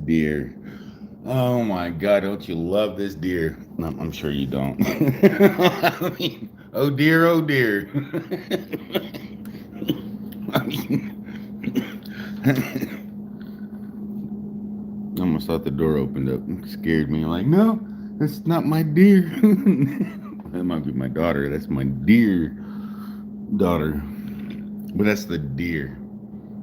deer. Oh my God, don't you love this deer? No, I'm sure you don't. I mean, oh dear, oh dear. I mean, I almost thought the door opened up and scared me. Like, no, that's not my deer. That might be my daughter. That's my deer daughter. But that's the deer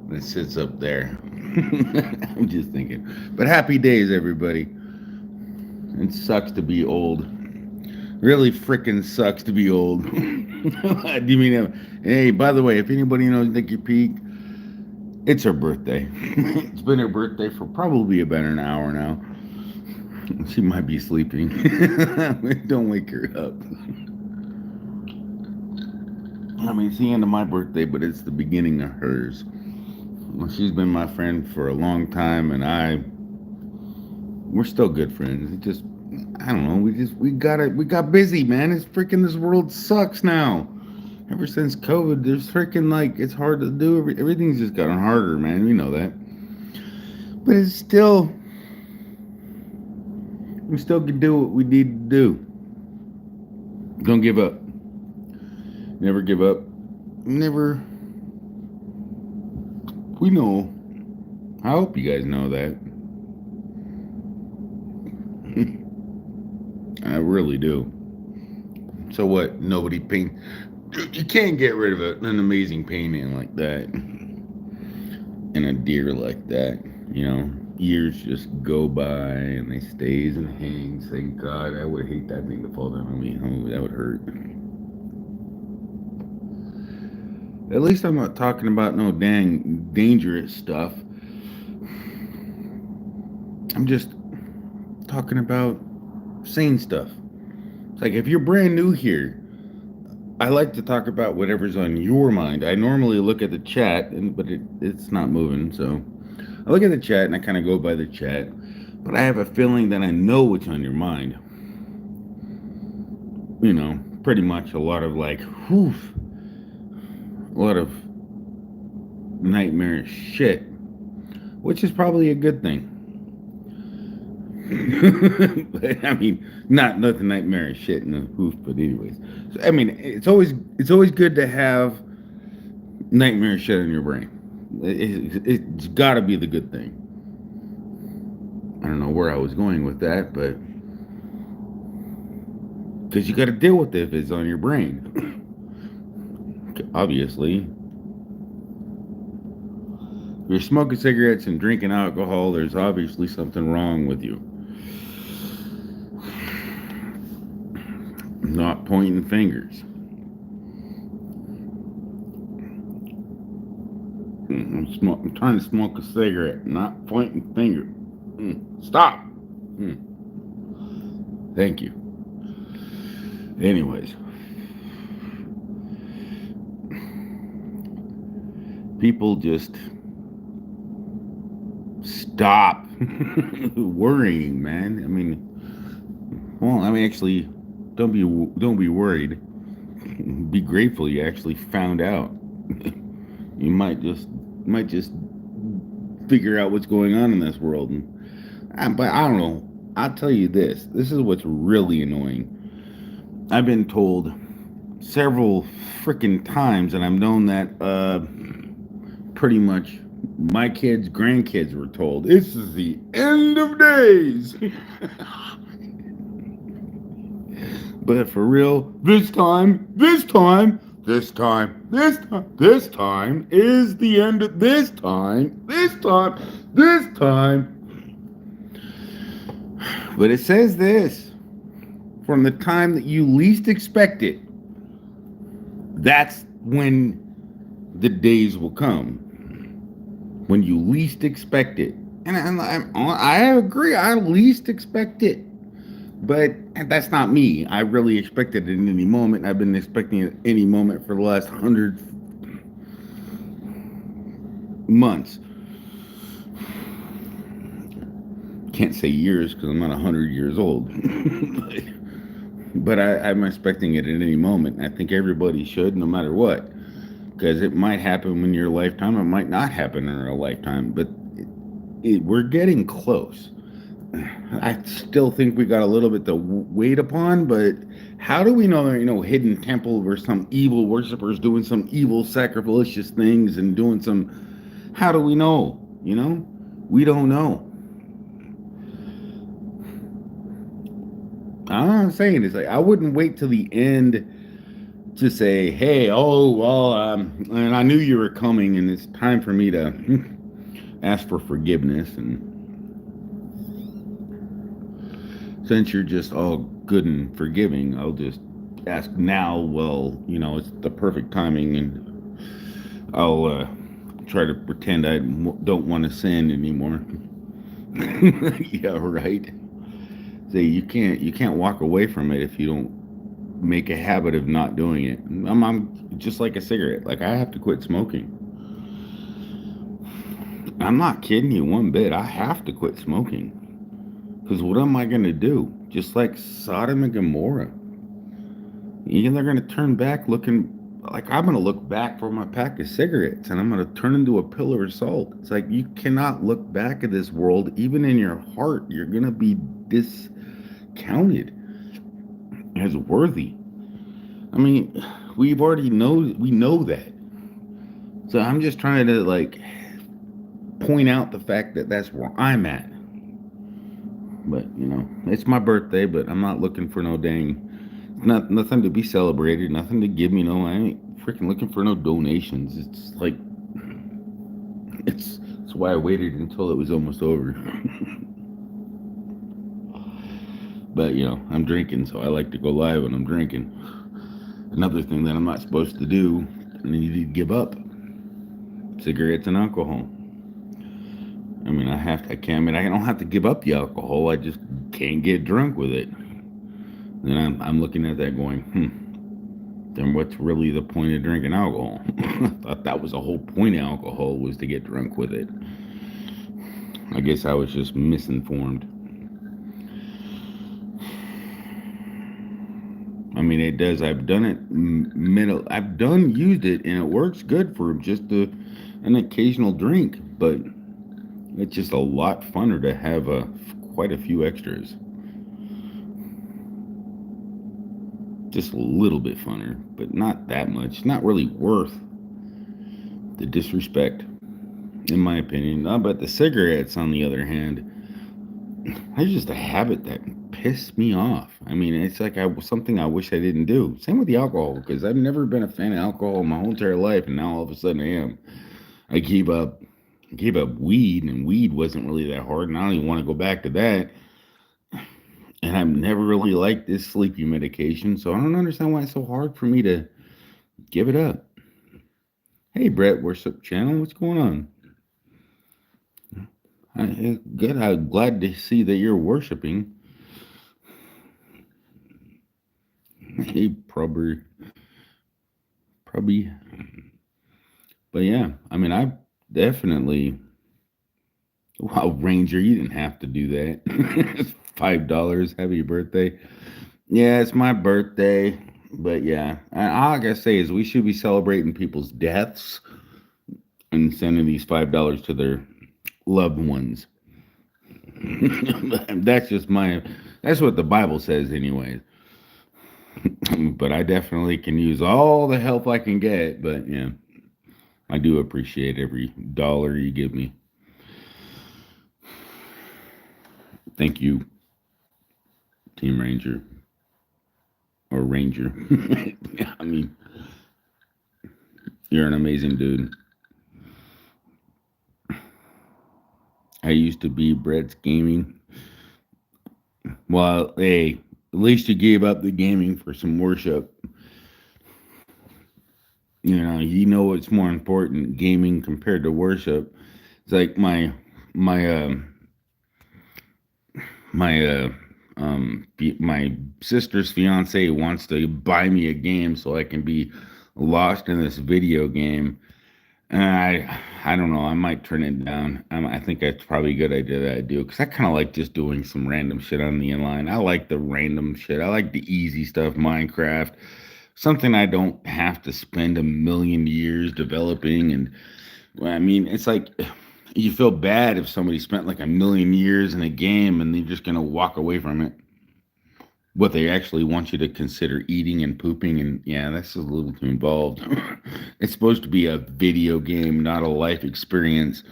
that sits up there. I'm just thinking. But happy days, everybody. It sucks to be old. Really freaking sucks to be old. Do you mean? Hey, by the way, if anybody knows Nikki Peak, it's her birthday. It's been her birthday for probably about an hour now. She might be sleeping. Don't wake her up. I mean, it's the end of my birthday, but it's the beginning of hers. Well, she's been my friend for a long time, and we're still good friends. It just, I don't know. We got busy, man. It's freaking, this world sucks now. Ever since COVID, there's freaking, like, it's hard to do. Everything's just gotten harder, man. You know that. But it's still, we still can do what we need to do. Don't give up. Never give up. Never. We know. I hope you guys know that. I really do. So what? Nobody paint. You can't get rid of an amazing painting like that and a deer like that. You know, years just go by and they stays and hangs. Thank God. I would hate that thing to fall down on me. Oh, that would hurt. At least I'm not talking about no dang dangerous stuff. I'm just talking about sane stuff. It's like if you're brand new here, I like to talk about whatever's on your mind. I normally look at the chat, but it's not moving. So I look at the chat and I kind of go by the chat. But I have a feeling that I know what's on your mind. You know, pretty much a lot of like, whew, a lot of nightmarish shit, which is probably a good thing. But, I mean, not nothing nightmarish shit in the hoof, but anyways. So, I mean, it's always good to have nightmare shit in your brain. It's got to be the good thing. I don't know where I was going with that, but because you got to deal with it if it's on your brain. Obviously, if you're smoking cigarettes and drinking alcohol, there's obviously something wrong with you. Not pointing fingers. I'm trying to smoke a cigarette, not pointing finger. Stop. Thank you. Anyways, people just stop worrying, man. I mean, actually, don't be worried. Be grateful you actually found out. You might just figure out what's going on in this world. But I don't know. I'll tell you this. This is what's really annoying. I've been told several freaking times, and I've known that pretty much my kids, grandkids were told, this is the end of days. But for real, this time is the end of this time. But it says this, from the time that you least expect it, that's when the days will come. When you least expect it. And I agree, I least expect it. But that's not me. I really expected it in any moment. I've been expecting it any moment for the last 100 months. Can't say years because I'm not 100 years old. But I'm expecting it at any moment. I think everybody should, no matter what. Because it might happen in your lifetime. It might not happen in our lifetime. But we're getting close. I still think we got a little bit to wait upon, but how do we know there ain't no hidden temple where some evil worshippers doing some evil sacrilegious things and doing some? How do we know? We don't know. All I'm saying is, like, I wouldn't wait till the end to say, "Hey, oh well," and I knew you were coming, and it's time for me to ask for forgiveness. And since you're just all good and forgiving, I'll just ask now. Well, it's the perfect timing, and I'll try to pretend I don't want to sin anymore. Yeah, right. Say you can't walk away from it if you don't make a habit of not doing it. I'm just like a cigarette. Like, I have to quit smoking. I'm not kidding you one bit. I have to quit smoking. Because what am I going to do? Just like Sodom and Gomorrah. They're going to turn back looking like I'm going to look back for my pack of cigarettes, and I'm going to turn into a pillar of salt. It's like, you cannot look back at this world. Even in your heart, you're going to be discounted as worthy. I mean, we know that. So I'm just trying to, like, point out the fact that that's where I'm at. But it's my birthday, but I'm not looking for no nothing to be celebrated, nothing to give me. I ain't freaking looking for no donations. It's like, it's why I waited until it was almost over. But I'm drinking, so I like to go live when I'm drinking. Another thing that I'm not supposed to do, and I need to give up: cigarettes and alcohol. I mean, I don't have to give up the alcohol. I just can't get drunk with it. And I'm looking at that going, then what's really the point of drinking alcohol? I thought that was the whole point of alcohol, was to get drunk with it. I guess I was just misinformed. I mean, it does. I've done it used it, and it works good for just an occasional drink, but it's just a lot funner to have quite a few extras. Just a little bit funner, but not that much. Not really worth the disrespect, in my opinion. But the cigarettes, on the other hand, that's just a habit that pissed me off. I mean, it's like something I wish I didn't do. Same with the alcohol, because I've never been a fan of alcohol my whole entire life, and now all of a sudden I am. I gave up weed, and weed wasn't really that hard, and I don't even want to go back to that. And I've never really liked this sleepy medication, so I don't understand why it's so hard for me to give it up. Hey, Brett, Worship Channel, what's going on? Good. I'm glad to see that you're worshiping. Hey, probably. But yeah, I mean, I definitely. Wow, Ranger, you didn't have to do that. $5. Happy birthday. Yeah, it's my birthday. But yeah, all I gotta say is we should be celebrating people's deaths and sending these $5 to their loved ones. That's what the Bible says anyways. But I definitely can use all the help I can get. But yeah, I do appreciate every dollar you give me. Thank you, Team Ranger. Or Ranger. I mean, you're an amazing dude. I used to be Brett's gaming. Well, hey, at least you gave up the gaming for some worship. You know what's more important, gaming compared to worship. It's like my sister's fiance wants to buy me a game so I can be lost in this video game. And I don't know. I might turn it down. I think that's probably a good idea that I do, because I kind of like just doing some random shit on the inline. I like the random shit. I like the easy stuff, Minecraft, something I don't have to spend a million years developing. And I mean, it's like You feel bad if somebody spent like a million years in a game and they're just gonna walk away from it. What they actually want you to consider eating and pooping, and yeah, that's a little too involved. It's supposed to be a video game, not a life experience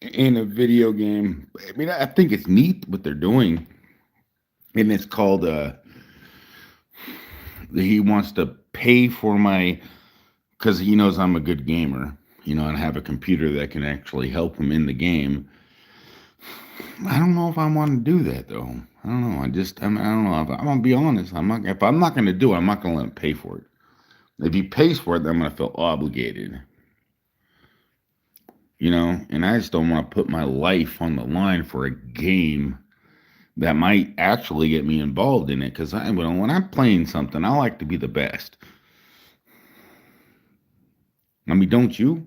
in a video game. I mean, I think it's neat what they're doing, and it's called he wants to pay for my, because he knows I'm a good gamer, and have a computer that can actually help him in the game. I don't know if I want to do that though. I don't know. I don't know. If, I'm gonna be honest. If I'm not gonna do it, I'm not gonna let him pay for it. If he pays for it, then I'm gonna feel obligated. And I just don't want to put my life on the line for a game that might actually get me involved in it. Because when I'm playing something, I like to be the best. I mean, don't you?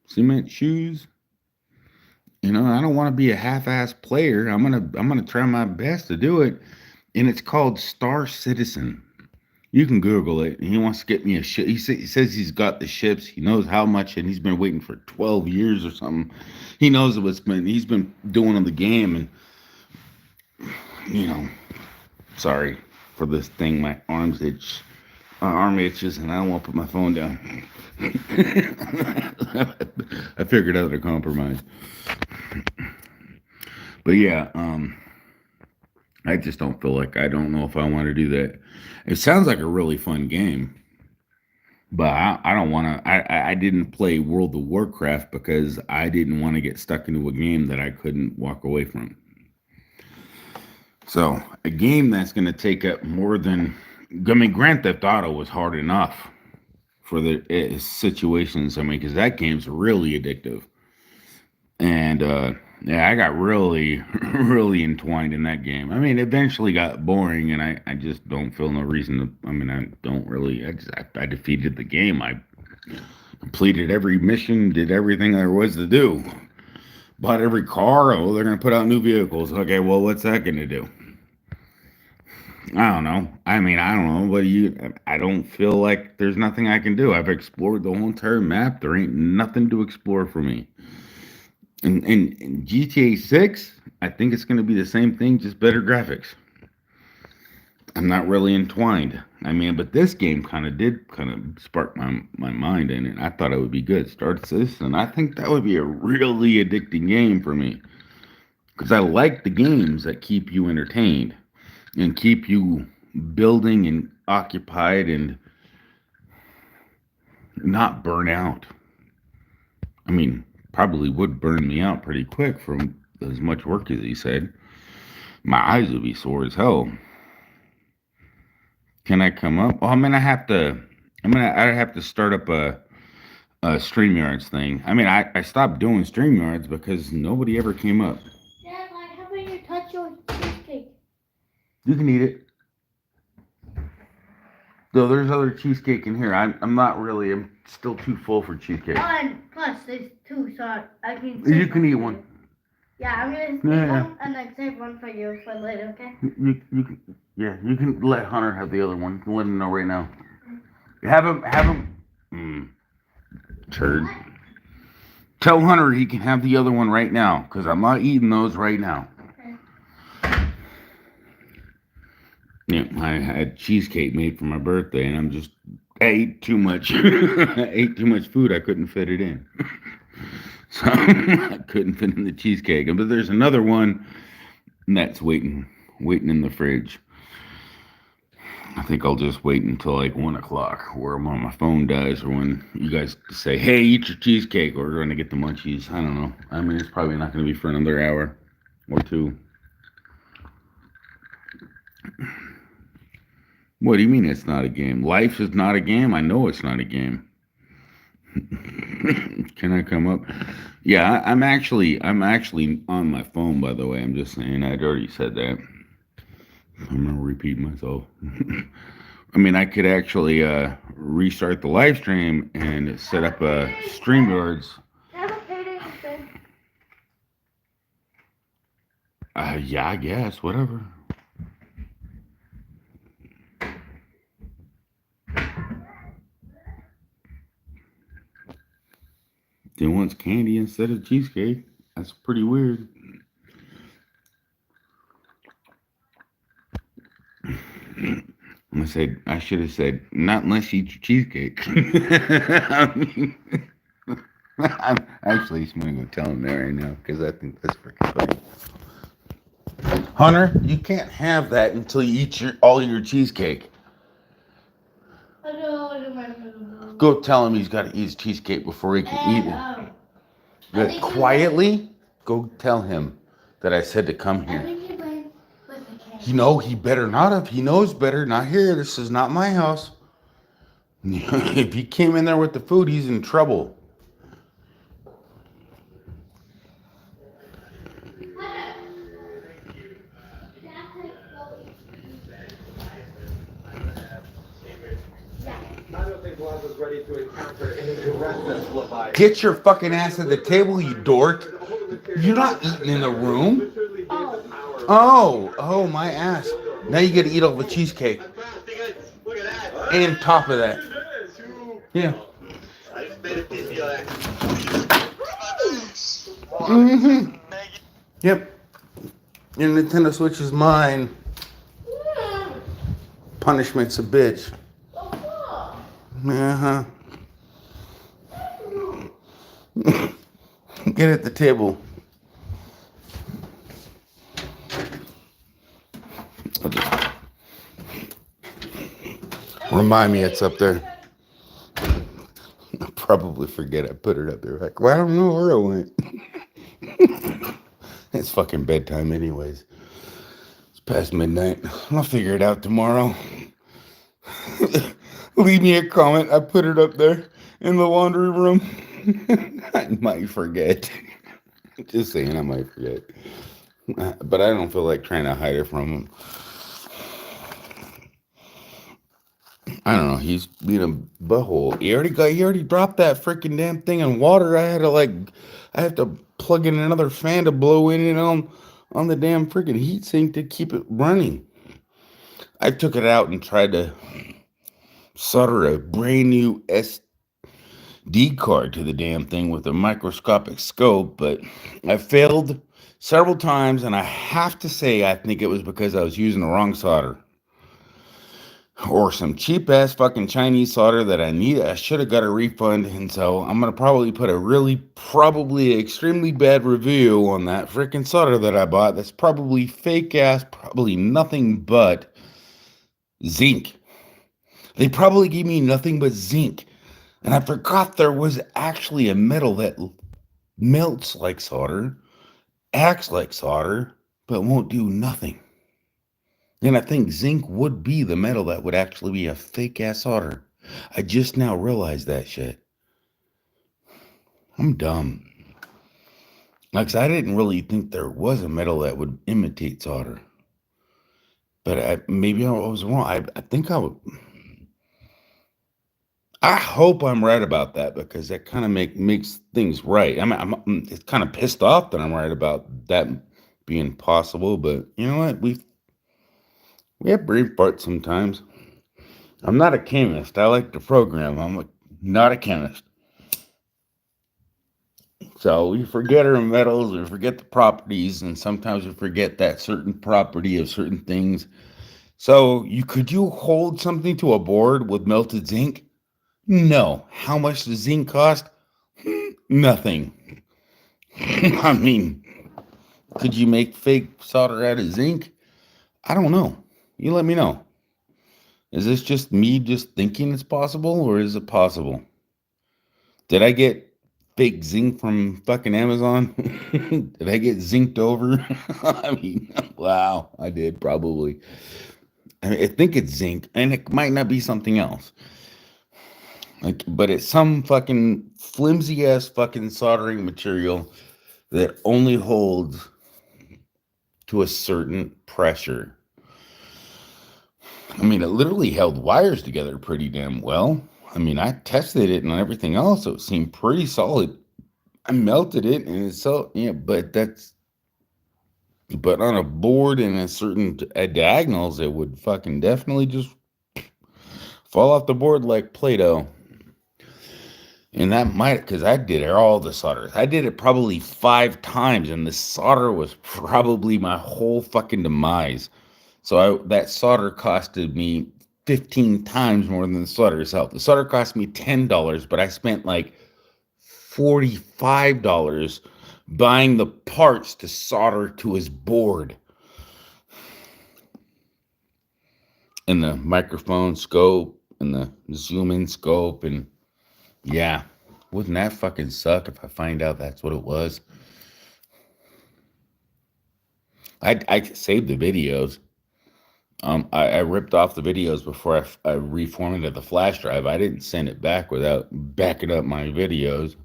Cement shoes. I don't want to be a half-ass player. I'm gonna try my best to do it. And it's called Star Citizen. You can Google it. He wants to get me a ship. He says he's got the ships. He knows how much, and he's been waiting for 12 years or something. He knows what's been. He's been doing on the game, and you know, sorry for this thing. My arms itch. My arm itches, and I don't want to put my phone down. I figured out a compromise. But yeah, I just don't feel like I don't know if I want to do that. It sounds like a really fun game, but I don't want to. I didn't play World of Warcraft because I didn't want to get stuck into a game that I couldn't walk away from. So a game that's going to take up more than. I mean, Grand Theft Auto was hard enough for the situations. I mean, because that game's really addictive. And yeah, I got really, really entwined in that game. I mean, it eventually got boring, and I just don't feel no reason to. I mean, I don't really. I defeated the game. I completed every mission, did everything there was to do. Bought every car. Oh, they're gonna put out new vehicles. Okay, well, what's that gonna do? I don't know. I mean, I don't know. What do you? I don't feel like there's nothing I can do. I've explored the whole entire map. There ain't nothing to explore for me. In GTA 6, I think it's going to be the same thing, just better graphics. I'm not really entwined. I mean, but this game kind of spark my mind in it. I thought it would be good. Start Citizen. I think that would be a really addicting game for me because I like the games that keep you entertained and keep you building and occupied and not burn out. I mean, probably would burn me out pretty quick from as much work as he said. My eyes would be sore as hell. Can I come up? Well, I'm gonna have to. I have to start up a Streamyards thing. I mean, I stopped doing Streamyards because nobody ever came up. Dad, like, how about you touch your cheesecake? You can eat it. Though there's other cheesecake in here. I'm not really. I'm still too full for cheesecake. Oh, and plus there's two, so I can. You can eat one. Yeah, I'm gonna eat one and then save one for you for later, okay? You can. Yeah, you can let Hunter have the other one. You can let him know right now. Have him. Turd. Tell Hunter he can have the other one right now, because I'm not eating those right now. Okay. Yeah, I had cheesecake made for my birthday, and I ate too much. I ate too much food. I couldn't fit it in. So I couldn't fit in the cheesecake. But there's another one that's waiting in the fridge. I think I'll just wait until like 1 o'clock, where when my phone dies, or when you guys say, "Hey, eat your cheesecake," or we're gonna get the munchies. I don't know. I mean, it's probably not gonna be for another hour or two. What do you mean it's not a game? Life is not a game. I know it's not a game. Can I come up? Yeah, I'm actually on my phone. By the way, I'm just saying. I'd already said that. I'm gonna repeat myself. I mean, I could actually restart the live stream and set up a StreamYards. Yeah, I guess whatever. wants candy instead of cheesecake. That's pretty weird. I should have said, not unless you eat your cheesecake. I mean, actually, I'm going to go tell him that right now because I think that's freaking funny. Hunter, you can't have that until you eat all your cheesecake. Go tell him he's got to eat his cheesecake before he can eat it. But quietly, go tell him that I said to come here. He better not have. He knows better. Not here. This is not my house. If he came in there with the food, he's in trouble. Get your fucking ass at the table, you dork. You're not eating in the room. Oh, my ass. Now you get to eat all the cheesecake. And top of that. Yeah. Mm-hmm. Yep. Your Nintendo Switch is mine. Punishment's a bitch. Uh-huh. Get at the table. Remind me it's up there. I'll probably forget I put it up there. Like, well, I don't know where it went. It's fucking bedtime anyways. It's past midnight. I'll figure it out tomorrow. Leave me a comment. I put it up there in the laundry room. I might forget. Just saying, I might forget. But I don't feel like trying to hide it from him. I don't know. He's being a butthole. He already dropped that freaking damn thing in water. I have to plug in another fan to blow in it on the damn freaking heat sink to keep it running. I took it out and tried to solder a brand new SD card to the damn thing with a microscopic scope, but I failed several times, and I have to say I think it was because I was using the wrong solder. Or some cheap-ass fucking Chinese solder that I should have got a refund, and so I'm going to probably put a probably extremely bad review on that freaking solder that I bought that's probably fake-ass, probably nothing but zinc. They probably gave me nothing but zinc. And I forgot there was actually a metal that melts like solder, acts like solder, but won't do nothing. And I think zinc would be the metal that would actually be a fake-ass solder. I just now realized that shit. I'm dumb. Like, I didn't really think there was a metal that would imitate solder. But maybe I was wrong. I think I would... I hope I'm right about that, because that kind of makes things right. I'm it's kind of pissed off that I'm right about that being possible, but you know what? We have brief parts sometimes. I'm not a chemist. I like to program. Not a chemist. So we forget our metals, we forget the properties, and sometimes we forget that certain property of certain things. So could you hold something to a board with melted zinc? No. How much does zinc cost? Nothing. I mean, could you make fake solder out of zinc? I don't know. You let me know. Is this just me just thinking it's possible, or is it possible? Did I get fake zinc from fucking Amazon? Did I get zinced over? I mean, wow, I did probably. I think it's zinc, and it might not be something else. But it's some fucking flimsy ass fucking soldering material that only holds to a certain pressure. I mean, it literally held wires together pretty damn well. I mean, I tested it and everything else, so it seemed pretty solid. I melted it, and it's so, yeah, but on a board and a certain diagonals, it would fucking definitely just fall off the board like Play-Doh. And that might, because I did all the solders. I did it probably 5 times, and the solder was probably my whole fucking demise. So that solder costed me 15 times more than the solder itself. The solder cost me $10, but I spent like $45 buying the parts to solder to his board. And the microphone scope and the zoom in scope. And yeah, wouldn't that fucking suck if I find out that's what it was? I saved the videos. I ripped off the videos before I reformatted the flash drive. I didn't send it back without backing up my videos.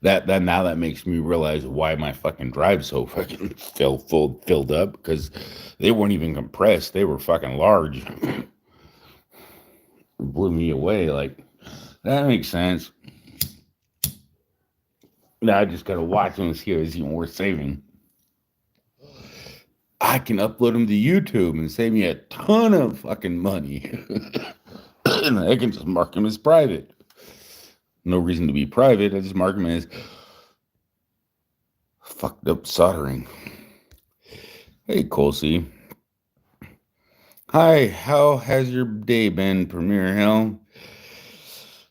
That now that makes me realize why my fucking drive so fucking filled up, because they weren't even compressed. They were fucking large. It blew me away. Like, that makes sense. Now I just gotta watch them and see if it's even worth saving. I can upload them to YouTube and save me a ton of fucking money. And I can just mark them as private. No reason to be private. I just mark them as fucked up soldering. Hey, Colsey. Hi, how has your day been, Premier Hill?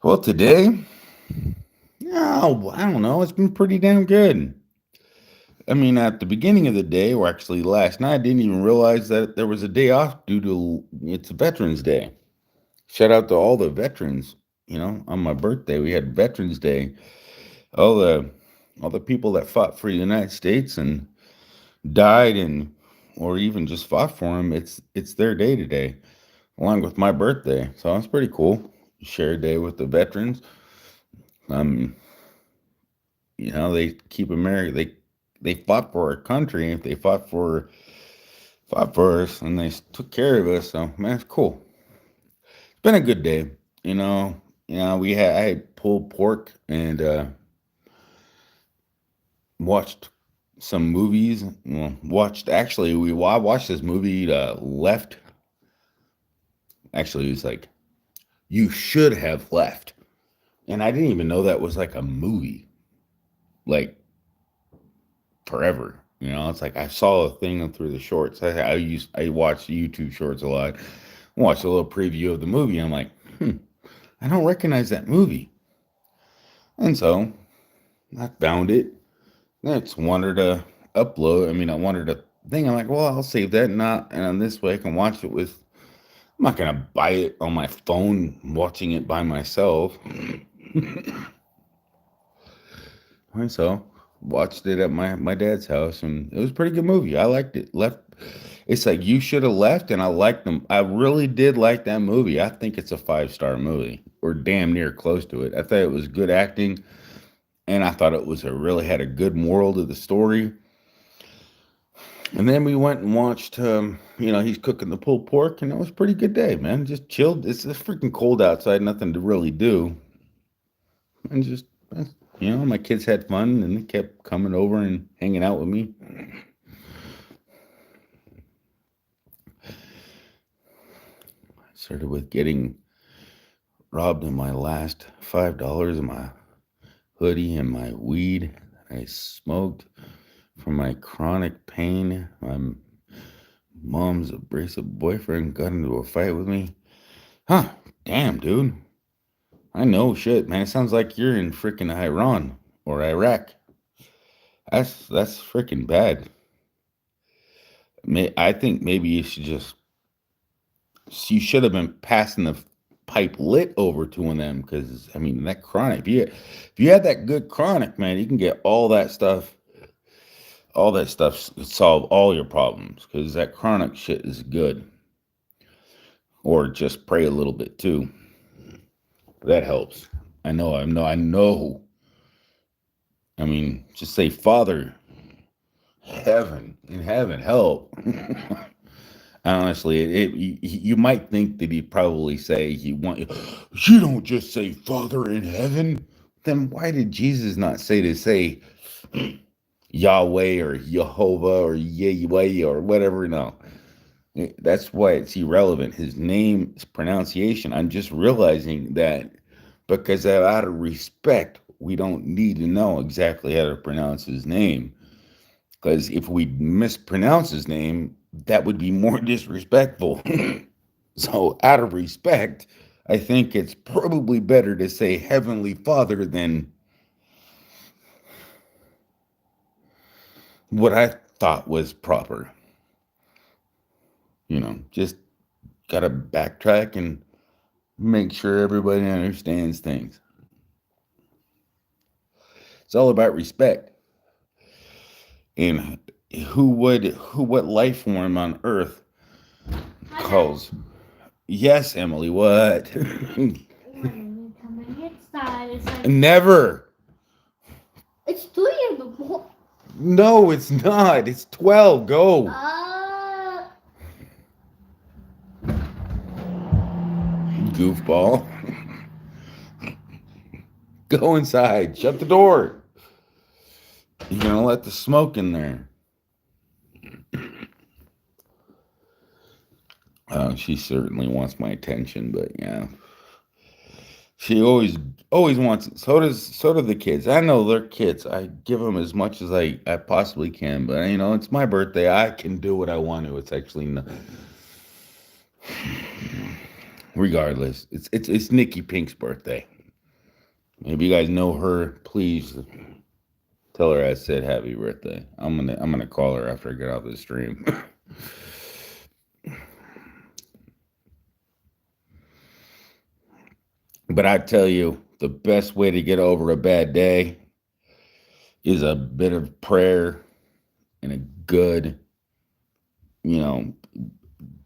Well, today, I don't know. It's been pretty damn good. I mean, at the beginning of the day, or actually last night, I didn't even realize that there was a day off due to it's Veterans Day. Shout out to all the veterans. You know, on my birthday, we had Veterans Day. All the people that fought for the United States and died, and or even just fought for them. It's their day today, along with my birthday. So it's pretty cool. Share a day with the veterans. You know, they keep America. They fought for our country. They fought for us, and they took care of us. So man, it's cool. It's been a good day. You know, I had pulled pork and watched some movies. Well, I watched this movie, Left. Actually, it was like, You Should Have Left, and I didn't even know that was like a movie, like forever. You know, it's like I saw a thing through the shorts. I watch YouTube shorts a lot. Watched a little preview of the movie. And I'm like, I don't recognize that movie. And so I found it. I just wanted to upload. I mean, I wanted a thing. I'm like, well, I'll save that, and on this way I can watch it with. I'm not gonna buy it on my phone, watching it by myself. And so watched it at my dad's house, and it was a pretty good movie. I liked it. It's like You Should Have Left, and I liked them. I really did like that movie. I think it's a 5-star movie, or damn near close to it. I thought it was good acting, and I thought it was really had a good moral to the story. And then we went and watched, he's cooking the pulled pork, and it was a pretty good day, man. Just chilled. It's freaking cold outside, nothing to really do, and just. My kids had fun, and they kept coming over and hanging out with me. I started with getting robbed of my last $5 of my hoodie and my weed that I smoked from my chronic pain. My mom's abrasive boyfriend got into a fight with me. Huh, damn, dude. I know shit, man. It sounds like you're in freaking Iran or Iraq. That's freaking bad. I think maybe you should have been passing the pipe lit over to them, because I mean, that chronic. If you had that good chronic, man, you can get all that stuff. All that stuff solve all your problems, because that chronic shit is good. Or just pray a little bit too. That helps. I know. I mean, just say, Father, in heaven, help. Honestly, you might think that he'd probably say you don't just say Father in heaven. Then why did Jesus not say Yahweh or Jehovah or Yahweh or whatever? No. That's why it's irrelevant. His name's pronunciation. I'm just realizing that because out of respect, we don't need to know exactly how to pronounce his name. Because if we mispronounce his name, that would be more disrespectful. So, out of respect, I think it's probably better to say Heavenly Father than what I thought was proper. Just gotta backtrack and make sure everybody understands things. It's all about respect. And what life form on earth calls? Yes, Emily, what? Coming inside. It's like Never. it's 3 in the morning. No, it's not. It's 12. Go. Goofball. Go inside. Shut the door. You're going to let the smoke in there. She certainly wants my attention, but yeah. She always wants it. So do the kids. I know they're kids. I give them as much as I possibly can, but it's my birthday. I can do what I want to. It's actually not. Regardless, it's Nikki Pink's birthday. Maybe you guys know her. Please tell her I said happy birthday. I'm gonna call her after I get off the stream. But I tell you, the best way to get over a bad day is a bit of prayer and a good,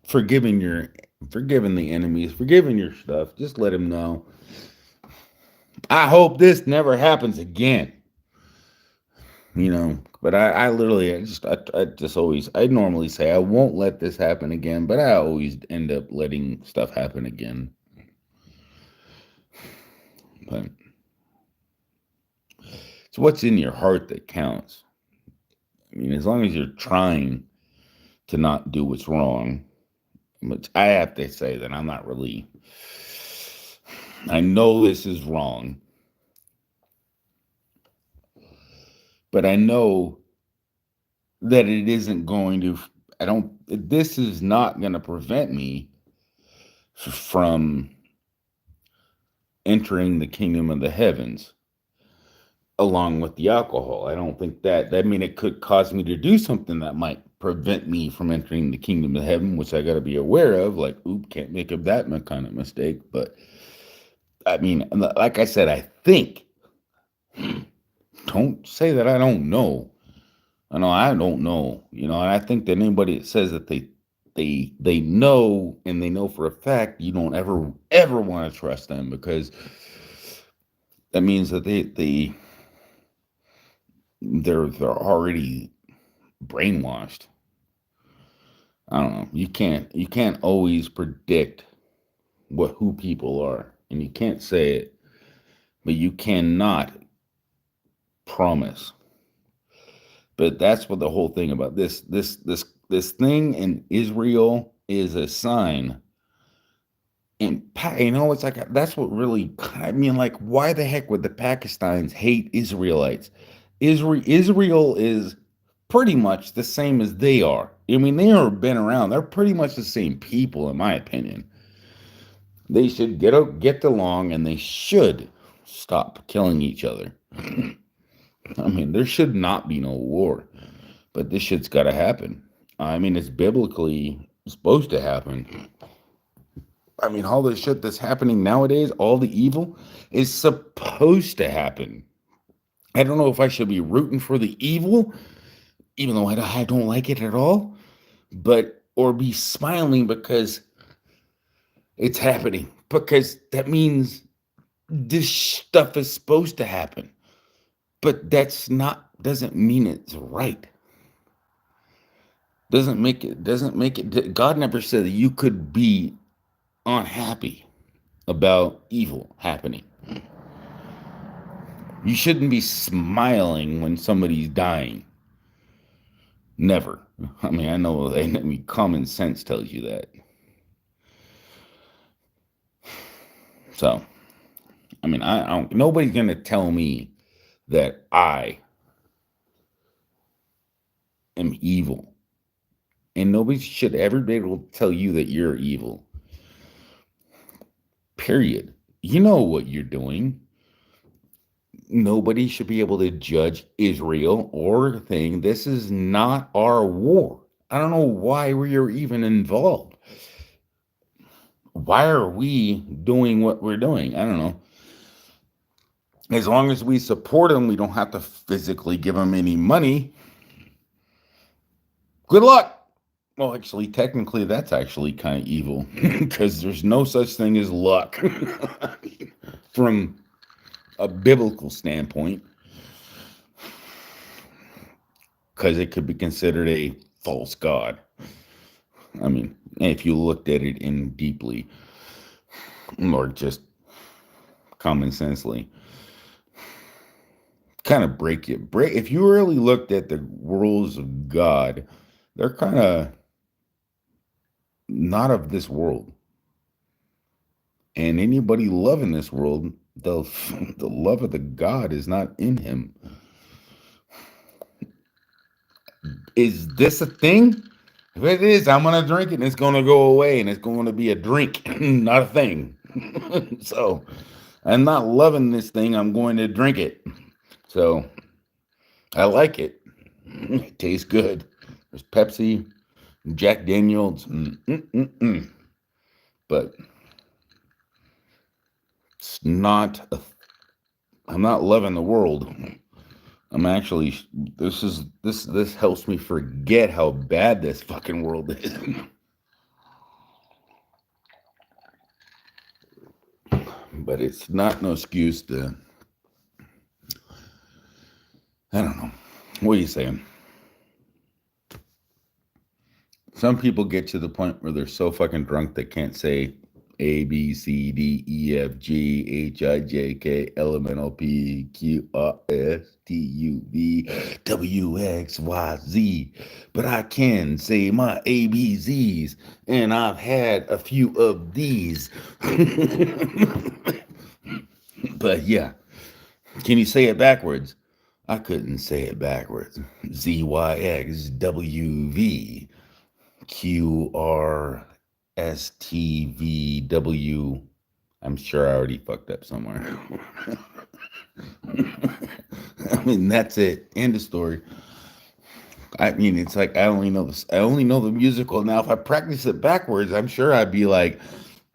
forgiving the enemies, forgiving your stuff. Just let them know. I hope this never happens again. But I normally say I won't let this happen again, but I always end up letting stuff happen again. But it's what's in your heart that counts. As long as you're trying to not do what's wrong, which I have to say that I'm not really. I know this is wrong, but I know that it isn't going to. This is not going to prevent me from entering the kingdom of the heavens along with the alcohol. I don't think that it could cause me to do something that might prevent me from entering the kingdom of heaven, which I got to be aware of. Like, can't make up that kind of mistake. But like I said, I think. Don't say that I don't know. I don't know. And I think that anybody that says that they know and they know for a fact, you don't ever want to trust them, because that means that they're already brainwashed. I don't know. You can't always predict who people are, and you can't say it, but you cannot promise. But that's what the whole thing about this thing in Israel is a sign. And it's like, that's what really, like, why the heck would the Pakistanis hate Israelites? Israel is pretty much the same as they are. They have been around. They're pretty much the same people, in my opinion. They should get along, and they should stop killing each other. There should not be no war, but this shit's got to happen. It's biblically supposed to happen. All the shit that's happening nowadays, all the evil, is supposed to happen. I don't know if I should be rooting for the evil, even though I don't like it at all, or be smiling because it's happening, because that means this stuff is supposed to happen. But doesn't mean it's right. Doesn't make it. God never said that you could be unhappy about evil happening. You shouldn't be smiling when somebody's dying. Never. I know common sense tells you that. So, I mean, I don't, nobody's going to tell me that I am evil. And nobody should ever be able to tell you that you're evil. Period. You know what you're doing. Nobody should be able to judge Israel or think this is not our war. I don't know why we're even involved. Why are we doing what we're doing? I don't know. As long as we support them, we don't have to physically give them any money. Good luck. Well, actually, technically, that's actually kind of evil because there's no such thing as luck from a biblical standpoint, because it could be considered a false god. I mean, if you looked at it in deeply or just common sensely, kind of break. If you really looked at the rules of God, they're kind of not of this world. And anybody loving this world, the love of the God is not in him. Is this a thing? If it is, I'm going to drink it and it's going to go away and it's going to be a drink, not a thing. So I'm not loving this thing. I'm going to drink it. So I like it. It tastes good. There's Pepsi, Jack Daniels, but it's not. I'm not loving the world. I'm actually. This helps me forget how bad this fucking world is. But it's not no excuse to. I don't know. What are you saying? Some people get to the point where they're so fucking drunk they can't say A, B, C, D, E, F, G, H, I, J, K, L, M, N, O, P, Q, R, S, T, U, V, W, X, Y, Z. But I can say my A, B, Zs, and I've had a few of these. But yeah, can you say it backwards? I couldn't say it backwards. Z, Y, X, W, V. Q, R, S, T, V, W. I'm sure I already fucked up somewhere. I mean, that's it. End of story. I mean, it's like I only know this. I only know the musical. Now, if I practice it backwards, I'm sure I'd be like,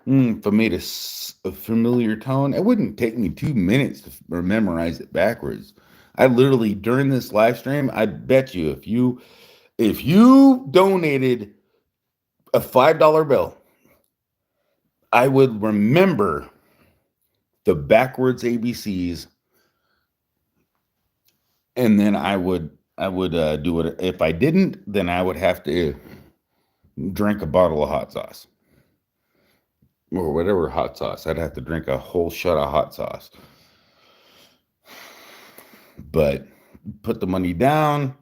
if I made a familiar tone, it wouldn't take me 2 minutes to memorize it backwards. I literally, during this live stream, I bet you if you donated a $5 bill, I would remember the backwards ABCs, and then I would do it. If I didn't, then I would have to drink a bottle of hot sauce or whatever hot sauce. I'd have to drink a whole shot of hot sauce. But put the money down.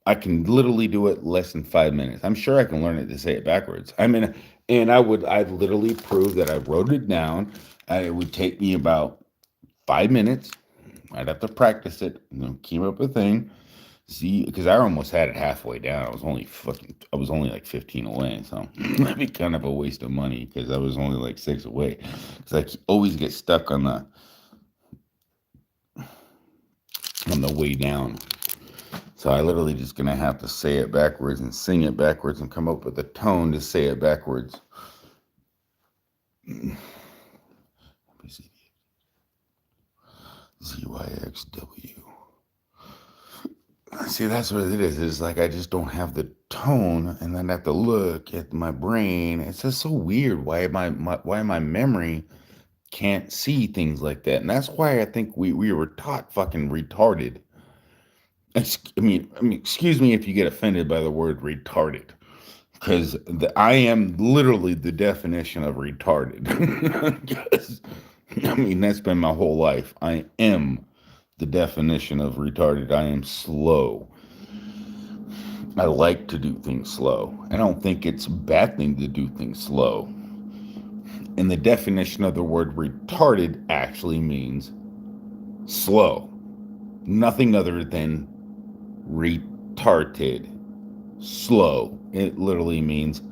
I can literally do it less than 5 minutes. I'm sure I can learn it to say it backwards. I mean, and I'd literally prove that I wrote it down. It would take me about 5 minutes. I'd have to practice it, keep up a thing. See, because I almost had it halfway down. I was only like 15 away. So that'd be kind of a waste of money because I was only like 6 away. Because I always get stuck on the way down. So I literally just gonna have to say it backwards and sing it backwards and come up with a tone to say it backwards. ZYXW. See, that's what it is. It's like I just don't have the tone, and then I have to look at my brain. It's just so weird why my memory can't see things like that, and that's why I think we were taught fucking retarded. I mean, excuse me if you get offended by the word retarded, because I am literally the definition of retarded. I mean, that's been my whole life. I am the definition of retarded. I am slow. I like to do things slow. I don't think it's a bad thing to do things slow. And the definition of the word retarded actually means slow. Nothing other than retarded. Slow. It literally means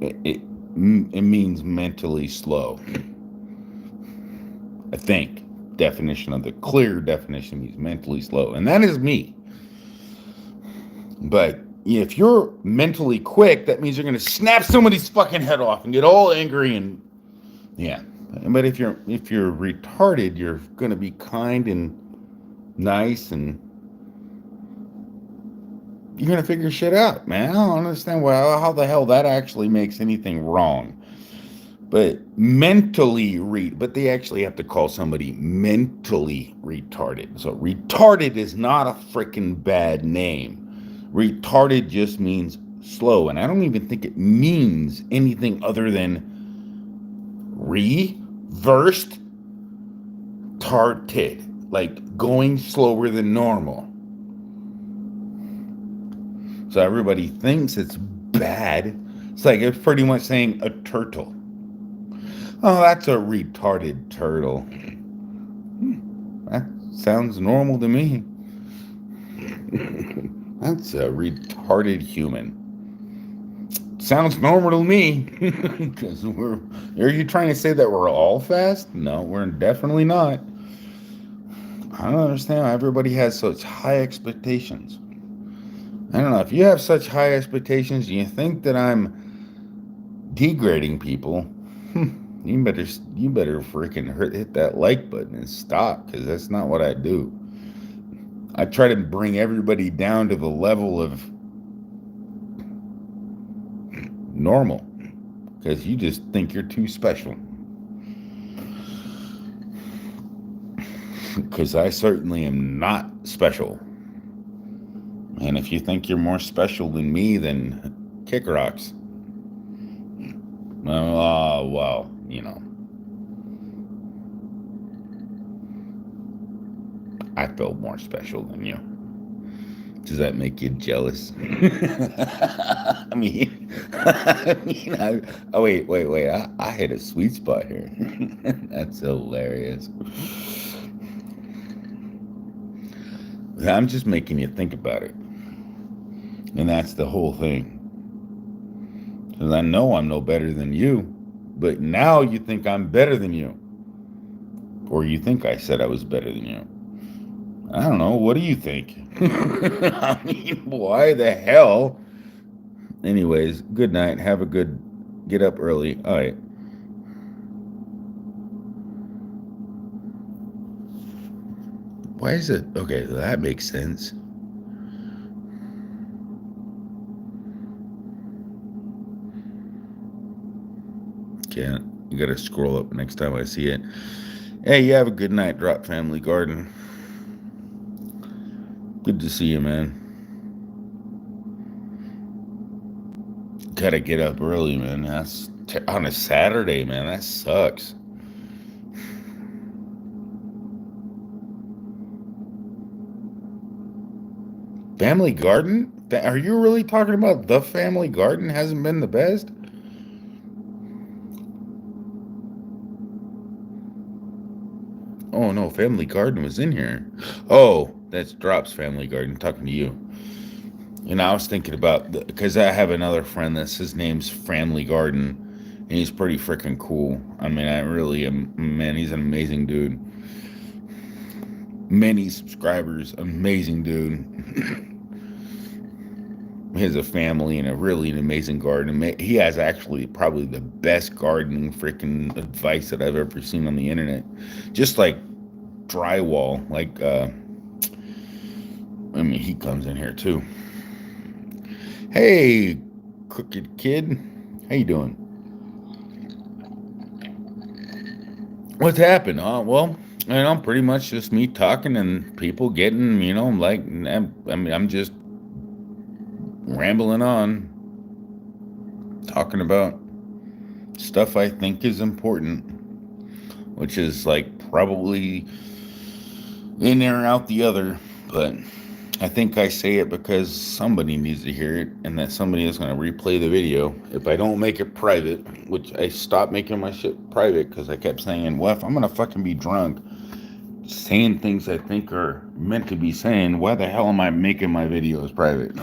it means mentally slow. I think clear definition means mentally slow, and that is me. But if you're mentally quick, that means you're going to snap somebody's fucking head off and get all angry and yeah. But if you're retarded, you're going to be kind and nice, and you're going to figure shit out, man. I don't understand how the hell that actually makes anything wrong. But but they actually have to call somebody mentally retarded. So retarded is not a freaking bad name. Retarded just means slow. And I don't even think it means anything other than reversed tarded. Like going slower than normal. So everybody thinks it's bad. It's like it's pretty much saying a turtle. Oh, that's a retarded turtle. That sounds normal to me. That's a retarded human. Sounds normal to me. Because are you trying to say that we're all fast? No, we're definitely not. I don't understand how everybody has such high expectations. I don't know. If you have such high expectations, you think that I'm degrading people? You better freaking hit that like button and stop, because that's not what I do. I try to bring everybody down to the level of normal, because you just think you're too special. Because I certainly am not special. And if you think you're more special than me, then kick rocks. Well, you know. I feel more special than you. Does that make you jealous? Wait. I hit a sweet spot here. That's hilarious. I'm just making you think about it. And that's the whole thing. Because I know I'm no better than you. But now you think I'm better than you. Or you think I said I was better than you. I don't know. What do you think? I mean, why the hell? Anyways, good night. Have a good... Get up early. All right. Why is it... Okay, that makes sense. Okay, you gotta scroll up next time I see it. Hey, you have a good night, Drop Family Garden. Good to see you, man. Gotta get up early, man. That's on a Saturday, man. That sucks. Family Garden? Are you really talking about the Family Garden hasn't been the best? Oh, no, Family Garden was in here. Oh, that's Drop's Family Garden, talking to you. And I was thinking about, because I have another friend his name's Family Garden, and he's pretty freaking cool. I mean, I really am, man, he's an amazing dude. Many subscribers, amazing dude. He has a family and an amazing garden. He has actually probably the best gardening freaking advice that I've ever seen on the internet. Just like drywall, like, he comes in here too. Hey, Crooked Kid. How you doing? What's happened? Well, pretty much just me talking and people getting, I'm just rambling on, talking about stuff I think is important, which is like probably in there or out the other, but I think I say it because somebody needs to hear it, and that somebody is going to replay the video. If I don't make it private, which I stopped making my shit private because I kept saying, well, if I'm going to fucking be drunk, saying things I think are meant to be saying, why the hell am I making my videos private?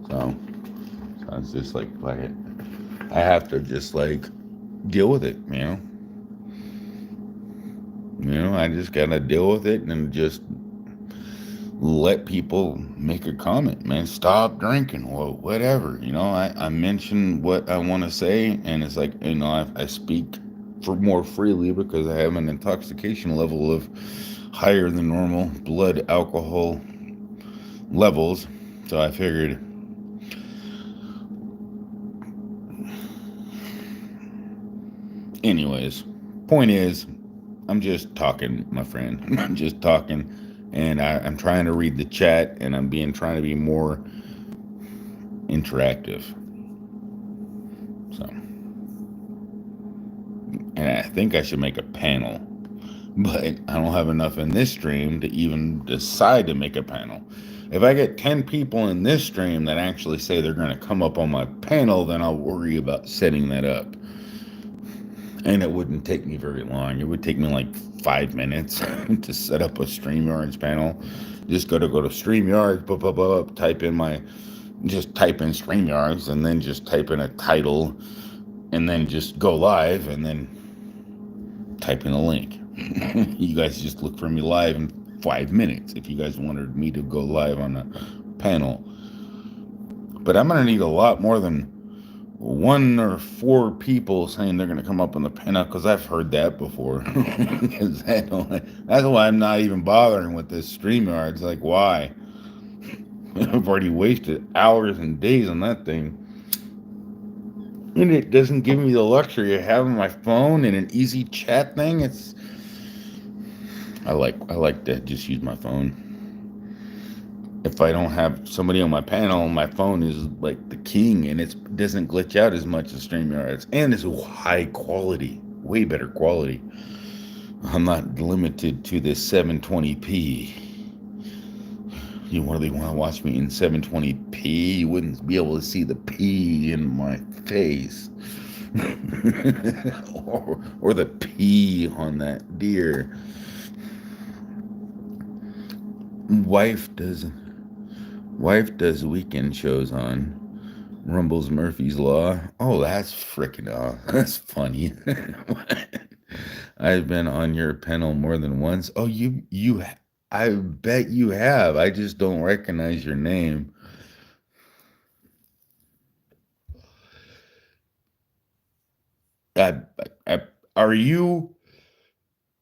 so it's just like, fuck it. I have to just like deal with it, you know? I just gotta deal with it and just let people make a comment, man. Stop drinking, well, whatever. I mention what I want to say, and it's like, I speak for more freely because I have an intoxication level of higher than normal blood alcohol levels. So I figured, anyways, point is, I'm just talking, my friend. I'm just talking, and I'm trying to read the chat, and I'm trying to be more interactive. So, and I think I should make a panel, but I don't have enough in this stream to even decide to make a panel. If I get 10 people in this stream that actually say they're going to come up on my panel, then I'll worry about setting that up. And it wouldn't take me very long. It would take me like 5 minutes to set up a StreamYards panel. Just go to StreamYards, type in StreamYards, and then just type in a title, and then just go live, and then type in a link. You guys just look for me live in 5 minutes if you guys wanted me to go live on a panel. But I'm going to need a lot more than 1 or 4 people saying they're going to come up on the panel, because I've heard that before. That's why I'm not even bothering with this StreamYard. It's like, why? I've already wasted hours and days on that thing. And it doesn't give me the luxury of having my phone and an easy chat thing. I like to just use my phone. If I don't have somebody on my panel, my phone is like the king, and it doesn't glitch out as much as StreamYards, and it's high quality, way better quality. I'm not limited to this 720p. You really want to watch me in 720p? You wouldn't be able to see the P in my face. or the P on that deer. Wife does weekend shows on Rumble's Murphy's Law. Oh, that's freaking that's funny. I've been on your panel more than once. Oh, you I bet you have. I just don't recognize your name. Are you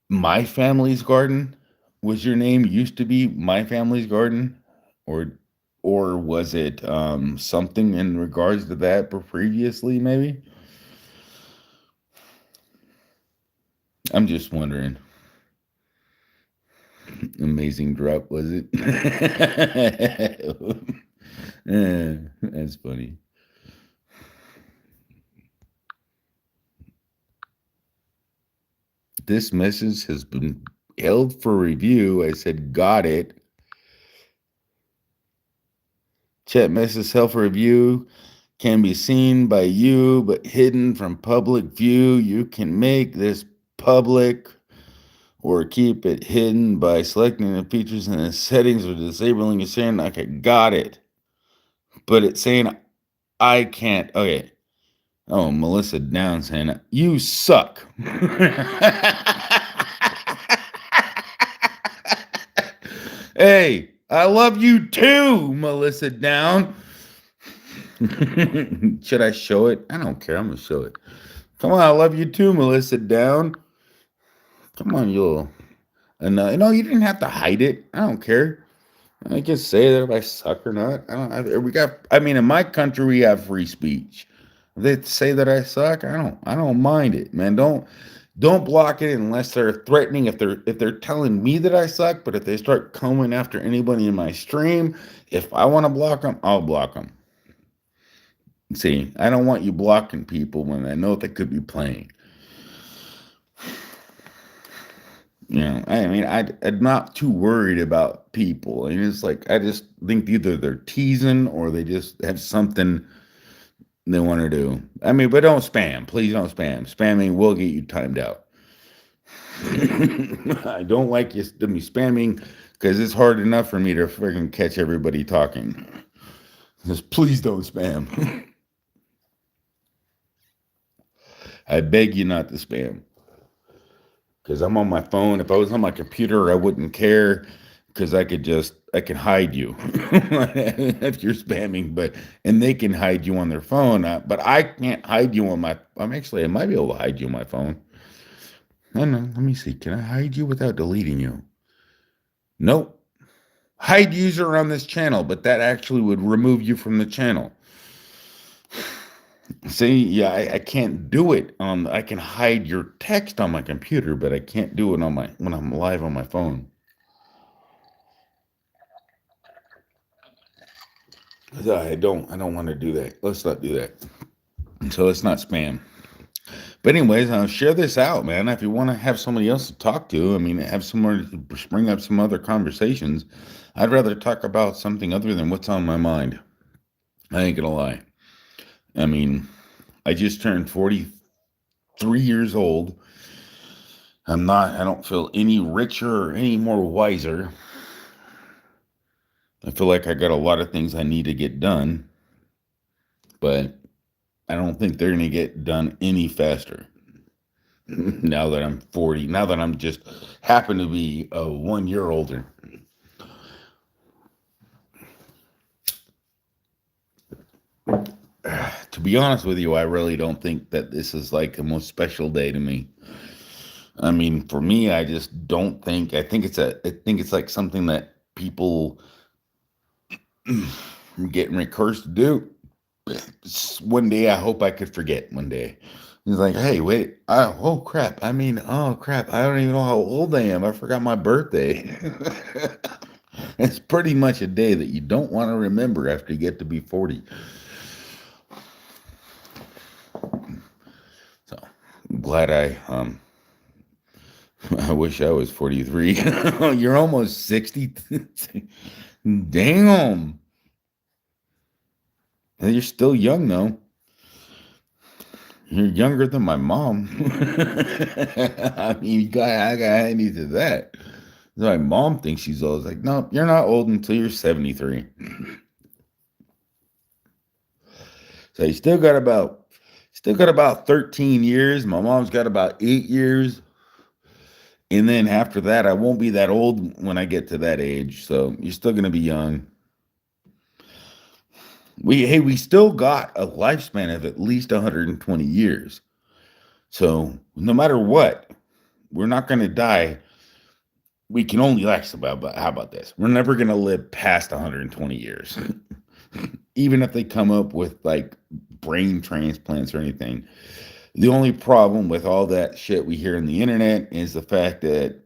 My Family's Garden? Was your name used to be My Family's Garden? Or was it something in regards to that previously, maybe? I'm just wondering. Amazing drop, was it? Yeah, that's funny. This message has been held for review. I said, got it. Chat message held for review can be seen by you, but hidden from public view. You can make this public or keep it hidden by selecting the features in the settings or disabling it, saying, okay, got it. But it's saying I can't. Okay. Oh, Melissa Down saying, you suck. Hey, I love you too, Melissa Down. Should I show it? I don't care. I'm going to show it. Come on, I love you too, Melissa Down. Come on, you you didn't have to hide it. I don't care. I can say that if I suck or not. In my country, we have free speech. If they say that I suck, I don't mind it, man. Don't block it unless they're threatening. If they're telling me that I suck, but if they start coming after anybody in my stream, if I want to block them, I'll block them. See, I don't want you blocking people when I know they could be playing. I mean, I'm not too worried about people. And it's like, I just think either they're teasing or they just have something they want to do. I mean, but don't spam. Please don't spam. Spamming will get you timed out. I don't like you to be spamming because it's hard enough for me to freaking catch everybody talking. Just please don't spam. I beg you not to spam. Because I'm on my phone. If I was on my computer, I wouldn't care because I can hide you if you're spamming, and they can hide you on their phone. But I can't hide you on my, I might be able to hide you on my phone. No, no, let me see. Can I hide you without deleting you? Nope. Hide user on this channel, but that actually would remove you from the channel. See, yeah, I can't do it on. I can hide your text on my computer, but I can't do it on my when I'm live on my phone. I don't want to do that. Let's not do that. So let's not spam. But anyways, I'll share this out, man. If you want to have somebody else to talk to, I mean, have someone to bring up some other conversations. I'd rather talk about something other than what's on my mind. I ain't gonna lie. I mean, I just turned 43 years old. I don't feel any richer or any more wiser. I feel like I got a lot of things I need to get done, but I don't think they're going to get done any faster. Now that I'm 40, now that I'm just happen to be 1 year older. To be honest with you, I really don't think that this is like the most special day to me. I mean, for me, I just don't think. I think it's like something that people getting recursed to do. One day, I hope I could forget. One day, he's like, "Hey, wait! Oh crap! I mean, oh crap! I don't even know how old I am. I forgot my birthday." It's pretty much a day that you don't want to remember after you get to be 40. So I'm glad I wish I was 43. You're almost 60. Damn. You're still young though. You're younger than my mom. I mean, I got handy to that. My mom thinks she's old. It's like, no, you're not old until you're 73. So you still got about 13 years. My mom's got about 8 years. And then after that, I won't be that old when I get to that age. So you're still gonna be young. We still got a lifespan of at least 120 years. So no matter what, we're not gonna die. We can only like about how about this? We're never gonna live past 120 years. Even if they come up with like brain transplants or anything. The only problem with all that shit we hear on the internet is the fact that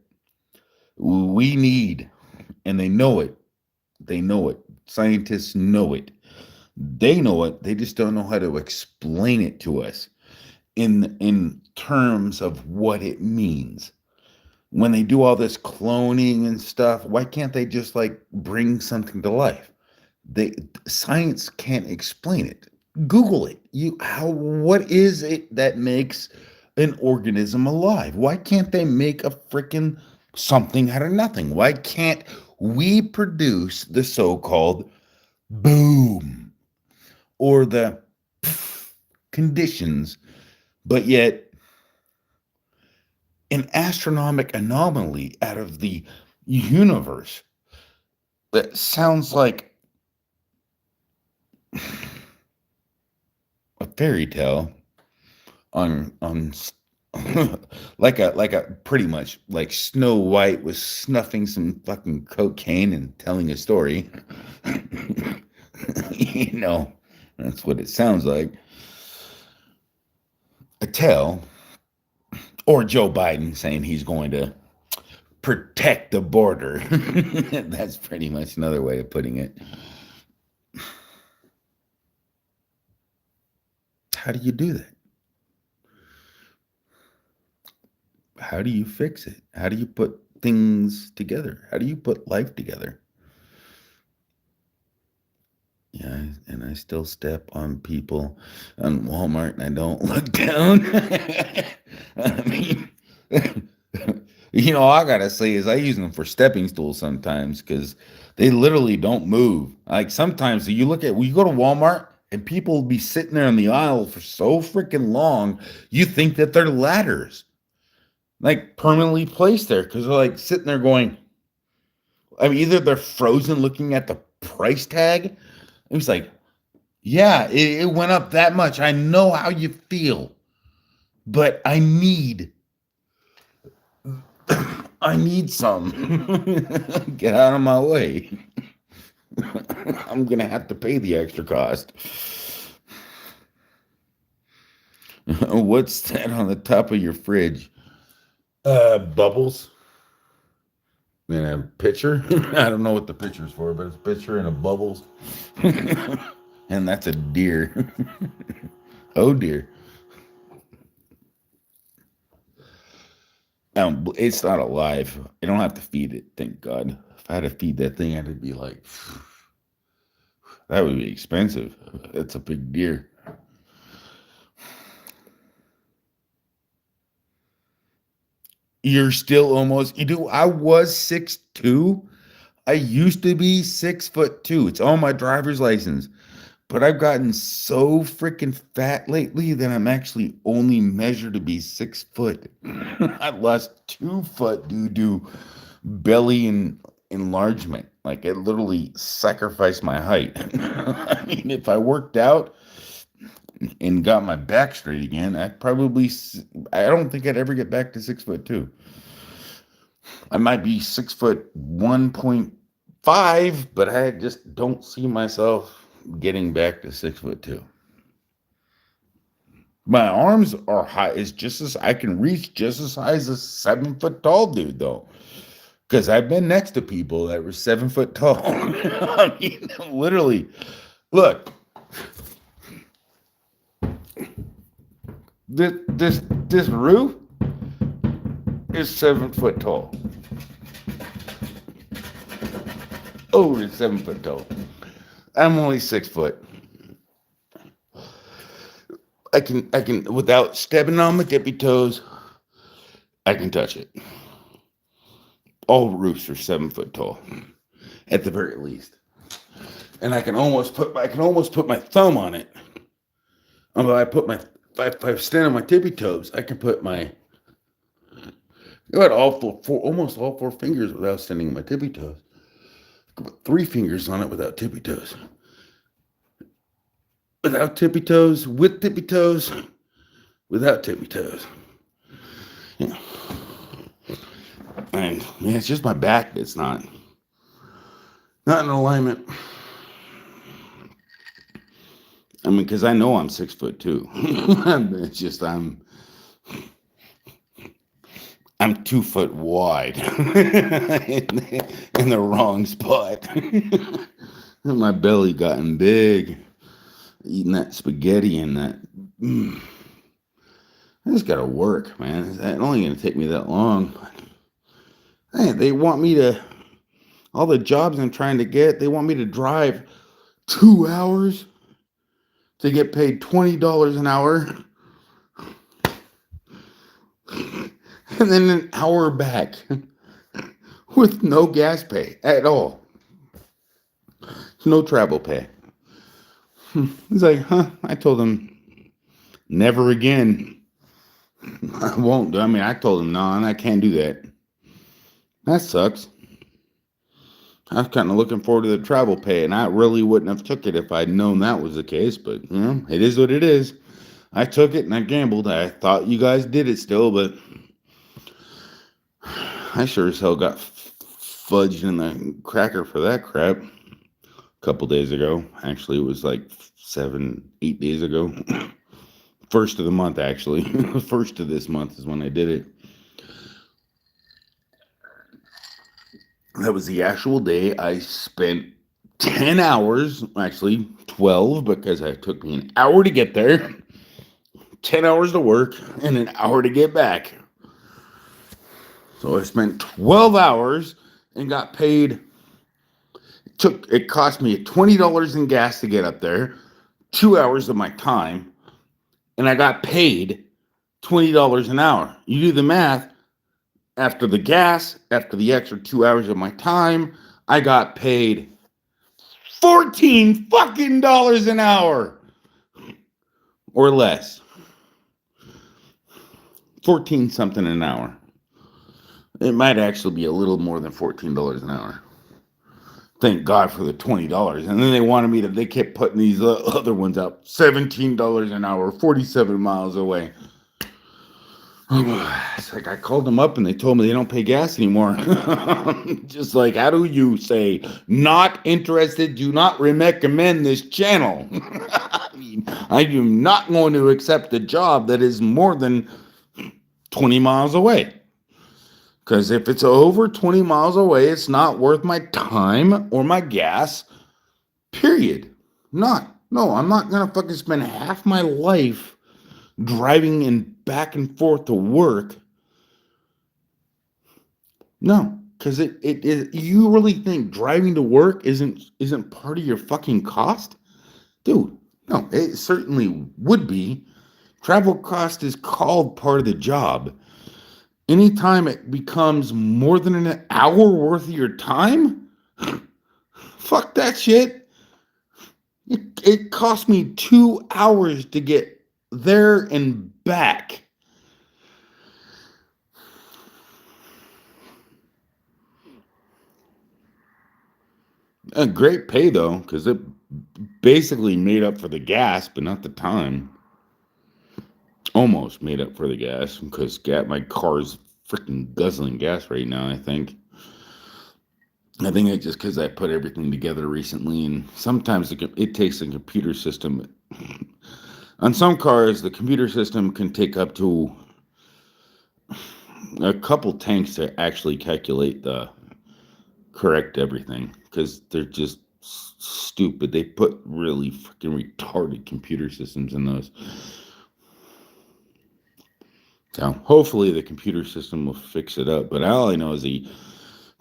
we need, and they know it. They know it. Scientists know it. They know it. They just don't know how to explain it to us in terms of what it means. When they do all this cloning and stuff, why can't they just like bring something to life? They Science can't explain it. Google it. What is it that makes an organism alive? Why can't they make a freaking something out of nothing? Why can't we produce the so-called boom or the conditions, but yet an astronomical anomaly out of the universe that sounds like a fairy tale on like a pretty much like Snow White was snuffing some fucking cocaine and telling a story. You know, that's what it sounds like. A tale, or Joe Biden saying he's going to protect the border. That's pretty much another way of putting it. How do you do that? how do you fix it? How do you put things together? How do you put life together? Yeah, and I still step on people on Walmart and I don't look down. I mean, all I gotta say is I use them for stepping stools sometimes because they literally don't move. Like sometimes you look at when you go to Walmart and people will be sitting there in the aisle for so freaking long, you think that they're ladders, like permanently placed there because they're like sitting there going, I mean, either they're frozen looking at the price tag. It was like, yeah, it went up that much. I know how you feel, but I need some. Get out of my way. I'm gonna have to pay the extra cost. What's that on the top of your fridge? Bubbles. And a pitcher. I don't know what the pitcher's for, but it's a pitcher and a bubbles. And that's a deer. Oh dear. It's not alive. I don't have to feed it, thank God. If I had to feed that thing, I'd be like, that would be expensive. That's a big deer. You're still almost, I was 6'2". I used to be 6'2". It's on my driver's license. But I've gotten so freaking fat lately that I'm actually only measured to be 6 foot. I lost 2 foot due to belly and enlargement. Like it literally sacrificed my height. I mean, if I worked out and got my back straight again, I don't think I'd ever get back to 6'2". I might be 6'1.5", but I just don't see myself getting back to 6'2". My arms are high. I can reach just as high as a 7 foot tall dude though. Because I've been next to people that were 7 foot tall. I mean, literally, look. This roof is 7 foot tall. Oh, it's 7 foot tall. I'm only 6 foot. I can without stepping on my tippy toes, I can touch it. All roofs are 7 foot tall, at the very least. And I can almost put my thumb on it. If I stand on my tippy toes, I can put almost all four fingers without standing on my tippy toes. I can put 3 fingers on it without tippy toes. Without tippy toes, with tippy toes, without tippy toes. Yeah. And it's just my back that's not in alignment. I mean, because I know I'm 6'2". It's just I'm 2 foot wide in the wrong spot. And my belly gotten big, eating that spaghetti and that. I just gotta work, man. It's only gonna take me that long. Hey, they want me to. All the jobs I'm trying to get, they want me to drive 2 hours to get paid $20 an hour. And then an hour back with no gas pay at all. No travel pay. He's like, huh? I told him, never again. I won't. I mean, I told him, no, I can't do that. That sucks. I was kind of looking forward to the travel pay, and I really wouldn't have took it if I'd known that was the case. But, it is what it is. I took it and I gambled. I thought you guys did it still, but I sure as hell got fudged in the cracker for that crap a couple days ago. Actually, it was like 7-8 days ago. First of the month, actually. First of this month is when I did it. That was the actual day I spent 10 hours, actually 12, because it took me an hour to get there, 10 hours to work, and an hour to get back. So I spent 12 hours and got paid. It cost me $20 in gas to get up there, 2 hours of my time, and I got paid $20 an hour. You do the math. After the gas, after the extra 2 hours of my time, I got paid $14 fucking an hour or less. 14 something an hour. It might actually be a little more than $14 an hour. Thank God for the $20. And then they wanted me to, they kept putting these other ones up. $17 an hour, 47 miles away. It's like I called them up and they told me they don't pay gas anymore. Just like, how do you say, not interested, do not recommend this channel? I am not going to accept a job that is more than 20 miles away. Because if it's over 20 miles away, it's not worth my time or my gas, period. No, I'm not going to fucking spend half my life driving and back and forth to work. No, because it is. You really think driving to work isn't part of your fucking cost? Dude, no, it certainly would be. Travel cost is called part of the job. Anytime it becomes more than an hour worth of your time, fuck that shit. It cost me 2 hours to get there and back. A great pay though, because it basically made up for the gas, but not the time. Almost made up for the gas, because my car's freaking guzzling gas right now. I think it's just because I put everything together recently, and sometimes it takes a computer system. On some cars, the computer system can take up to a couple tanks to actually calculate correct everything, because they're just stupid. They put really freaking retarded computer systems in those. So hopefully the computer system will fix it up. But all I know is the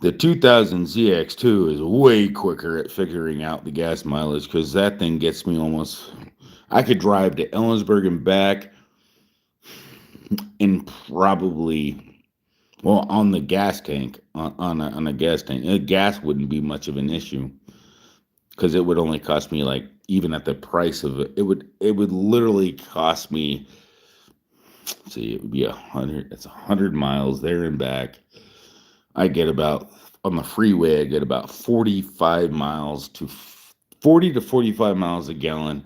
2000 ZX2 is way quicker at figuring out the gas mileage, because that thing gets me almost... I could drive to Ellensburg and back in probably, well, on the gas tank, on a gas tank. Gas wouldn't be much of an issue, because it would only cost me, like, even at the price of it, it would literally cost me, see, it would be 100, it's 100 miles there and back. I get about, on the freeway, I get about 40 to 45 miles a gallon,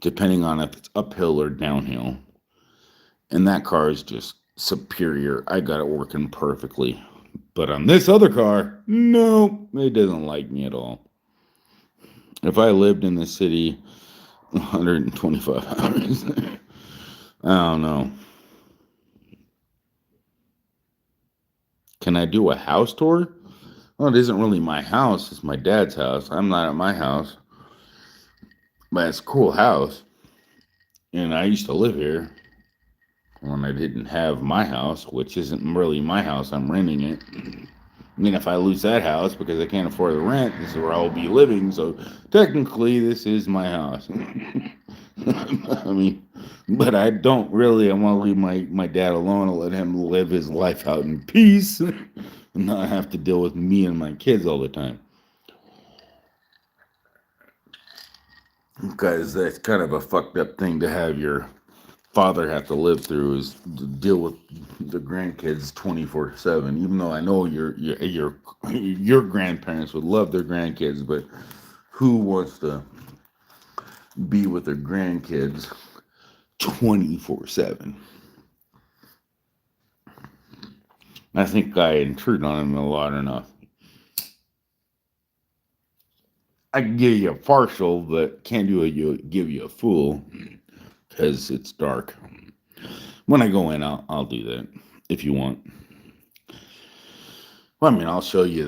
depending on if it's uphill or downhill. And that car is just superior. I got it working perfectly. But on this other car, no, it doesn't like me at all. If I lived in the city 125 hours, I don't know. Can I do a house tour? Well, it isn't really my house. It's my dad's house. I'm not at my house. But it's a cool house. And I used to live here when I didn't have my house, which isn't really my house. I'm renting it. I mean, if I lose that house because I can't afford the rent, this is where I'll be living. So technically, this is my house. I mean, but I don't really. I want to leave my dad alone and let him live his life out in peace and not have to deal with me and my kids all the time. Because that's kind of a fucked up thing to have your father have to live through, is to deal with the grandkids 24/7. Even though I know your grandparents would love their grandkids, but who wants to be with their grandkids 24/7? I think I intrude on them a lot enough. I can give you a partial, but can't give you a full, because it's dark. When I go in, I'll do that if you want. Well, I mean, I'll show you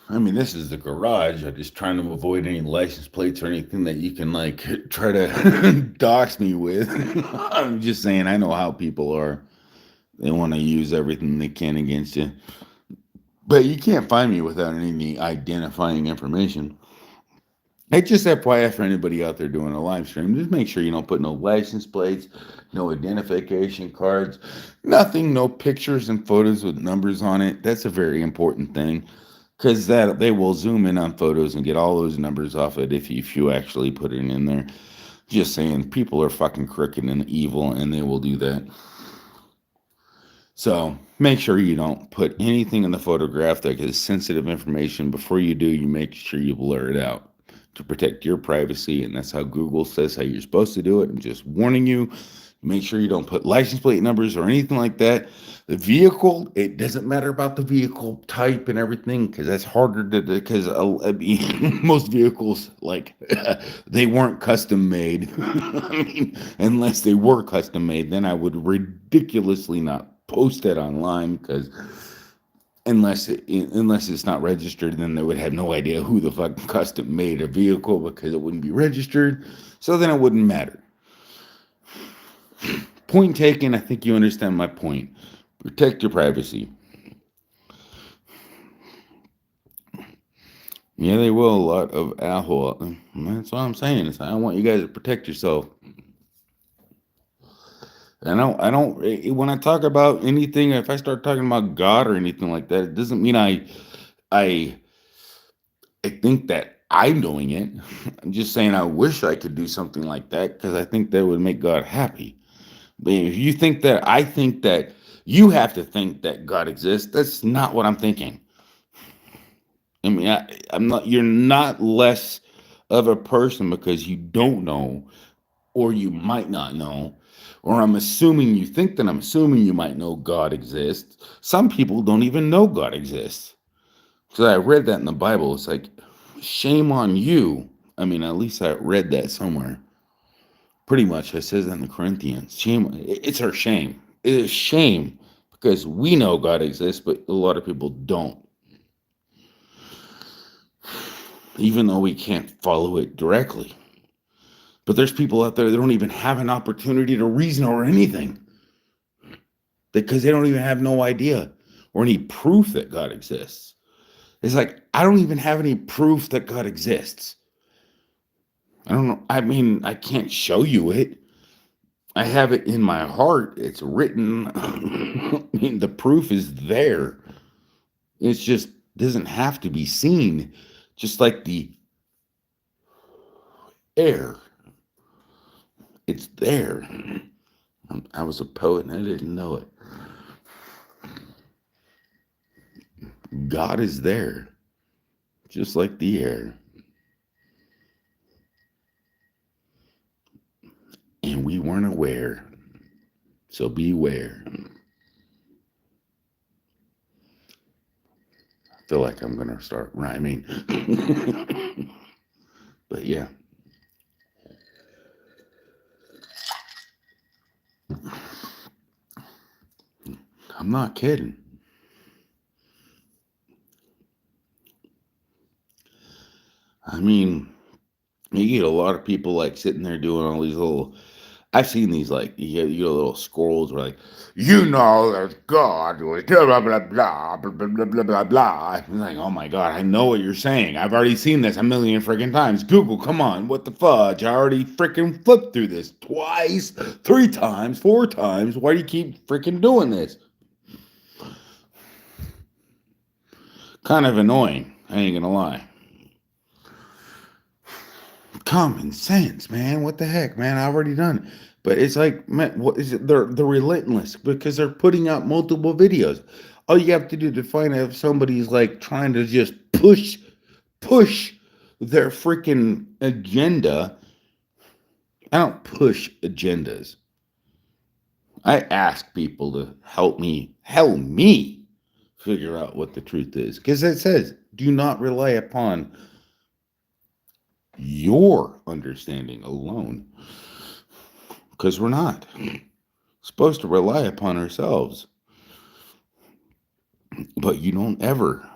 this is the garage. I'm just trying to avoid any license plates or anything that you can, like, try to dox me with. I'm just saying, I know how people are. They want to use everything they can against you. But you can't find me without any identifying information. Hey, just FYI for anybody out there doing a live stream, just make sure you don't put no license plates, no identification cards, nothing, no pictures and photos with numbers on it. That's a very important thing because that they will zoom in on photos and get all those numbers off it if you actually put it in there. Just saying, people are fucking crooked and evil, and they will do that. So make sure you don't put anything in the photograph that is sensitive information. Before you do, you make sure you blur it out to protect your privacy, and that's how Google says how you're supposed to do it. I'm just warning you. Make sure you don't put license plate numbers or anything like that. The vehicle, it doesn't matter about the vehicle type and everything because that's harder to because most vehicles like they weren't custom made. I mean, unless they were custom made, then I would ridiculously not post that online because unless it's not registered, then they would have no idea who the fuck custom made a vehicle because it wouldn't be registered. So then it wouldn't matter. Point taken. I think you understand my point. Protect your privacy. Yeah, they will a lot of asshole. That's what I'm saying. I want you guys to protect yourself. I don't. When I talk about anything, if I start talking about God or anything like that, it doesn't mean I think that I'm doing it. I'm just saying I wish I could do something like that because I think that would make God happy. But if you think that I think that you have to think that God exists, that's not what I'm thinking. I mean, I'm not. You're not less of a person because you don't know, or you might not know, or I'm assuming you think that I'm assuming you might know God exists. Some people don't even know God exists. So I read that in the Bible. It's like, shame on you. I mean, at least I read that somewhere. Pretty much, it says that in the Corinthians. Shame. It's our shame. It is shame because we know God exists, but a lot of people don't. Even though we can't follow it directly. But there's people out there that don't even have an opportunity to reason or anything because they don't even have no idea or any proof that God exists. It's like, I don't even have any proof that God exists. I don't know. I mean, I can't show you it. I have it in my heart. It's written. I mean, the proof is there. It's just doesn't have to be seen. Just like the air. It's there. I was a poet and I didn't know it. God is there. Just like the air. And we weren't aware. So beware. I feel like I'm going to start rhyming. But yeah. I'm not kidding. I mean, you get a lot of people like sitting there doing all these little. I've seen these like you get little scrolls where like you know that God was blah blah blah blah blah blah blah blah blah. I'm like, oh my God, I know what you're saying. I've already seen this a million freaking times. Google, come on, what the fudge? I already freaking flipped through this twice, 3 times, 4 times. Why do you keep freaking doing this? Kind of annoying. I ain't gonna lie. Common sense, man. What the heck, man? I already done it. But it's like, man, what is it? They're relentless because they're putting out multiple videos. All you have to do to find out if somebody's like trying to just push their freaking agenda. I don't push agendas. I ask people to help me figure out what the truth is. Because it says, do not rely upon your understanding alone. Because we're not supposed to rely upon ourselves. But you don't ever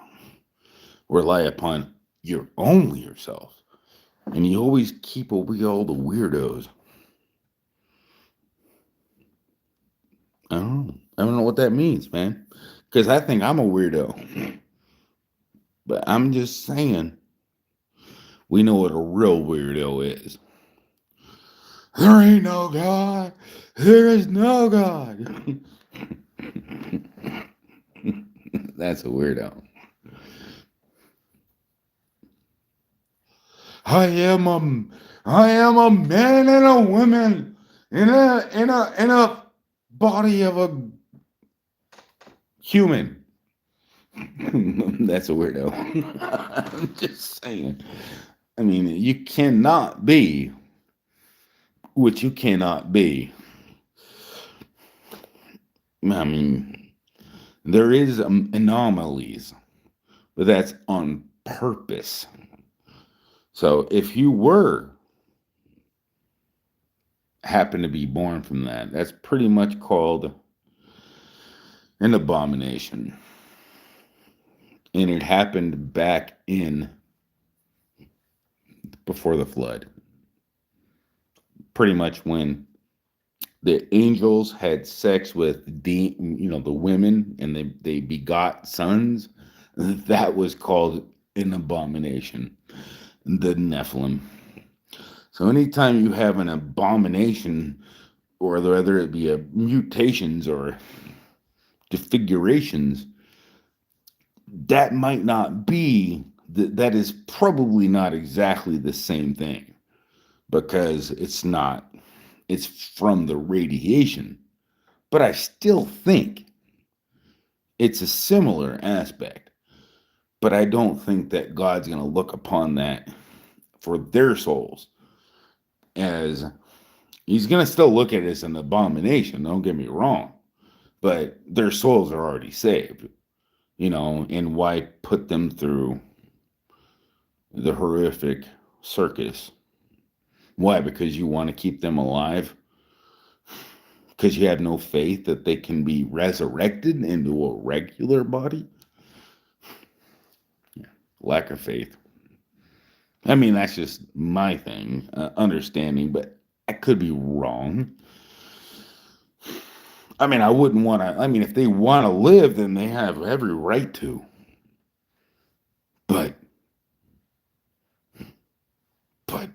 rely upon only yourself. And you always keep away all the weirdos. I don't know what that means, man. Because I think I'm a weirdo. But I'm just saying, we know what a real weirdo is. There ain't no God. There is no God. That's a weirdo. I am a man and a woman in a body of a human. That's a weirdo. I'm just saying. I mean, you cannot be what you cannot be. I mean, there is anomalies, but that's on purpose. So if you were happen to be born from that, that's pretty much called an abomination. And it happened back in before the flood. Pretty much when the angels had sex with the women and they begot sons, that was called an abomination, the Nephilim. So anytime you have an abomination, or whether it be mutations or disfigurations, that might not be that is probably not exactly the same thing, because it's from the radiation, but I still think it's a similar aspect. But I don't think that God's going to look upon that for their souls as he's going to still look at it as an abomination. Don't get me wrong, but their souls are already saved, and why put them through the horrific circus? Why? Because you want to keep them alive? Because you have no faith that they can be resurrected into a regular body? Yeah, lack of faith. I mean, that's just my thing, understanding, but I could be wrong. I mean, I wouldn't want to. I mean, if they want to live, then they have every right to. But, but,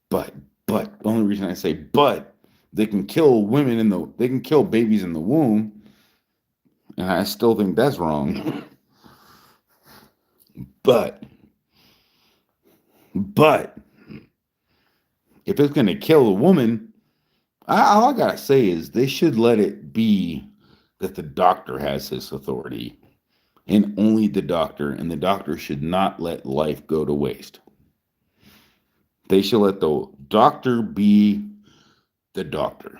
but, the only reason I say but, they can kill they can kill babies in the womb, and I still think that's wrong. But, if it's going to kill a woman, all I gotta say is they should let it be that the doctor has this authority, and only the doctor, and the doctor should not let life go to waste. They should let the doctor be the doctor.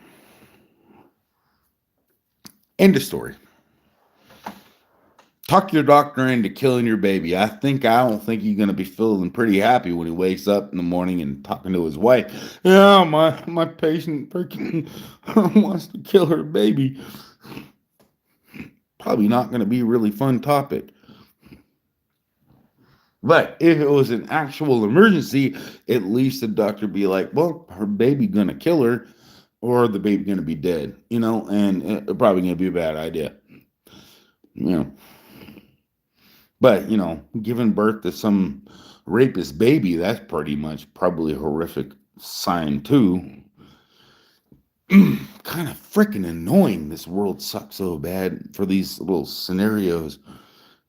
End of story. Talk your doctor into killing your baby. I don't think he's gonna be feeling pretty happy when he wakes up in the morning and talking to his wife. Yeah, my patient freaking wants to kill her baby. Probably not gonna be a really fun topic. But if it was an actual emergency, at least the doctor be like, well, her baby gonna kill her, or the baby gonna be dead, and it's probably gonna be a bad idea. But, giving birth to some rapist baby, that's pretty much probably a horrific sign too. Kind of freaking annoying. This world sucks so bad for these little scenarios.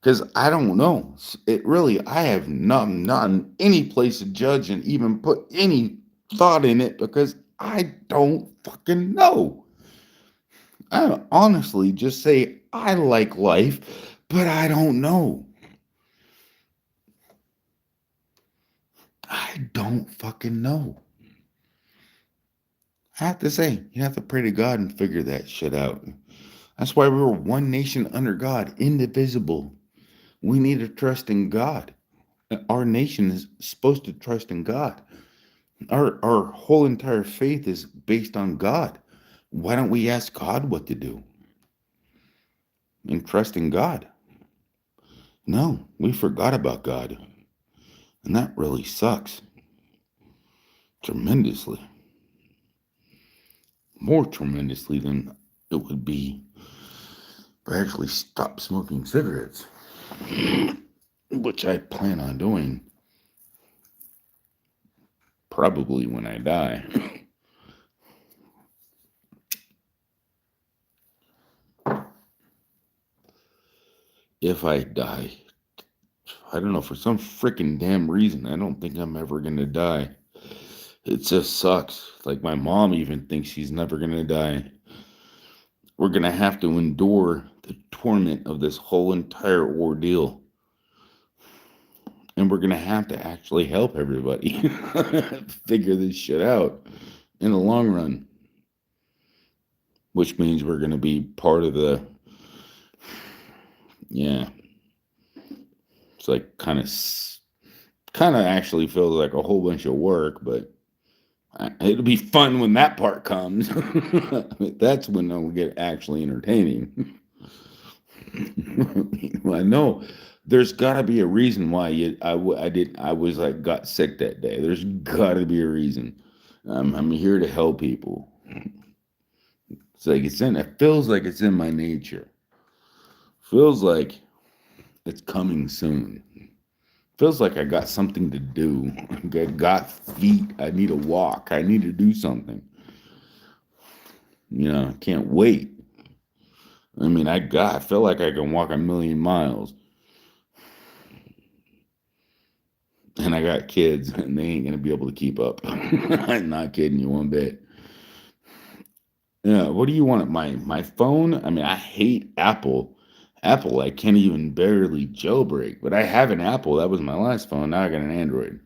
Because I don't know. I have not any place to judge and even put any thought in it, because I don't fucking know. I honestly just say I like life, but I don't know. I don't fucking know. I have to say, you have to pray to God and figure that shit out. That's why we were one nation under God, indivisible. We need to trust in God. Our nation is supposed to trust in God. Our whole entire faith is based on God. Why don't we ask God what to do? And trust in God. No, we forgot about God. And that really sucks. Tremendously. More tremendously than it would be if I actually stopped smoking cigarettes. which I plan on doing probably when I die. If I die, I don't know, for some freaking damn reason, I don't think I'm ever gonna die. It just sucks. Like my mom even thinks she's never gonna die. We're gonna have to endure the torment of this whole entire ordeal. And we're gonna have to actually help everybody figure this shit out in the long run. Which means we're gonna be part of the, yeah. It's like kind of actually feels like a whole bunch of work, but it'll be fun when that part comes. That's when it'll get actually entertaining. I know there's got to be a reason why I was like got sick that day. There's got to be a reason. I'm here to help people. It's like it feels like it's in my nature. Feels like it's coming soon. Feels like I got something to do. I got feet. I need to walk. I need to do something. You know, I can't wait. I mean, I feel like I can walk 1,000,000 miles. And I got kids, and they ain't going to be able to keep up. I'm not kidding you one bit. Yeah, what do you want? My phone? I mean, I hate Apple. I can't even barely jailbreak, but I have an Apple. That was my last phone. Now I got an Android.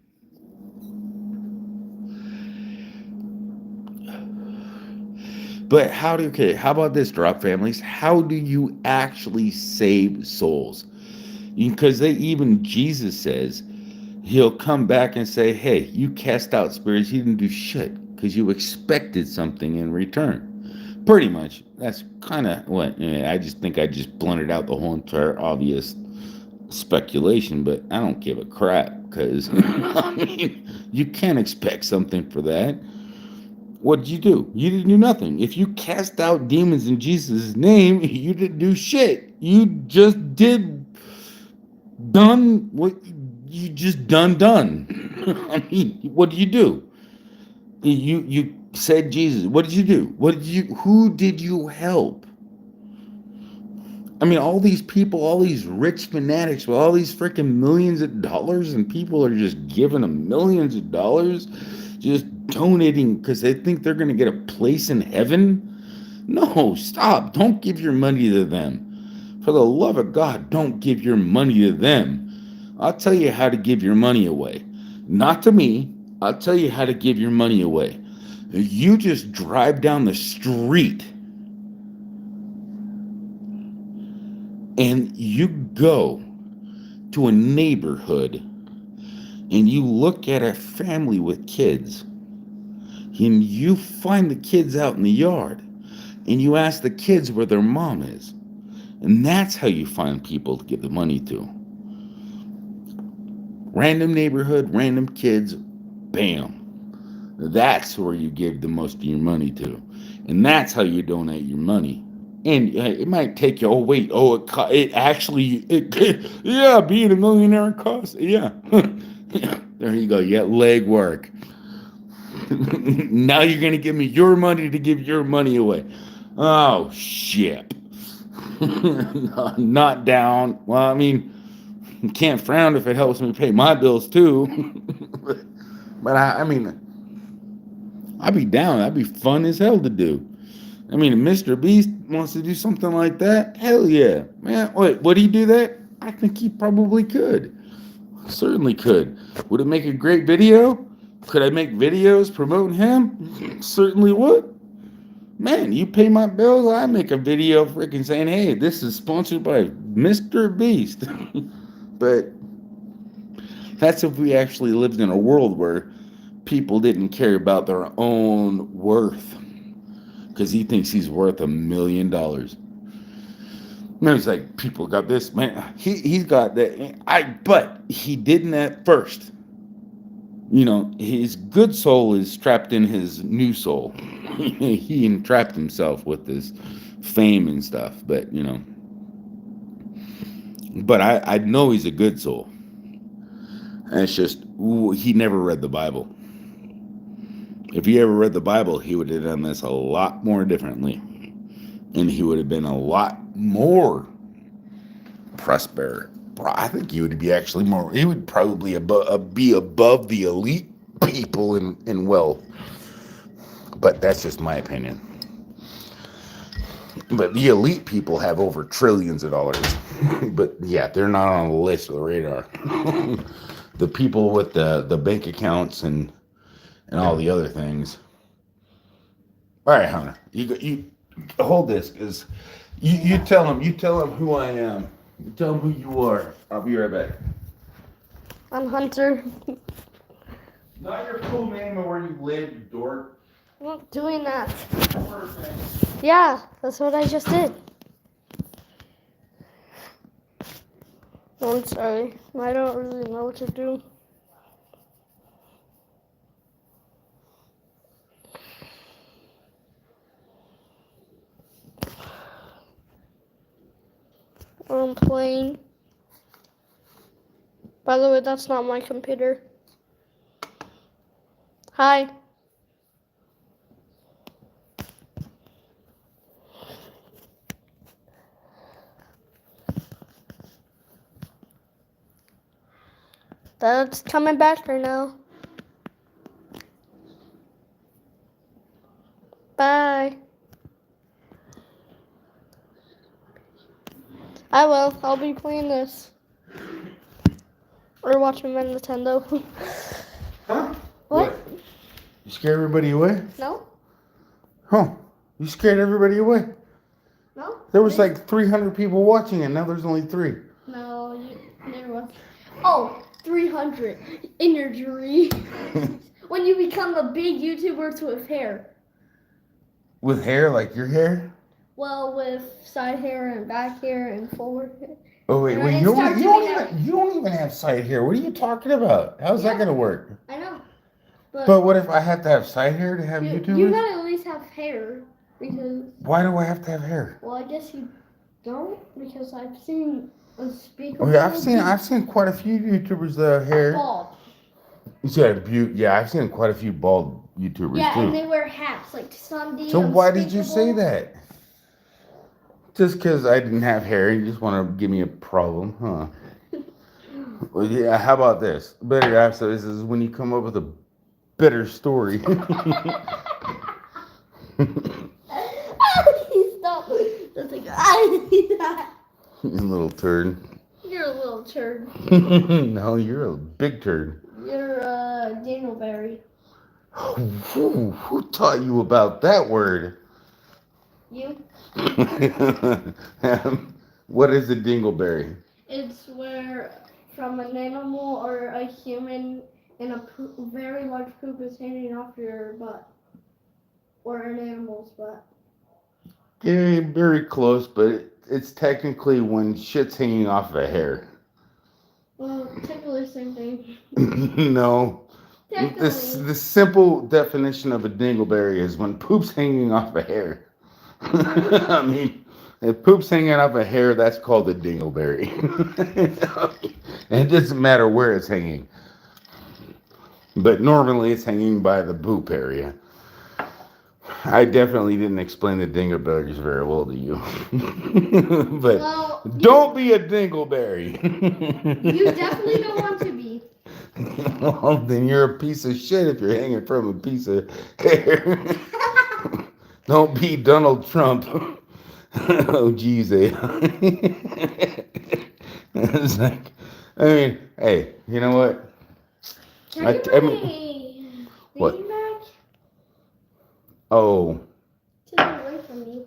But how about this, Drop Families? How do you actually save souls? Because even Jesus says he'll come back and say, hey, you cast out spirits, you didn't do shit because you expected something in return. Pretty much. That's kind of what, I just think I just blunted out the whole entire obvious speculation, but I don't give a crap because, I mean, you can't expect something for that. What did you do? You didn't do nothing. If you cast out demons in Jesus' name, you didn't do shit. You just done what you just done. I mean, what did you do? You said Jesus. What did you do? Who did you help? I mean, all these people, all these rich fanatics with all these freaking millions of dollars, and people are just giving them millions of dollars, just donating because they think they're going to get a place in heaven. No, stop. Don't give your money to them. For the love of God, don't give your money to them. I'll tell you how to give your money away. Not to me. I'll tell you how to give your money away. You just drive down the street and you go to a neighborhood and you look at a family with kids and you find the kids out in the yard and you ask the kids where their mom is. And that's how you find people to give the money to. Random neighborhood, random kids, bam. That's where you give the most of your money to. And that's how you donate your money. And it might take you, yeah, being a millionaire costs, yeah. There you go, you got leg work. Now you're going to give me your money to give your money away. Oh, shit. Not down. Well, I mean, can't frown if it helps me pay my bills too. But I mean, I'd be down. That'd be fun as hell to do. I mean, if Mr. Beast wants to do something like that, hell yeah. Man, wait, would he do that? I think he probably could. Certainly could. Would it make a great video? Could I make videos promoting him? Certainly would. Man, you pay my bills, I make a video freaking saying, hey, this is sponsored by Mr. Beast. But that's if we actually lived in a world where people didn't care about their own worth. Because he thinks he's worth $1 million. Man, it's like, people got this, man. He's got that. But he didn't at first. You know, his good soul is trapped in his new soul. He entrapped himself with this fame and stuff. But, you know. But I know he's a good soul. And it's just, ooh, he never read the Bible. If he ever read the Bible, he would have done this a lot more differently. And he would have been a lot more prosperous. I think he would be actually more, he would probably be above the elite people in wealth. But that's just my opinion. But the elite people have over trillions of dollars. But yeah, they're not on the list of the radar. The people with the bank accounts and all the other things. All right, Hunter, you hold this, because you tell him who I am. You tell him who you are. I'll be right back. I'm Hunter. Not your full name or where you live, you dork. I'm not doing that. Perfect. Yeah, that's what I just did. I'm sorry. I don't really know what to do. I'm playing. By the way, that's not my computer. Hi. That's coming back right now. Bye. I will. I'll be playing this. Or watching my Nintendo. Huh? What? You scared everybody away? No? Huh? You scared everybody away? No? There was like 300 people watching, and now there's only 3. No, there was. Oh, 300 injury. When you become a big YouTuber with hair. With hair like your hair? Well, with side hair and back hair and forward hair. Oh wait, And you start don't even have side hair. What are you talking about? How's that gonna work? I know. But what if I have to have side hair to have YouTubers? You gotta at least have hair because. Why do I have to have hair? Well, I guess you don't because I've seen a speaker. Oh yeah, I've seen quite a few YouTubers that have hair. Bald. Yeah, I've seen quite a few bald YouTubers Yeah, too. and they wear hats like Sunday. So why did you say that? Just because I didn't have hair, you just want to give me a problem, huh? Well, yeah, how about this? Better answer this is when you come up with a better story. Stop. That's like, I need that. You little turd. You're a little turd. No, you're a big turd. You're Dingleberry. Who taught you about that word? You? What is a dingleberry? It's where from an animal or a human and a very large poop is hanging off your butt. Or an animal's butt. Yeah, very close, but it's technically when shit's hanging off of a hair. Well, technically the same thing. No. Technically. The simple definition of a dingleberry is when poop's hanging off a hair. I mean, if poop's hanging off a hair, that's called a dingleberry. And it doesn't matter where it's hanging. But normally it's hanging by the poop area. I definitely didn't explain the dingleberries very well to you. But well, don't be a dingleberry. You definitely don't want to be. Well, then you're a piece of shit if you're hanging from a piece of hair. Don't be Donald Trump. Oh, geez. It's like, I mean, hey, you know what? I mean, what? Back? Oh. Take it away from me.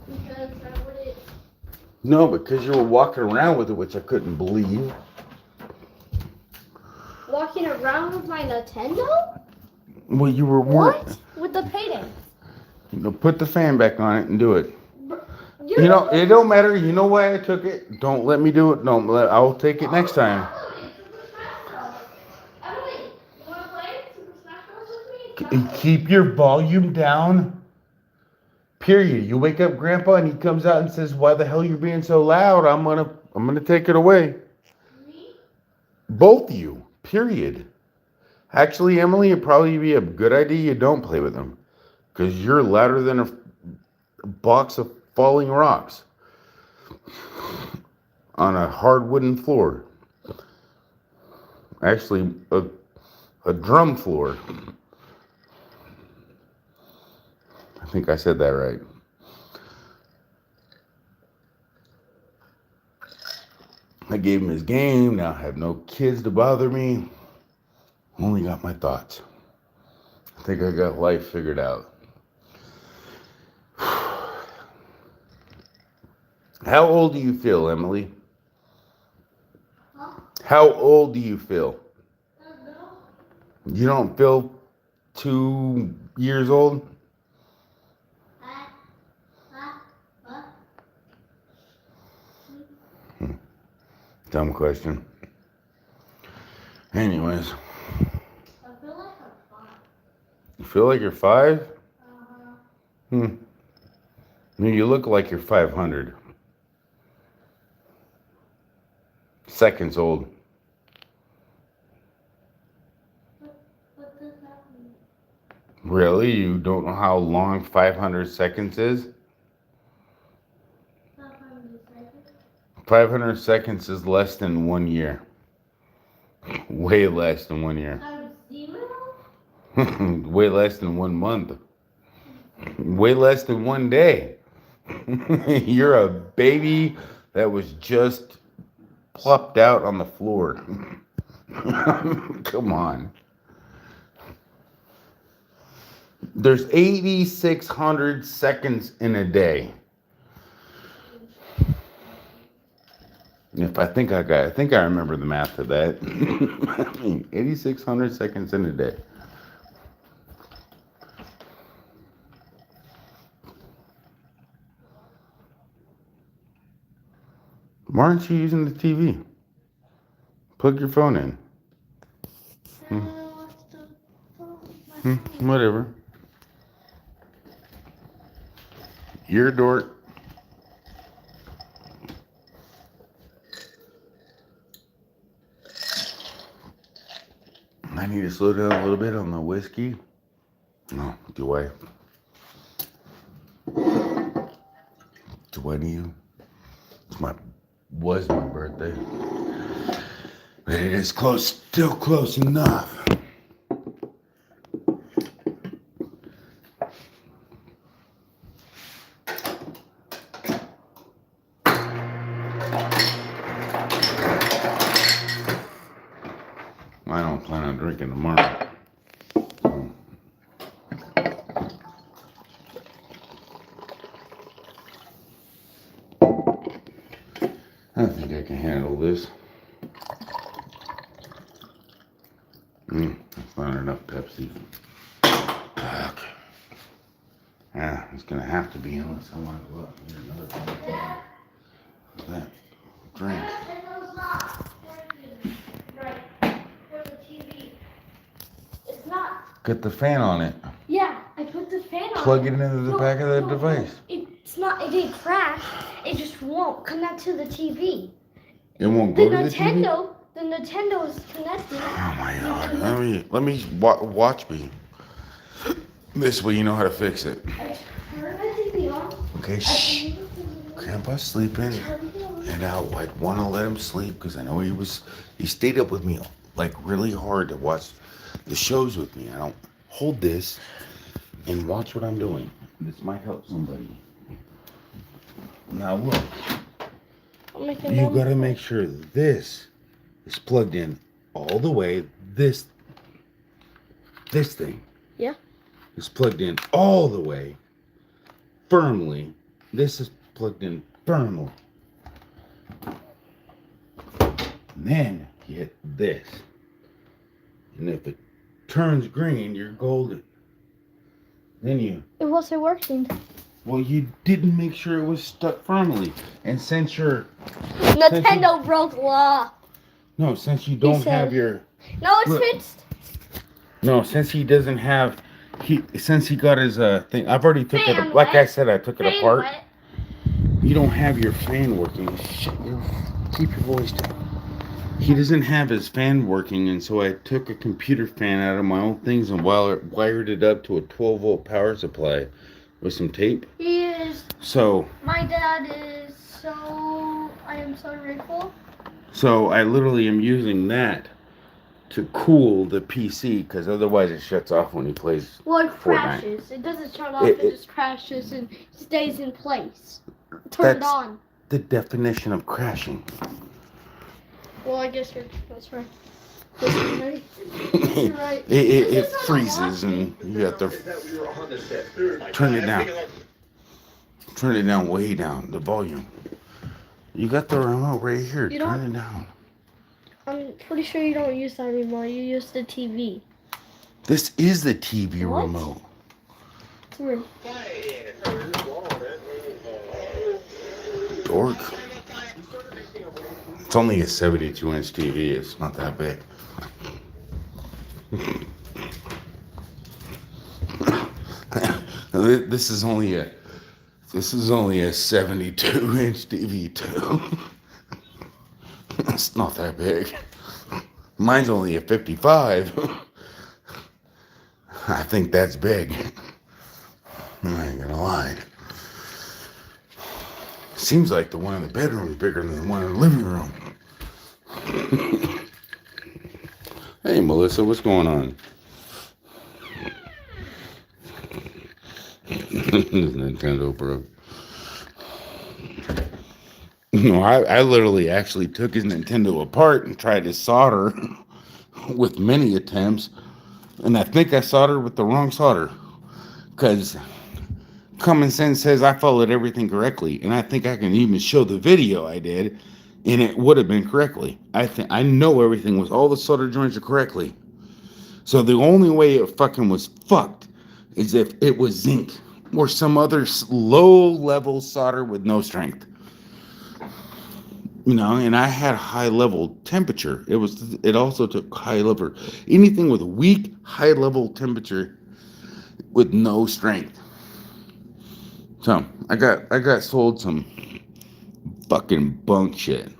Because that would it. No, because you were walking around with it, which I couldn't believe. Walking around with my Nintendo? Well, you were what? With the payday. You know, put the fan back on it and do it. You know, it don't matter. You know why I took it? Don't let me do it. I'll take it next time. Emily, you want to play Super Smash Bros. with me? Keep your volume down. Period. You wake up Grandpa and he comes out and says, "Why the hell you're being so loud?" I'm gonna I'm going to take it away. Both of you, period. Actually, Emily, it'd probably be a good idea you don't play with them. Because you're louder than a box of falling rocks on a hard wooden floor. Actually, a drum floor. I think I said that right. I gave him his game. Now I have no kids to bother me. Only got my thoughts. I think I got life figured out. How old do you feel, Emily? Huh? How old do you feel? I don't know. You don't feel 2 years old? What? Dumb question. Anyways, I feel like I'm 5. you feel like you're 5? Uh-huh. No, you look like you're 500 seconds old. What does that mean? Really? You don't know how long 500 seconds is? 500 seconds? 500 seconds is less than 1 year. Way less than 1 year. Times 0? Way less than 1 month. Way less than 1 day. You're a baby that was just plopped out on the floor. Come on. There's 8,600 seconds in a day. I think I remember the math of that. I mean, 8,600 seconds in a day. Why aren't you using the TV? Plug your phone in. Whatever. You're a dork. I need to slow down a little bit on the whiskey. No, do I? Do I need to? Was my birthday. But it is close, still close enough. I don't plan on drinking tomorrow. I think I can handle this. That's not enough Pepsi. Fuck. Yeah, it's gonna have to be unless I want to go out and get another one. What's that? Drink. For the TV. It's not. Get the fan on it. Yeah, I put the fan on. Plug it into the back of the device. It's not. It didn't crash. It just won't connect to the TV. It won't go to the TV? The Nintendo is connected. Oh my god. Let me watch me. This way you know how to fix it. I turn my TV on. Okay, shh. Grandpa's sleeping. And I want to let him sleep because I know he stayed up with me like really hard to watch the shows with me. I don't hold this and watch what I'm doing. This might help somebody. Now look, you gotta make sure this is plugged in all the way. This thing. Yeah. Is plugged in all the way firmly. This is plugged in firmly. And then you hit this. And if it turns green, you're golden. Then It wasn't working. well, you didn't make sure it was stuck firmly. And since Nintendo broke law. No, since you don't have your... No, it's Look. fixed. No, since he doesn't have... Since he got his thing... I've already took it... Fan Like I wet. said, I took it Fan apart. wet. You don't have your fan working. Shit, Keep your voice down. He doesn't have his fan working, and so I took a computer fan out of my own things and wired it up to a 12-volt power supply with some tape. He is. So. My dad is so. I am so grateful. So I literally am using that to cool the PC, because otherwise it shuts off when he plays. Well, it Fortnite. crashes. It doesn't shut off. It just crashes and stays in place. Turn it on. The definition of crashing. Well, I guess that's right. That's right. That's right. It freezes and you have to turn it down. Turn it down, way down, the volume. You got the remote right here. Turn it down. I'm pretty sure you don't use that anymore. You use the TV. This is the TV remote. It's weird. Dork. It's only a 72-inch TV. It's not that big. This is only a 72-inch TV too. It's not that big. Mine's only a 55. I think that's big. I ain't gonna lie. Seems like the one in the bedroom is bigger than the one in the living room. Hey, Melissa, what's going on? Nintendo, bro. No, I literally actually took his Nintendo apart and tried to solder with many attempts. And I think I soldered with the wrong solder. Because common sense says I followed everything correctly. And I think I can even show the video I did. And it would have been correctly. I know everything was, all the solder joints are correctly. So the only way it fucking was fucked is if it was zinc or some other low-level solder with no strength. You know, and I had high-level temperature. It also took high-level, anything with weak, high-level temperature with no strength. So I got sold some fucking bunk shit.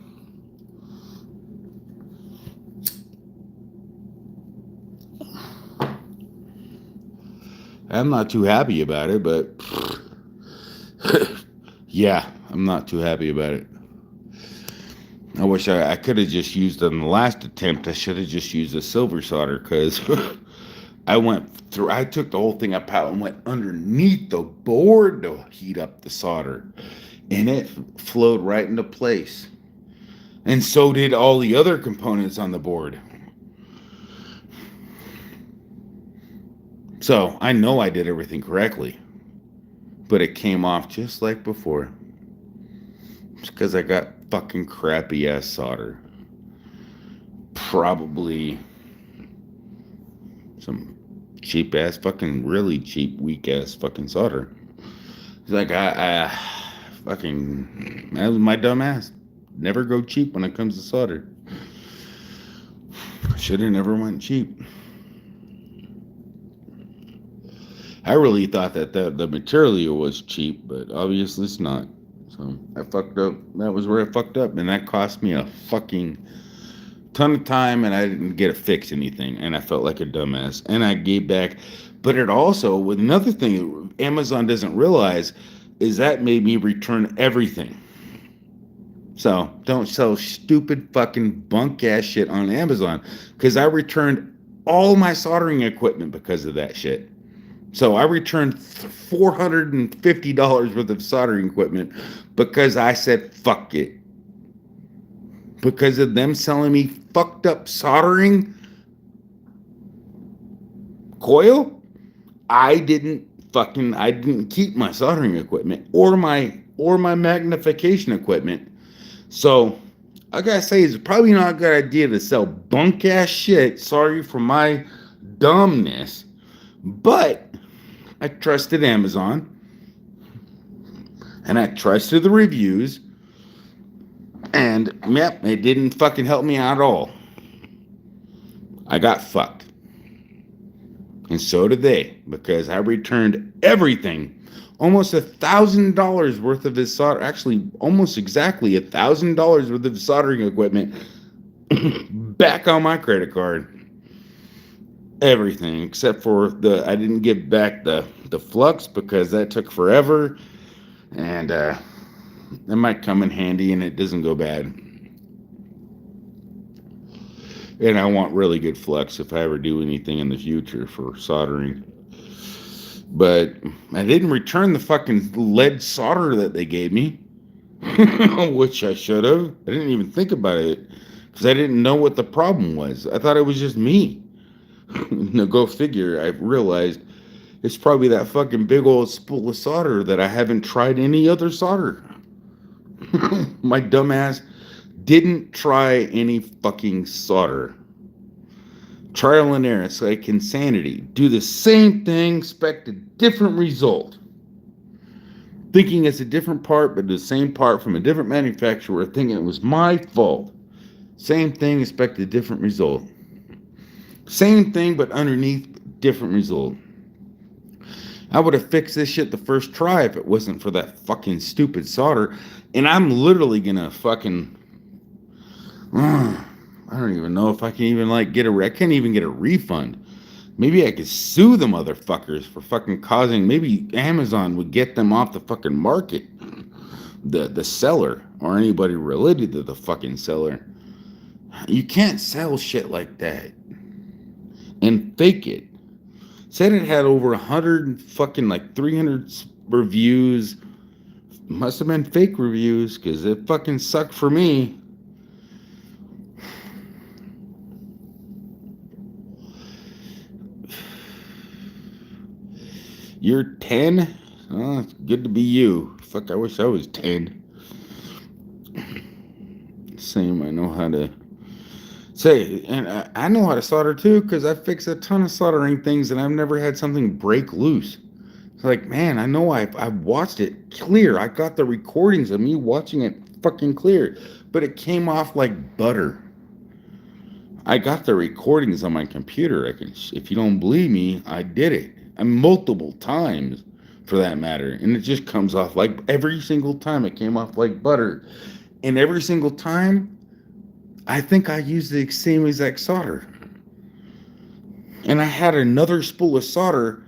I'm not too happy about it, but yeah, I'm not too happy about it. I wish I could have just used on the last attempt. I should have just used a silver solder, because I took the whole thing apart and went underneath the board to heat up the solder, and it flowed right into place. And so did all the other components on the board. So I know I did everything correctly, but it came off just like before. It's because I got fucking crappy ass solder. Probably some cheap ass fucking, really cheap, weak ass fucking solder. It's like I fucking, that was my dumb ass. Never go cheap when it comes to solder. Should have never went cheap. I really thought that the material was cheap, but obviously it's not. So I fucked up. That was where I fucked up, and that cost me a fucking ton of time, and I didn't get to fix anything, and I felt like a dumbass, and I gave back. But it also, with another thing Amazon doesn't realize, is that made me return everything. So don't sell stupid fucking bunk ass shit on Amazon, because I returned all my soldering equipment because of that shit. So I returned $450 worth of soldering equipment because I said fuck it. Because of them selling me fucked up soldering coil, I didn't keep my soldering equipment or my magnification equipment. So I gotta say, it's probably not a good idea to sell bunk ass shit. Sorry for my dumbness, but I trusted Amazon, and I trusted the reviews, and yep, it didn't fucking help me out at all. I got fucked. And so did they, because I returned everything. Almost $1,000 worth of his solder, actually almost exactly $1,000 worth of soldering equipment back on my credit card. Everything except for I didn't give back the flux because that took forever, and it might come in handy and it doesn't go bad. And I want really good flux if I ever do anything in the future for soldering. But I didn't return the fucking lead solder that they gave me, which I should have. I didn't even think about it because I didn't know what the problem was. I thought it was just me. No, go figure. I realized it's probably that fucking big old spool of solder that I haven't tried any other solder. My dumbass didn't try any fucking solder. Trial and error. It's like insanity. Do the same thing, expect a different result. Thinking it's a different part, but the same part from a different manufacturer, thinking it was my fault. Same thing, expect a different result. Same thing, but underneath, different result. I would have fixed this shit the first try if it wasn't for that fucking stupid solder. And I'm literally gonna fucking... I don't even know if I can even I can't even get a refund. Maybe I could sue the motherfuckers for fucking causing... Maybe Amazon would get them off the fucking market. The seller, or anybody related to the fucking seller. You can't sell shit like that and fake it. Said it had over 100 fucking 300 reviews. Must have been fake reviews because it fucking sucked for me. You're 10? Oh, it's good to be you. Fuck, I wish I was 10. Same, I know how to say, and I know how to solder too, because I fix a ton of soldering things and I've never had something break loose. It's like, man, I know I watched it clear. I got the recordings of me watching it fucking clear, but it came off like butter. I got the recordings on my computer. If you don't believe me, I did it. And multiple times for that matter. And it just comes off like every single time it came off like butter. And every single time, I think I used the same exact solder. And I had another spool of solder,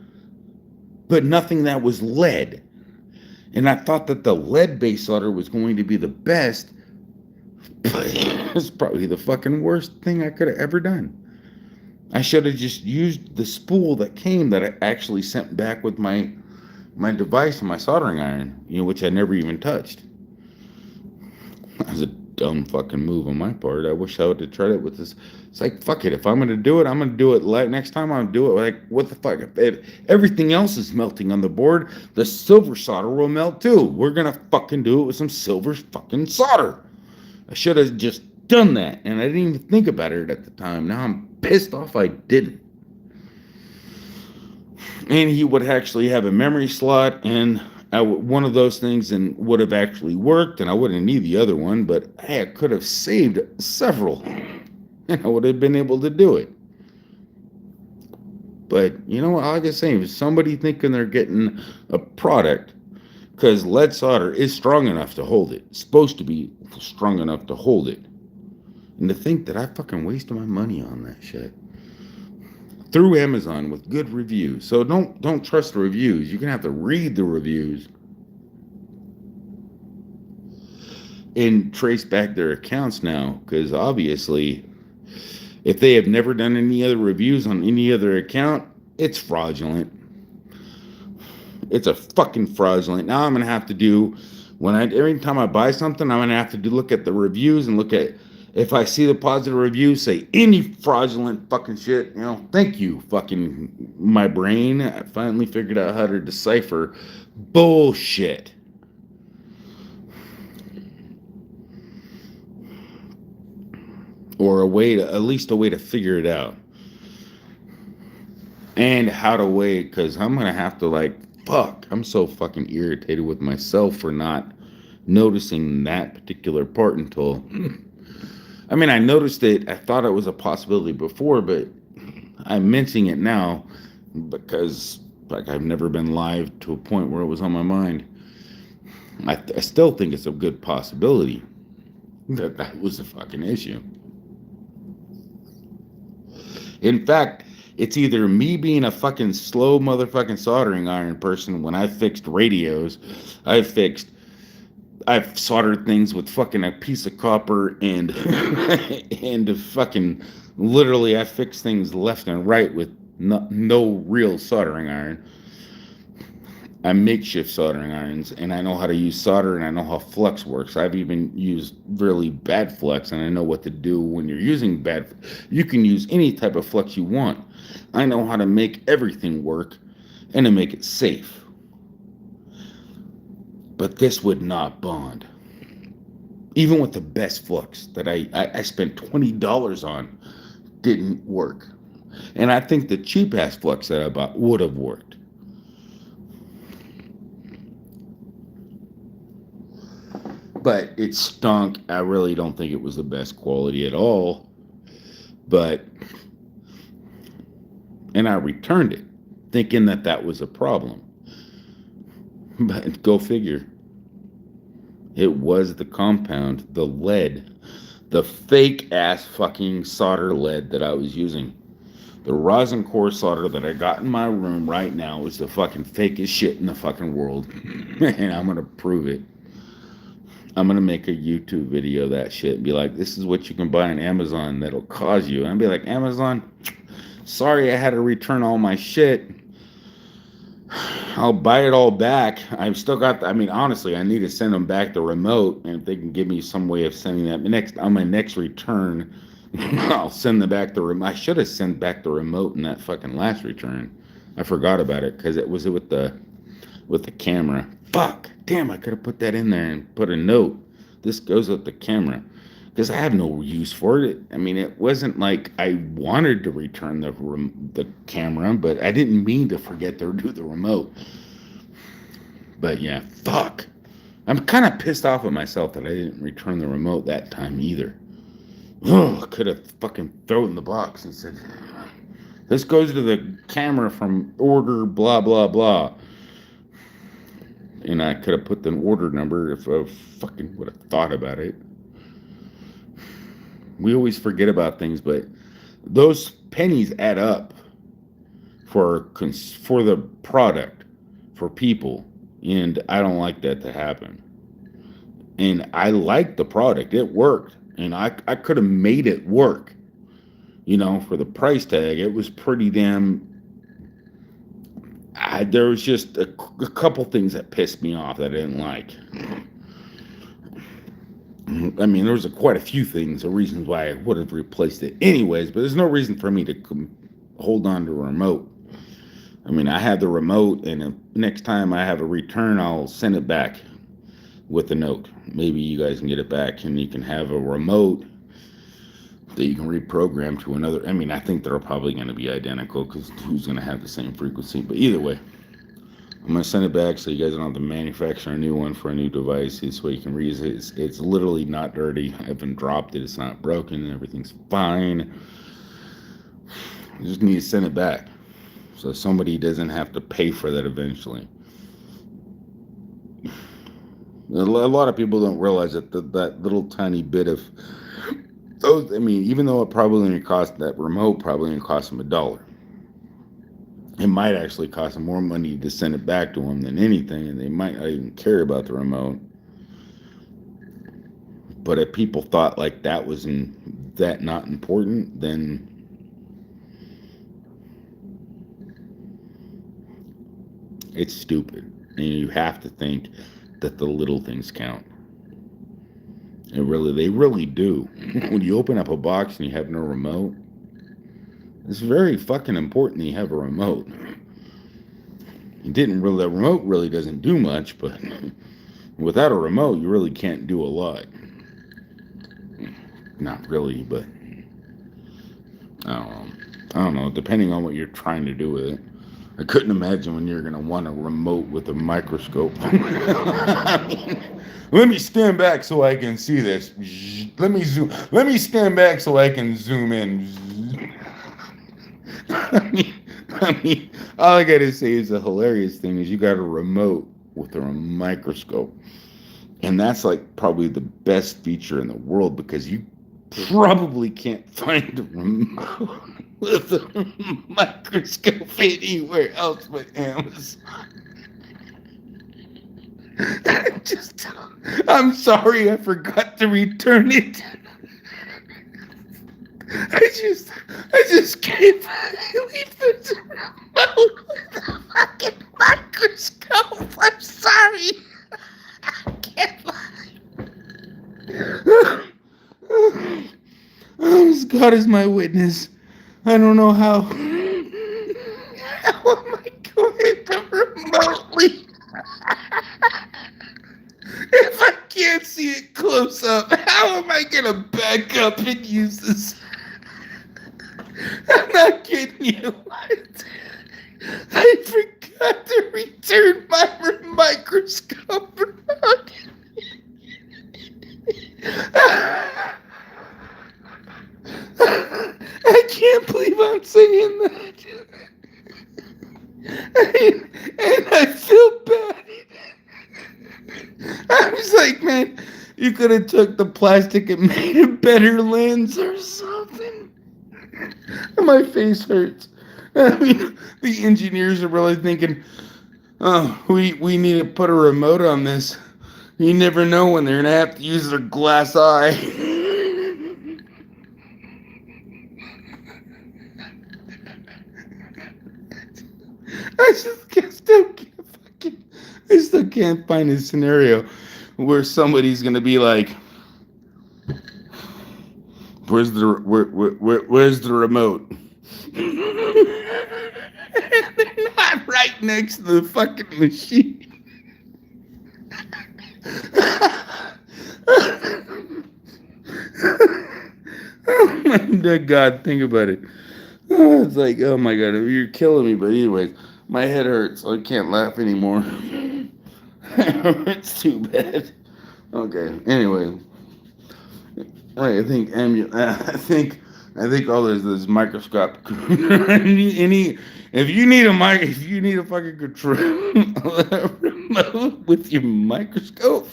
but nothing that was lead. And I thought that the lead-based solder was going to be the best, but it's probably the fucking worst thing I could have ever done. I should have just used the spool that came that I actually sent back with my device and my soldering iron, which I never even touched. That was a dumb fucking move on my part. I wish I would have tried it with this. It's like, fuck it. If I'm going to do it, I'm going to do it. Next time I'm going to do it. Like, what the fuck? If everything else is melting on the board, the silver solder will melt too. We're going to fucking do it with some silver fucking solder. I should have just done that. And I didn't even think about it at the time. Now I'm pissed off I didn't. And he would actually have a memory slot and one of those things and would have actually worked, and I wouldn't need the other one, but hey, I could have saved several and I would have been able to do it. But you know what, like I say, if somebody thinking they're getting a product, because lead solder is strong enough to hold it. It's supposed to be strong enough to hold it. And to think that I fucking wasted my money on that shit. Through Amazon with good reviews. So don't trust the reviews. You're gonna have to read the reviews and trace back their accounts now, because obviously if they have never done any other reviews on any other account, it's fraudulent. It's a fucking fraudulent. Now I'm gonna have to do every time I buy something, I'm gonna have to look at the reviews and look at. If I see the positive reviews, say any fraudulent fucking shit, thank you, fucking my brain. I finally figured out how to decipher bullshit. Or at least a way to figure it out. And how to wait, because I'm going to have to I'm so fucking irritated with myself for not noticing that particular part until... I mean, I noticed it. I thought it was a possibility before, but I'm mentioning it now. because like I've never been live to a point where it was on my mind. I still think it's a good possibility that was a fucking issue. In fact, it's either me being a fucking slow motherfucking soldering iron person when I fixed radios, I've soldered things with fucking a piece of copper and and fucking literally I fix things left and right with no real soldering iron. I makeshift soldering irons, and I know how to use solder, and I know how flux works. I've even used really bad flux, and I know what to do when you're using bad. You can use any type of flux you want. I know how to make everything work and to make it safe. But this would not bond. Even with the best flux that I spent $20 on, didn't work. And I think the cheap ass flux that I bought would have worked. But it stunk. I really don't think it was the best quality at all. And I returned it, thinking that was a problem. But go figure. It was the compound, the lead, the fake ass fucking solder lead that I was using. The rosin core solder that I got in my room right now is the fucking fakest shit in the fucking world. And I'm going to prove it. I'm going to make a YouTube video of that shit and be like, this is what you can buy on Amazon that'll cause you. And I'll be like, Amazon, sorry I had to return all my shit. I'll buy it all back. I've still got, honestly, I need to send them back the remote. And if they can give me some way of sending that on my next return, I'll send them back the remote. I should have sent back the remote in that fucking last return. I forgot about it because it was with the camera. Fuck, damn, I could have put that in there and put a note. This goes with the camera. Because I have no use for it. It wasn't like I wanted to return the camera, but I didn't mean to forget to do the remote. But yeah, fuck. I'm kind of pissed off at myself that I didn't return the remote that time either. Oh, I could have fucking thrown the box and said, this goes to the camera from order blah, blah, blah. And I could have put the order number if I fucking would have thought about it. We always forget about things, but those pennies add up for the product, for people. And I don't like that to happen. And I liked the product. It worked. And I could have made it work. For the price tag, it was pretty damn... there was just a couple things that pissed me off that I didn't like. There was quite a few things or reasons why I would have replaced it anyways, but there's no reason for me to hold on to a remote. I have the remote, and next time I have a return, I'll send it back with a note. Maybe you guys can get it back, and you can have a remote that you can reprogram to another. I think they're probably going to be identical because who's going to have the same frequency? But either way, I'm going to send it back so you guys don't have to manufacture a new one for a new device. This way you can reuse it. It's literally not dirty. I haven't dropped it. It's not broken. Everything's fine. You just need to send it back so somebody doesn't have to pay for that eventually. A lot of people don't realize that that little tiny bit of those, even though it probably only cost, that remote probably only cost them $1. It might actually cost them more money to send it back to them than anything, and they might not even care about the remote. But if people thought like that was that not important, then it's stupid. And you have to think that the little things count. They really do. When you open up a box and you have no remote, it's very fucking important that you have a remote. The remote really doesn't do much, but without a remote, you really can't do a lot. Not really, but I don't know, depending on what you're trying to do with it. I couldn't imagine when you're going to want a remote with a microscope. Let me stand back so I can see this. Let me stand back so I can zoom in. all I gotta say is the hilarious thing is you got a remote with a microscope. And that's like probably the best feature in the world because you probably can't find a remote with a microscope anywhere else but Amazon. Just, I'm sorry, I forgot to return it. I just can't believe this remote with a fucking microscope. I'm sorry. I can't believe. Oh, God is my witness. I don't know how. How am I going to remotely? If I can't see it close up, how am I going to back up and use this? I'm not kidding you. I forgot to return my microscope. I can't believe I'm saying that. And I feel bad. I was like, man, you could have took the plastic and made a better lens or something. My face hurts. I mean, the engineers are really thinking, oh, we need to put a remote on this. You never know when they're going to have to use their glass eye. I still can't find a scenario where somebody's gonna be like, "Where's the remote?" They're not right next to the fucking machine. Oh my God, think about it. Oh, it's like, oh my God, you're killing me. But anyways, my head hurts, so I can't laugh anymore. It's too bad. Okay. Anyway, I think all this microscope. If you need a fucking control remote with your microscope.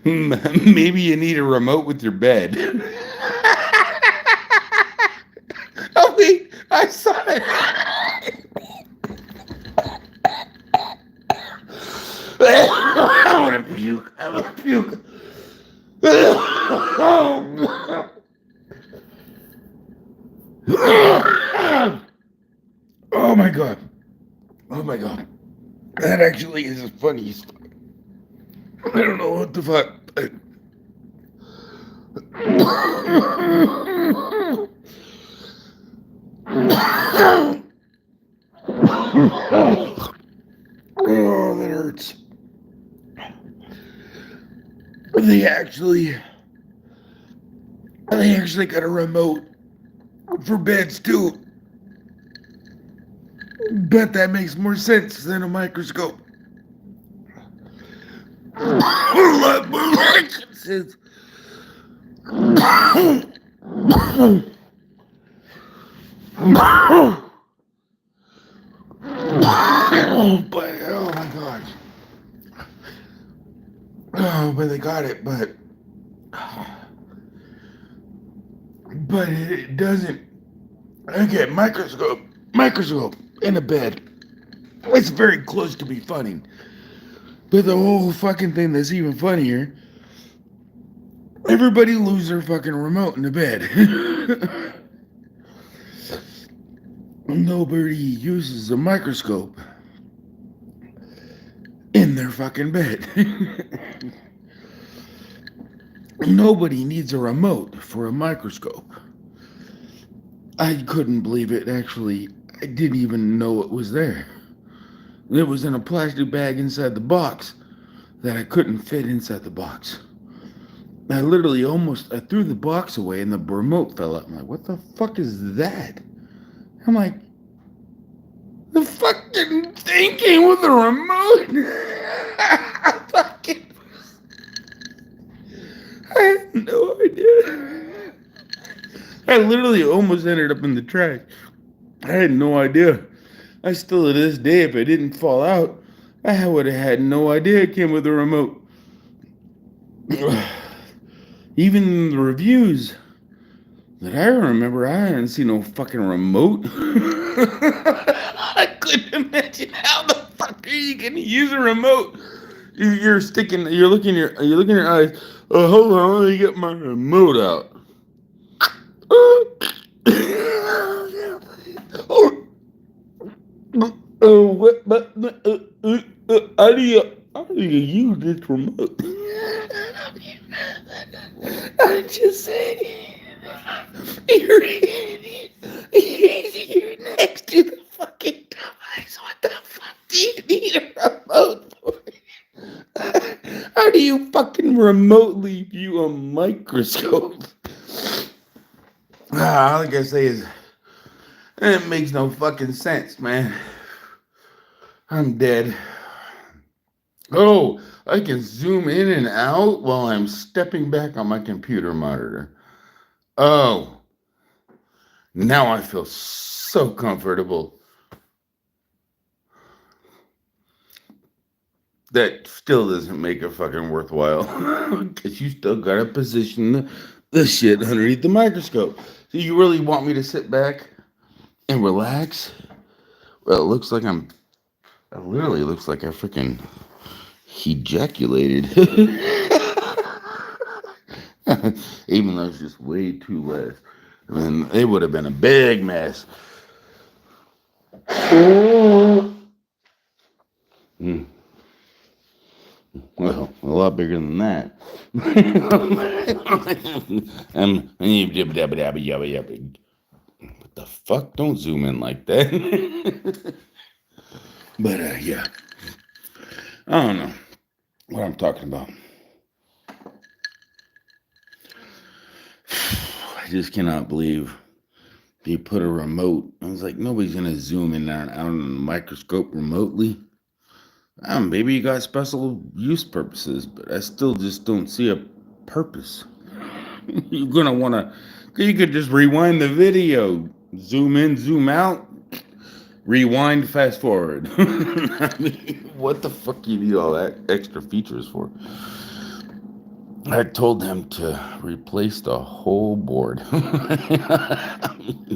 Maybe you need a remote with your bed. Oh wait, I saw it. I want to puke. I want to puke. Oh my God. Oh my God. That actually is a funny story. I don't know what the fuck. Oh, that hurts. They actually got a remote for beds too. Bet that makes more sense than a microscope. But oh my God. Oh, but they got it, but it doesn't. Okay, microscope in a bed. It's very close to be funny. But the whole fucking thing that's even funnier, everybody lose their fucking remote in the bed. Nobody uses a microscope in their fucking bed. Nobody needs a remote for a microscope. I couldn't believe it. Actually, I didn't even know it was there. It was in a plastic bag inside the box that I couldn't fit inside the box. I literally I threw the box away and the remote fell out. I'm like, what the fuck is that? I'm like, the fucking thing came with a remote. I had no idea. I literally almost ended up in the trash. I had no idea. I still to this day, if it didn't fall out, I would have had no idea it came with a remote. Even the reviews that I remember, I hadn't seen no fucking remote. I couldn't imagine how the fuck are you gonna use a remote? You're sticking. You're looking. You're looking at your eyes. Oh, hold on. Let me get my remote out. What? But how do you use this remote? I'm just saying. You're next to the fucking device. What the fuck do you need a remote for? How do you fucking remotely view a microscope? All I can say is, it makes no fucking sense, man. I'm dead. Oh, I can zoom in and out while I'm stepping back on my computer monitor. Oh, now I feel so comfortable. That still doesn't make it fucking worthwhile. Because you still gotta position the shit underneath the microscope. So you really want me to sit back and relax? Well, it looks like it literally looks like I freaking ejaculated. Even though it's just way too less. I mean, it would have been a big mess. Mm. Well, a lot bigger than that. What the fuck? Don't zoom in like that. But yeah, I don't know what I'm talking about. I just cannot believe they put a remote. I was like, nobody's gonna zoom in out on the microscope remotely. Maybe you got special use purposes, but I still just don't see a purpose. You're gonna wanna. You could just rewind the video, zoom in, zoom out, rewind, fast forward. I mean, what the fuck do you need all that extra features for? I told them to replace the whole board.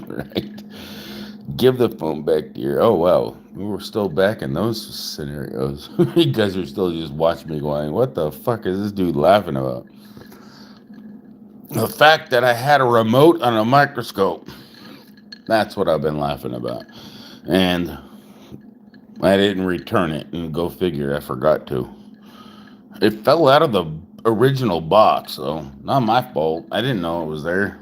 Right? Give the phone back to your. Oh wow, we're still back in those scenarios. You guys are still just watching me going, what the fuck is this dude laughing about? The fact that I had a remote on a microscope. That's what I've been laughing about. And I didn't return it, and go figure, I forgot to. It fell out of the original box, so not my fault. I didn't know it was there.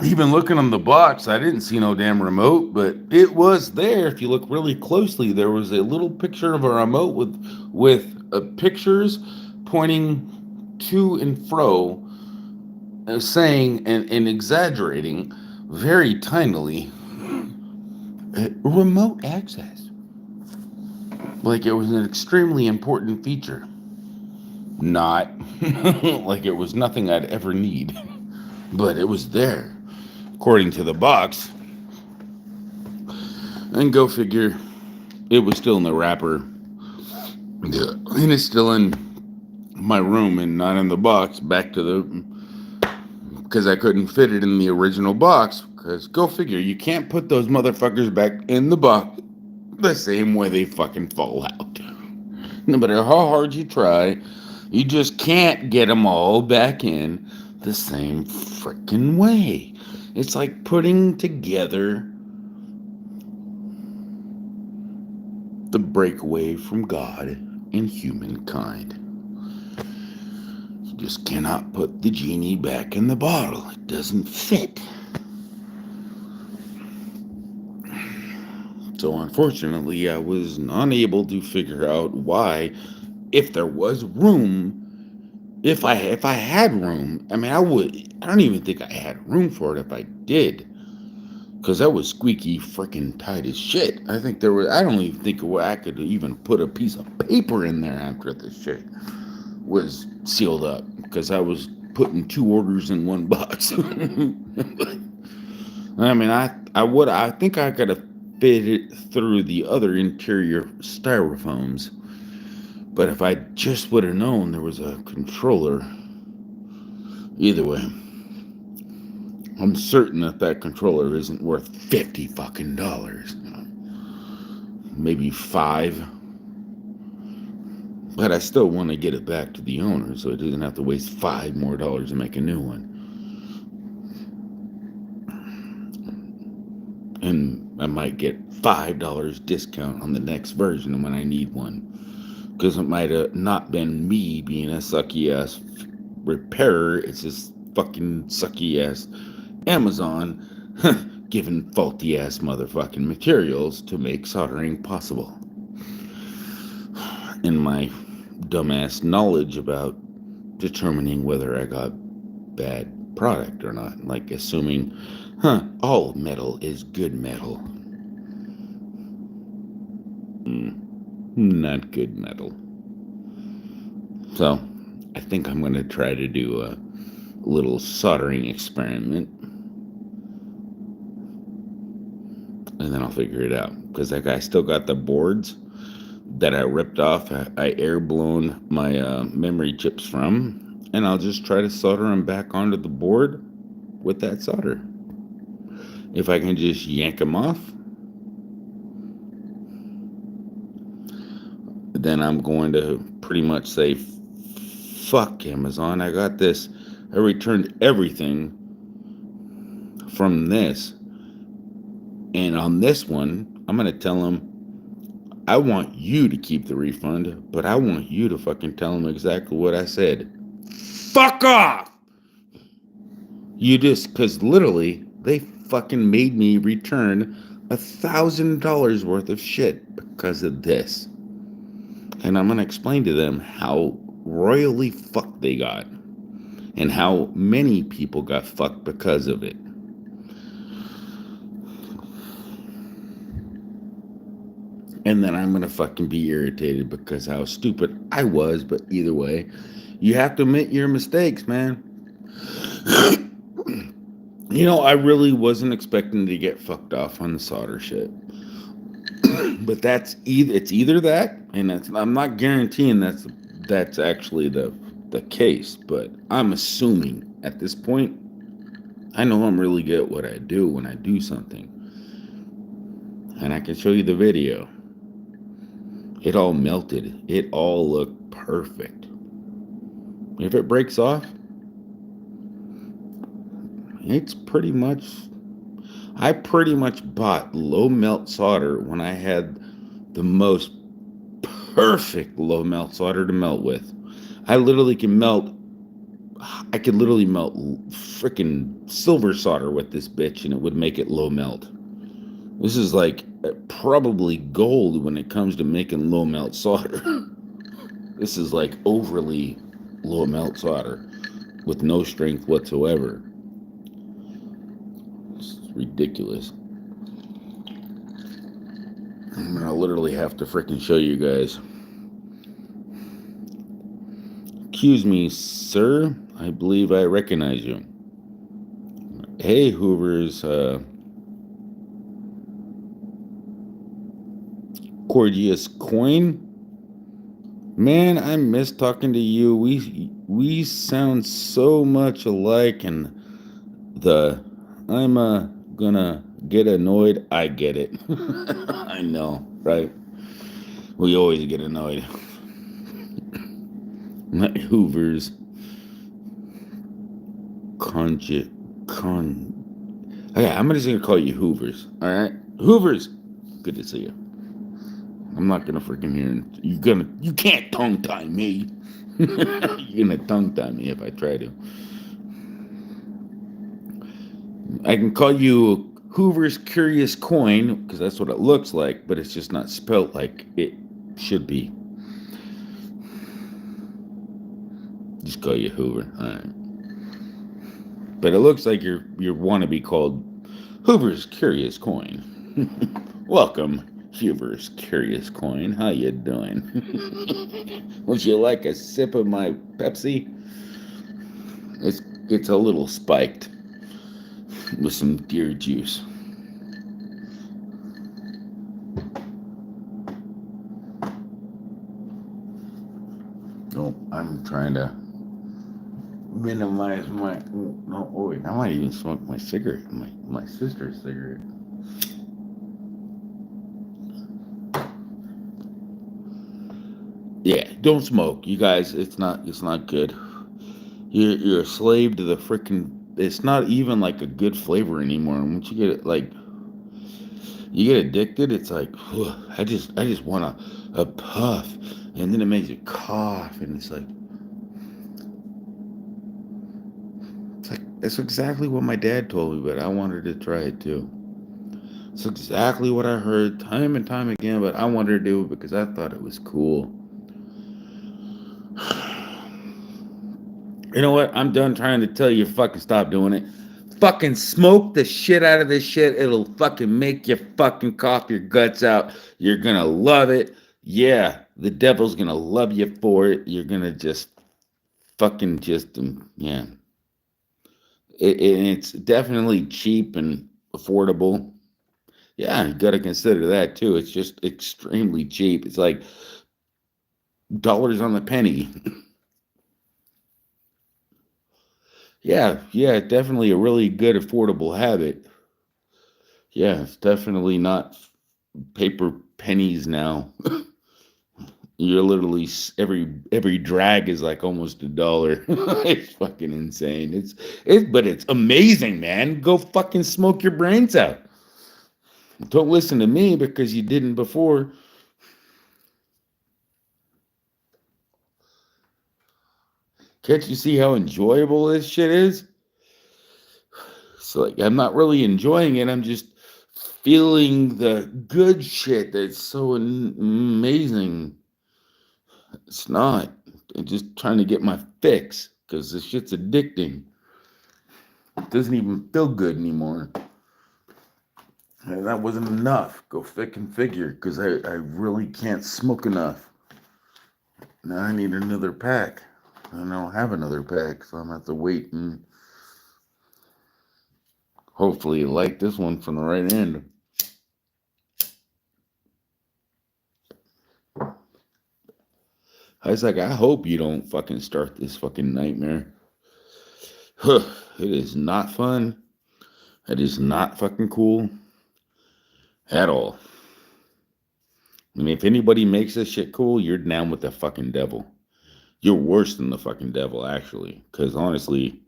Even looking on the box, I didn't see no damn remote, but it was there. If you look really closely, there was a little picture of a remote with pictures pointing to and fro, saying and exaggerating very tinily, remote access. Like it was an extremely important feature. Not like it was nothing I'd ever need, but it was there, according to the box. And go figure, it was still in the wrapper. And it's still in my room and not in the box. Because I couldn't fit it in the original box. Because go figure, you can't put those motherfuckers back in the box the same way they fucking fall out. No matter how hard you try, you just can't get them all back in the same freaking way. It's like putting together the breakaway from God and humankind. You just cannot put the genie back in the bottle. It doesn't fit. So unfortunately, I was unable to figure out why, if there was room, if I had room, I mean, I don't even think I had room for it if I did. Because that was squeaky freaking tight as shit. I don't even think I could even put a piece of paper in there after the shit was sealed up. Because I was putting 2 orders in one box. I mean, I think I could have fit it through the other interior styrofoams. But if I just would have known there was a controller, either way, I'm certain that that controller isn't worth $50 fucking dollars. Maybe 5. But I still want to get it back to the owner so it doesn't have to waste $5 more to make a new one. And I might get $5 discount on the next version when I need one. Because it might have not been me being a sucky ass repairer. It's just fucking sucky ass Amazon giving faulty ass motherfucking materials to make soldering possible. And my dumbass knowledge about determining whether I got bad product or not. Like assuming, all metal is good metal. Not good metal. So, I think I'm going to try to do a little soldering experiment. And then I'll figure it out. Because I still got the boards that I ripped off. I air blown my memory chips from. And I'll just try to solder them back onto the board with that solder. If I can just yank them off, then I'm going to pretty much say, fuck Amazon, I got this. I returned everything from this. And on this one, I'm going to tell them, I want you to keep the refund, but I want you to fucking tell them exactly what I said. Fuck off! Because literally, they fucking made me return $1,000 worth of shit because of this. And I'm going to explain to them how royally fucked they got. And how many people got fucked because of it. And then I'm going to fucking be irritated because how stupid I was. But either way, you have to admit your mistakes, man. I really wasn't expecting to get fucked off on the solder shit. But it's either that, and I'm not guaranteeing that's actually the case, but I'm assuming at this point, I know I'm really good at what I do when I do something. And I can show you the video. It all melted. It all looked perfect. If it breaks off, it's pretty much... I pretty much bought low melt solder when I had the most perfect low melt solder to melt with. I could literally melt freaking silver solder with this bitch and it would make it low melt. This is like probably gold when it comes to making low melt solder. This is like overly low melt solder with no strength whatsoever. Ridiculous. I'm gonna literally have to freaking show you guys. Excuse me, sir. I believe I recognize you. Hey, Hoover's Gorgeous Coin. Man, I miss talking to you. We sound so much alike, and I'm gonna get annoyed. I get it. I know, right? We always get annoyed. Not Hoover's Okay, I'm just gonna call you Hoovers. All right, Hoovers. Good to see you. I'm not gonna freaking hear. You can't tongue tie me. You're gonna tongue tie me if I try to. I can call you Hoover's Curious Coin because that's what it looks like, but it's just not spelt like it should be. Just call you Hoover. All right. But it looks like you want to be called Hoover's Curious Coin. Welcome, Hoover's Curious Coin. How you doing? Would you like a sip of my Pepsi? It's a little spiked with some deer juice. No, I'm trying to minimize my. No, oh wait, I might even smoke my cigarette, my sister's cigarette. Yeah, don't smoke, you guys. It's not good. You're a slave to the freaking. It's not even like a good flavor anymore. Once you get it, like you get addicted, it's like I just want a puff, and then it makes you cough, and it's like that's exactly what my dad told me, but I wanted to try it too. It's exactly what I heard time and time again, but I wanted to do it because I thought it was cool. You know what? I'm done trying to tell you fucking stop doing it. Fucking smoke the shit out of this shit. It'll fucking make you fucking cough your guts out. You're gonna love it. Yeah, the devil's gonna love you for it. You're gonna just fucking just yeah. It's definitely cheap and affordable. Yeah, you got to consider that too. It's just extremely cheap. It's like dollars on the penny. Yeah, definitely a really good affordable habit. Yeah, it's definitely not paper pennies now. You're literally every drag is like almost $1. It's fucking insane. But it's amazing, man. Go fucking smoke your brains out. Don't listen to me because you didn't before. Can't you see how enjoyable this shit is? So like I'm not really enjoying it. I'm just feeling the good shit that's so amazing. It's not. I'm just trying to get my fix because this shit's addicting. It doesn't even feel good anymore. And that wasn't enough. Go fucking figure because I really can't smoke enough. Now I need another pack. I don't have another pack, so I'm gonna have to wait and hopefully light this one from the right end. I was like, I hope you don't fucking start this fucking nightmare. It is not fun. It is not fucking cool at all. I mean, if anybody makes this shit cool, you're down with the fucking devil. You're worse than the fucking devil, actually. Because honestly,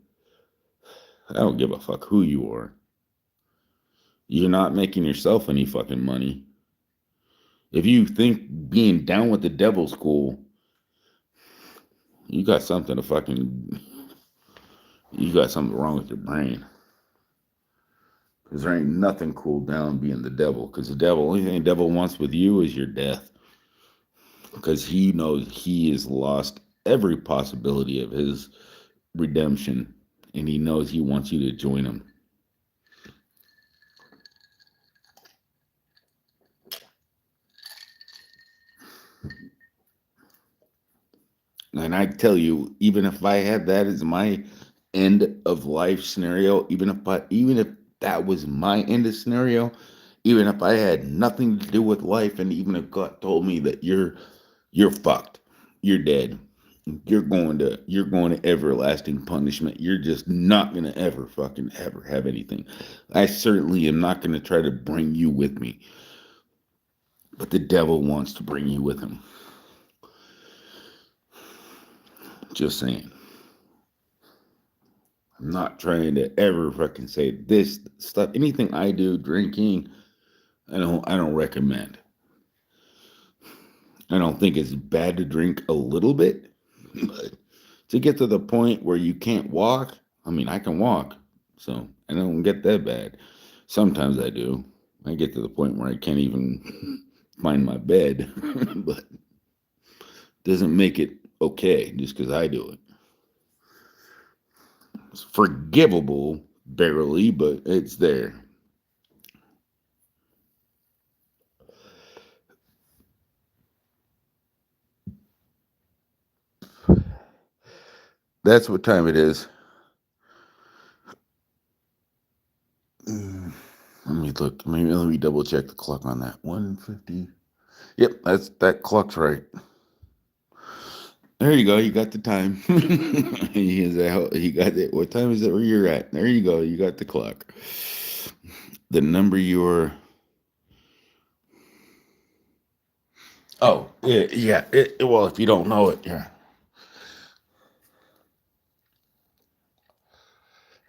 I don't give a fuck who you are. You're not making yourself any fucking money. If you think being down with the devil's cool, you got something to fucking. You got something wrong with your brain. Because there ain't nothing cool down being the devil. Because the devil, only thing the devil wants with you is your death. Because he knows he has lost every possibility of his redemption. And he knows he wants you to join him. And I tell you, even if I had that as my end of life scenario, even if that was my end of scenario, even if I had nothing to do with life, and even if God told me that you're fucked, you're dead, you're going to everlasting punishment. You're just not gonna ever fucking ever have anything. I certainly am not gonna try to bring you with me, but the devil wants to bring you with him. Just saying. I'm not trying to ever fucking say this stuff. Anything I do, drinking, I don't recommend. I don't think it's bad to drink a little bit, but to get to the point where you can't walk, I mean, I can walk, so I don't get that bad. Sometimes I do. I get to the point where I can't even find my bed, but doesn't make it okay just because I do it. It's forgivable, barely, but it's there. That's what time it is. Let me look. Maybe let me double check the clock on that. 1:50. Yep, that clock's right. There you go. You got the time. He got it. What time is it where you're at? There you go. You got the clock. The number you're. Oh, yeah. Well, if you don't know it, yeah.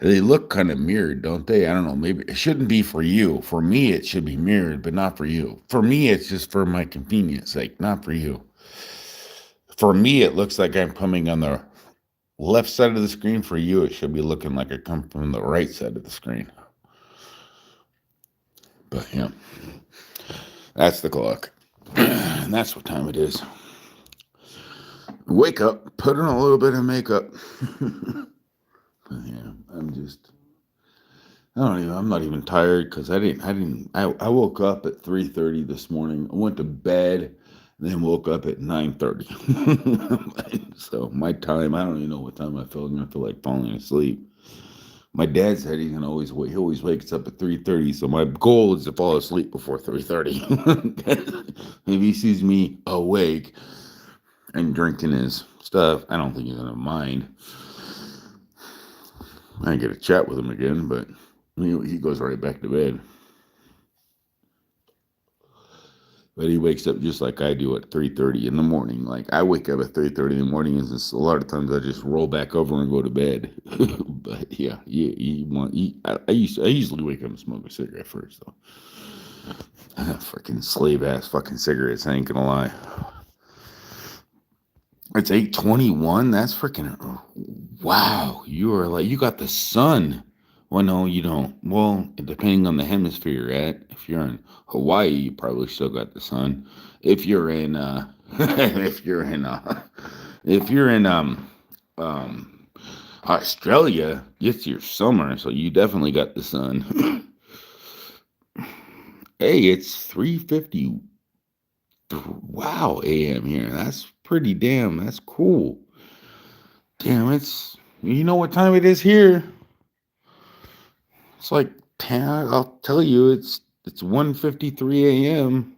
They look kind of mirrored, don't they? I don't know. Maybe it shouldn't be for you. For me, it should be mirrored, but not for you. For me, it's just for my convenience sake, not for you. For me, it looks like I'm coming on the left side of the screen. For you, it should be looking like I come from the right side of the screen. But yeah, that's the clock. And that's what time it is. Wake up, put on a little bit of makeup. Yeah, I'm not even tired because I woke up at 3:30 this morning. I went to bed, then woke up at 9:30. So my time, I don't even know what time I feel. I feel like falling asleep. My dad said he always wakes up at 3:30. So my goal is to fall asleep before 3:30. If he sees me awake and drinking his stuff, I don't think he's gonna mind. I get a chat with him again, but he goes right back to bed. But he wakes up just like I do at 3:30 in the morning. Like I wake up at 3:30 in the morning, and a lot of times I just roll back over and go to bed. But yeah, I usually wake up and smoke a cigarette first though. Fucking slave ass fucking cigarettes. I ain't gonna lie. It's 8:21. That's freaking wow. You got the sun. Well, no, you don't. Well, depending on the hemisphere you're at. If you're in Hawaii, you probably still got the sun. If you're in if you're in um Australia, it's your summer, so you definitely got the sun. Hey, it's 3:50. Wow, AM here. That's that's cool. Damn, you know what time it is here? It's like 10, I'll tell you, it's 1:53 a.m.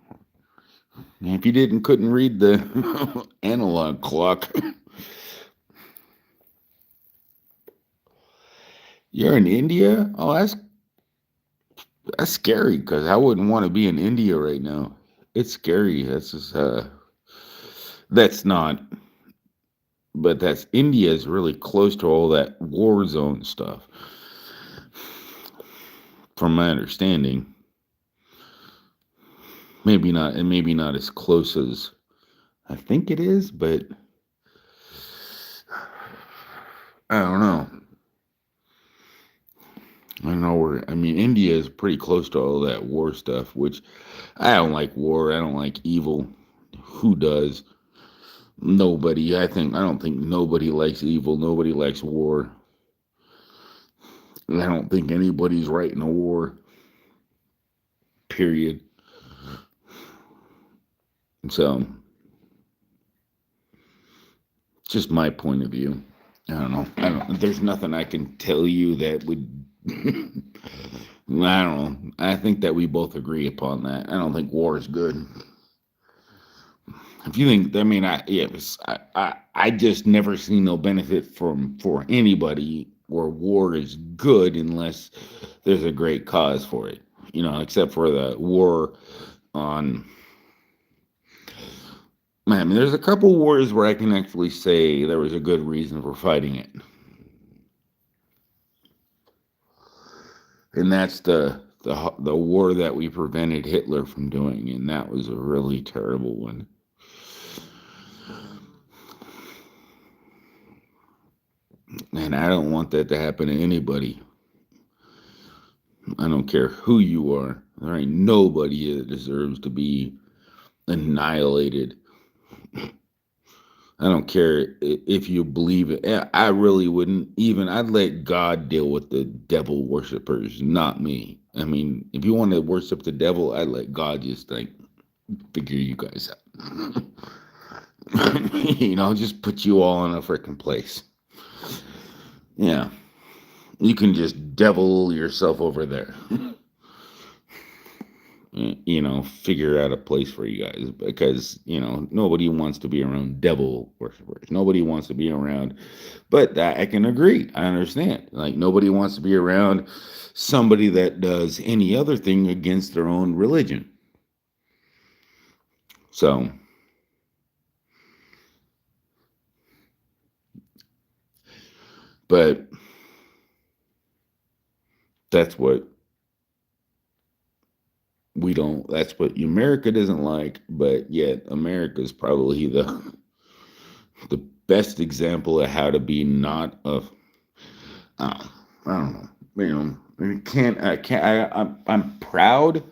If you couldn't read the analog clock. You're in India? Oh, that's scary because I wouldn't want to be in India right now. It's scary. That's not, but India is really close to all that war zone stuff. From my understanding, maybe not, and maybe not as close as I think it is, but I don't know. I don't know where. I mean, India is pretty close to all that war stuff, which I don't like war. I don't like evil. Who does? Nobody. I don't think nobody likes evil. Nobody likes war. I don't think anybody's right in a war. Period. So, just my point of view. I don't know. There's nothing I can tell you that would. I don't know. I think that we both agree upon that. I don't think war is good. If you think, I mean, I just never seen no benefit for anybody where war is good unless there's a great cause for it. Except for the war on. I mean, there's a couple wars where I can actually say there was a good reason for fighting it. And that's the war that we prevented Hitler from doing, and that was a really terrible one. And I don't want that to happen to anybody. I don't care who you are. There ain't nobody that deserves to be annihilated. I don't care if you believe it. I really wouldn't even. I'd let God deal with the devil worshippers, not me. I mean, if you want to worship the devil, I'd let God just figure you guys out. Just put you all in a freaking place. Yeah. You can just devil yourself over there. Figure out a place for you guys, because nobody wants to be around devil worshippers. Nobody wants to be around, but that I can agree. I understand. Like, nobody wants to be around somebody that does any other thing against their own religion. So, but that's what that's what America doesn't like, but yet America is probably the best example of how to be not a, I don't know. I'm proud,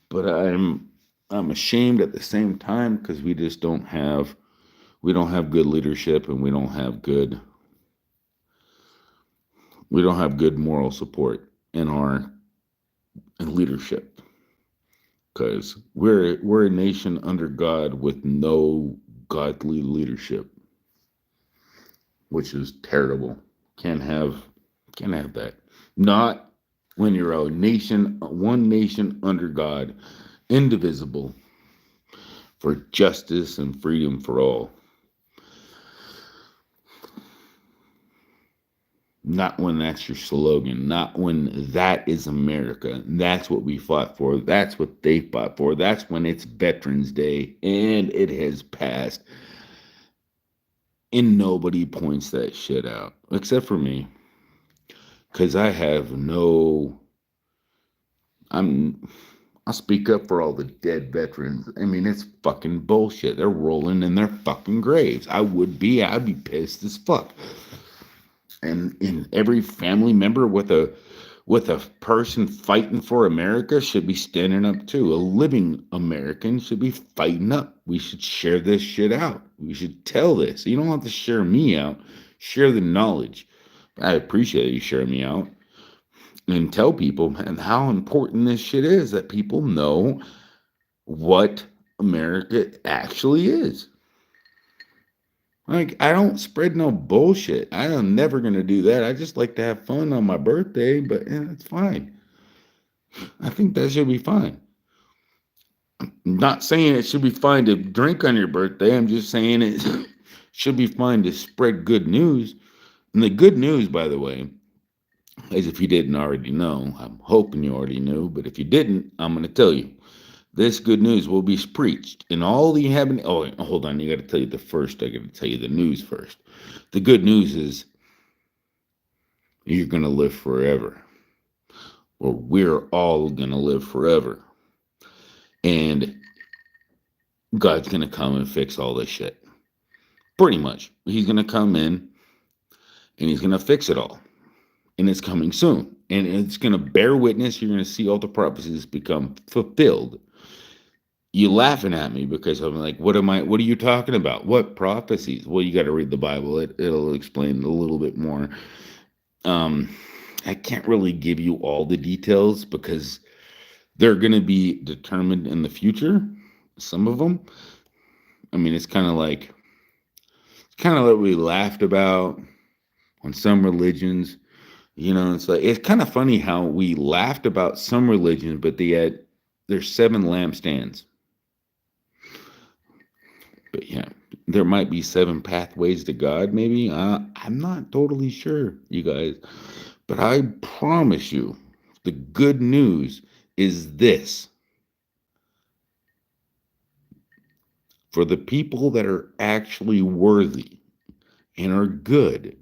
but I'm ashamed at the same time, because we don't have good leadership, and we don't have good moral support in our leadership, because we're a nation under God with no godly leadership, which is terrible. Can't have that. Not when you're one nation under God, indivisible, for justice and freedom for all. Not when that's your slogan. Not when that is America. That's what we fought for. That's what they fought for. That's when it's Veterans Day and it has passed. And nobody points that shit out, except for me. Because I'll speak up for all the dead veterans. I mean, it's fucking bullshit. They're rolling in their fucking graves. I'd be pissed as fuck. And every family member with a person fighting for America should be standing up too. A living American should be fighting up. We should share this shit out. We should tell this. You don't have to share me out. Share the knowledge. I appreciate you sharing me out, and tell people, man, how important this shit is, that people know what America actually is. Like, I don't spread no bullshit. I am never going to do that. I just like to have fun on my birthday, but it's fine. I think that should be fine. I'm not saying it should be fine to drink on your birthday. I'm just saying it should be fine to spread good news. And the good news, by the way, as if you didn't already know, I'm hoping you already knew, but if you didn't, I'm going to tell you. This good news will be preached in all the inhabitants. Oh, hold on. I got to tell you the news first. The good news is you're going to live forever. Or we're all going to live forever. And God's going to come and fix all this shit. Pretty much. He's going to come in and he's going to fix it all. And it's coming soon. And it's going to bear witness. You're going to see all the prophecies become fulfilled. You laughing at me because I'm like, what are you talking about? What prophecies? Well, you got to read the Bible. It'll explain a little bit more. I can't really give you all the details because they're going to be determined in the future. Some of them. I mean, it's kind of like what we laughed about on some religions. It's kind of funny how we laughed about some religions, but there's 7 lampstands. But yeah, there might be 7 pathways to God, maybe. I'm not totally sure, you guys. But I promise you, the good news is this. For the people that are actually worthy and are good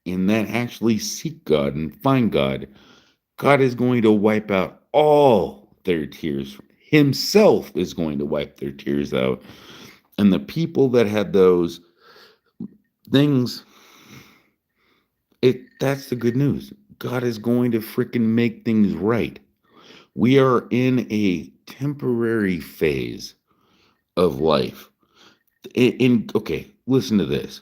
and that actually seek God and find God, God is going to wipe out all their tears. Himself is going to wipe their tears out. And the people that had those things, that's the good news. God is going to freaking make things right. We are in a temporary phase of life. Okay, listen to this.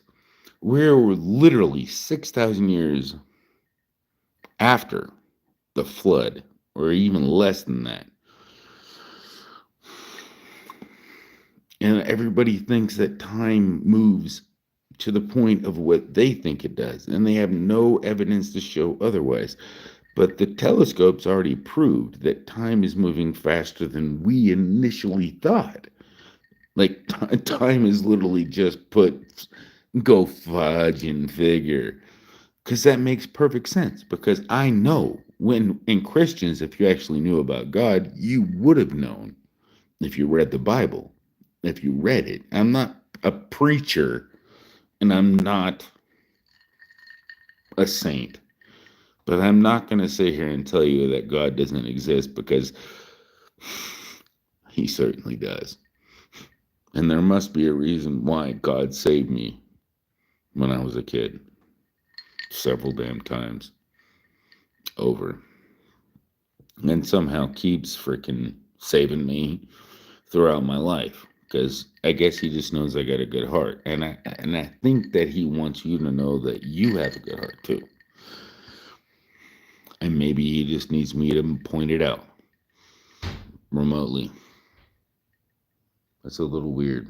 We're literally 6,000 years after the flood, or even less than that. And everybody thinks that time moves to the point of what they think it does, and they have no evidence to show otherwise. But the telescope's already proved that time is moving faster than we initially thought. Like, time is literally just put, go fudge and figure. Because that makes perfect sense. Because I know when, in Christians, if you actually knew about God, you would have known if you read the Bible, if you read it. I'm not a preacher and I'm not a saint. But I'm not going to sit here and tell you that God doesn't exist, because he certainly does. And there must be a reason why God saved me when I was a kid. Several damn times over. And somehow keeps freaking saving me throughout my life. Because I guess he just knows I got a good heart. And I think that he wants you to know that you have a good heart too. And maybe he just needs me to point it out remotely. That's a little weird.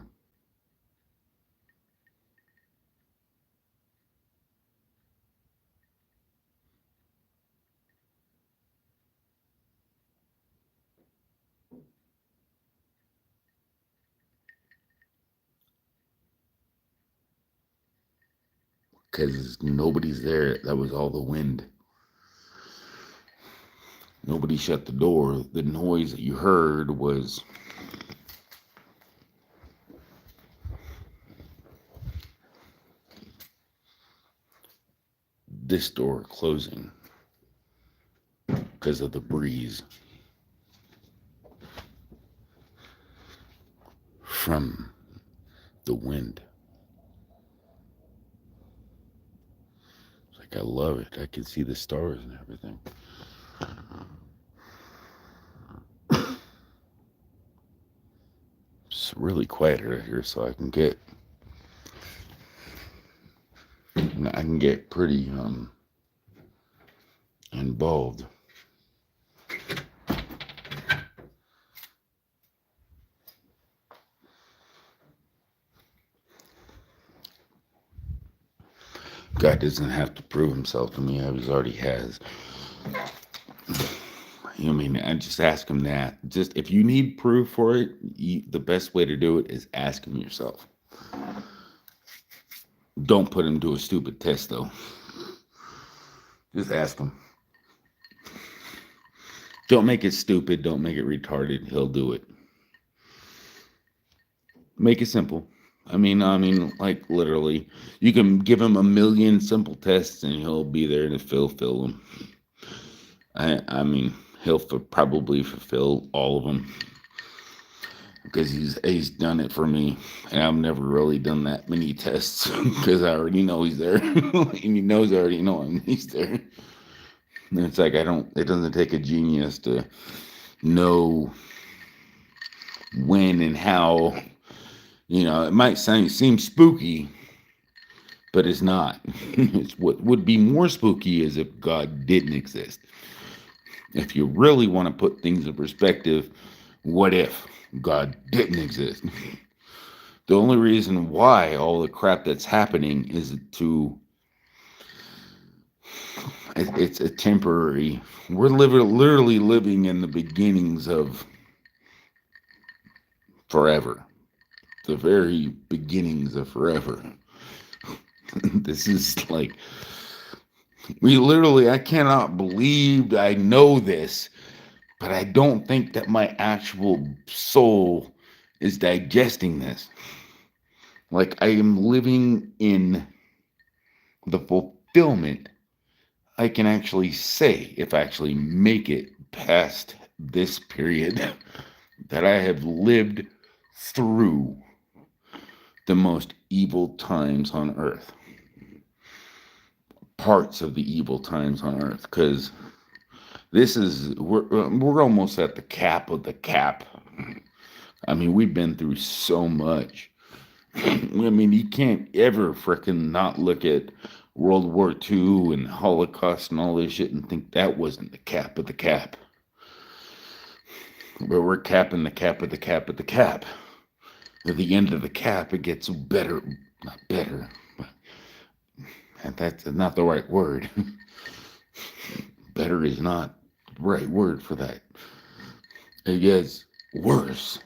Because nobody's there. That was all the wind. Nobody shut the door. The noise that you heard was this door closing because of the breeze from the wind. It's like, I love it. I can see the stars and everything. It's really quiet right here, so I can get pretty involved. God doesn't have to prove himself to me. He already has. I mean, I just ask him that. Just if you need proof for it, the best way to do it is ask him yourself. Don't put him to a stupid test, though. Just ask him. Don't make it stupid. Don't make it retarded. He'll do it. Make it simple. I mean, like literally, you can give him a million simple tests and he'll be there to fill them. I mean, he'll probably fulfill all of them because he's done it for me, and I've never really done that many tests because I already know he's there, and he knows I already know he's there. And it's like it doesn't take a genius to know when and how. You know, it might seem spooky, but it's not. It's what would be more spooky is if God didn't exist. If you really want to put things in perspective, what if God didn't exist? The only reason why all the crap that's happening is it's a temporary. We're literally living in the beginnings of forever. The very beginnings of forever. This is like, I cannot believe I know this, but I don't think that my actual soul is digesting this. Like, I am living in the fulfillment I can actually say, if I actually make it past this period, that I have lived through the most evil times on earth. Parts of the evil times on earth, because we're almost at the cap of the cap. I mean, we've been through so much. I mean, you can't ever frickin' not look at World War II and Holocaust and all this shit and think that wasn't the cap of the cap. But we're capping the cap of the cap of the cap. At the end of the cap, it gets better, not better, That's not the right word. Better is not the right word for that. It gets worse.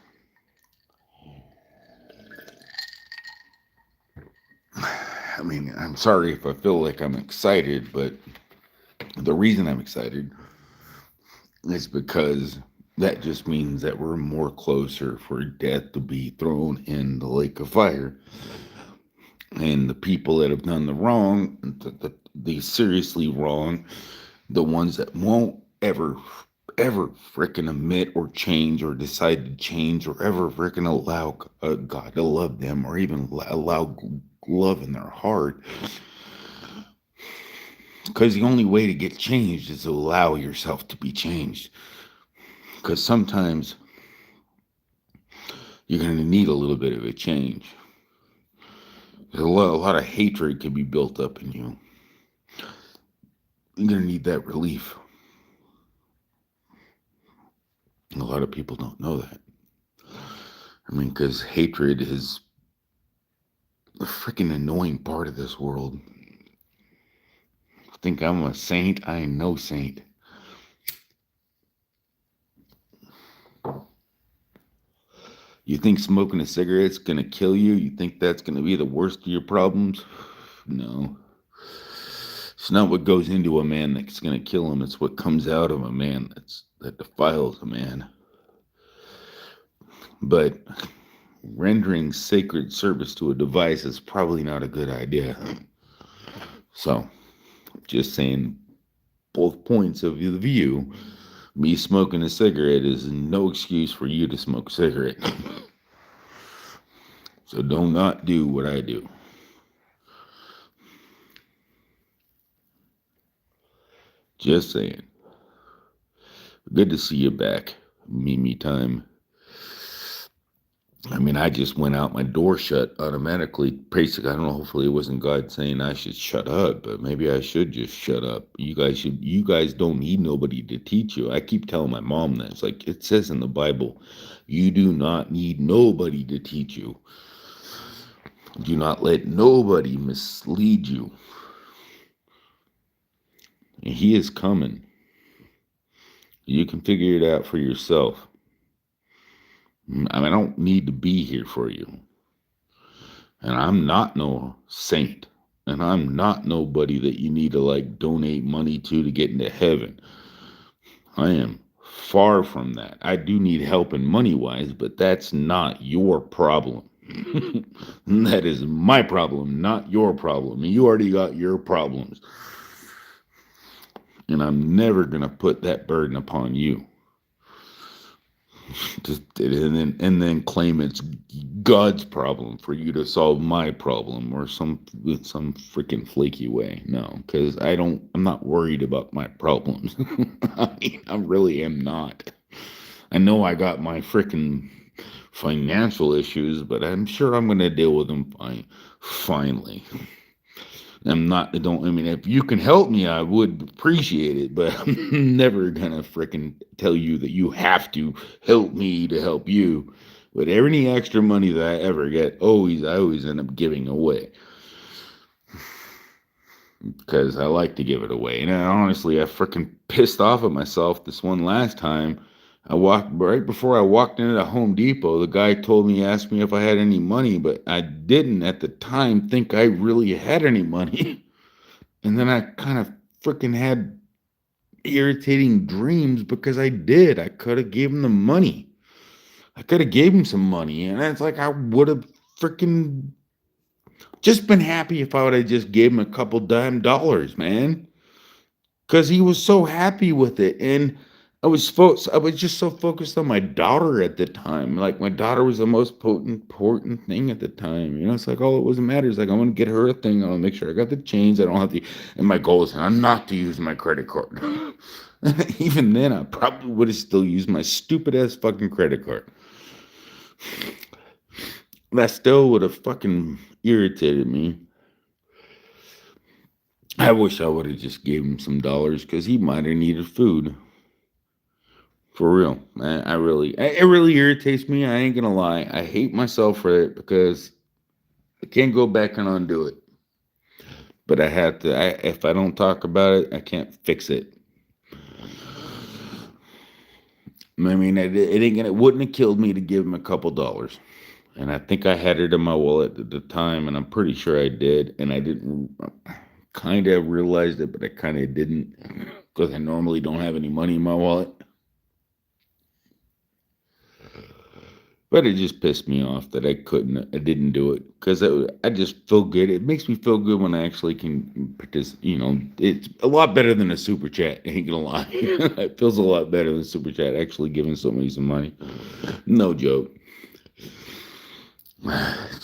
I mean, I'm sorry if I feel like I'm excited, but the reason I'm excited is because that just means that we're more closer for death to be thrown in the lake of fire. And the people that have done the wrong, the seriously wrong, the ones that won't ever freaking admit or change or decide to change or ever freaking allow God to love them or even allow love in their heart. Because the only way to get changed is to allow yourself to be changed. Because sometimes you're going to need a little bit of a change. A lot of hatred can be built up in you. You're going to need that relief. A lot of people don't know that. I mean, because hatred is a freaking annoying part of this world. I think I'm a saint. I ain't no saint. You think smoking a cigarette's going to kill you? You think that's going to be the worst of your problems? No. It's not what goes into a man that's going to kill him. It's what comes out of a man that defiles a man. But rendering sacred service to a device is probably not a good idea. So, just saying, both points of the view, me smoking a cigarette is no excuse for you to smoke a cigarette. So do not do what I do. Just saying. Good to see you back. Mimi time. I mean, I just went out, my door shut automatically. Basically, I don't know, hopefully it wasn't God saying I should shut up, but maybe I should just shut up. You guys don't need nobody to teach you. I keep telling my mom that. It's like it says in the Bible, you do not need nobody to teach you. Do not let nobody mislead you. And he is coming. You can figure it out for yourself. I mean, I don't need to be here for you. And I'm not no saint. And I'm not nobody that you need to donate money to get into heaven. I am far from that. I do need help in money wise, but that's not your problem. That is my problem, not your problem. You already got your problems. And I'm never going to put that burden upon you. And then claim it's God's problem for you to solve my problem or some freaking flaky way. No, because I'm not worried about my problems. I mean, I really am not. I know I got my freaking financial issues, but I'm sure I'm going to deal with them finally. If you can help me, I would appreciate it, but I'm never gonna freaking tell you that you have to help me to help you. But any extra money that I ever get, I always end up giving away. Because I like to give it away. And honestly, I freaking pissed off at myself this one last time. Right before I walked into the Home Depot, the guy asked me if I had any money, but I didn't at the time think I really had any money. And then I kind of freaking had irritating dreams because I did. I could have gave him the money. I could have gave him some money. And it's like I would have freaking just been happy if I would have just gave him a couple dime dollars, man. Because he was so happy with it. And I was just so focused on my daughter at the time. Like my daughter was the most important thing at the time. It's like all it was matters. Like I want to get her a thing. I want to make sure I got the chains. I don't have to. And my goal is not to use my credit card. Even then, I probably would have still used my stupid ass fucking credit card. That still would have fucking irritated me. I wish I would have just gave him some dollars because he might have needed food. For real. It really irritates me. I ain't gonna lie. I hate myself for it because I can't go back and undo it. but I have to. If I don't talk about it, I can't fix it. I mean, it ain't gonna. It wouldn't have killed me to give him a couple dollars, and I think I had it in my wallet at the time, and I'm pretty sure I did, and I didn't. Kind of realized it, but I kind of didn't because I normally don't have any money in my wallet. But it just pissed me off that I didn't do it because I just feel good. It makes me feel good when I actually can participate. It's a lot better than a super chat. Ain't gonna lie, it feels a lot better than super chat. Actually giving somebody some money, no joke.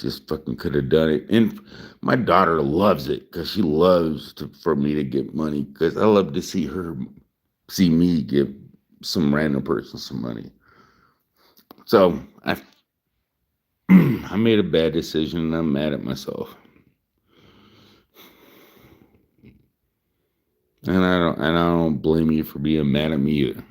Just fucking could have done it. And my daughter loves it because she loves for me to get money because I love to see me give some random person some money. So I made a bad decision and I'm mad at myself. And I don't blame you for being mad at me either.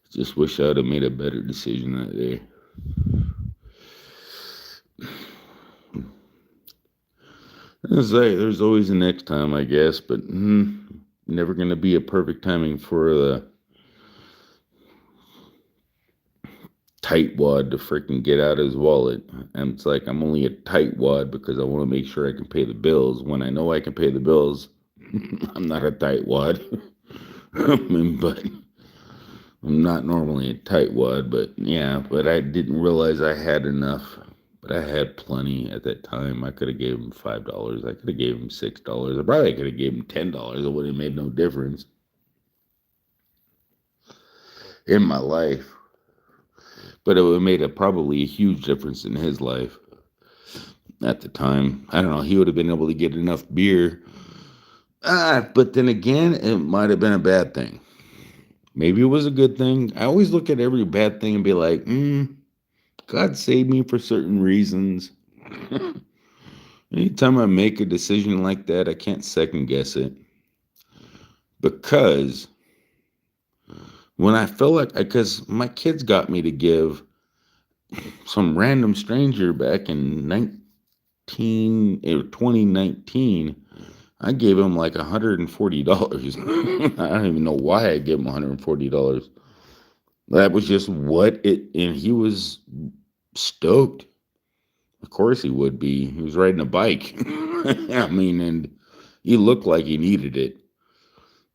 Just wish I'd have made a better decision that day. It's like there's always a next time, I guess, but never gonna be a perfect timing for the tightwad to freaking get out of his wallet. And it's like I'm only a tightwad because I want to make sure I can pay the bills. When I know I can pay the bills, I'm not a tightwad. But I'm not normally a tightwad. But yeah, but I didn't realize I had enough. But I had plenty at that time. I could have gave him $5. I could have gave him $6. I probably could have gave him $10. It would have made no difference in my life. But it would have made probably a huge difference in his life at the time. I don't know. He would have been able to get enough beer. But then again, it might have been a bad thing. Maybe it was a good thing. I always look at every bad thing and be like, God saved me for certain reasons. Anytime I make a decision like that, I can't second guess it. Because when I feel like, because my kids got me to give some random stranger back in 2019, I gave him like $140. I don't even know why I gave him $140. That was just and he was stoked. Of course he would be. He was riding a bike. I mean, and he looked like he needed it.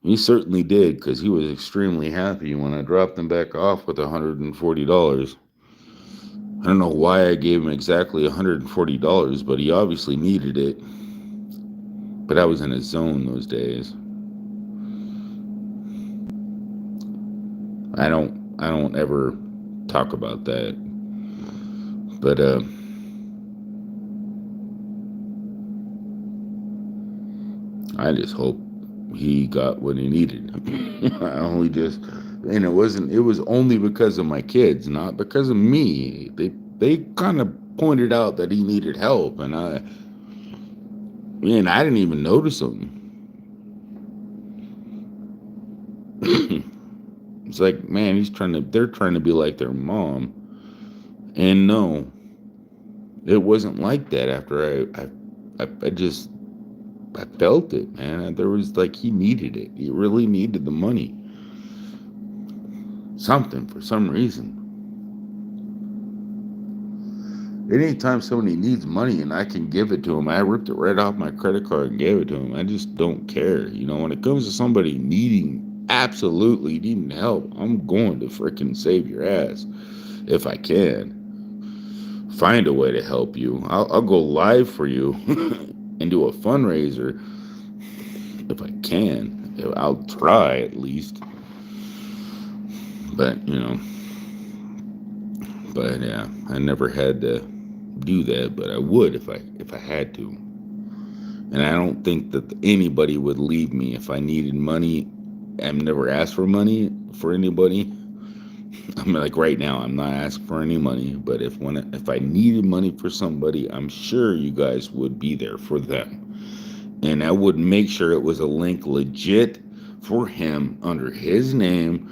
He certainly did, because he was extremely happy when I dropped him back off with $140. I don't know why I gave him exactly $140, but he obviously needed it. But I was in a zone those days. I don't ever talk about that. But I just hope he got what he needed. And it was only because of my kids, not because of me. They kind of pointed out that he needed help, and I didn't even notice him. It's like, man, they're trying to be like their mom. And no, it wasn't like that after I felt it, man. There was like, he needed it. He really needed the money. Something, for some reason. Anytime somebody needs money and I can give it to them, I ripped it right off my credit card and gave it to them. I just don't care. When it comes to somebody absolutely needing help, I'm going to freaking save your ass if I can. Find a way to help you. I'll go live for you and do a fundraiser if I can. I'll try at least. But yeah, I never had to do that, but I would if I had to. And I don't think that anybody would leave me if I needed money. I've never asked for money for anybody. I'm like, right now, I'm not asking for any money, but if I needed money for somebody, I'm sure you guys would be there for them. And I would make sure it was a link legit for him under his name,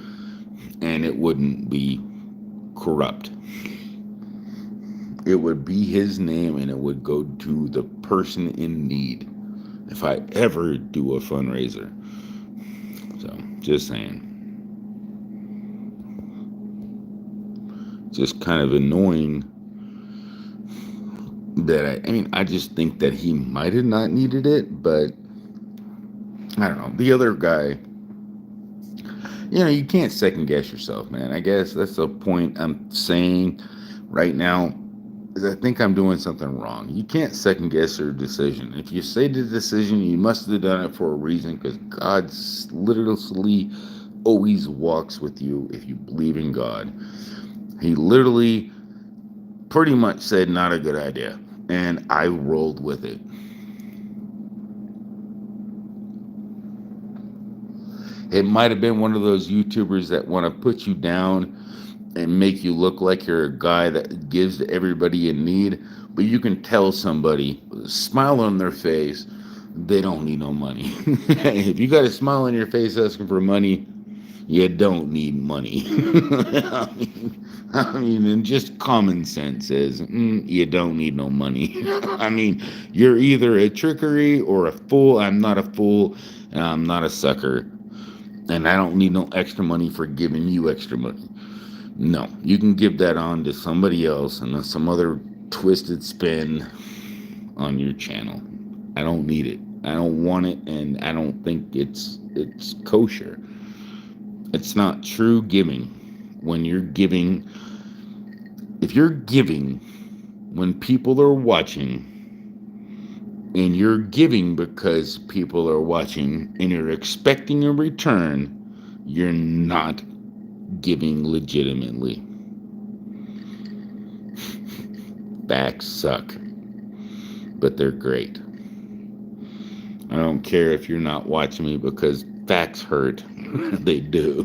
and it wouldn't be corrupt. it would be his name and it would go to the person in need if I ever do a fundraiser. So, just saying. Just kind of annoying that I just think that he might have not needed it, but I don't know. The other guy, you can't second guess yourself, man. I guess that's the point I'm saying right now. Is I think I'm doing something wrong. You can't second guess your decision. If you say the decision, you must have done it for a reason, because God literally always walks with you if you believe in God. He literally pretty much said not a good idea, and I rolled with it. It might have been one of those YouTubers that want to put you down and make you look like you're a guy that gives to everybody in need, but you can tell somebody with a smile on their face, they don't need no money. If you got a smile on your face asking for money, you don't need money. And just common sense says, you don't need no money. You're either a trickery or a fool. I'm not a fool, and I'm not a sucker. And I don't need no extra money for giving you extra money. No, you can give that on to somebody else and some other twisted spin on your channel. I don't need it. I don't want it, and I don't think it's kosher. It's not true giving. When you're giving, if you're giving when people are watching, and you're giving because people are watching, and you're expecting a return, you're not giving legitimately. Facts suck, but they're great. I don't care if you're not watching me, because facts hurt. They do.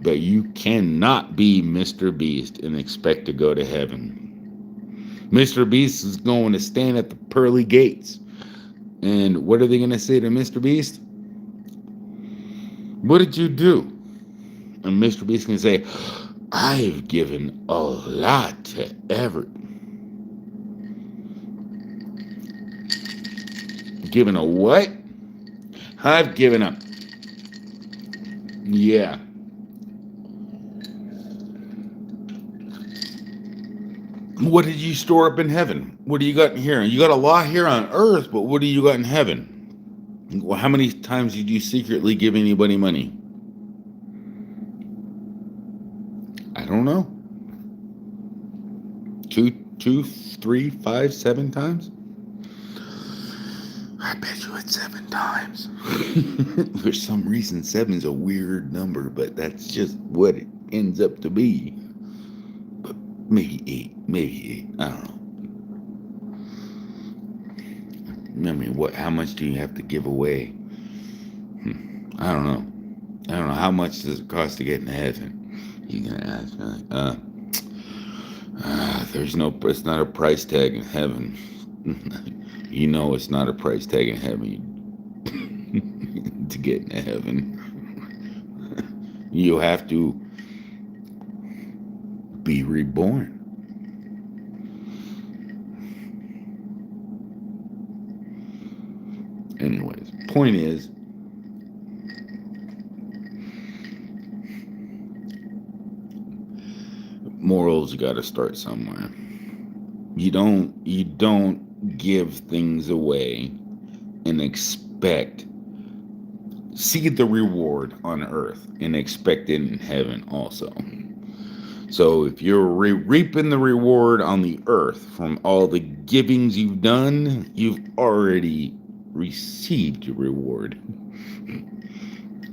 But you cannot be Mr. Beast and expect to go to heaven. Mr. Beast is going to stand at the pearly gates. And what are they going to say to Mr. Beast? What did you do? And Mr. Beast can say, I've given a lot to Everett. Given a what? I've given a... Yeah. What did you store up in heaven? What do you got in here? You got a lot here on earth, but what do you got in heaven? Well, how many times did you secretly give anybody money? I don't know. 2, 3, 5, 7 times? I bet you it's 7 times. For some reason, 7 is a weird number, but that's just what it ends up to be. But maybe 8. I don't know. How much do you have to give away? I don't know. How much does it cost to get into heaven? You're going to ask me, it's not a price tag in heaven. It's not a price tag in heaven to get into heaven. You have to be reborn. Anyways, point is, morals, you got to start somewhere. You don't give things away and see the reward on earth and expect it in heaven also. So if you're reaping the reward on the earth from all the givings you've done, you've already received your reward.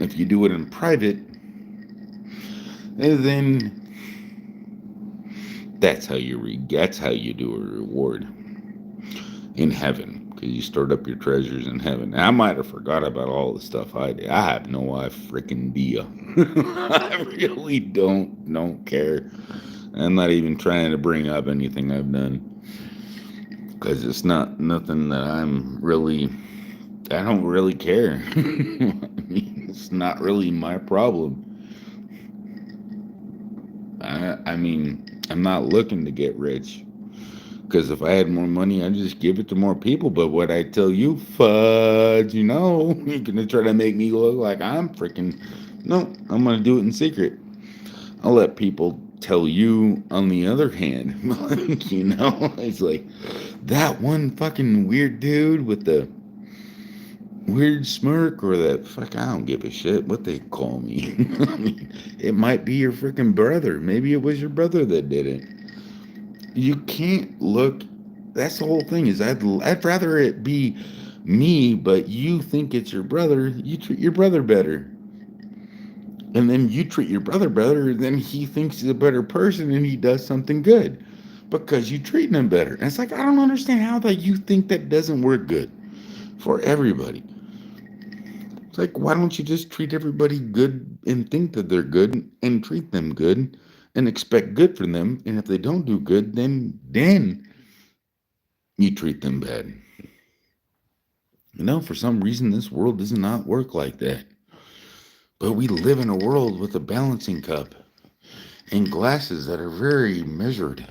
If you do it in private, then that's how you do a reward in heaven, because you stored up your treasures in heaven. I might have forgot about all the stuff I did. I have no freaking idea. I really don't care. I'm not even trying to bring up anything I've done, because it's nothing that I don't really care. It's not really my problem. I'm not looking to get rich. Because if I had more money, I'd just give it to more people. But what I tell you, fudge, you're gonna try to make me look like I'm freaking. No, I'm gonna do it in secret. I'll let people tell you on the other hand. It's like that one fucking weird dude with the weird smirk or that fuck, I don't give a shit what they call me. I mean, it might be your freaking brother. Maybe it was your brother that did it. You can't look. That's the whole thing. Is I'd rather it be me, but you think it's your brother. You treat your brother better, and then you treat your brother better. Then he thinks he's a better person, and he does something good because you treat him better. And it's like I don't understand how that you think that doesn't work good for everybody. It's like why don't you just treat everybody good and think that they're good and treat them good and expect good from them, and if they don't do good, then you treat them bad. For some reason, this world does not work like that. But we live in a world with a balancing cup and glasses that are very measured.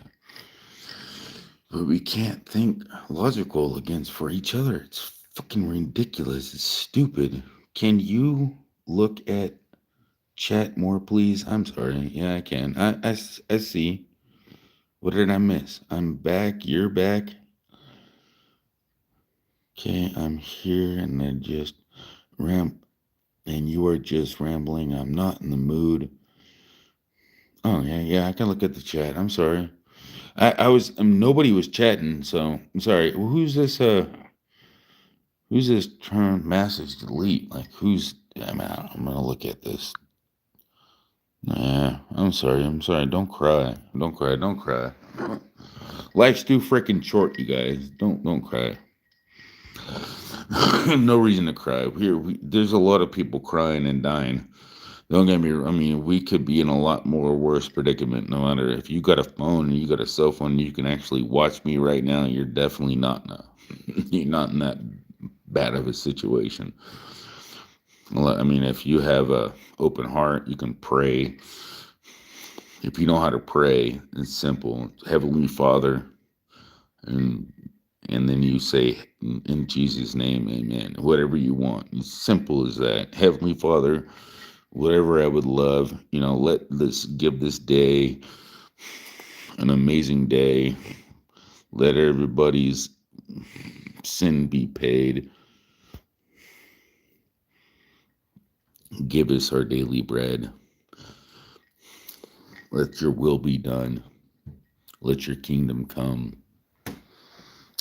But we can't think logical against for each other. It's fucking ridiculous. It's stupid. Can you look at chat more, please? I'm sorry. Yeah, I can. I see. What did I miss? I'm back. You're back. Okay, I'm here and then just and you are just rambling. I'm not in the mood. Oh yeah, I can look at the chat. I'm sorry. I was nobody was chatting, so I'm sorry. Who's this? Who's this term message delete? Like who's? I'm gonna look at this. Nah, I'm sorry. I'm sorry. Don't cry. Don't cry. Don't cry. Life's too freaking short, you guys. Don't cry. No reason to cry. There's a lot of people crying and dying. Don't get me. I mean, we could be in a lot more worse predicament. No matter if you got a phone and you got a cell phone, you can actually watch me right now. You're definitely not you're not in that bad of a situation. I mean, if you have a open heart, you can pray. If you know how to pray, it's simple. Heavenly Father, and then you say in Jesus' name, Amen. Whatever you want. It's simple as that. Heavenly Father, whatever I would love, let's give this day an amazing day. Let everybody's sin be paid. Give us our daily bread. Let your will be done. Let your kingdom come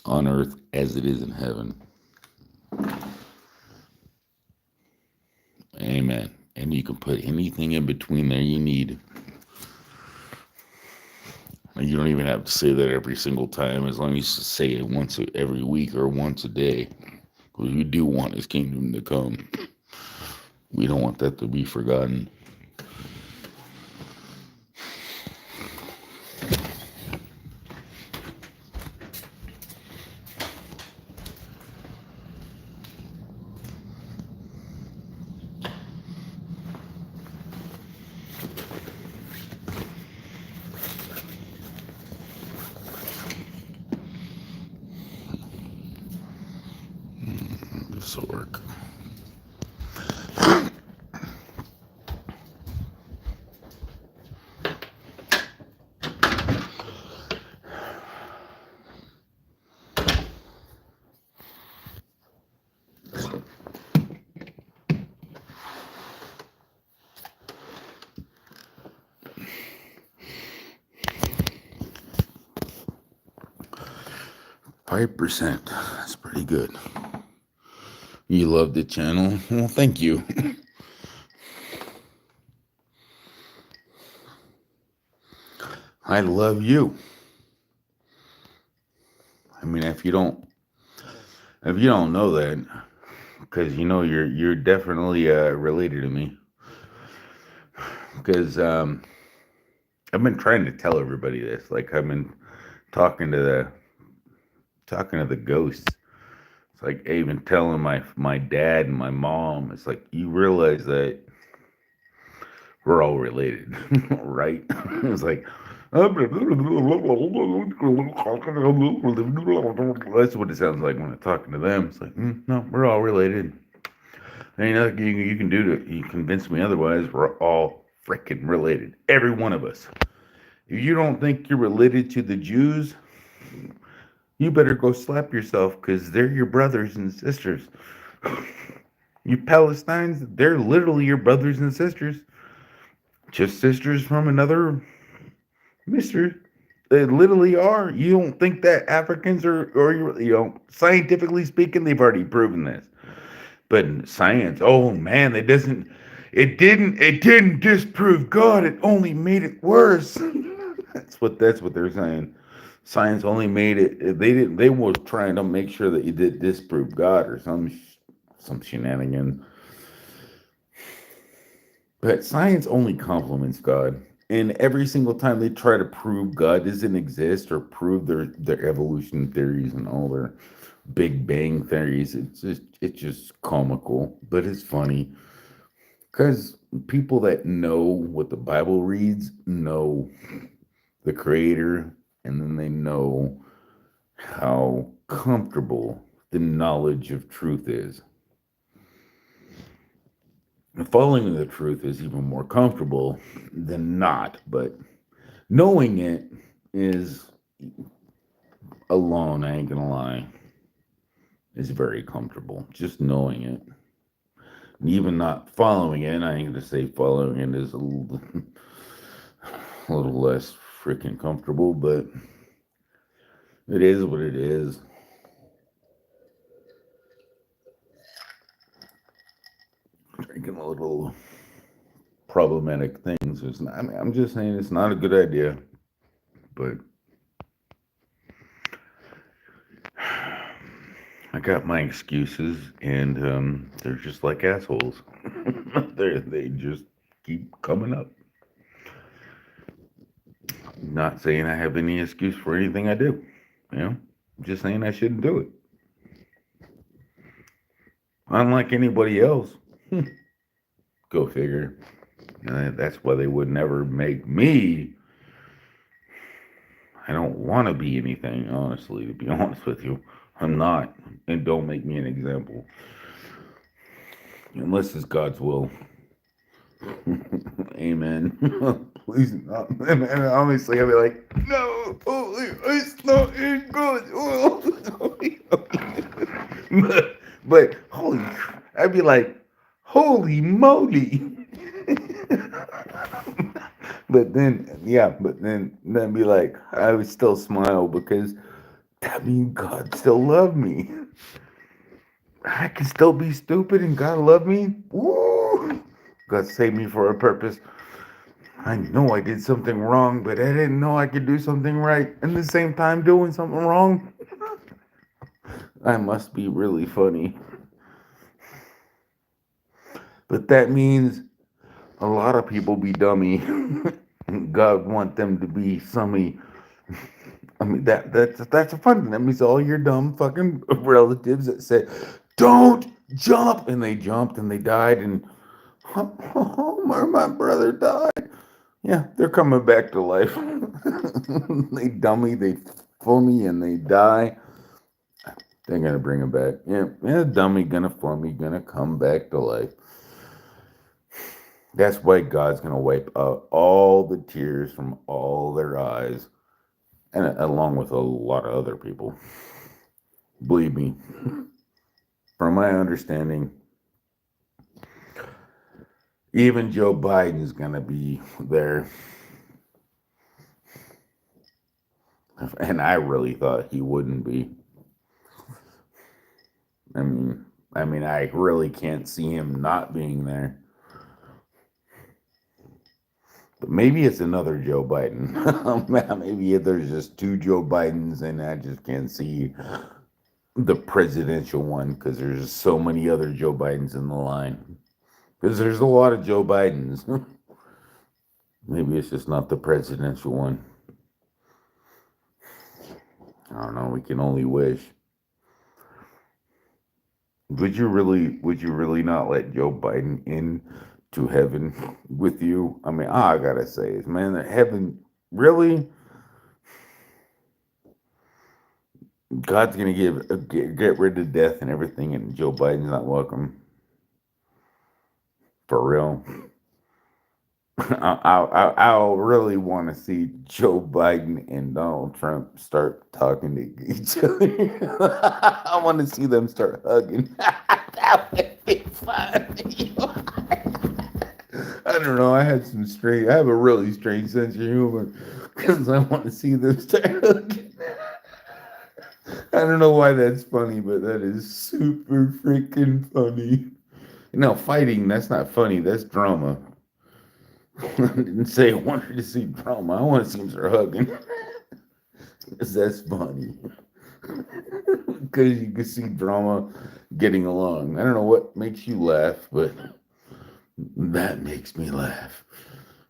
on earth as it is in heaven. Amen. And you can put anything in between there you need. And you don't even have to say that every single time, as long as you say it once every week or once a day. Because we do want his kingdom to come. We don't want that to be forgotten. This will work. 5%. That's pretty good. You love the channel? Well, thank you. I love you. I mean, if you don't know that, because you're definitely related to me. Because I've been trying to tell everybody this. Like I've been talking to the ghosts. It's like even telling my dad and my mom. It's like you realize that we're all related, right? It's like That's what it sounds like when I'm talking to them. It's like, no, we're all related. There ain't nothing you can do to you convince me otherwise. We're all freaking related. Every one of us. If you don't think you're related to the Jews, you better go slap yourself because they're your brothers and sisters. You Palestinians, they're literally your brothers and sisters. Just sisters from another mister. They literally are. You don't think that Africans are, or scientifically speaking, they've already proven this. But in science, oh man, it didn't disprove God. It only made it worse. That's what they're saying. Science only made it. They were trying to make sure that you did disprove God or some shenanigans. But science only complements God. And every single time they try to prove God doesn't exist or prove their evolution theories and all their Big Bang theories, it's just comical, but it's funny because people that know what the Bible reads know the Creator, and then they know how comfortable the knowledge of truth is. Following the truth is even more comfortable than not, but knowing it is alone, I ain't gonna lie, is very comfortable. Just knowing it. And even not following it, I ain't gonna say following it is a little less freaking comfortable, but it is what it is. Drinking a little problematic things. I'm just saying it's not a good idea, but I got my excuses, and they're just like assholes. They just keep coming up. Not saying I have any excuse for anything I do. I'm just saying I shouldn't do it. Unlike anybody else. Go figure. That's why they would never make me. I don't want to be anything, honestly, to be honest with you. I'm not. And don't make me an example. Unless it's God's will. Amen. Please not. And honestly, I'll be like, no, it's not in God's will. but holy, I'd be like, holy moly. but then be like, I would still smile because that means God still loved me. I can still be stupid and God love me. Woo! God saved me for a purpose. I know I did something wrong, but I didn't know I could do something right and the same time doing something wrong. I must be really funny. But that means a lot of people be dummy. God want them to be summy. I mean that's a fun thing. That means all your dumb fucking relatives that said, "Don't jump," and they jumped and they died, and my brother died. Yeah, they're coming back to life. They dummy, they phony, and they die. They're gonna bring him back. Yeah, dummy, gonna phony, gonna come back to life. That's why God's gonna wipe out all the tears from all their eyes, and along with a lot of other people. Believe me, from my understanding, even Joe Biden's gonna be there. And I really thought he wouldn't be. I really can't see him not being there. But maybe it's another Joe Biden. Maybe there's just two Joe Bidens, and I just can't see the presidential one because there's so many other Joe Bidens in the line. Because there's a lot of Joe Bidens. Maybe it's just not the presidential one. I don't know. We can only wish. Would you really not let Joe Biden in to heaven with you? I mean, all I gotta say is, man, that heaven Really? God's gonna get rid of death and everything, and Joe Biden's not welcome. For real. I'll really want to see Joe Biden and Donald Trump start talking to each other. I want to see them start hugging. That would be funny. I don't know. I have a really strange sense of humor because I want to see them start hugging. I don't know why that's funny, but that is super freaking funny. No, fighting, that's not funny. That's drama. I didn't say I wanted to see drama. I want to see them start hugging. Because that's funny. Because you can see drama getting along. I don't know what makes you laugh, but that makes me laugh.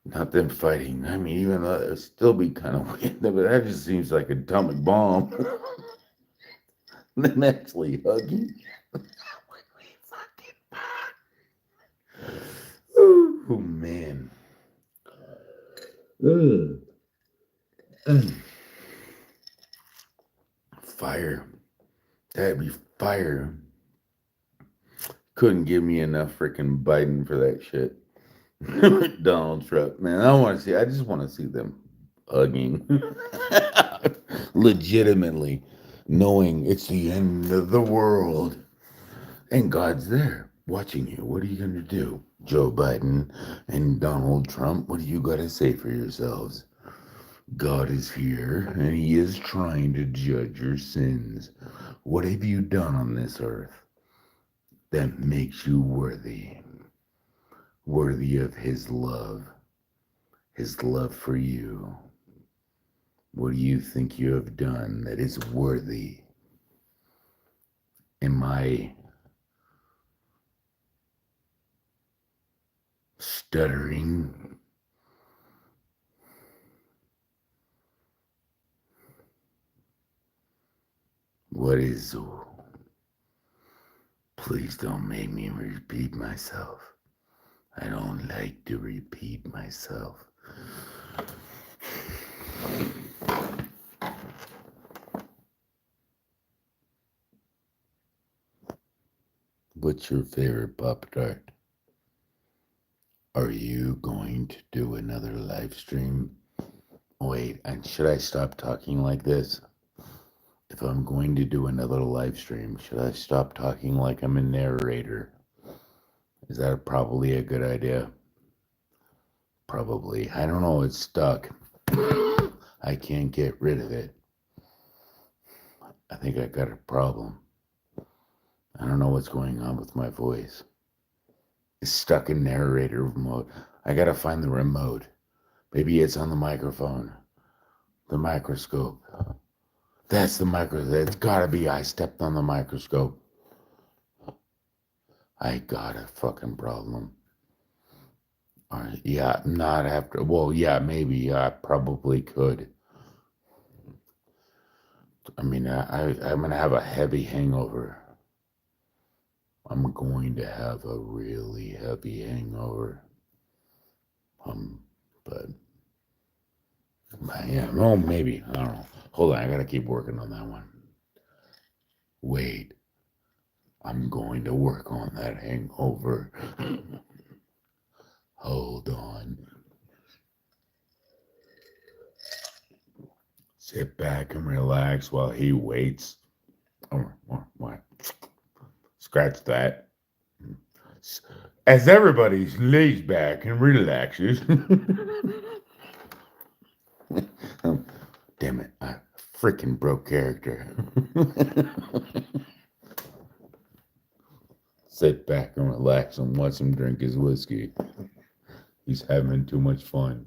Not them fighting. I mean, even though it'd still be kind of weird, but that just seems like an atomic bomb. Them actually hugging. Oh, man. Fire. That'd be fire. Couldn't give me enough freaking Biden for that shit. Donald Trump, man. I just want to see them hugging. Legitimately. Knowing it's the end of the world. And God's there watching you. What are you going to do? Joe Biden and Donald Trump, what do you got to say for yourselves? God is here and he is trying to judge your sins. What have you done on this earth that makes you worthy of his love for you? What do you think you have done that is worthy? Am I stuttering? What is... Please don't make me repeat myself. I don't like to repeat myself. What's your favorite Pop-Tart? Are you going to do another live stream? Wait, and should I stop talking like this? If I'm going to do another live stream, should I stop talking like I'm a narrator? Is that probably a good idea? Probably. I don't know, it's stuck. I can't get rid of it. I think I got a problem. I don't know what's going on with my voice. It's stuck in narrator mode. I gotta find the remote. Maybe it's on the microphone. The microscope. That's the microscope. It's gotta be I stepped on the microscope. I got a fucking problem. Alright, yeah, not after. Well, yeah, maybe. Yeah, I probably could. I mean, I'm gonna have a heavy hangover. I'm going to have a really heavy hangover. But yeah, well, maybe. I don't know. Hold on, I gotta keep working on that one. Wait, I'm going to work on that hangover. Hold on. Sit back and relax while he waits. Oh, what? Scratch that. As everybody lays back and relaxes. Damn it, I freaking broke character. Sit back and relax and watch him drink his whiskey. He's having too much fun.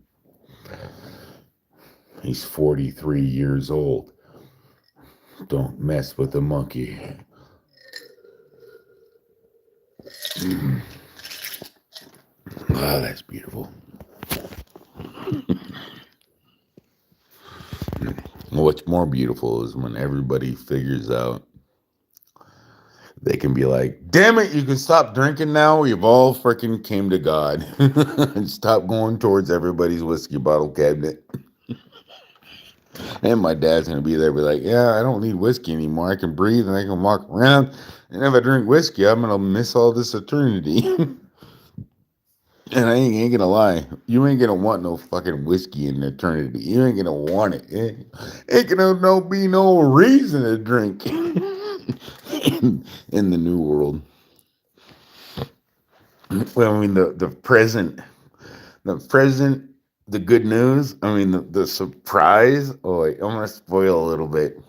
He's 43 years old. Don't mess with the monkey. Wow, that's beautiful. What's more beautiful is when everybody figures out they can be like, damn it, you can stop drinking now. We've all freaking came to God. And stop going towards everybody's whiskey bottle cabinet. And my dad's gonna be there, be like, "Yeah, I don't need whiskey anymore. I can breathe and I can walk around. And if I drink whiskey, I'm gonna miss all this eternity." And I ain't gonna lie, you ain't gonna want no fucking whiskey in eternity. You ain't gonna want it. Ain't gonna be no reason to drink in the new world. Well, I mean the present, the good news. I mean the surprise. Oh, wait, I'm gonna spoil a little bit.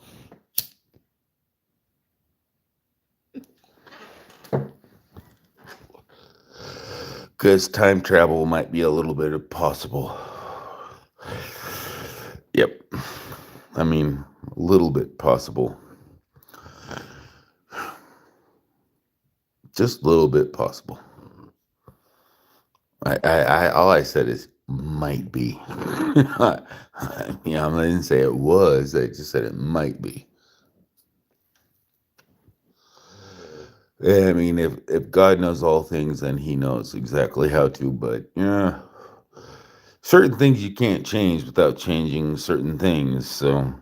Because time travel might be a little bit possible. Yep. I mean, a little bit possible. Just a little bit possible. All I said is might be. I didn't say it was. I just said it might be. Yeah, I mean, if God knows all things, then He knows exactly how to. But yeah, certain things you can't change without changing certain things. So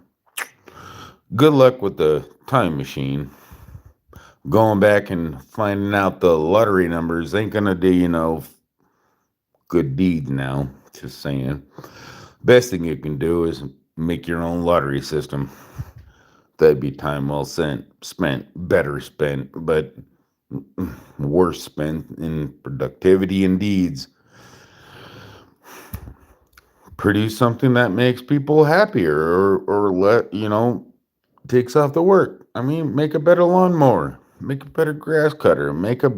good luck with the time machine. Going back and finding out the lottery numbers ain't gonna do, good deeds now. Just saying. Best thing you can do is make your own lottery system. That'd be time well spent, better spent, but worse spent in productivity and deeds. Produce something that makes people happier or takes off the work. I mean, make a better lawnmower, make a better grass cutter, make a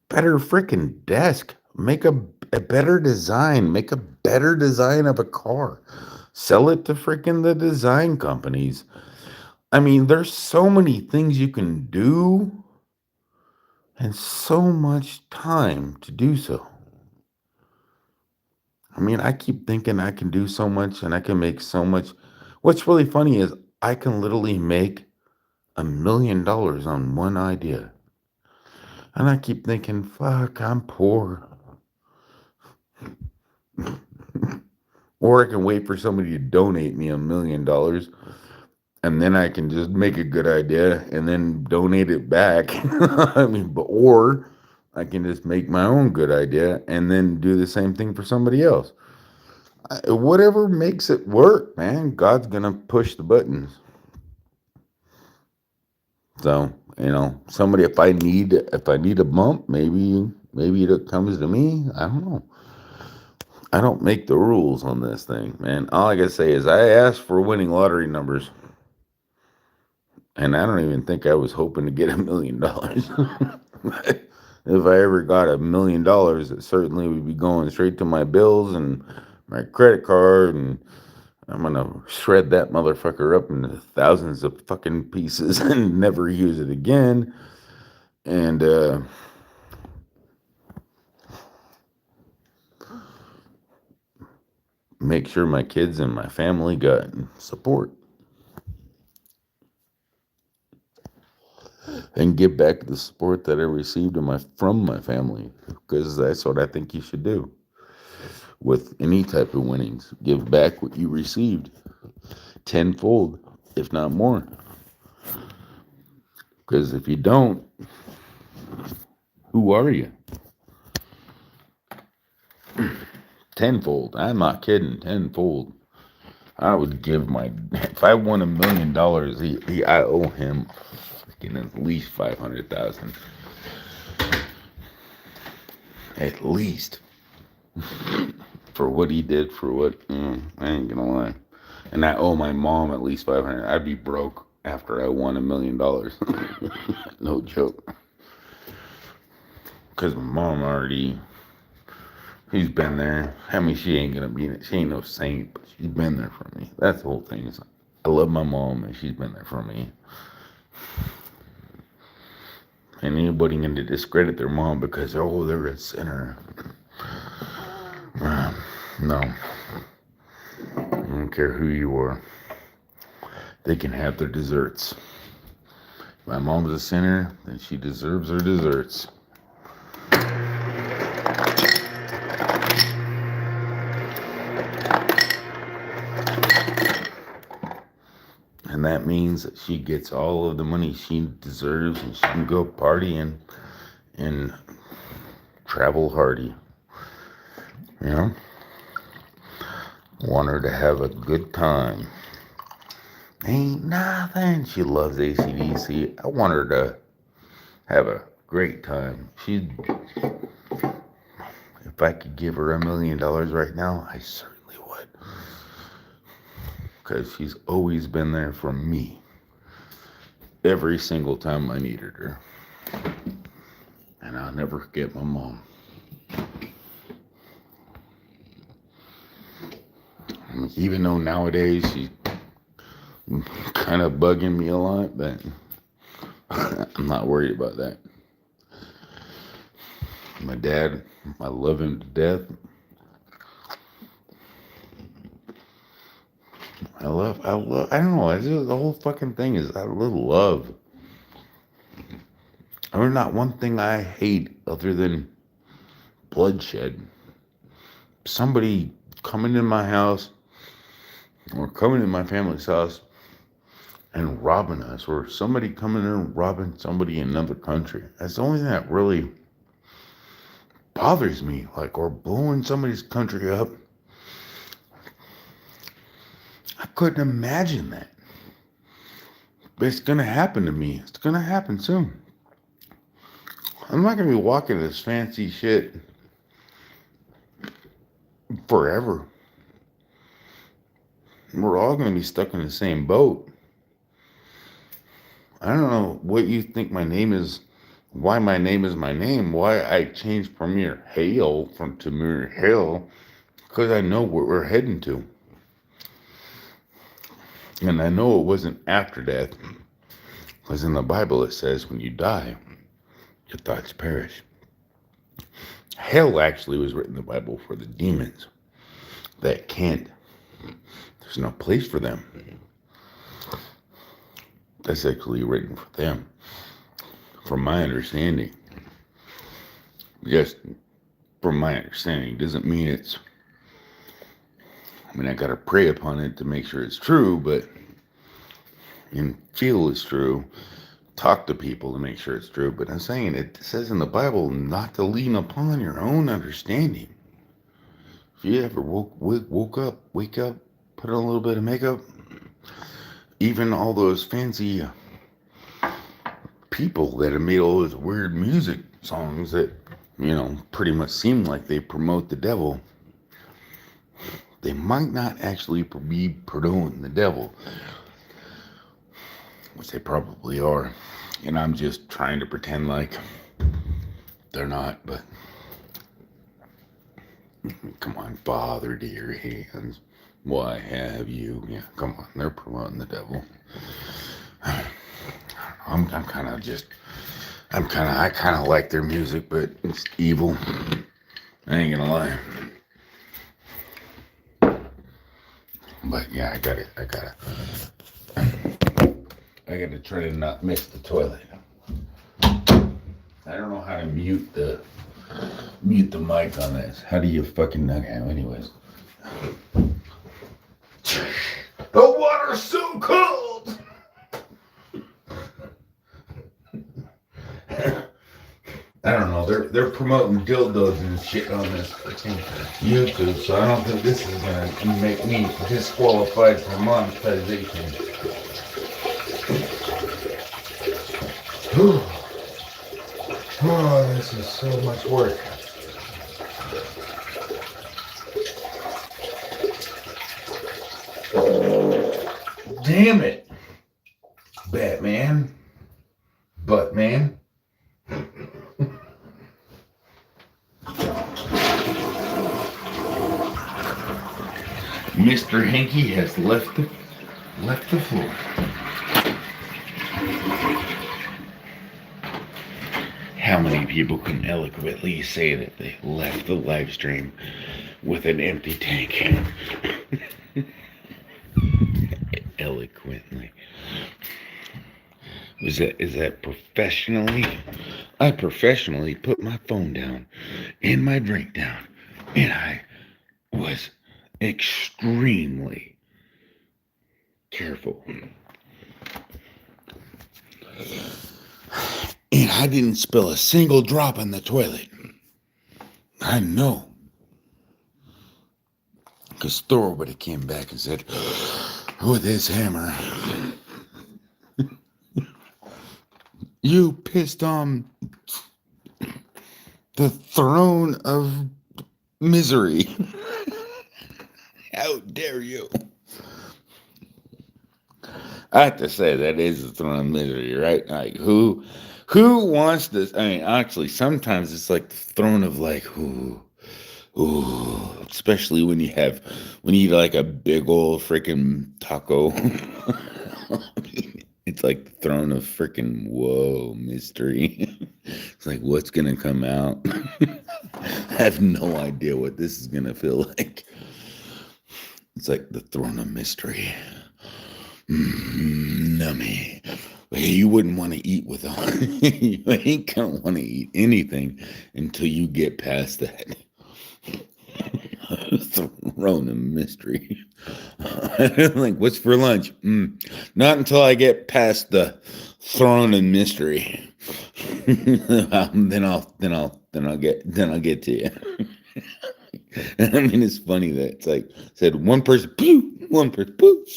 better freaking desk, make a better design, make a better design of a car. Sell it to freaking the design companies. I mean, there's so many things you can do and so much time to do so. I mean, I keep thinking I can do so much and I can make so much. What's really funny is I can literally make $1 million on one idea. And I keep thinking, fuck, I'm poor. Or I can wait for somebody to donate me $1 million and then I can just make a good idea and then donate it back. Or I can just make my own good idea and then do the same thing for somebody else. Whatever makes it work, man. God's gonna push the buttons. So somebody, if I need a bump, maybe it comes to me. I don't know. I don't make the rules on this thing, man. All I gotta say is I asked for winning lottery numbers. And I don't even think I was hoping to get $1 million. If I ever got $1 million, it certainly would be going straight to my bills and my credit card, and I'm gonna shred that motherfucker up into thousands of fucking pieces and never use it again. And make sure my kids and my family got support. And give back the support that I received from my family, because that's what I think you should do with any type of winnings. Give back what you received tenfold, if not more. Because if you don't, who are you? Tenfold. I'm not kidding. Tenfold. I would give if I won $1 million, I owe him at least 500,000. At least. For what he did, I ain't gonna lie. And I owe my mom at least 500. I'd be broke after I won $1 million. No joke. Because my mom she's been there. I mean, she ain't no saint, but she's been there for me. That's the whole thing. I love my mom, and she's been there for me. And anybody going to discredit their mom because, they're a sinner. No. I don't care who you are. They can have their desserts. If my mom's a sinner, then she deserves her desserts. means that she gets all of the money she deserves and she can go party and travel hardy. You know? Want her to have a good time. Ain't nothing. She loves AC/DC. I want her to have a great time. If I could give her $1 million right now, I certainly would. Because she's always been there for me. Every single time I needed her. And I'll never forget my mom. Even though nowadays she's kind of bugging me a lot, but I'm not worried about that. My dad, I love him to death. I don't know, the whole fucking thing is I love. There's not one thing I hate other than bloodshed. Somebody coming in my house or coming in my family's house and robbing us, or somebody coming in and robbing somebody in another country. That's the only thing that really bothers me, like, or blowing somebody's country up. I couldn't imagine that. But it's gonna happen to me. It's gonna happen soon. I'm not gonna be walking this fancy shit forever. We're all gonna be stuck in the same boat. I don't know what you think my name is, why my name is my name, why I changed Premier Hale from Tamir Hill, because I know what we're heading to. And I know it wasn't after death, because in the Bible it says when you die, your thoughts perish. Hell actually was written in the Bible for the demons that can't, there's no place for them. That's actually written for them, from my understanding. Just from my understanding, doesn't mean it's, I gotta pray upon it to make sure it's true, but, and feel it's true, talk to people to make sure it's true, but I'm saying it says in the Bible not to lean upon your own understanding. If you ever wake up, put on a little bit of makeup, even all those fancy people that have made all those weird music songs that, pretty much seem like they promote the devil, they might not actually be promoting the devil, which they probably are. And I'm just trying to pretend like they're not, but come on, Father, dear hands, why have you? Yeah, come on, they're promoting the devil. I kind of like their music, but it's evil. I ain't gonna lie. But yeah, I gotta try to not miss the toilet. I don't know how to mute the mic on this. How do you fucking know? Anyways. The water's so cold! I don't know, they're promoting dildos and shit on this YouTube, so I don't think this is gonna make me disqualified for monetization. Oh, this is so much work. Damn it, Batman, Buttman. Mr. Hanky has left the floor. How many people can eloquently say that they left the live stream with an empty tank? Eloquently. Is that professionally? I professionally put my phone down and my drink down, and I was extremely careful And I didn't spill a single drop in the toilet. I know. Because Thor would have came back and said, with his hammer, you pissed on the throne of misery. How dare you? I have to say that is the throne of misery, right? Like who wants this? I mean, actually, sometimes it's like the throne of like ooh, especially when you eat like a big old freaking taco. It's like the throne of freaking whoa mystery. It's like what's gonna come out? I have no idea what this is gonna feel like. It's like the throne of mystery. Nummy. You wouldn't want to eat with you ain't gonna want to eat anything until you get past that. Throne of mystery. Like, what's for lunch? Not until I get past the throne of mystery. Then I'll get to you. I mean, it's funny that it's like said one person, poof, one person, poof.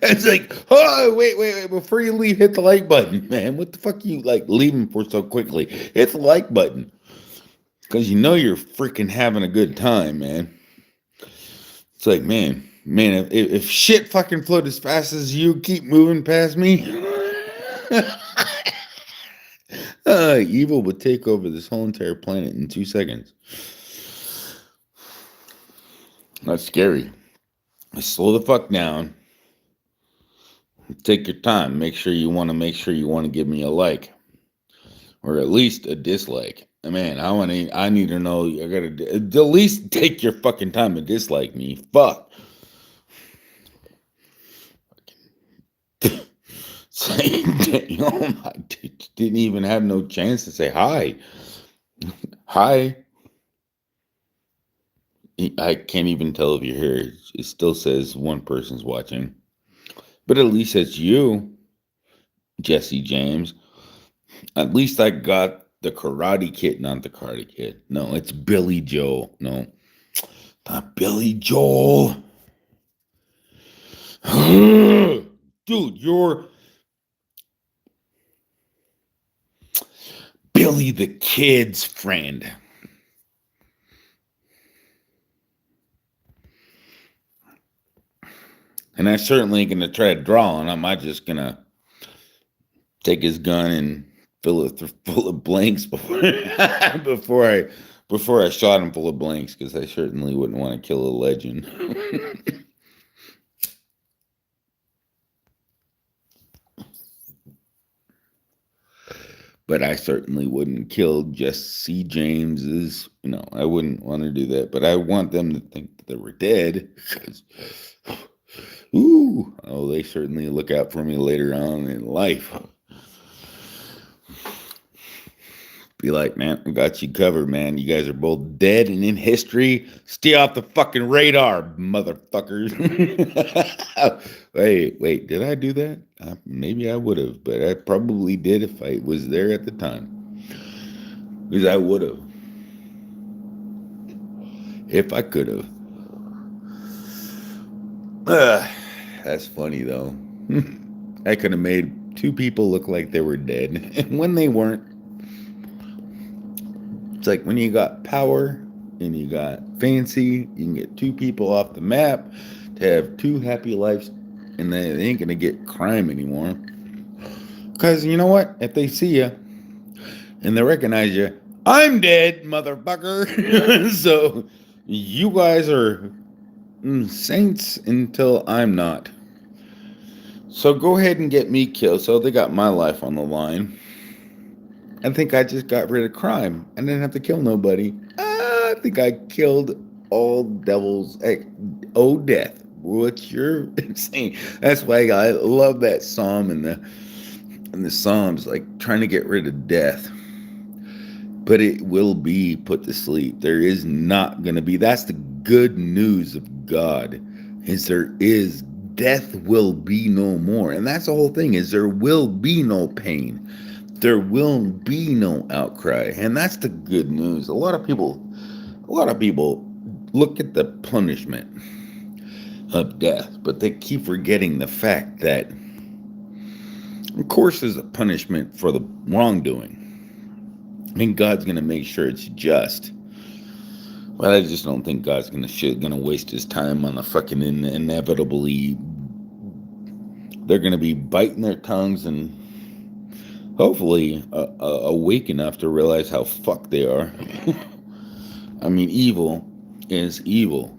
It's like, oh, wait, before you leave, hit the like button, man. What the fuck are you like leaving for so quickly? Hit the like button. Because you know you're freaking having a good time, man. It's like, man, if shit fucking flowed as fast as you keep moving past me, evil would take over this whole entire planet in 2 seconds. That's scary. Slow the fuck down. Take your time. Make sure you want to give me a like, or at least a dislike. Man, I need to know. I gotta at least take your fucking time to dislike me. Fuck. Oh my! Didn't even have no chance to say hi. Hi. I can't even tell if you're here. It still says one person's watching. But at least it's you, Jesse James. At least I got the Karate Kid, not the Karate Kid. No, it's Billy Joel. No, not Billy Joel. Dude, you're Billy the Kid's friend. And I'm certainly going to try to draw on him. I'm just going to take his gun and fill it full of blanks before I shot him full of blanks, because I certainly wouldn't want to kill a legend. But I certainly wouldn't kill Jesse James's. I wouldn't want to do that. But I want them to think that they were dead. They certainly look out for me later on in life. Be like, man, I got you covered, man. You guys are both dead and in history. Stay off the fucking radar, motherfuckers. Wait, did I do that? Maybe I would have, but I probably did if I was there at the time. Because I would have. If I could have. That's funny, though. I could have made two people look like they were dead, and when they weren't. It's like when you got power and you got fancy, you can get two people off the map to have two happy lives, and they ain't going to get crime anymore. Because you know what? If they see you and they recognize you, I'm dead, motherfucker. So you guys are saints until I'm not. So go ahead and get me killed. So they got my life on the line. I think I just got rid of crime. I didn't have to kill nobody. I think I killed all devils. Oh, death. What you're saying. That's why I love that psalm and the Psalms, like trying to get rid of death. But it will be put to sleep. There is not going to be. That's the good news of God is there is death will be no more. And that's the whole thing, is there will be no pain. There will be no outcry. And that's the good news. A lot of people look at the punishment of death, but they keep forgetting the fact that, of course, there's a punishment for the wrongdoing. And God's going to make sure it's just. But I just don't think God's gonna waste his time on the fucking inevitably. They're gonna be biting their tongues and hopefully awake enough to realize how fucked they are. I mean, evil is evil.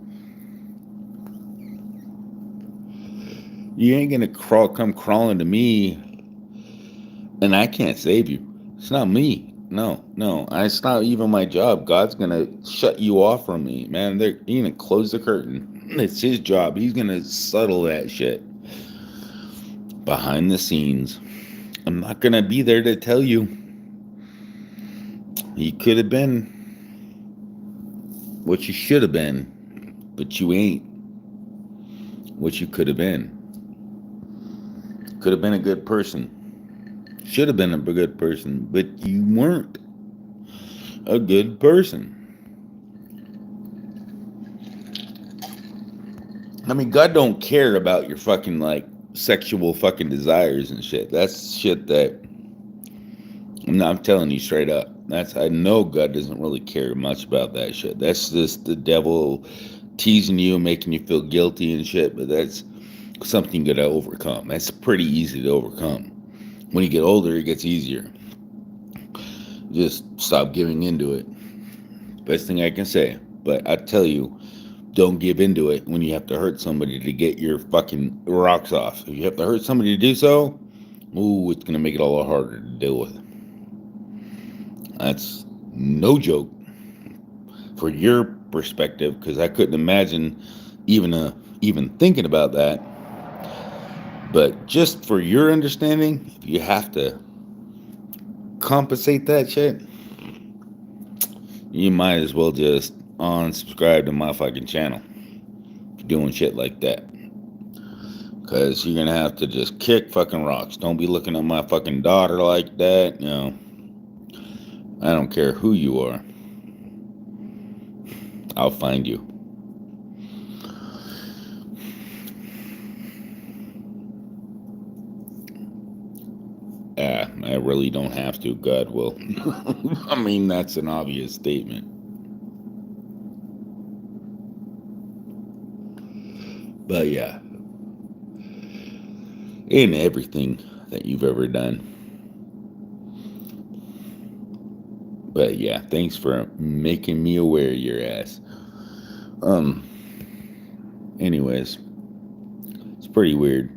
You ain't gonna come crawling to me, and I can't save you. It's not me. No, it's not even my job. God's gonna shut you off from me, man. They're gonna close the curtain. It's his job. He's gonna settle that shit behind the scenes. I'm not gonna be there to tell you. You could have been what you should have been, but you ain't what you could have been. Could have been a good person. Should have been a good person, but you weren't a good person. I mean, God don't care about your fucking, like, sexual fucking desires and shit. That's shit that I'm telling you straight up. I know God doesn't really care much about that shit. That's just the devil teasing you, making you feel guilty and shit, but that's something you gotta overcome. That's pretty easy to overcome. When you get older, it gets easier. Just stop giving into it. Best thing I can say. But I tell you, don't give into it when you have to hurt somebody to get your fucking rocks off. If you have to hurt somebody to do so, it's going to make it a lot harder to deal with. That's no joke for your perspective, because I couldn't imagine even thinking about that. But just for your understanding, if you have to compensate that shit, you might as well just unsubscribe to my fucking channel for doing shit like that. Because you're going to have to just kick fucking rocks. Don't be looking at my fucking daughter like that. I don't care who you are. I'll find you. I really don't have to. God will. I mean, that's an obvious statement. But yeah. In everything that you've ever done. But yeah, thanks for making me aware of your ass. Anyways. It's pretty weird.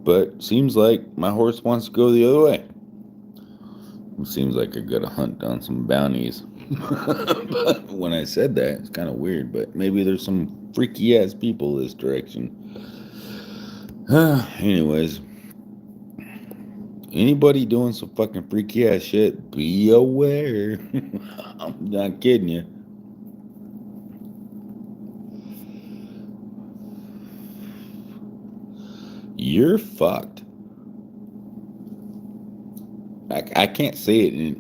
But seems like my horse wants to go the other way. It seems like I gotta hunt down some bounties. But when I said that, it's kind of weird. But maybe there's some freaky ass people this direction. Anyways. Anybody doing some fucking freaky ass shit, be aware. I'm not kidding you. You're fucked. I can't say it in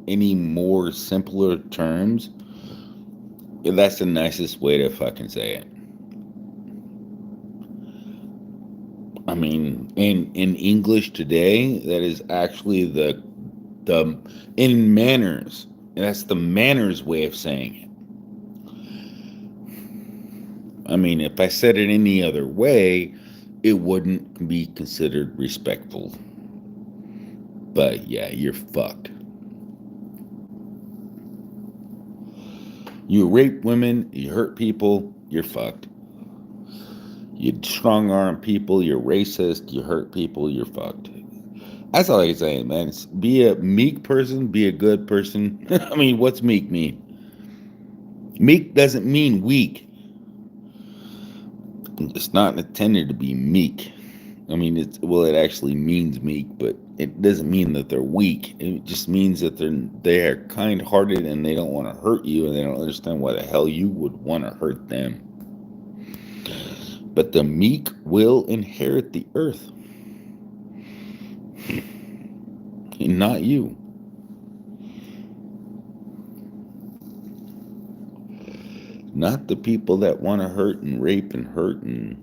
any more simpler terms. That's the nicest way to fucking say it. I mean, in English today, that is actually the in manners. That's the manners way of saying it. I mean, if I said it any other way, it wouldn't be considered respectful. But yeah, you're fucked. You rape women, you hurt people, you're fucked. You strong arm people, you're racist, you hurt people, you're fucked. That's all I can say, man. It's be a meek person, be a good person. I mean, what's meek mean? Meek doesn't mean weak. It's not intended to be meek. I mean, it actually means meek, but it doesn't mean that they're weak. It just means that they are kind-hearted and they don't want to hurt you, and they don't understand why the hell you would want to hurt them. But the meek will inherit the earth, not you. Not the people that want to hurt and rape and hurt and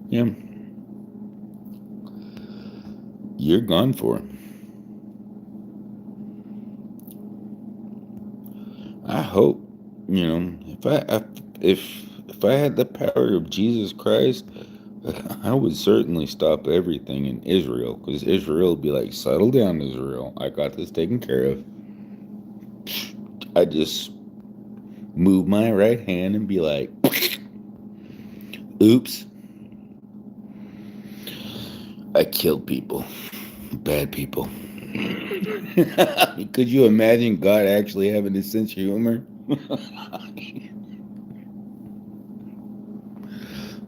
yeah. You're gone for it. I hope, if I had the power of Jesus Christ, I would certainly stop everything in Israel, because Israel would be like, settle down, Israel. I got this taken care of. I just move my right hand and be like, oops, I killed people, bad people. Could you imagine God actually having a sense of humor?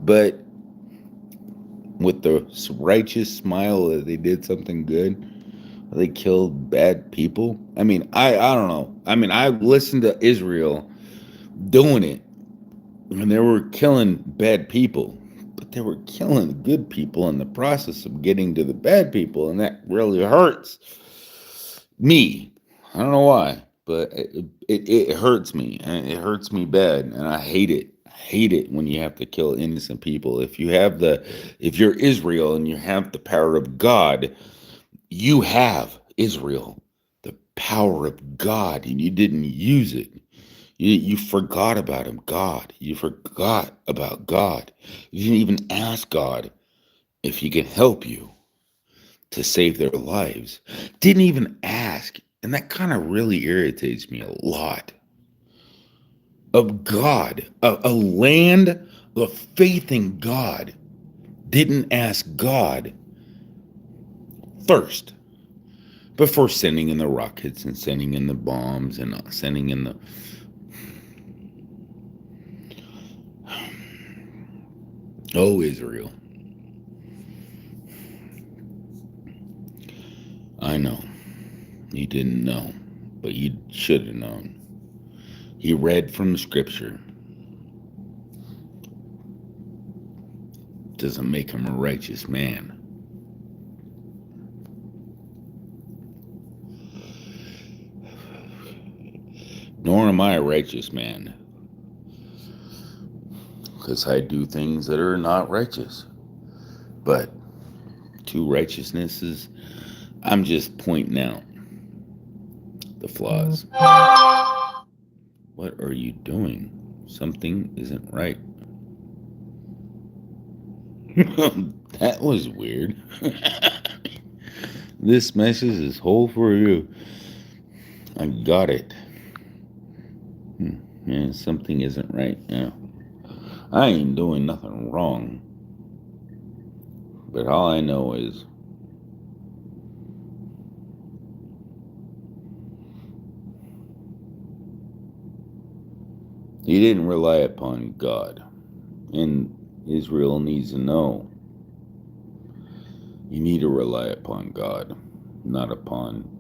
But with the righteous smile that they did something good, they killed bad people. I mean, I don't know. I mean, I listened to Israel doing it, and they were killing bad people, but they were killing good people in the process of getting to the bad people, and that really hurts me. I don't know why, but it hurts me, and it hurts me bad, and I hate it. I hate it when you have to kill innocent people. If you're Israel and you have the power of God, you have Israel, the power of God, and you didn't use it. You forgot about him, God. You forgot about God. You didn't even ask God if he can help you to save their lives. Didn't even ask. And that kind of really irritates me a lot. Of God, a land of faith in God, didn't ask God first before sending in the rockets and sending in the bombs and sending in the... Oh, Israel. I know. You didn't know, but you should have known. He read from Scripture. Doesn't make him a righteous man. Nor am I a righteous man, because I do things that are not righteous. But to righteousnesses, I'm just pointing out the flaws. What are you doing? Something isn't right. That was weird. This message is whole for you. I got it. Yeah, something isn't right. Yeah. I ain't doing nothing wrong. But all I know is he didn't rely upon God. And Israel needs to know you need to rely upon God, not upon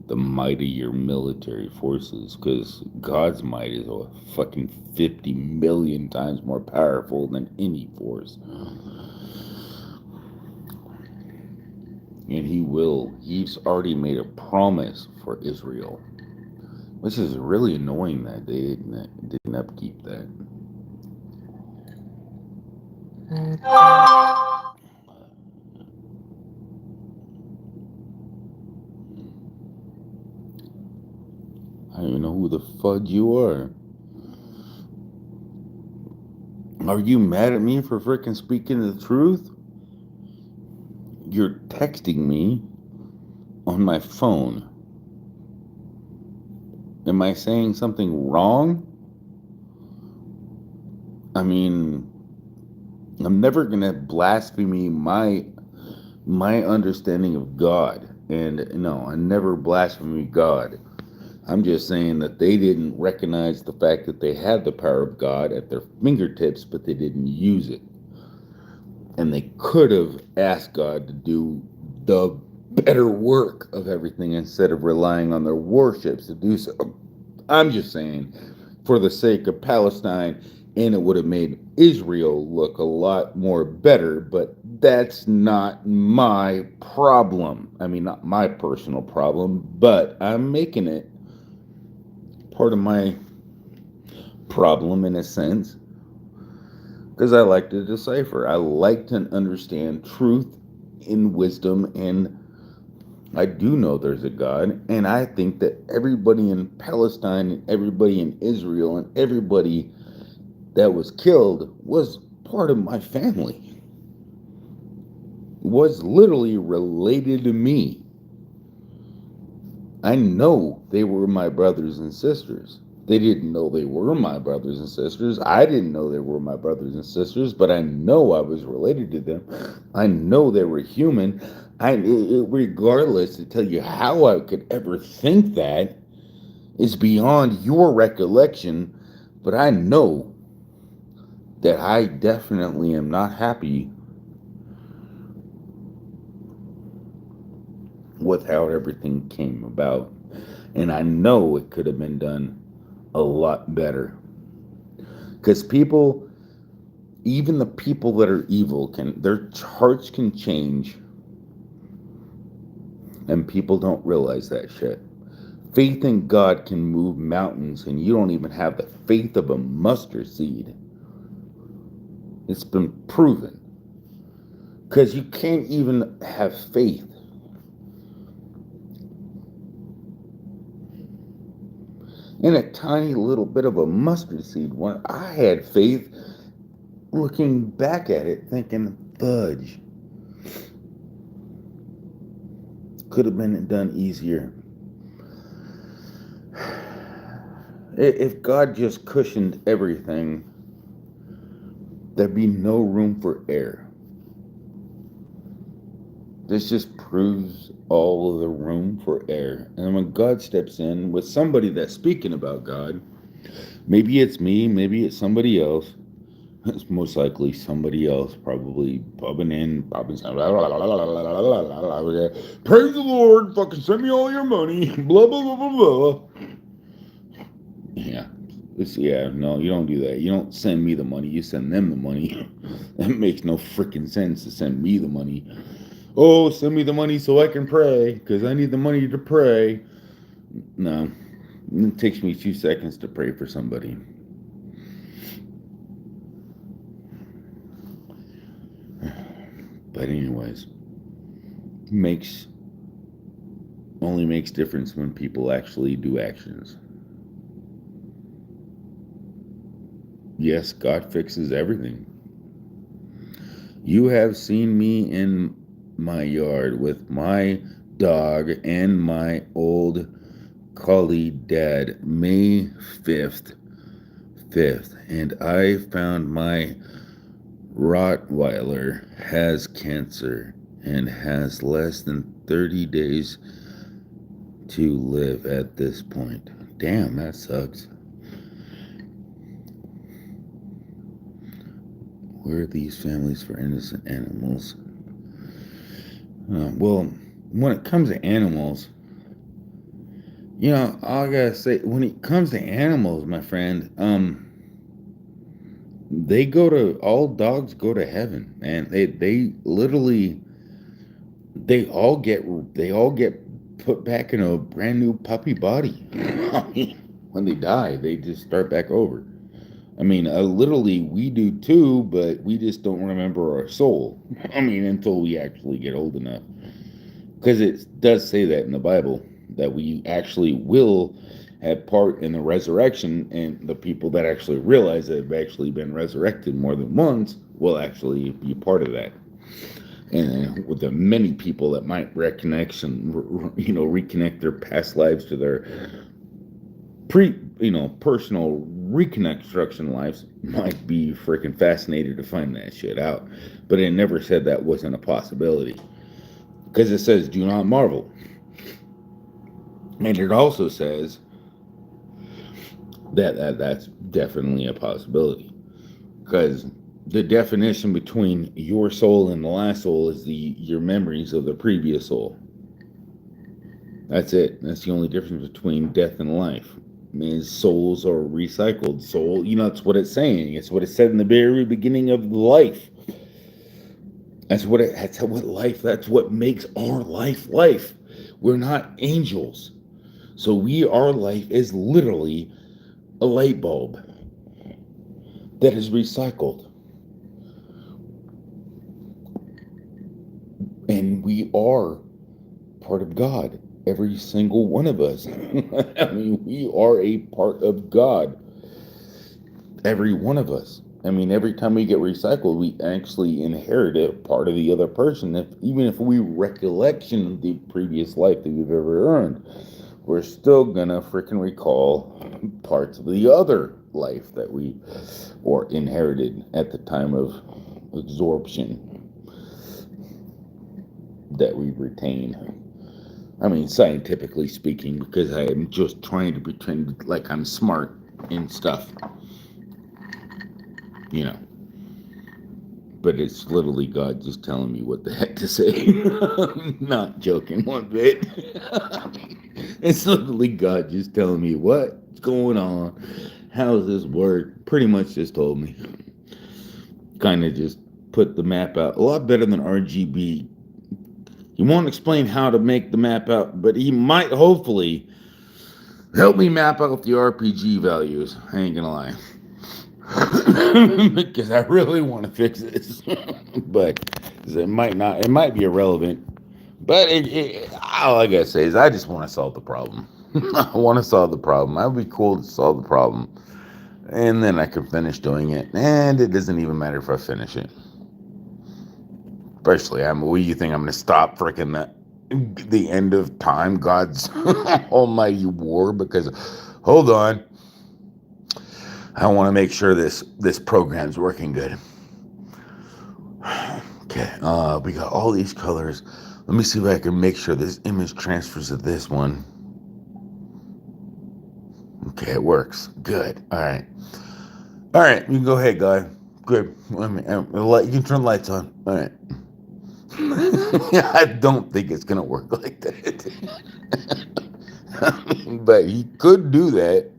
the might of your military forces, because God's might is a fucking 50 million times more powerful than any force. And he's already made a promise for Israel, which is really annoying that they didn't upkeep that. I don't even know who the fuck you are. Are you mad at me for freaking speaking the truth? You're texting me on my phone. Am I saying something wrong? I mean, I'm never gonna blaspheme my understanding of God. And no, I never blaspheme God. I'm just saying that they didn't recognize the fact that they had the power of God at their fingertips, but they didn't use it. And they could have asked God to do the better work of everything instead of relying on their warships to do so. I'm just saying, for the sake of Palestine, and it would have made Israel look a lot more better, but that's not my problem. I mean, not my personal problem, but I'm making it part of my problem in a sense because I like to decipher. I like to understand truth in wisdom, and I do know there's a God, and I think that everybody in Palestine and everybody in Israel and everybody that was killed was part of my family, was literally related to me. I know they were my brothers and sisters. They didn't know they were my brothers and sisters. I didn't know they were my brothers and sisters, but I know I was related to them. I know they were human. Regardless, to tell you how I could ever think that is beyond your recollection, but I know that I definitely am not happy with how everything came about. And I know it could have been done a lot better. Because people, even the people that are evil, their hearts can change. And people don't realize that shit. Faith in God can move mountains, and you don't even have the faith of a mustard seed. It's been proven. Because you can't even have faith in a tiny little bit of a mustard seed. When I had faith, looking back at it, thinking, fudge, could have been done easier. If God just cushioned everything, there'd be no room for error. This just proves all of the room for error. And when God steps in with somebody that's speaking about God, maybe it's me, maybe it's somebody else. It's most likely somebody else, probably popping praise the Lord, fucking send me all your money, blah, blah, blah, blah, blah. Yeah, no, you don't do that. You don't send me the money, you send them the money. That makes no freaking sense to send me the money. Oh, send me the money so I can pray, because I need the money to pray. No, it takes me 2 seconds to pray for somebody. But anyways, only makes difference when people actually do actions. Yes, God fixes everything. You have seen me in my yard with my dog and my old collie dad, May 5th, and I found my Rottweiler has cancer and has less than 30 days to live at this point. Damn, that sucks. Where are these families for innocent animals? Well, when it comes to animals, all I gotta say, when it comes to animals, my friend, all dogs go to heaven, man. They literally, they all get put back in a brand new puppy body. I mean, when they die, they just start back over. I mean, literally, we do too, but we just don't remember our soul. I mean, until we actually get old enough. Because it does say that in the Bible, that we actually will have part in the resurrection, and the people that actually realize that have actually been resurrected more than once will actually be part of that. And with the many people that might reconnect their past lives to their personal reconstruction lives, might be freaking fascinated to find that shit out. But it never said that wasn't a possibility, because it says do not marvel, and it also says that's definitely a possibility, because the definition between your soul and the last soul is your memories of the previous soul. That's it. That's the only difference between death and life. Means souls are recycled. Soul, that's what it's saying. It's what it said in the very beginning of life. That's what life. That's what makes our life life. We're not angels, so our life is literally a light bulb that is recycled, and we are part of God. Every single one of us. I mean, we are a part of God. Every one of us. I mean, every time we get recycled, we actually inherit a part of the other person. Even if we recollection of the previous life that we've ever earned, we're still gonna freaking recall parts of the other life that we or inherited at the time of absorption that we retain. I mean, scientifically speaking, because I am just trying to pretend like I'm smart and stuff. But it's literally God just telling me what the heck to say. I'm not joking one bit. It's literally God just telling me what's going on. How does this work? Pretty much just told me. Kind of just put the map out. A lot better than RGB. He won't explain how to make the map out, but he might hopefully help me map out the RPG values. I ain't gonna lie. Because I really want to fix this. But it might be irrelevant. But all I gotta say is I just want to solve the problem. I want to solve the problem. That would be cool to solve the problem. And then I can finish doing it. And it doesn't even matter if I finish it. Especially, what do you think? I'm going to stop freaking the end of time, God's almighty war? Because, hold on, I want to make sure this program's working good. Okay, we got all these colors. Let me see if I can make sure this image transfers to this one. Okay, it works. Good. All right, you can go ahead, guy. Good. You can turn the lights on. All right. I don't think it's gonna work like that. But he could do that.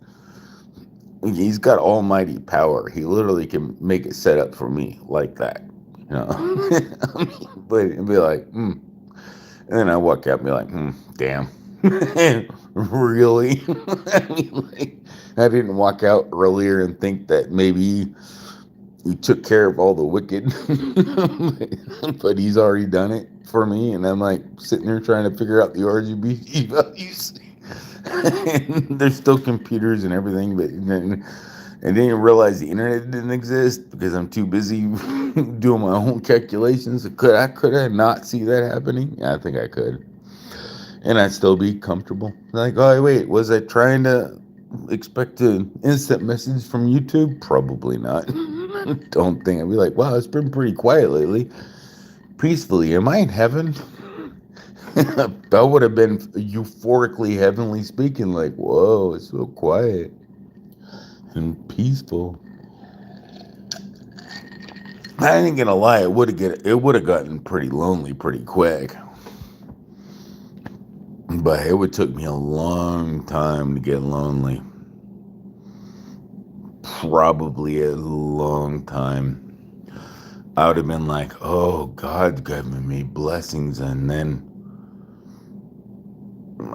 He's got almighty power. He literally can make it set up for me like that. But it'd be like, And then I walk out and be like, damn. Really? I didn't walk out earlier and think that maybe he took care of all the wicked, but he's already done it for me, and I'm like sitting there trying to figure out the RGB values. And there's still computers and everything, but I didn't realize the internet didn't exist because I'm too busy doing my own calculations. Could I not see that happening? Yeah, I think I could, and I'd still be comfortable. Like, oh wait, was I trying to expect an instant message from YouTube? Probably not. Don't think. I'd be like, wow, it's been pretty quiet lately. Peacefully, am I in heaven? That would have been euphorically heavenly speaking, like, whoa, it's so quiet and peaceful. I ain't gonna lie, it would have gotten pretty lonely pretty quick. But it would took me a long time to get lonely. Probably a long time. I would have been like, oh, God's given me blessings. And then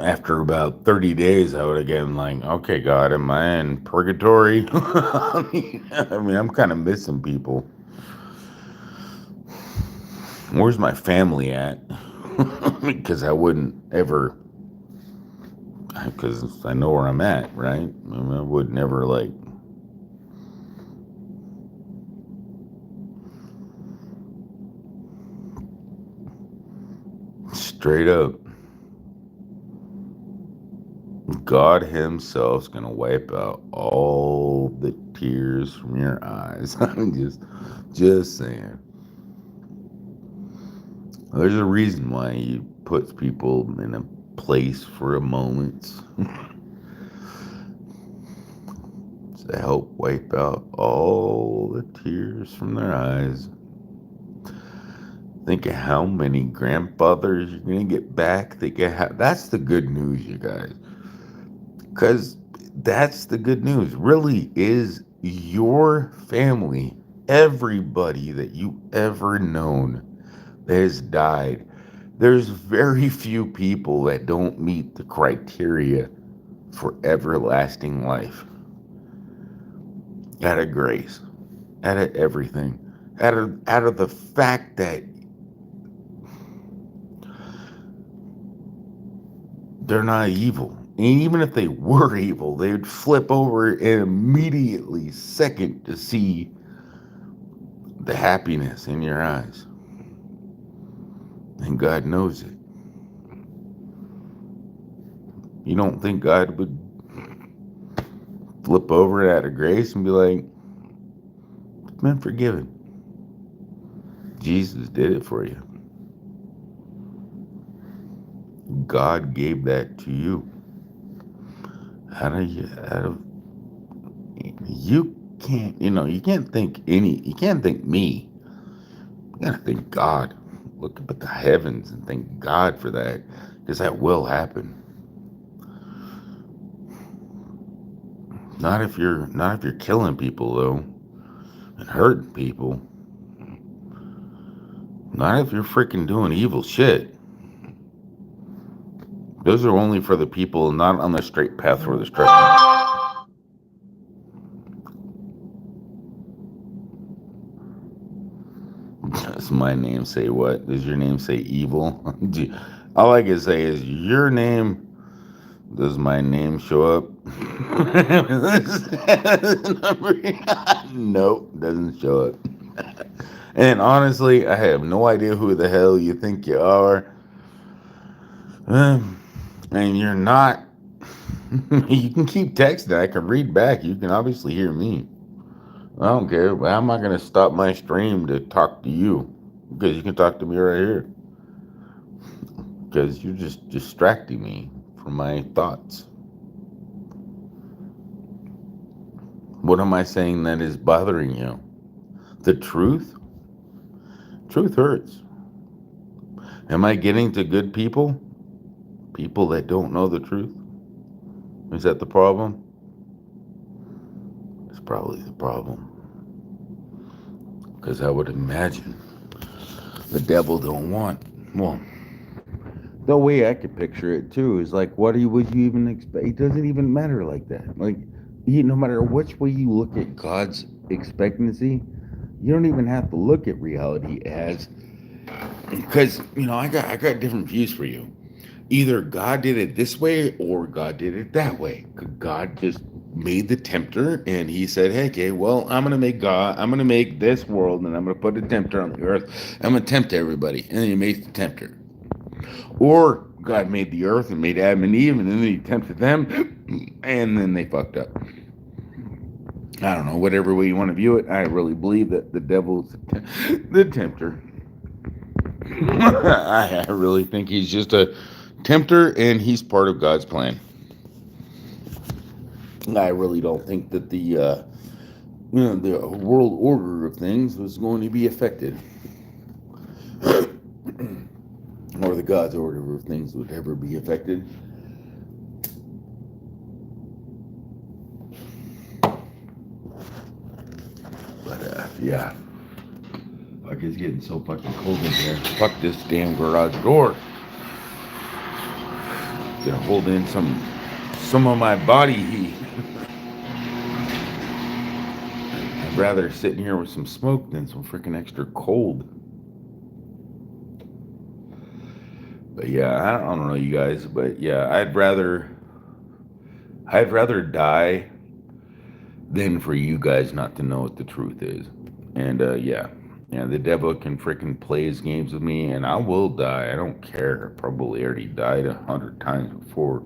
after about 30 days, I would have been like, okay, God, am I in purgatory? I mean, I'm kind of missing people. Where's my family at? Because I wouldn't ever, because I know where I'm at, right? I mean, I would never like, straight up, God himself's gonna wipe out all the tears from your eyes. I'm just saying. There's a reason why he puts people in a place for a moment. to help wipe out all the tears from their eyes. Think of how many grandfathers you're going to get back. That's the good news, you guys. Because that's the good news. Really, is your family, everybody that you ever known that has died. There's very few people that don't meet the criteria for everlasting life. Out of grace, out of everything, out of the fact that they're not evil. And even if they were evil, they would flip over and immediately second to see the happiness in your eyes. And God knows it. You don't think God would flip over out of grace and be like, been forgiven. Jesus did it for you. God gave that to you. You can't think me. You gotta thank God. Look up at the heavens and thank God for that, because that will happen. Not if you're killing people though, and hurting people. Not if you're freaking doing evil shit. Those are only for the people not on the straight path for destruction. Does my name say what? Does your name say evil? All I can say is your name. Does my name show up? Nope, doesn't show up. And honestly, I have no idea who the hell you think you are. And you're not. You can keep texting. I can read back. You can obviously hear me. I don't care. But I'm not going to stop my stream to talk to you. Because you can talk to me right here. Because you're just distracting me from my thoughts. What am I saying that is bothering you? The truth? Truth hurts. Am I getting to good people? People that don't know the truth? Is that the problem? It's probably the problem. Because I would imagine the devil don't want. Well, the way I could picture it too is like, would you even expect? It doesn't even matter like that. Like, no matter which way you look at God's expectancy, you don't even have to look at reality as, because I got different views for you. Either God did it this way or God did it that way. God just made the tempter and he said, hey, okay, well, I'm going to make this world and I'm going to put a tempter on the earth. I'm going to tempt everybody. And then he made the tempter. Or God made the earth and made Adam and Eve and then he tempted them and then they fucked up. I don't know, whatever way you want to view it. I really believe that the devil's the tempter. I really think he's just a tempter and he's part of God's plan. I really don't think that the world order of things was going to be affected. Or the God's order of things would ever be affected. But yeah. Fuck, it's getting so fucking cold in here. Fuck this damn garage door. Gonna hold in some of my body heat. I'd rather sit in here with some smoke than some freaking extra cold. But yeah, I don't know you guys, but yeah, I'd rather die than for you guys not to know what the truth is. And yeah, the devil can freaking play his games with me, and I will die. I don't care. I probably already died 100 times before,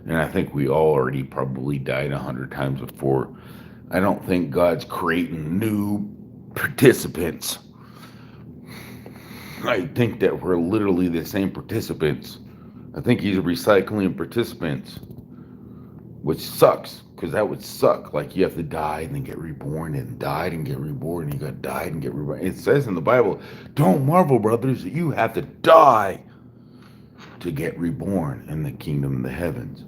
and I think we all already probably died 100 times before. I don't think God's creating new participants. I think that we're literally the same participants. I think he's recycling participants, which sucks because that would suck. Like you have to die and then get reborn, and died and get reborn, and you got died and get reborn. It says in the Bible, don't marvel, brothers, that you have to die to get reborn in the kingdom of the heavens.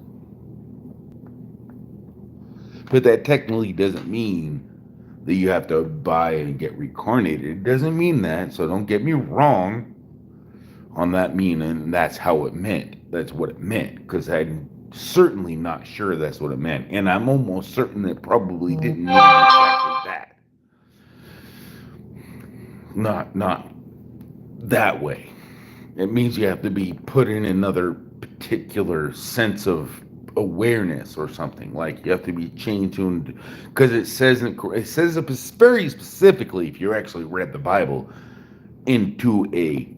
But that technically doesn't mean that you have to die and get reincarnated. It doesn't mean that, so don't get me wrong on that meaning. That's how it meant. That's what it meant, because I'm certainly not sure that's what it meant. And I'm almost certain it probably didn't mean exactly that. Not that way. It means you have to be put in another particular sense of awareness or something. Like you have to be chain tuned, because it says very specifically, if you actually read the Bible, into a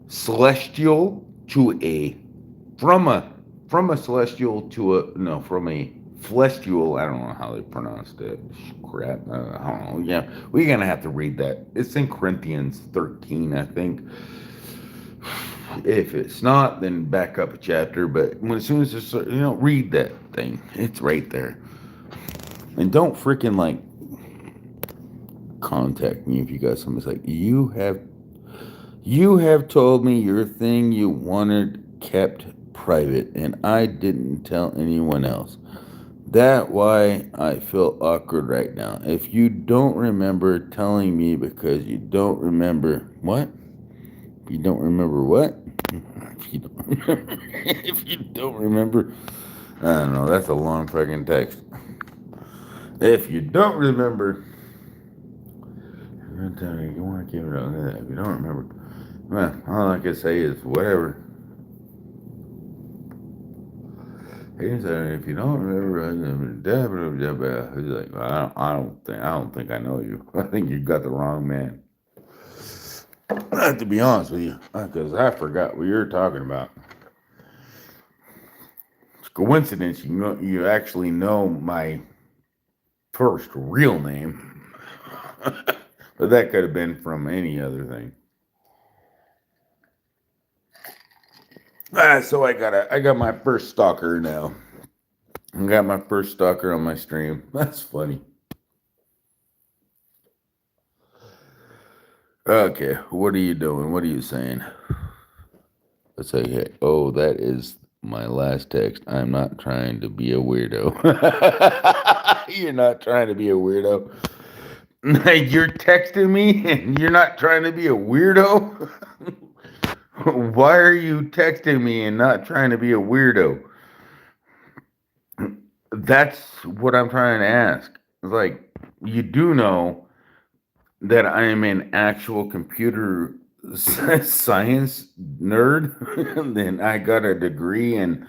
celestial to a from a celestial to a no from a celestial. I don't know how they pronounced it. Crap. I don't know. Yeah, we're gonna have to read that. It's in Corinthians 13, I think. If it's not, then back up a chapter. But as soon as it's, read that thing. It's right there. And don't freaking like contact me if you got something. It's like you have told me your thing you wanted kept private, and I didn't tell anyone else. That why I feel awkward right now. If you don't remember telling me because you don't remember what? You don't remember what? If you don't remember, I don't know. That's a long fucking text. If you don't remember, you want to keep it on that. If you don't remember, well, all I can say is whatever. He said, if you don't remember, he's like, I don't think I know you. I think you got the wrong man. To be honest with you, because I forgot what you're talking about. It's coincidence you actually know my first real name, but that could have been from any other thing. So I got my first stalker now. I got my first stalker on my stream. That's funny. Okay, what are you doing? What are you saying? Let's say, hey, oh, that is my last text. I'm not trying to be a weirdo. You're not trying to be a weirdo. You're texting me and you're not trying to be a weirdo? Why are you texting me and not trying to be a weirdo? That's what I'm trying to ask. It's like, you do know that I am an actual computer science nerd. Then I got a degree in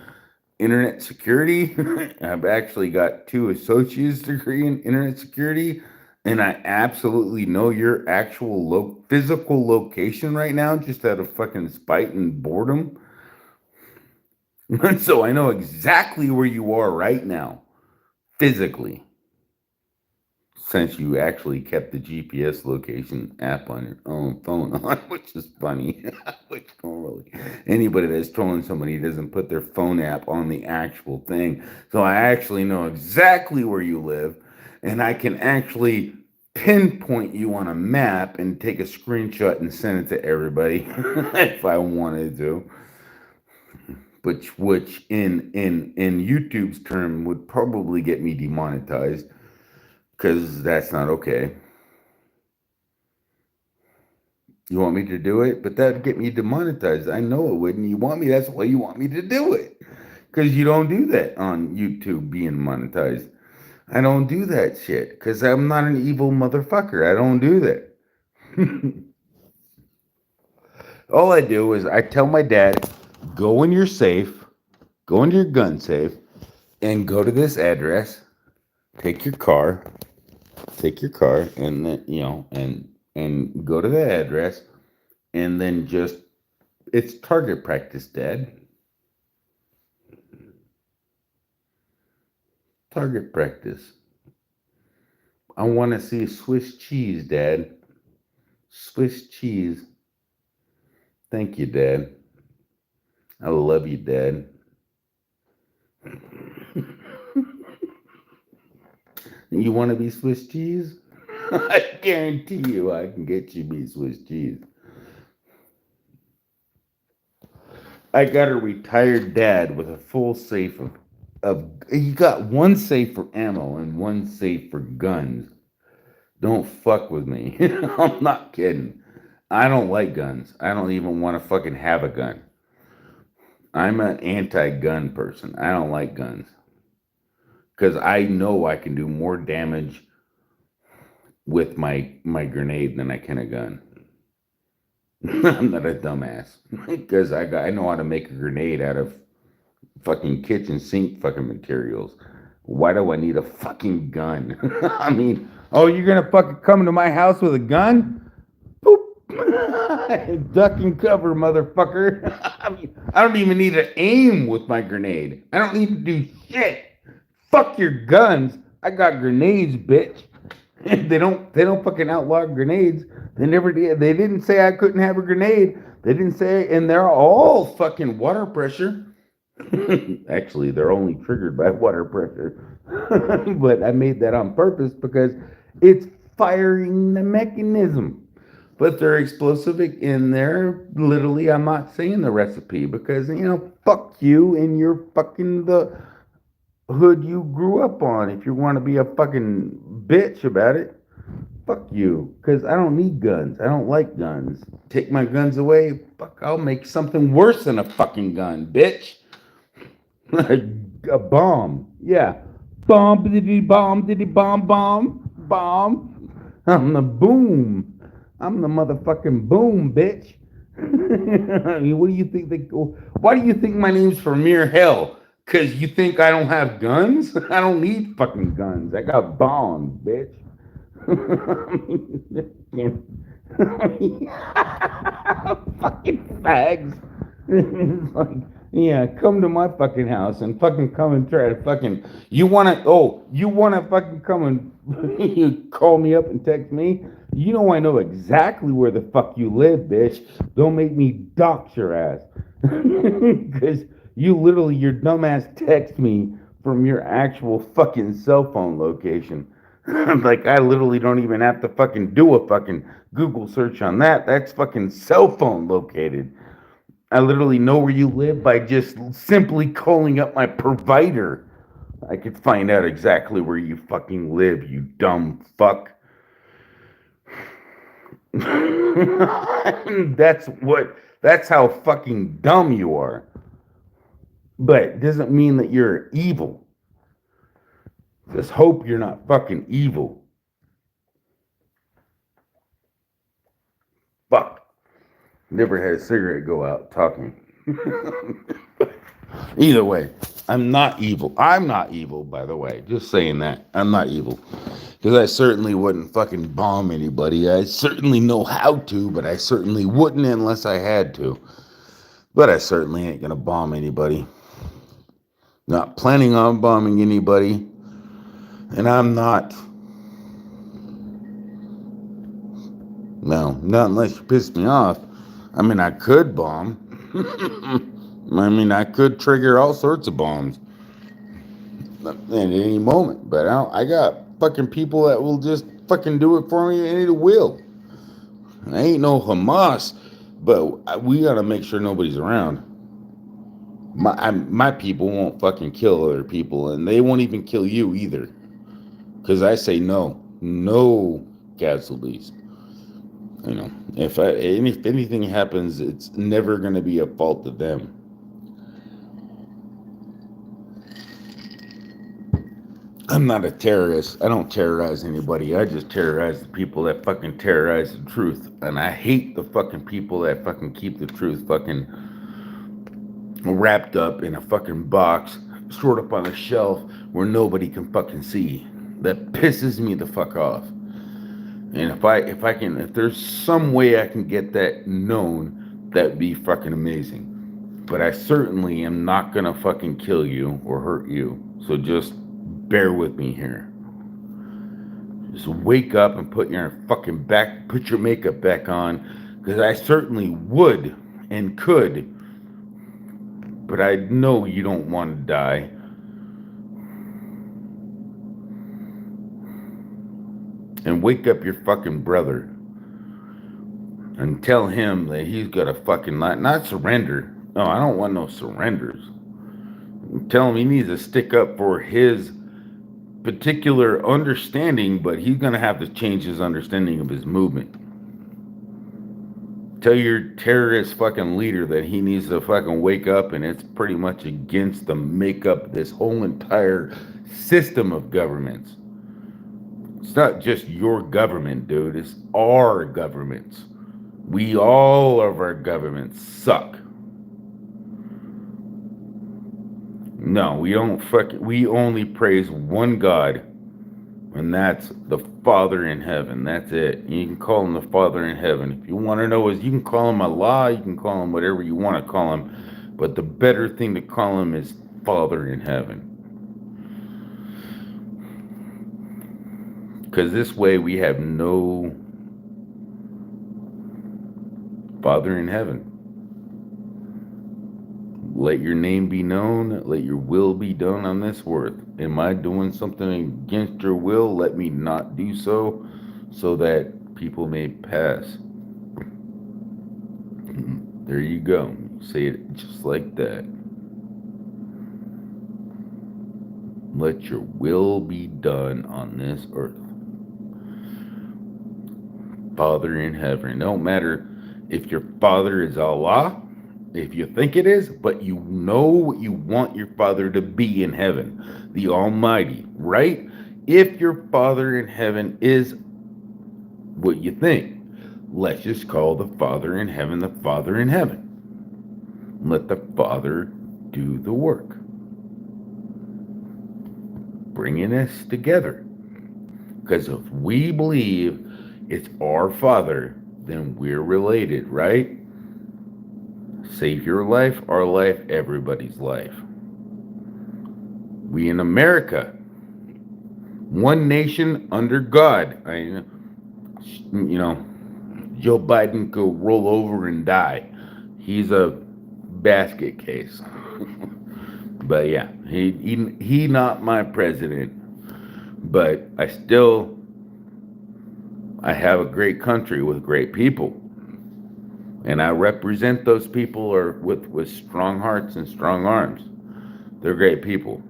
internet security. I've actually got 2 associate's degree in internet security. And I absolutely know your actual physical location right now, just out of fucking spite and boredom. So I know exactly where you are right now, physically, since you actually kept the GPS location app on your own phone on, which is funny. Which normally anybody that's trolling somebody doesn't put their phone app on the actual thing. So I actually know exactly where you live, and I can actually pinpoint you on a map and take a screenshot and send it to everybody if I wanted to. Which in YouTube's term would probably get me demonetized, because that's not okay. You want me to do it? But that'd get me demonetized. I know it wouldn't. You want me, that's why you want me to do it. Because you don't do that on YouTube being monetized. I don't do that shit. Because I'm not an evil motherfucker. I don't do that. All I do is I tell my dad, go in your safe, go into your gun safe, and go to this address. Take your car, and then, and go to the address, and then just, it's target practice, Dad. Target practice. I want to see Swiss cheese, Dad. Swiss cheese. Thank you, Dad. I love you, Dad. You want to be Swiss cheese? I guarantee you I can get you to be Swiss cheese. I got a retired dad with a full safe of he got one safe for ammo and one safe for guns. Don't fuck with me. I'm not kidding. I don't like guns. I don't even want to fucking have a gun. I'm an anti-gun person. I don't like guns because I know I can do more damage with my grenade than I can a gun. I'm not a dumbass because I know how to make a grenade out of fucking kitchen sink fucking materials. Why do I need a fucking gun? I mean, oh, you're gonna fucking come to my house with a gun? Boop. Duck and cover, motherfucker. I mean, I don't even need to aim with my grenade. I don't need to do shit. Fuck your guns. I got grenades, bitch. They don't fucking outlaw grenades. They never did. They didn't say I couldn't have a grenade. They didn't say, and they're all fucking water pressure. Actually, they're only triggered by water pressure. But I made that on purpose because it's firing the mechanism. But they're explosive in there. Literally, I'm not saying the recipe because, fuck you and your fucking the hood you grew up on. If you want to be a fucking bitch about it, fuck you. Because I don't need guns. I don't like guns. Take my guns away, fuck, I'll make something worse than a fucking gun, bitch. A bomb. Yeah. Bomb, diddy, bomb, diddy, bomb, bomb, bomb. I'm the boom. I'm the motherfucking boom, bitch. I mean, what do you think why do you think my name's Premier Hell? Because you think I don't have guns? I don't need fucking guns. I got bombs, bitch. Fucking fags. It's like, yeah, come to my fucking house and fucking come and try to fucking. You wanna fucking come and you call me up and text me? You know I know exactly where the fuck you live, bitch. Don't make me dox your ass. Because you literally, your dumbass text me from your actual fucking cell phone location. Like, I literally don't even have to fucking do a fucking Google search on that. That's fucking cell phone located. I literally know where you live by just simply calling up my provider. I could find out exactly where you fucking live, you dumb fuck. That's how fucking dumb you are. But it doesn't mean that you're evil. Just hope you're not fucking evil. Fuck. Never had a cigarette go out talking. Either way, I'm not evil. I'm not evil, by the way. Just saying that. I'm not evil. Because I certainly wouldn't fucking bomb anybody. I certainly know how to, but I certainly wouldn't unless I had to. But I certainly ain't gonna bomb anybody. Not planning on bombing anybody. And I'm not. No, not unless you piss me off. I mean, I could bomb. I mean, I could trigger all sorts of bombs at any moment. But I got fucking people that will just fucking do it for me, and it will. I ain't no Hamas, but we gotta make sure nobody's around. My people won't fucking kill other people, and they won't even kill you either. Because I say no casualties. If anything happens, it's never going to be a fault of them. I'm not a terrorist. I don't terrorize anybody. I just terrorize the people that fucking terrorize the truth. And I hate the fucking people that fucking keep the truth fucking wrapped up in a fucking box, stored up on a shelf where nobody can fucking see. That pisses me the fuck off. And if there's some way I can get that known, that'd be fucking amazing. But I certainly am not gonna fucking kill you or hurt you. So just bear with me here. Just wake up and put your makeup back on, because I certainly would and could. But I know you don't want to die. And wake up your fucking brother and tell him that he's got to fucking not surrender. No, I don't want no surrenders. Tell him he needs to stick up for his particular understanding, but he's going to have to change his understanding of his movement. Tell your terrorist fucking leader that he needs to fucking wake up, and it's pretty much against the makeup of this whole entire system of governments. It's not just your government, dude. It's our governments. All of our governments suck. No, we don't we only praise one God, and that's the Father in heaven. That's it. You can call him the Father in heaven. If you want to know, you can call him Allah, you can call him whatever you want to call him, but the better thing to call him is Father in heaven. Because this way we have no Father in heaven. Let your name be known. Let your will be done on this earth. Am I doing something against your will? Let me not do so, so that people may pass. There you go. Say it just like that. Let your will be done on this earth. Father in heaven. It don't matter if your father is Allah, if you think it is, but you know what you want your father to be in heaven, the Almighty, right? If your Father in heaven is what you think, let's just call the Father in heaven the Father in heaven. Let the Father do the work, bringing us together. Because if we believe it's our Father, then we're related, right? Save your life, our life, everybody's life. We in America, one nation under God. Joe Biden could roll over and die. He's a basket case. But yeah, he not my president. But I have a great country with great people. And I represent those people with strong hearts and strong arms. They're great people.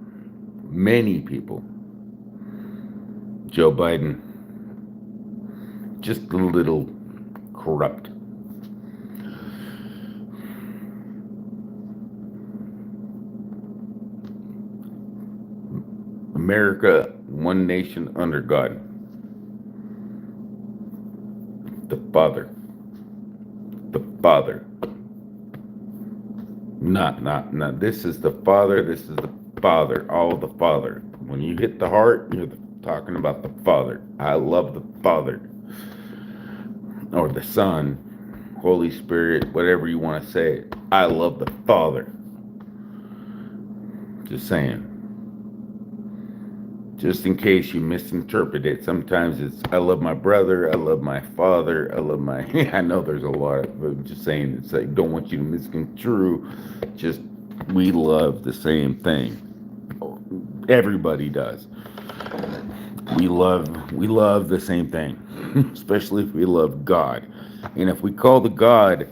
Many people. Joe Biden, just a little corrupt. America, one nation under God. The Father. The Father. Not. This is the Father. This is the Father. All the Father. When you hit the heart, you're talking about the Father. I love the Father. Or the Son, Holy Spirit, whatever you want to say. I love the Father. Just saying. Just in case you misinterpret it. Sometimes it's, I love my brother, I love my father, I love my... I know there's a lot of... I'm just saying, it's like, don't want you to misconstrue. Just, we love the same thing. Everybody does. We love the same thing. Especially if we love God. And if we call the God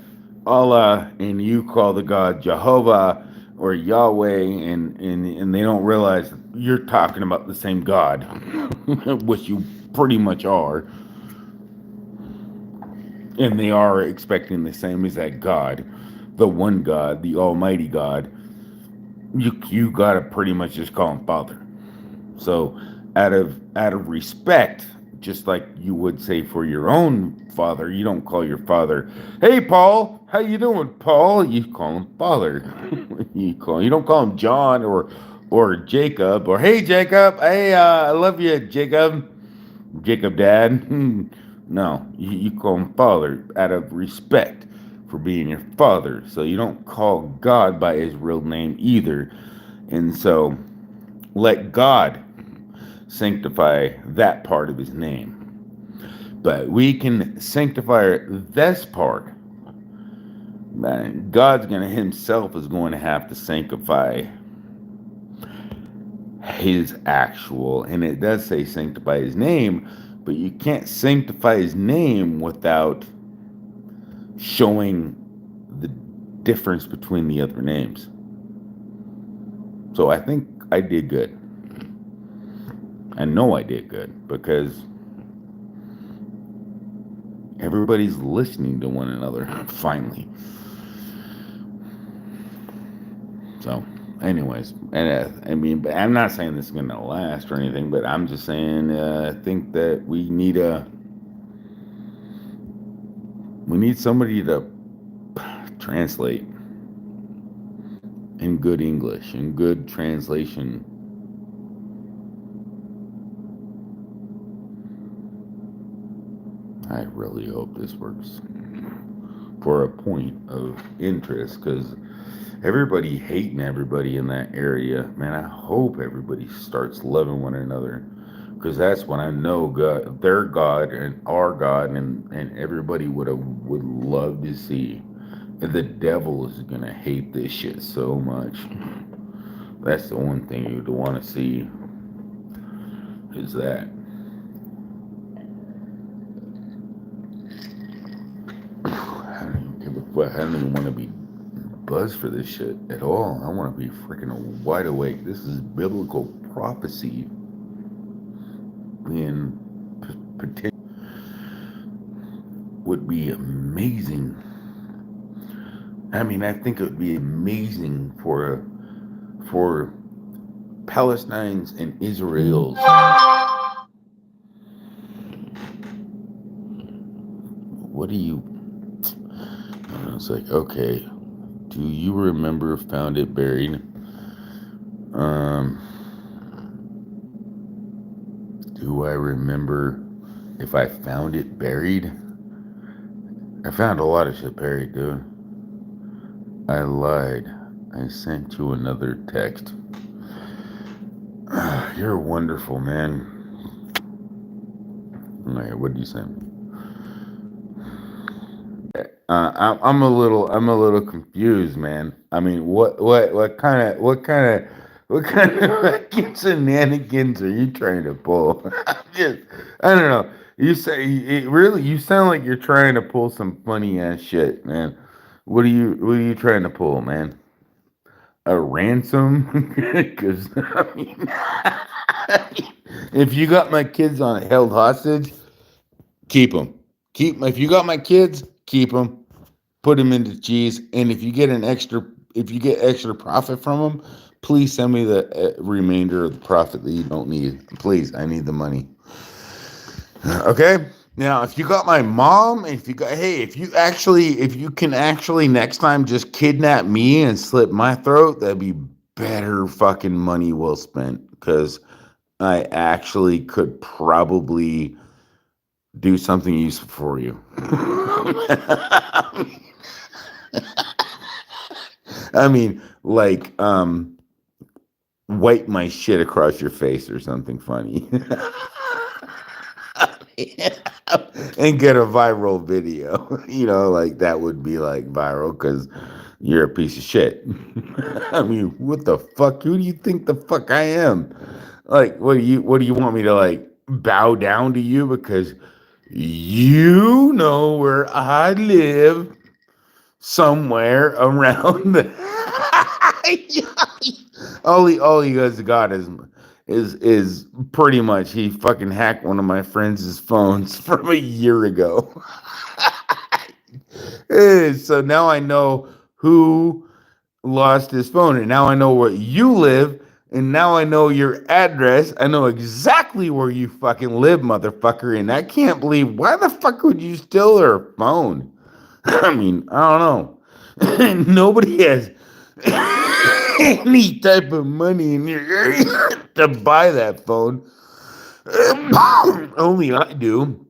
Allah, and you call the God Jehovah, or Yahweh, and they don't realize you're talking about the same God, which you pretty much are, and they are expecting the same as that God, the one God, the Almighty God, you gotta pretty much just call him Father. So out of respect, just like you would say for your own father, you don't call your father, "Hey Paul, how you doing, Paul?" You call him Father. You don't call him John or Jacob, or "Hey Jacob, hey, I love you, Jacob Dad." No, you call him Father out of respect for being your father. So you don't call God by his real name either. And so let God sanctify that part of his name. But we can sanctify this part. Man, God's himself is going to have to sanctify his actual, and it does say sanctify his name, But you can't sanctify his name without showing the difference between the other names. So I think I did good. I know I did good because everybody's listening to one another finally. So, anyways, and I mean, but I'm not saying this is gonna last or anything, but I'm just saying I think that we need somebody to translate in good English, in good translation. I really hope this works for a point of interest because everybody hating everybody in that area, man. I hope everybody starts loving one another because that's when I know God, their God and our God, and everybody would love to see. And the devil is gonna hate this shit so much. That's the one thing you'd want to see is that. I don't even give a fuck. I don't even want to be buzzed for this shit at all. I want to be freaking wide awake. This is biblical prophecy being potential would be amazing. I mean, I think it would be amazing for Palestinians and Israel's. What do you? And it's like, okay, do you remember found it buried? Do I remember if I found it buried? I found a lot of shit buried, dude. I lied. I sent you another text. You're wonderful, man. All right, what did you send me? I'm a little confused, man. I mean, what kind of shenanigans are you trying to pull? I don't know. You sound like you're trying to pull some funny ass shit, man. What are you trying to pull, man? A ransom? Because I mean, if you got my kids on held hostage, keep them. If you got my kids, keep them. Put them into cheese, and if you get extra profit from them, please send me the remainder of the profit that you don't need. Please, I need the money. Okay. Now, if you got my mom, if you can actually next time just kidnap me and slit my throat, that'd be better fucking money well spent because I actually could probably do something useful for you. I mean, like, wipe my shit across your face or something funny. And get a viral video. Like that would be like viral because you're a piece of shit. I mean, what the fuck? Who do you think the fuck I am? Like, what do you want me to like bow down to you because you know where I live somewhere around the all he guys got is pretty much he fucking hacked one of my friends' phones from a year ago. So now I know who lost his phone, and now I know where you live, and now I know your address. I know exactly where you fucking live, motherfucker, and I can't believe why the fuck would you steal her phone? I mean, I don't know. Nobody has any type of money in your area to buy that phone. Only I do.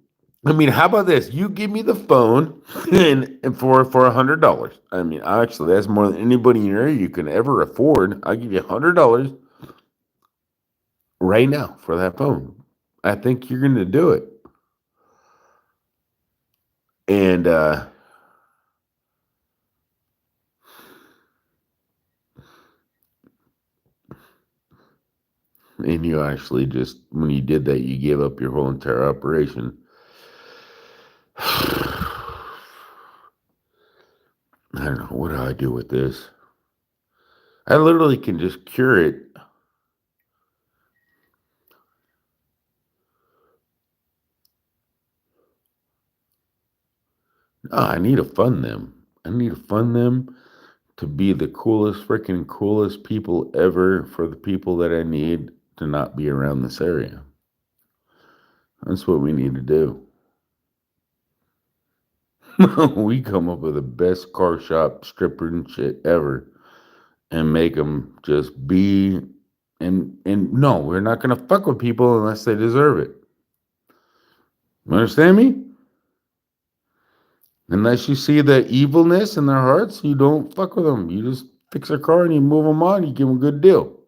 I mean, how about this? You give me the phone and for $100. I mean, actually, that's more than anybody in your area you can ever afford. I'll give you $100 right now for that phone. I think you're gonna do it. And And you actually just, when you did that, you gave up your whole entire operation. I don't know. What do I do with this? I literally can just cure it. No, I need to fund them. I need to fund them to be the coolest, freaking coolest people ever for the people that I need to not be around this area. That's what we need to do. We come up with the best car shop stripper and shit ever and make them just be. And no, we're not going to fuck with people unless they deserve it. You understand me? Unless you see the evilness in their hearts, you don't fuck with them. You just fix their car and you move them on. You give them a good deal.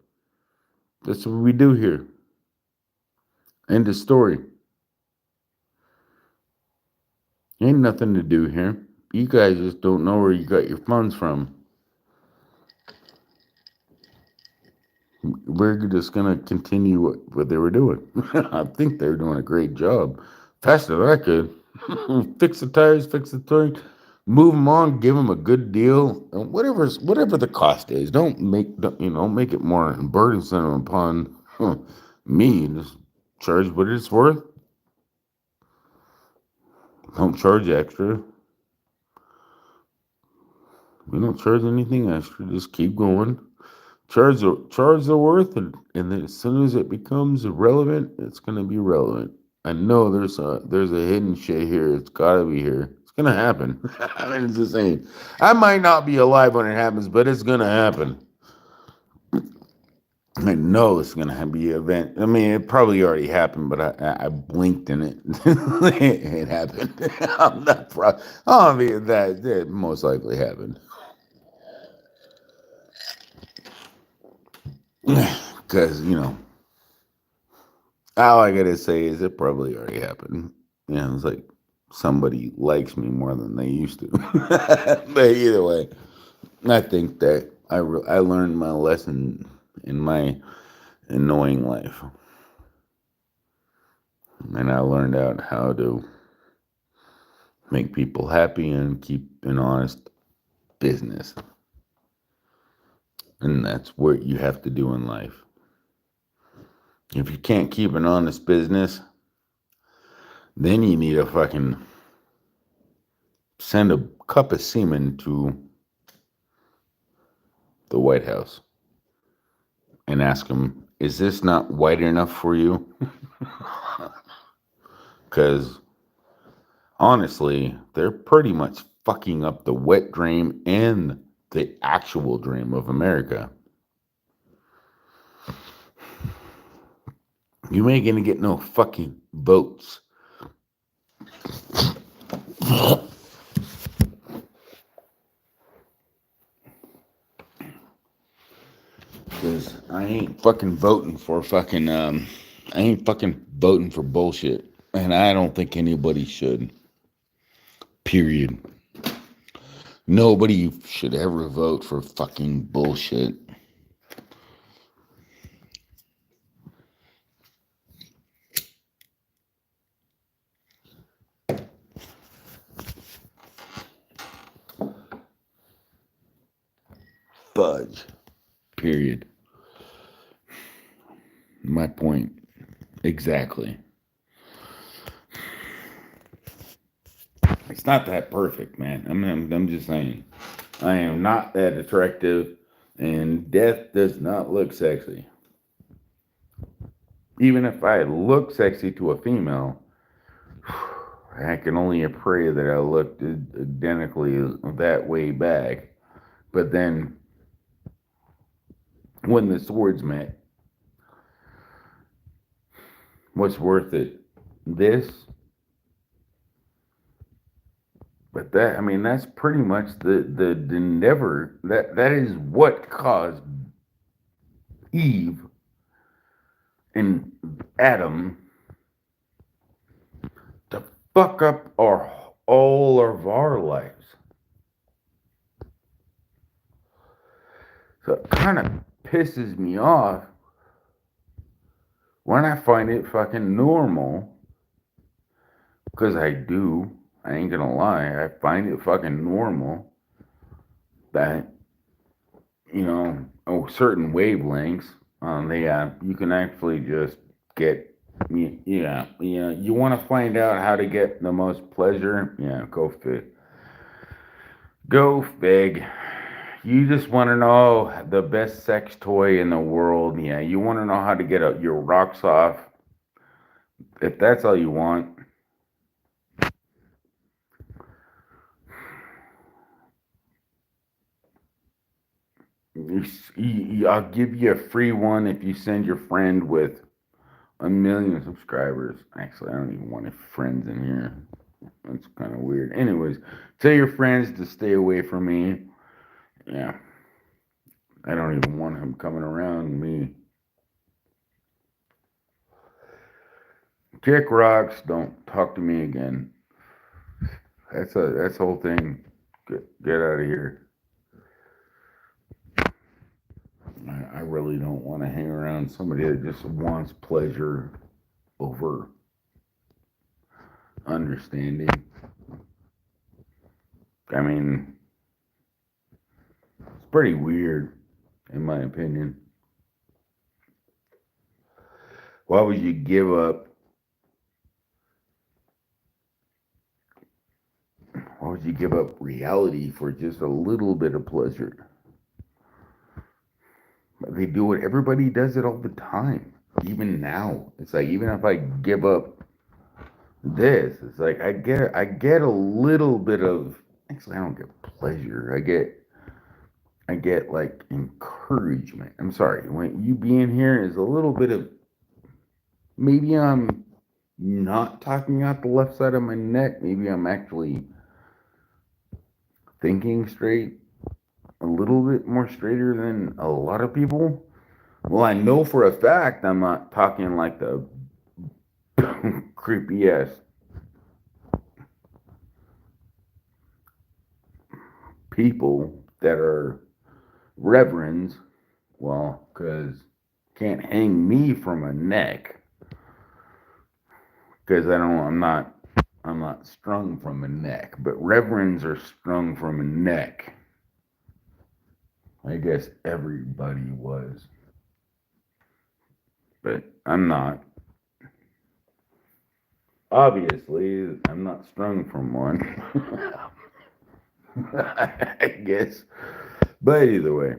That's what we do here. End of story. Ain't nothing to do here. You guys just don't know where you got your funds from. We're just gonna continue what they were doing. I think they're doing a great job. Faster than I could. Fix the tires, fix the tire, move them on, give them a good deal, and whatever the cost is. Don't make it more burdensome upon me. Just charge what it's worth. Don't charge extra. We don't charge anything extra. Just keep going. Charge the worth, and then as soon as it becomes relevant, it's gonna be relevant. I know there's a hidden shit here. It's gotta be here. It's gonna happen. I mean, it's the same. I might not be alive when it happens, but it's gonna happen. I know it's gonna be an event. I mean, it probably already happened, but I blinked in it. It happened. I'm not proud. I mean, that most likely happened. Because all I gotta say is it probably already happened. It's like somebody likes me more than they used to. But either way, I think that I learned my lesson in my annoying life, and I learned out how to make people happy and keep an honest business, and that's what you have to do in life. If you can't keep an honest business, then you need to fucking send a cup of semen to the White House and ask them, is this not white enough for you? Because honestly, they're pretty much fucking up the wet dream and the actual dream of America. You ain't gonna get no fucking votes. Because I ain't fucking voting for bullshit. And I don't think anybody should. Period. Nobody should ever vote for fucking bullshit. Fudge. Period. My point. Exactly. It's not that perfect, man. I'm just saying. I am not that attractive, and death does not look sexy. Even if I look sexy to a female, I can only pray that I looked identically that way back. But then, when the swords met, what's worth it? This? But that's pretty much the endeavor. That is what caused Eve and Adam to fuck up all of our lives. So it kind of pisses me off when I find it fucking normal, because I do, I ain't gonna lie, I find it fucking normal that, certain wavelengths, you can actually just get, yeah, you want to find out how to get the most pleasure? Yeah, go fig. Go fig. You just want to know the best sex toy in the world. Yeah, you want to know how to get your rocks off. If that's all you want, I'll give you a free one if you send your friend with 1 million subscribers. Actually, I don't even want any friends in here. That's kind of weird. Anyways, tell your friends to stay away from me. Yeah, I don't even want him coming around me. Kick rocks. Don't talk to me again. That's the whole thing. Get out of here. I really don't want to hang around somebody that just wants pleasure over understanding. I mean, it's pretty weird, in my opinion. Why would you give up? Why would you give up reality for just a little bit of pleasure? They do it. Everybody does it all the time. Even now, it's like even if I give up this, it's like I get a little bit of. Actually, I don't get pleasure. I get like encouragement. I'm sorry. When you being here is a little bit of, maybe I'm not talking out the left side of my neck. Maybe I'm actually thinking straight, a little bit more straighter than a lot of people. Well, I know for a fact I'm not talking like the creepy ass people that are reverends. Well, because can't hang me from a neck because I'm not strung from a neck, but reverends are strung from a neck. I guess everybody was, but I'm not. Obviously, I'm not strung from one. I guess. But either way,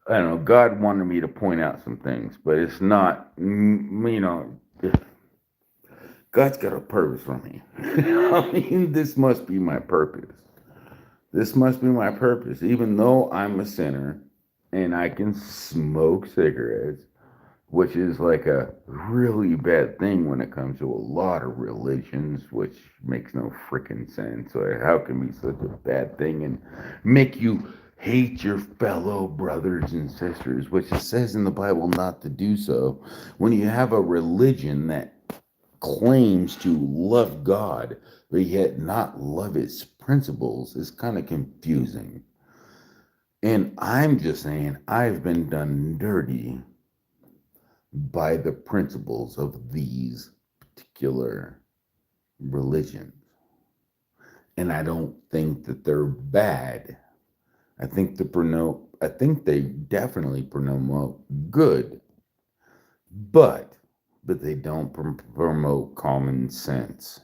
I don't know. God wanted me to point out some things, but it's not, God's got a purpose for me. I mean, this must be my purpose. This must be my purpose. Even though I'm a sinner and I can smoke cigarettes, which is like a really bad thing when it comes to a lot of religions, which makes no freaking sense. So how can it be such a bad thing and make you hate your fellow brothers and sisters, which it says in the Bible not to do so, when you have a religion that claims to love God, but yet not love its principles, is kind of confusing. And I'm just saying, I've been done dirty by the principles of these particular religions. And I don't think that they're bad. I think they definitely promote good, but they don't promote common sense.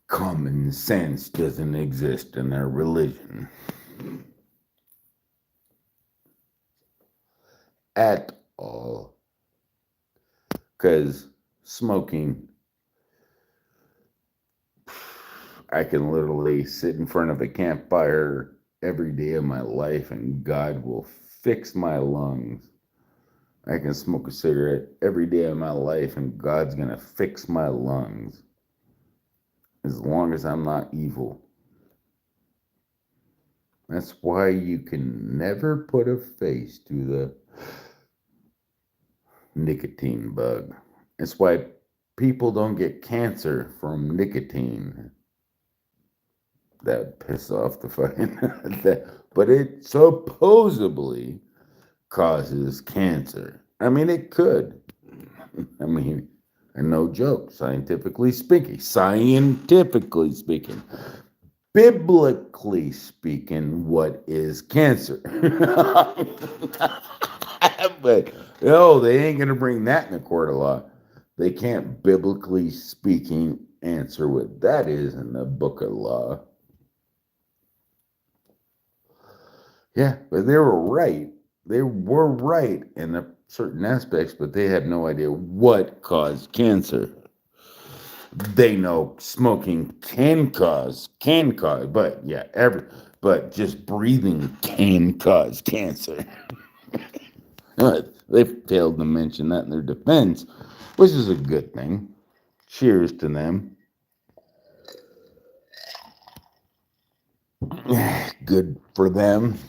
Common sense doesn't exist in their religion at all. Because smoking, I can literally sit in front of a campfire every day of my life and God will fix my lungs. I can smoke a cigarette every day of my life and God's going to fix my lungs. As long as I'm not evil. That's why you can never put a face to the nicotine bug. That's why people don't get cancer from nicotine. That piss off the fucking but it supposedly causes cancer. I mean, it could. I mean, and no joke, scientifically speaking, biblically speaking, what is cancer? But no, they ain't gonna bring that in the court of law. They can't, biblically speaking, answer what that is in the book of law. Yeah, but they were right. They were right in certain aspects, but they had no idea what caused cancer. They know smoking can cause, but yeah, but just breathing can cause cancer. They failed to mention that in their defense, which is a good thing. Cheers to them. Good for them.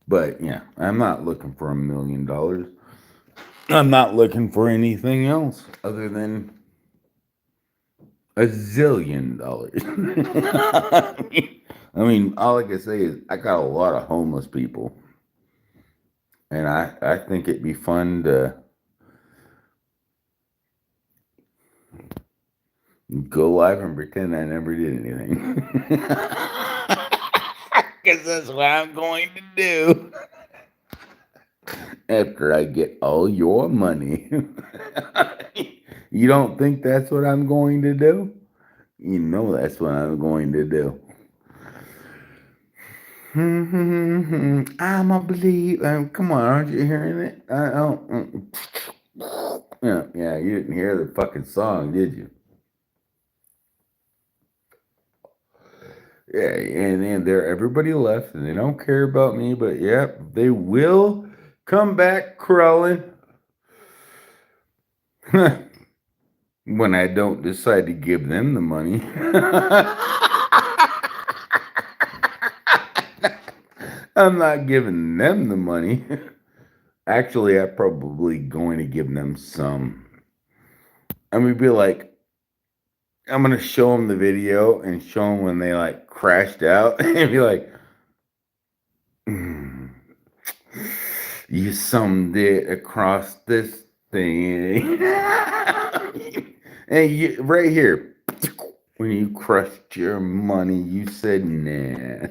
But yeah, I'm not looking for $1 million. I'm not looking for anything else other than $1 zillion. I mean, all I can say is I got a lot of homeless people. And I think it'd be fun to go live and pretend I never did anything. Because that's what I'm going to do after I get all your money. You don't think that's what I'm going to do? You know that's what I'm going to do. I'm a believer. Come on, aren't you hearing it? I don't. Yeah, you didn't hear the fucking song, did you? Yeah, and then everybody left, and they don't care about me, but yep, they will come back crawling when I don't decide to give them the money. I'm not giving them the money. Actually, I'm probably going to give them some. I'm gonna be like, I'm gonna show them the video and show them when they like crashed out and be like, you summed it across this thing. And you, right here, when you crushed your money, you said, nah.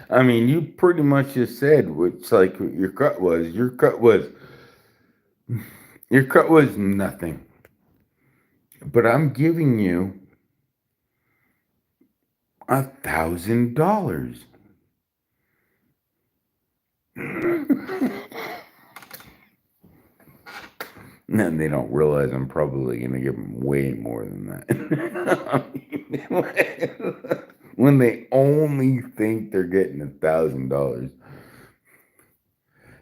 I mean, you pretty much just said what's like what your cut was. Your cut was nothing. But I'm giving you $1,000. And they don't realize I'm probably going to give them way more than that. When they only think they're getting $1,000.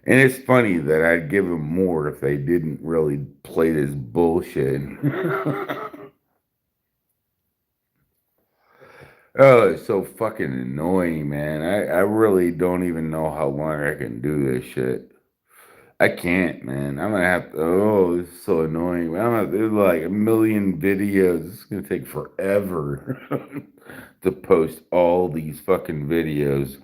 And it's funny that I'd give them more if they didn't really play this bullshit. Oh, it's so fucking annoying, man. I really don't even know how long I can do this shit. I can't, man. I'm gonna have to. Oh, it's so annoying. I'm gonna do like a million videos. It's gonna take forever to post all these fucking videos.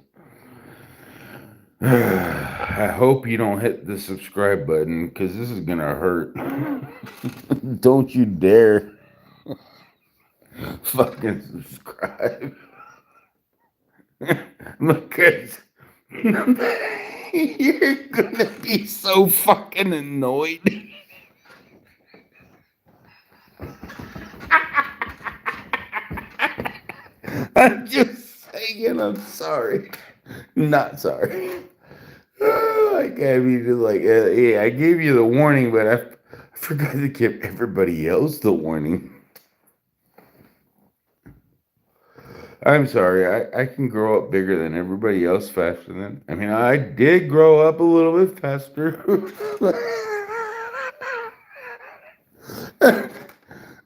I hope you don't hit the subscribe button because this is gonna hurt. Don't you dare fucking subscribe. Because you're gonna be so fucking annoyed. I'm just saying, I'm sorry. Not sorry. Oh, I can't be just like, yeah, I gave you the warning, but I forgot to give everybody else the warning. I'm sorry. I can grow up bigger than everybody else faster than. I mean, I did grow up a little bit faster.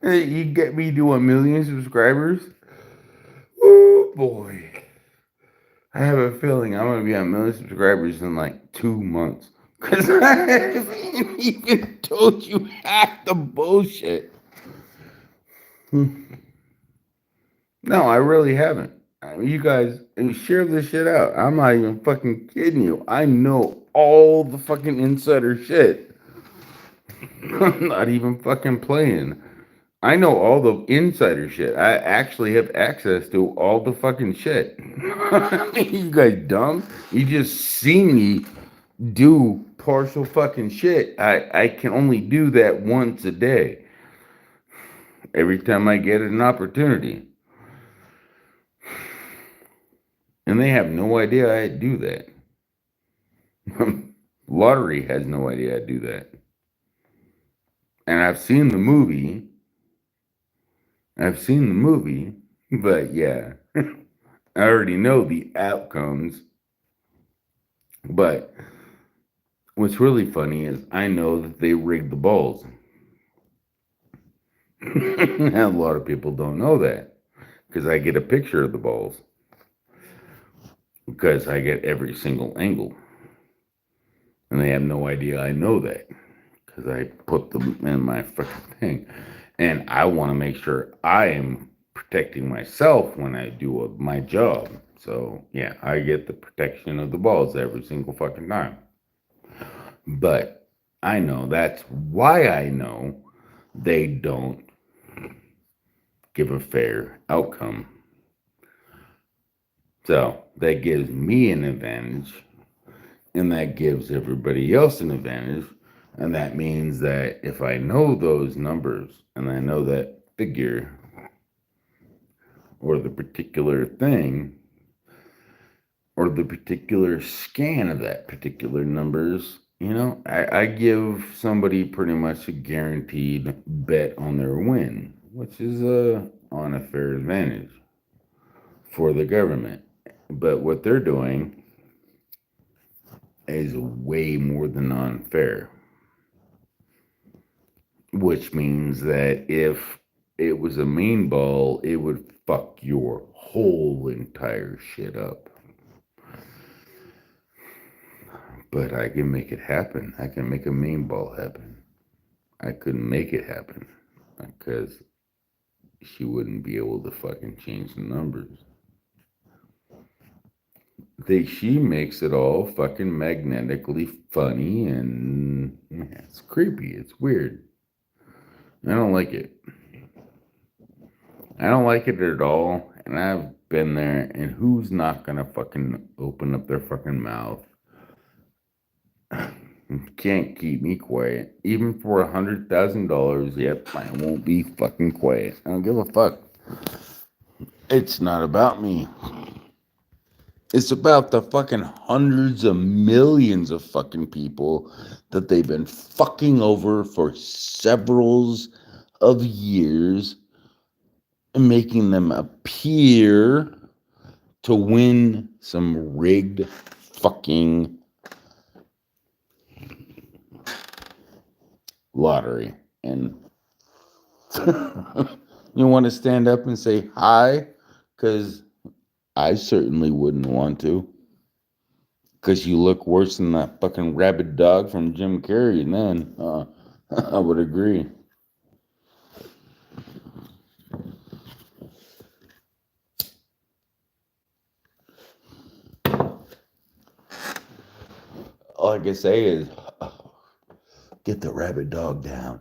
You get me to 1 million subscribers? Oh boy. I have a feeling I'm going to be on 1 million subscribers in like 2 months. Because I haven't even told you half the bullshit. No, I really haven't. I mean, you guys share this shit out. I'm not even fucking kidding you. I know all the fucking insider shit. I'm not even fucking playing. I know all the insider shit. I actually have access to all the fucking shit. You guys dumb? You just see me do partial fucking shit. I can only do that once a day. Every time I get an opportunity. And they have no idea I do that. Lottery has no idea I do that. And I've seen the movie. But yeah, I already know the outcomes. But what's really funny is I know that they rigged the balls. And a lot of people don't know that because I get a picture of the balls because I get every single angle. And they have no idea I know that because I put them in my freaking thing. And I want to make sure I am protecting myself when I do my job. So, yeah, I get the protection of the balls every single fucking time. But I know that's why I know they don't give a fair outcome. So that gives me an advantage, and that gives everybody else an advantage. And that means that if I know those numbers and I know that figure or the particular thing or the particular scan of that particular numbers, I give somebody pretty much a guaranteed bet on their win, which is on a fair advantage for the government. But what they're doing is way more than unfair, which means that if it was a mean ball, it would fuck your whole entire shit up. But I can make it happen. I can make a mean ball happen. I couldn't make it happen because she wouldn't be able to fucking change the numbers. She makes it all fucking magnetically funny and it's creepy. It's weird. I don't like it. I don't like it at all. And I've been there, and who's not gonna fucking open up their fucking mouth? Can't keep me quiet. Even for $100,000, yep, I won't be fucking quiet. I don't give a fuck. It's not about me. It's about the fucking hundreds of millions of fucking people that they've been fucking over for several of years and making them appear to win some rigged fucking lottery. And you want to stand up and say hi? Because I certainly wouldn't want to. Because you look worse than that fucking rabid dog from Jim Carrey, and then I would agree. All I can say is, get the rabid dog down.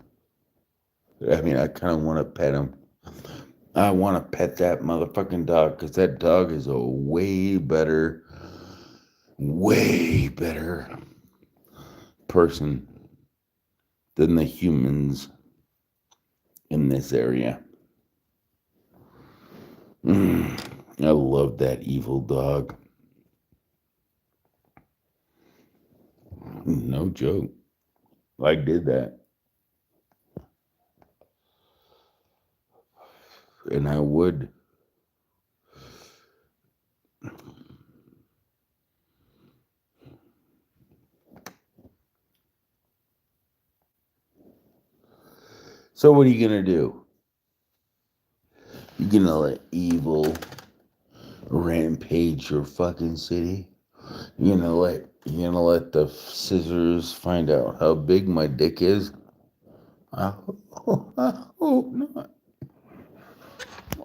I mean, I kind of want to pet him. I want to pet that motherfucking dog because that dog is a way better person than the humans in this area. I love that evil dog. No joke. I did that. And I would. So what are you going to do? You going to let evil rampage your fucking city? You gonna let the scissors find out how big my dick is? I hope not.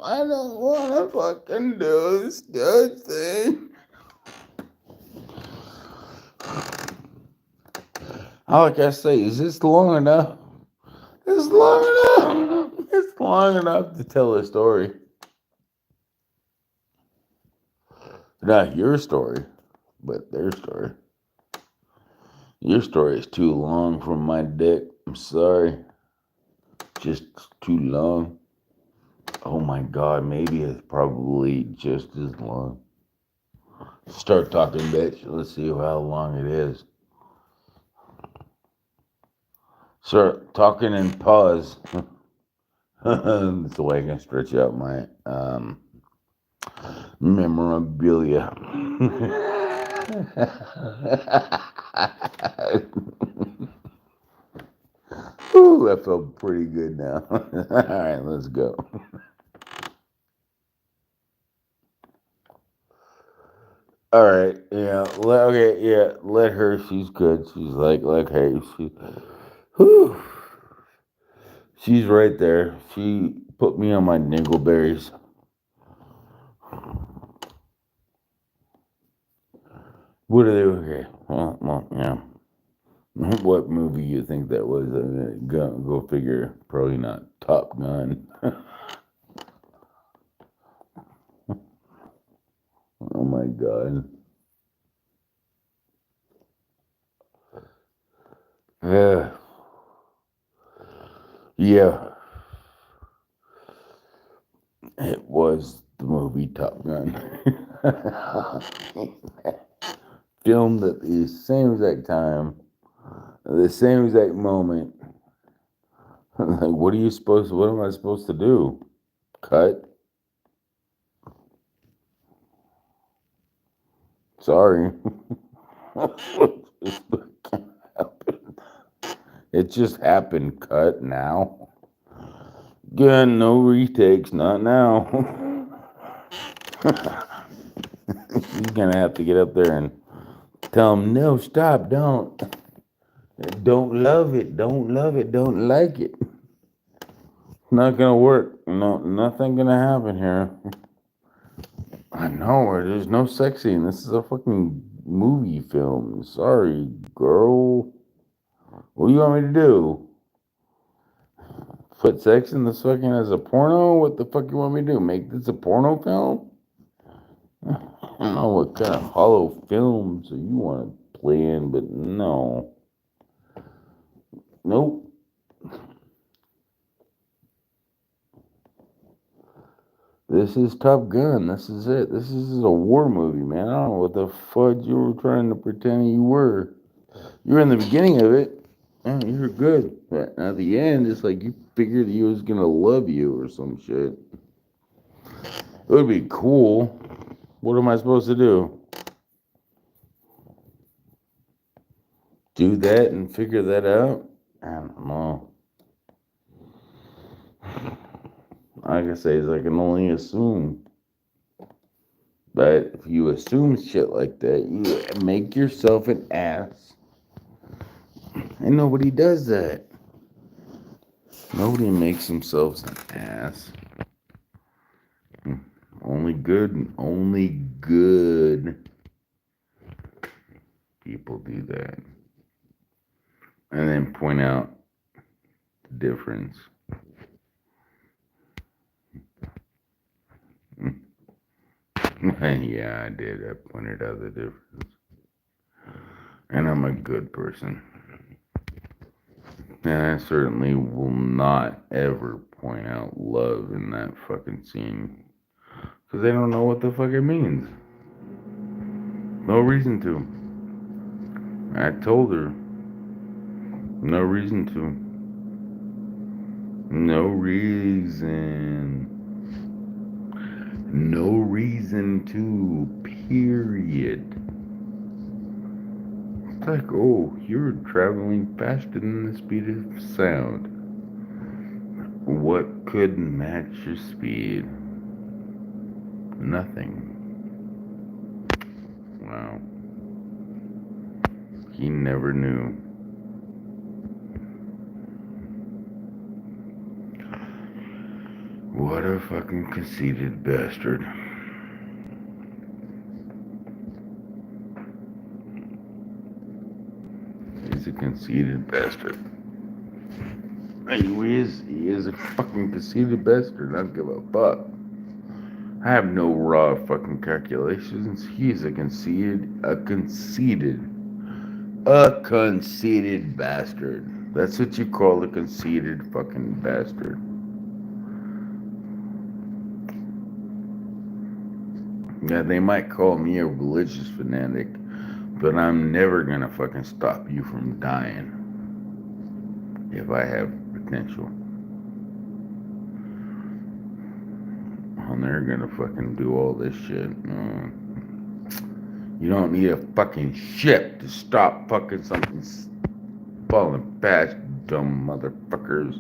I don't want to fucking do this good thing. All I gotta say is this long enough? It's long enough. It's long enough to tell a story. Not your story, but their story. Your story is too long for my dick. I'm sorry. Just too long. Oh my god, maybe it's probably just as long. Start talking, bitch. Let's see how long it is. Start talking and pause. That's the way I can stretch out my memorabilia. Ooh, that felt pretty good now. All right, let's go. All right, yeah, okay, yeah, let her. She's good. She's like, hey, whew, she's right there. She put me on my dingleberries. What are they? Okay, well, yeah. What movie you think that was? Go figure. Probably not Top Gun. Oh my god. Yeah. Yeah. It was the movie Top Gun. Filmed at the same exact time, the same exact moment. Like, what am I supposed to do? Cut? Sorry. It just happened. Cut now. Again, no retakes, not now. You're gonna have to get up there and tell them, no, stop, don't love it, don't love it, don't like it. Not gonna work. No, nothing gonna happen here. I know, there's no sexy, this is a fucking movie film. Sorry, girl. What do you want me to do? Put sex in this fucking as a porno? What the fuck you want me to do? Make this a porno film? I don't know what kind of hollow films you want to play in, but no. Nope. This is Top Gun. This is it. This is a war movie, man. I don't know what the fudge you were trying to pretend you were. You were in the beginning of it. Oh, you were good. But at the end, it's like you figured he was going to love you or some shit. It would be cool. What am I supposed to do? Do that and figure that out? I don't know. Like I say, I can only assume. But if you assume shit like that, you make yourself an ass. And nobody does that. Nobody makes themselves an ass. Only good people do that. And then point out the difference. Yeah, I did. I pointed out the difference. And I'm a good person. And I certainly will not ever point out love in that fucking scene. Because they don't know what the fuck it means. No reason to. I told her. No reason to. No reason. No reason to. Period. It's like, oh, you're traveling faster than the speed of sound. What could match your speed? Nothing. Wow. He never knew. What a fucking conceited bastard. He's a conceited bastard. He is a fucking conceited bastard. I don't give a fuck. I have no raw fucking calculations. He's a conceited bastard. That's what you call a conceited fucking bastard. Yeah, they might call me a religious fanatic, but I'm never gonna fucking stop you from dying if I have potential. I'm never gonna fucking do all this shit. You don't need a fucking ship to stop fucking something falling past, dumb motherfuckers.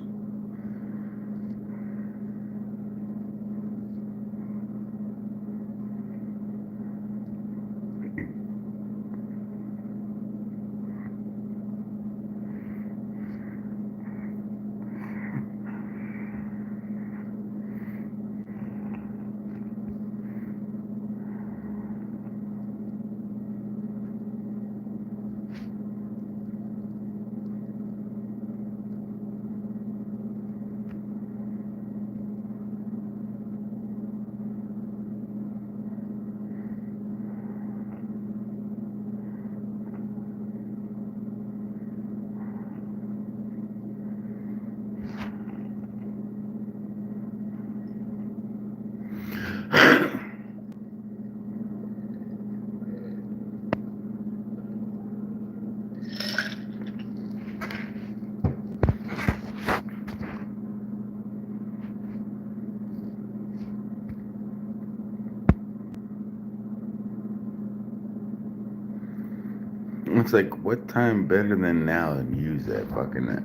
It's like, what time better than now to use that fucking net?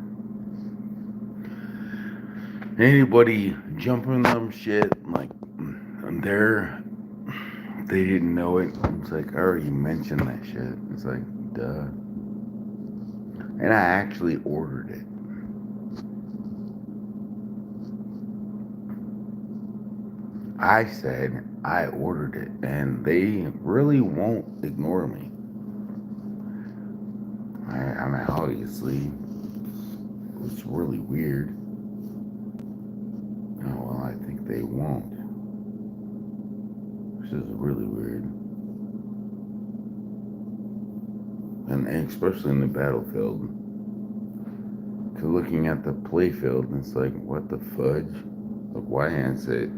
Anybody jumping them shit, like, they didn't know it. It's like, I already mentioned that shit. It's like, duh. And I actually ordered it. I said I ordered it, and they really won't ignore me. I mean, obviously, it's really weird. Oh, well, I think they won't. This is really weird. And especially in the battlefield. To looking at the playfield, it's like, what the fudge? Like, why is it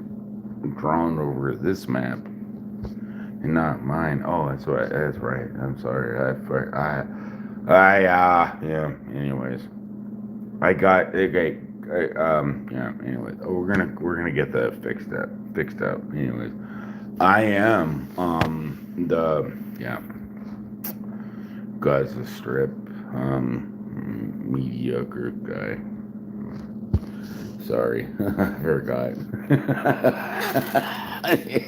drawn over this map and not mine? Oh, that's right. That's right. I'm sorry. Yeah. Anyways, I got okay. Yeah. Anyway, we're gonna get that fixed up. Anyways, I am Gaza Strip mediocre guy. Sorry, I forgot.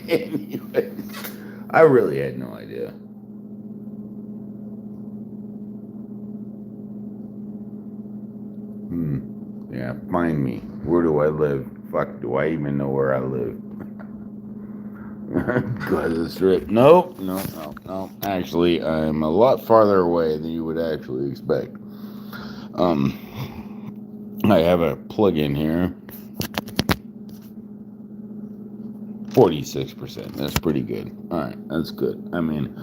Anyways, I really had no idea. Yeah, find me. Where do I live? Fuck, do I even know where I live? Gaza Strip. Nope. No. Actually, I'm a lot farther away than you would actually expect. I have a plug-in here. 46%. That's pretty good. All right, that's good. I mean,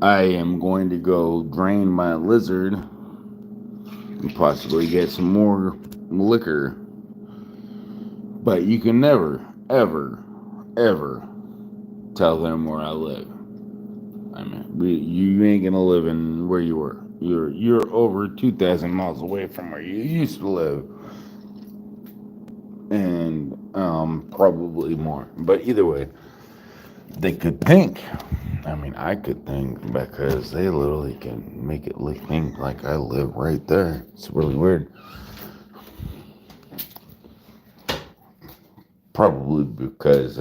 I am going to go drain my lizard and possibly get some more liquor. But you can never, ever, ever tell them where I live. I mean, you ain't gonna live in where you were. You're over 2,000 miles away from where you used to live, and probably more. But either way, they could think. I mean, I could think because they literally can make it think like I live right there. It's really weird. Probably because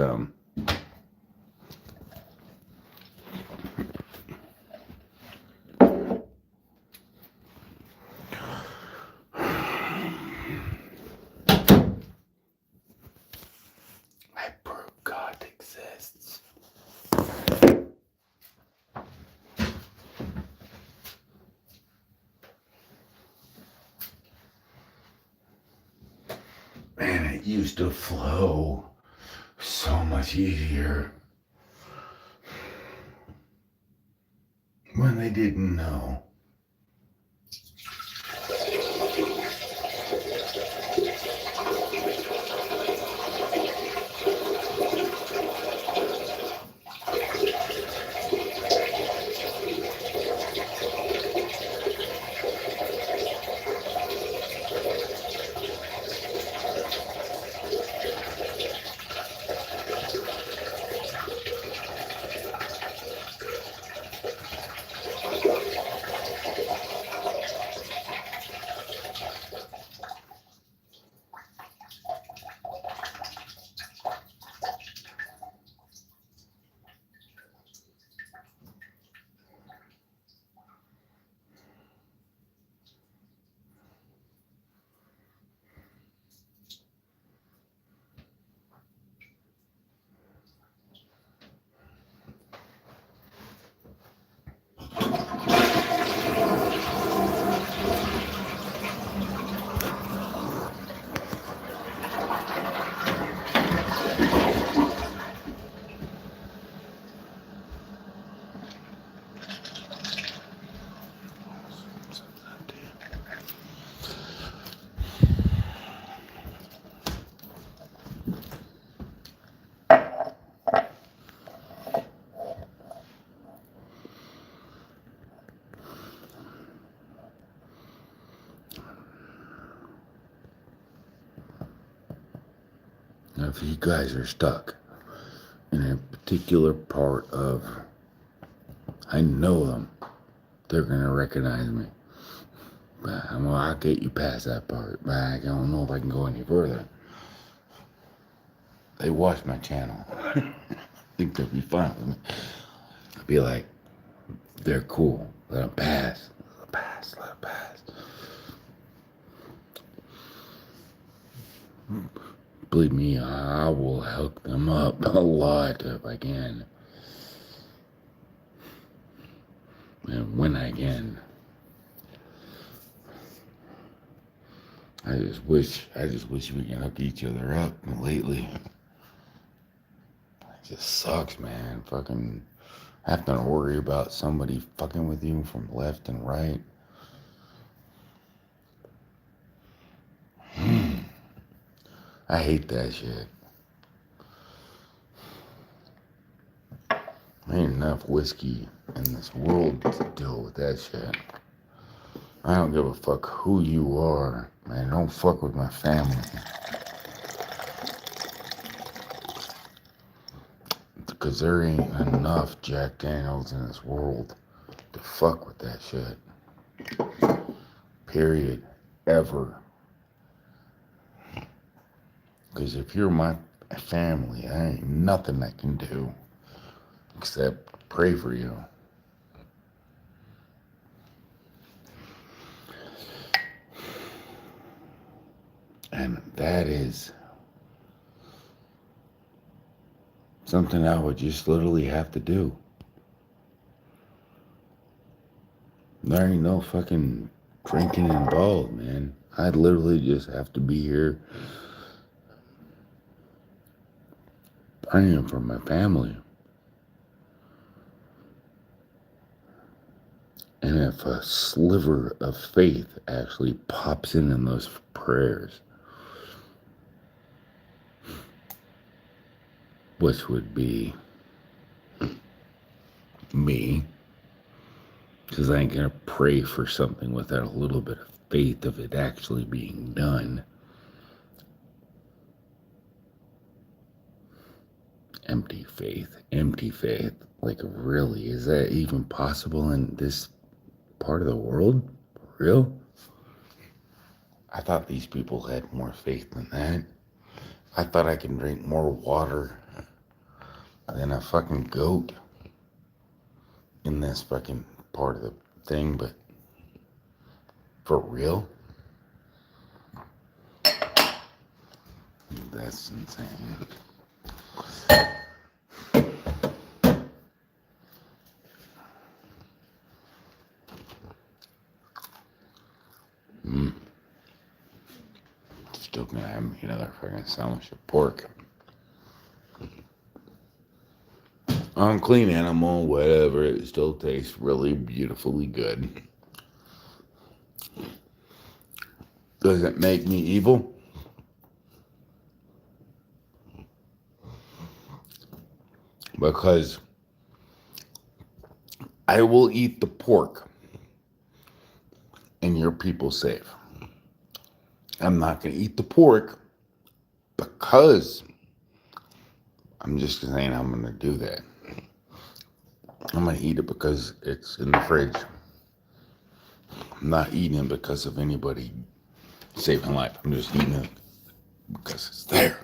it used to flow so much easier when they didn't know. Now, if you guys are stuck in a particular part of, I know them, they're gonna recognize me. But I'll get you past that part. But I don't know if I can go any further. They watch my channel. I think they'll be fine with me. I'll be like, they're cool. Let them pass. Let them pass. Let them pass. Believe me, I will hook them up a lot if I can. And when I can. I just wish we can hook each other up lately. It just sucks, man. Fucking having to worry about somebody fucking with you from left and right. I hate that shit. There ain't enough whiskey in this world to deal with that shit. I don't give a fuck who you are, man. Don't fuck with my family. Because there ain't enough Jack Daniels in this world to fuck with that shit. Period. Ever. Because if you're my family, there ain't nothing I can do except pray for you. And that is something I would just literally have to do. There ain't no fucking drinking involved, man. I'd literally just have to be here praying for my family. And if a sliver of faith actually pops in those prayers, which would be me, because I ain't gonna pray for something without a little bit of faith of it actually being done. Empty faith. Like, really, is that even possible in this part of the world? For real? I thought these people had more faith than that. I thought I can drink more water than a fucking goat in this fucking part of the thing, but for real? That's insane. Still gonna have me eat another fucking sandwich of pork. Unclean animal, whatever, it still tastes really beautifully good. Does it make me evil? Because I will eat the pork and your people safe. I'm not going to eat the pork because I'm just saying I'm going to do that. I'm going to eat it because it's in the fridge. I'm not eating it because of anybody saving life. I'm just eating it because it's there.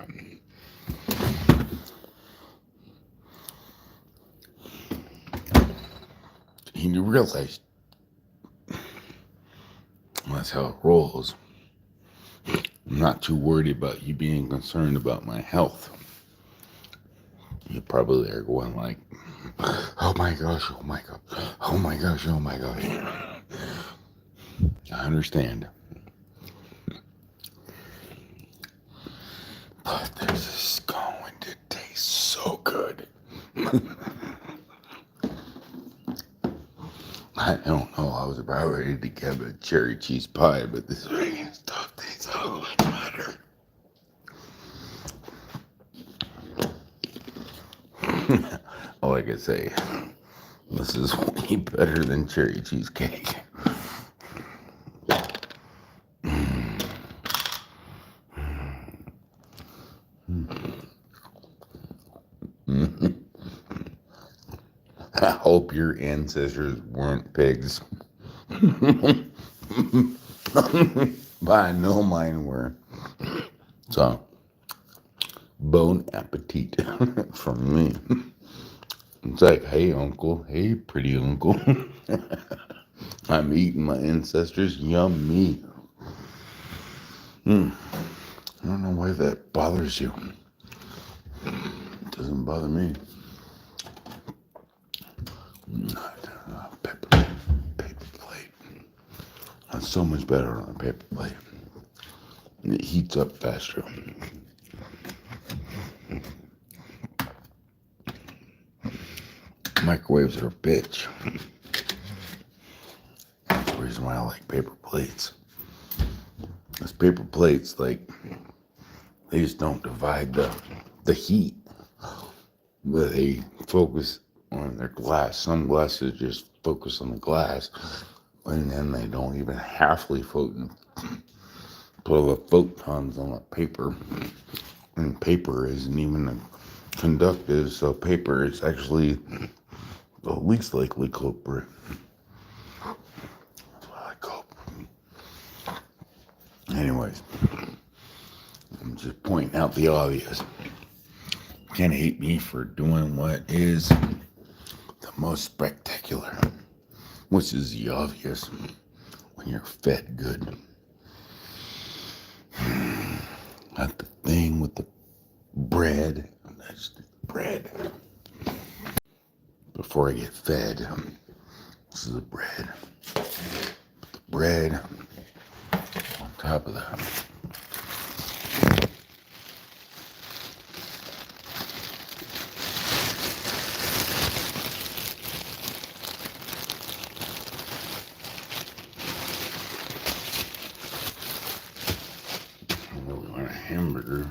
And you realize that's how it rolls. I'm not too worried about you being concerned about my health. You probably are going like, oh my gosh, oh my god, oh my gosh, oh my gosh. I understand. But this is going to taste so good. I don't know, I was about ready to get a cherry cheese pie, but this freaking stuff tastes so much better. All I can say, this is way better than cherry cheesecake. I hope your ancestors weren't pigs. But I know mine were. So, bon appetit from me. It's like, hey, uncle. Hey, pretty uncle. I'm eating my ancestors. Yummy. I don't know why that bothers you. It doesn't bother me. Paper plate. That's so much better on a paper plate. And it heats up faster. Microwaves are a bitch. That's the reason why I like paper plates. Because paper plates, like, they just don't divide the heat. But they focus on their glass. Some glasses just focus on the glass. And then they don't even halfly put all the photons on the paper. And paper isn't even conductive, so paper is actually the least likely culprit. That's why I cope. Anyways, I'm just pointing out the obvious. You can't hate me for doing what is the most spectacular, which is the obvious when you're fed good. Not the thing with the bread. That's the bread. Before I get fed, this is the bread. Put the bread on top of that. I really want a hamburger.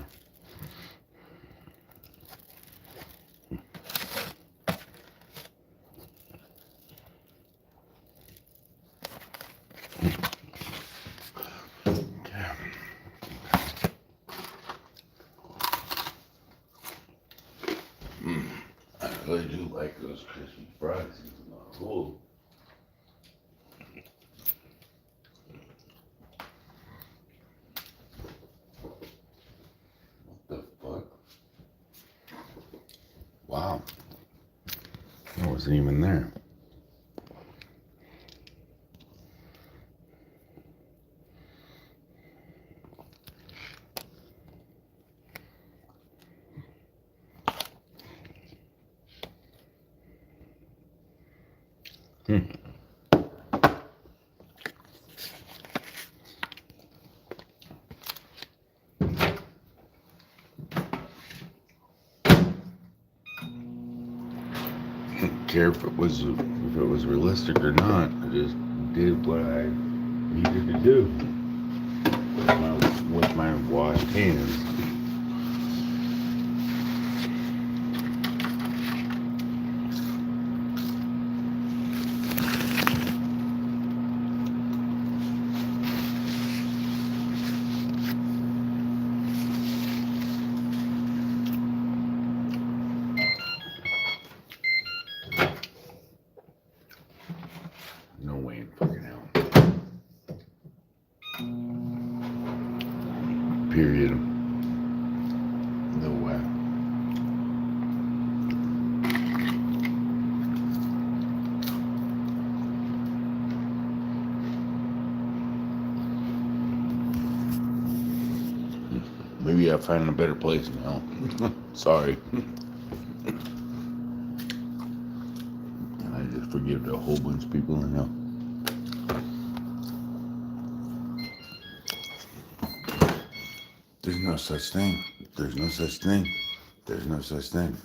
I really do like those crispy fries. Cool. What the fuck? Wow. I wasn't even there. care if it was realistic or not. I just did what I needed to do with my washed hands. No way in fucking hell. Period. No way. Maybe I'll find a better place now. Sorry. I just forgive a whole bunch of people I know. There's no such thing. There's no such thing. There's no such thing.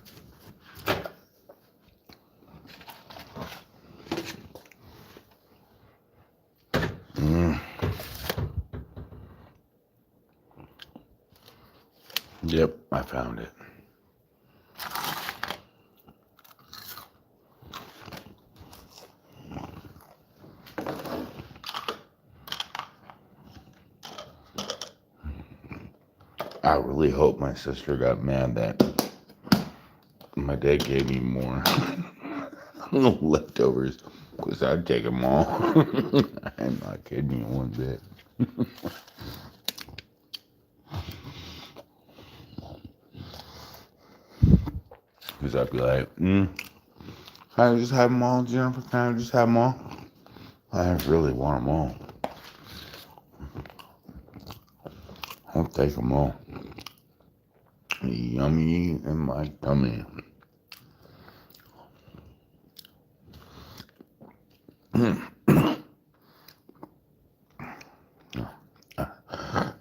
Yep, I found it. I really hope my sister got mad that my dad gave me more leftovers, because I'd take them all. I'm not kidding you one bit. Because I'd be like, can I just have them all, Jennifer? Can I just have them all? I really want them all. I'll take them all. Yummy in my tummy. I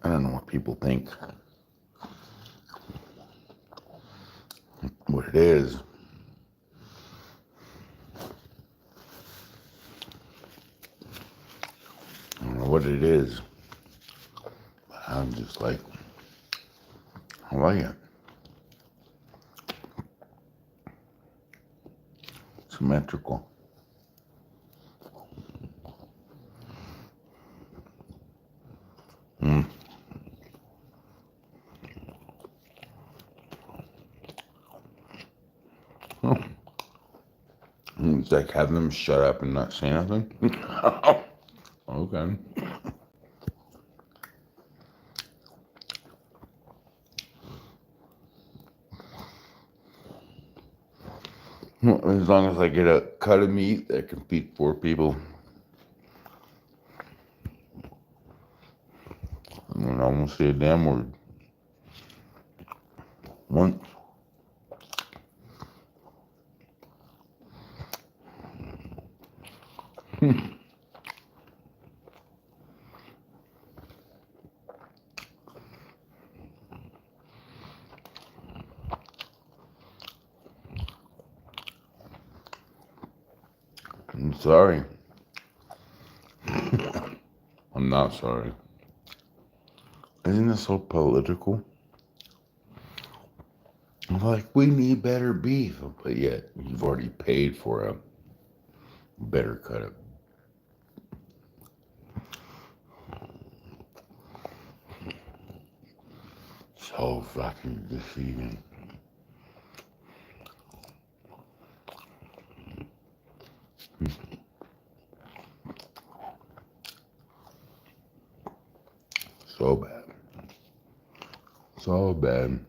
don't know what people think. What it is. I don't know what it is. But I'm just like, I like it. Symmetrical. It's like having them shut up and not say nothing. Okay. As long as I get a cut of meat that can feed 4 people. I don't almost say a damn word. Once. I'm sorry. I'm not sorry. Isn't this so political? I'm like, we need better beef, but yet you've already paid for a better cut of. So fucking deceiving. So bad. So bad.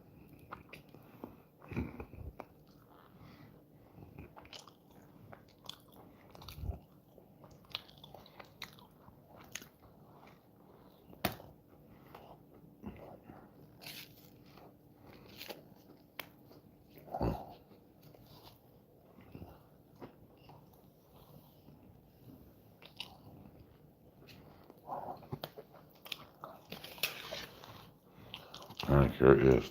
I sure is.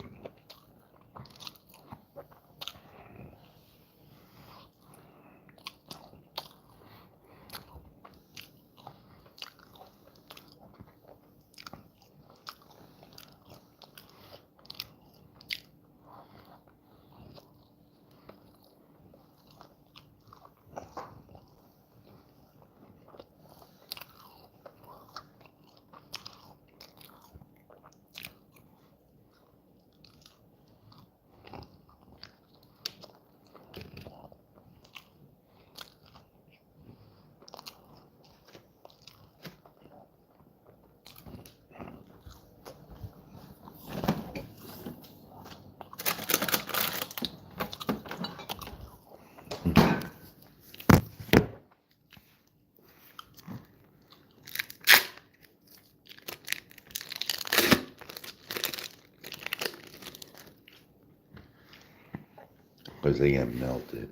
Because they can't melt it.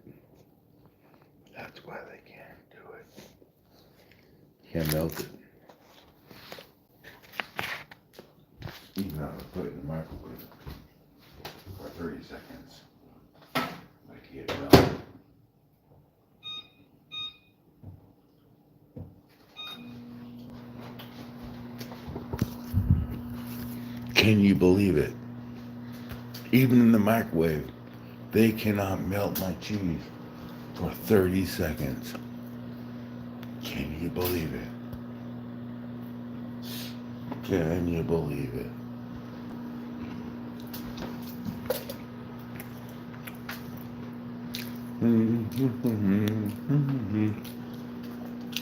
That's why they can't do it. Can't melt it. You gotta put it in the microwave for 30 seconds. Like to get it melted. Can you believe it? Even in the microwave, they cannot melt my cheese for 30 seconds. Can you believe it? Can you believe it?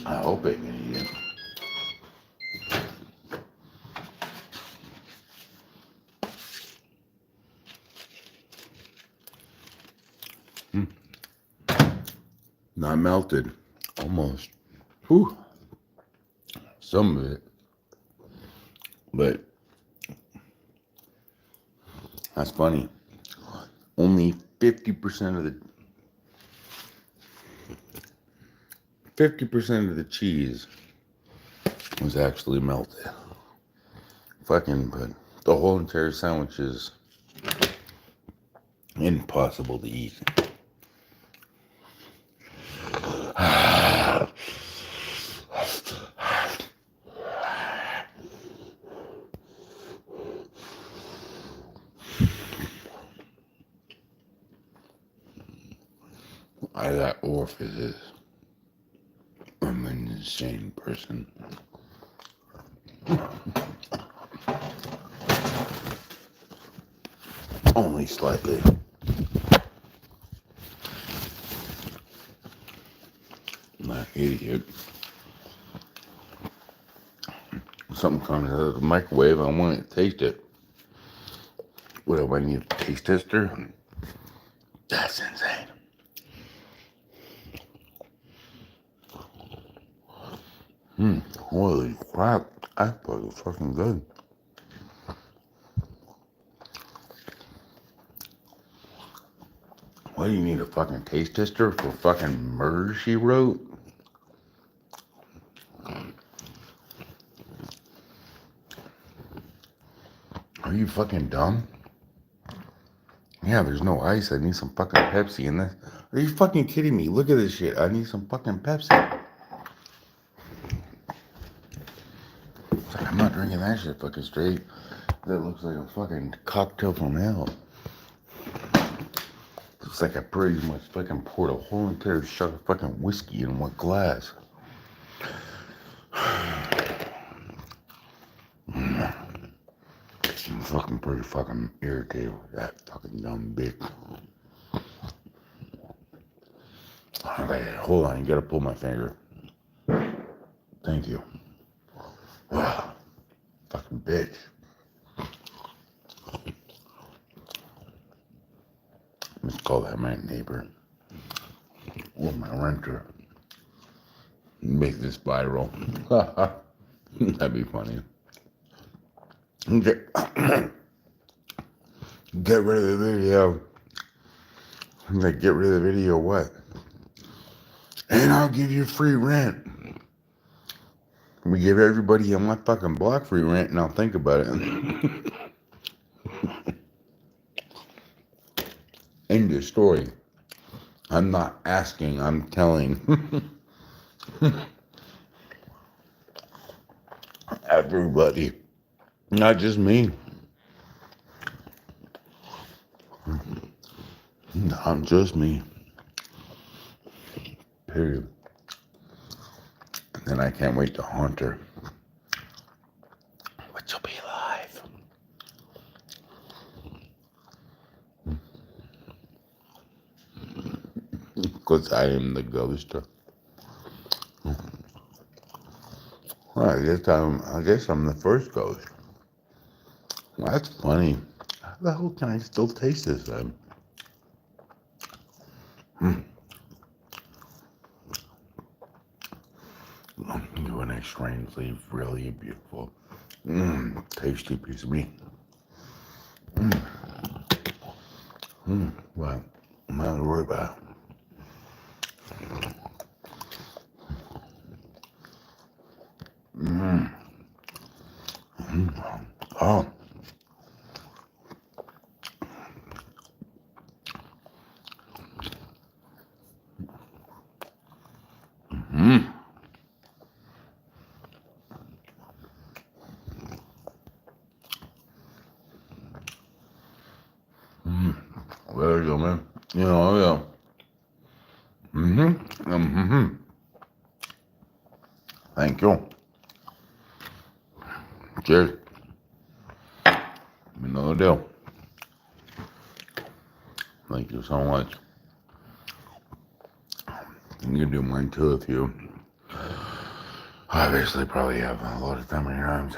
I hope they can eat it. Not melted. Almost. Whew. Some of it. But that's funny. Only 50% of the 50% of the cheese was actually melted. Fucking, but the whole entire sandwich is impossible to eat. I got orifices. I'm an insane person. Only slightly. I'm not an idiot. Something comes out of the microwave, I want to taste it. What do I need a taste tester? That's insane. Holy crap, that was fucking good. What do you need a fucking taste tester for fucking murder she wrote? Are you fucking dumb? Yeah, there's no ice. I need some fucking Pepsi in this. Are you fucking kidding me? Look at this shit. I need some fucking Pepsi. It's like, I'm not drinking that shit fucking straight. That looks like a fucking cocktail from hell. Looks like I pretty much fucking poured a whole entire shot of fucking whiskey in one glass. I'm fucking pretty fucking irritated with that fucking dumb bitch. Okay, hold on, you gotta pull my finger. Thank you. Wow. Fucking bitch. Let's call that my neighbor. Or my renter. Make this viral. That'd be funny. Get rid of the video. Like, get rid of the video what? And I'll give you free rent. We give everybody on my fucking block free rent, and I'll think about it. End of story. I'm not asking, I'm telling. Everybody. Not just me. Not just me. Period. And then I can't wait to haunt her. But you'll be alive. Because I am the ghost. Well, I guess I'm the first ghost. Well, that's funny. How the hell can I still taste this then? You an strangely really beautiful, tasty piece of meat. Well, have to worry about. Mm. Mm. Oh. Mm. Mm. There you go, man. You know, yeah. Mm-hmm. Mm-hmm. Thank you. Cheers. Another deal. Thank you so much. You can do mine too if you obviously probably have a lot of time on your arms.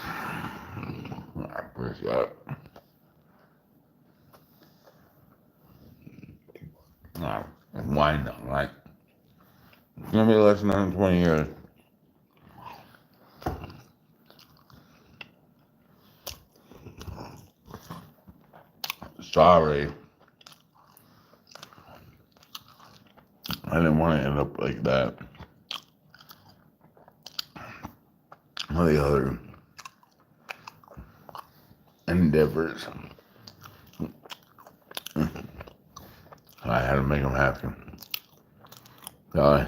I appreciate it. No, wine don't, right? It's gonna be less than 20 years. Sorry. I didn't want to end up like that. All the other endeavors. I had to make them happy. Sorry.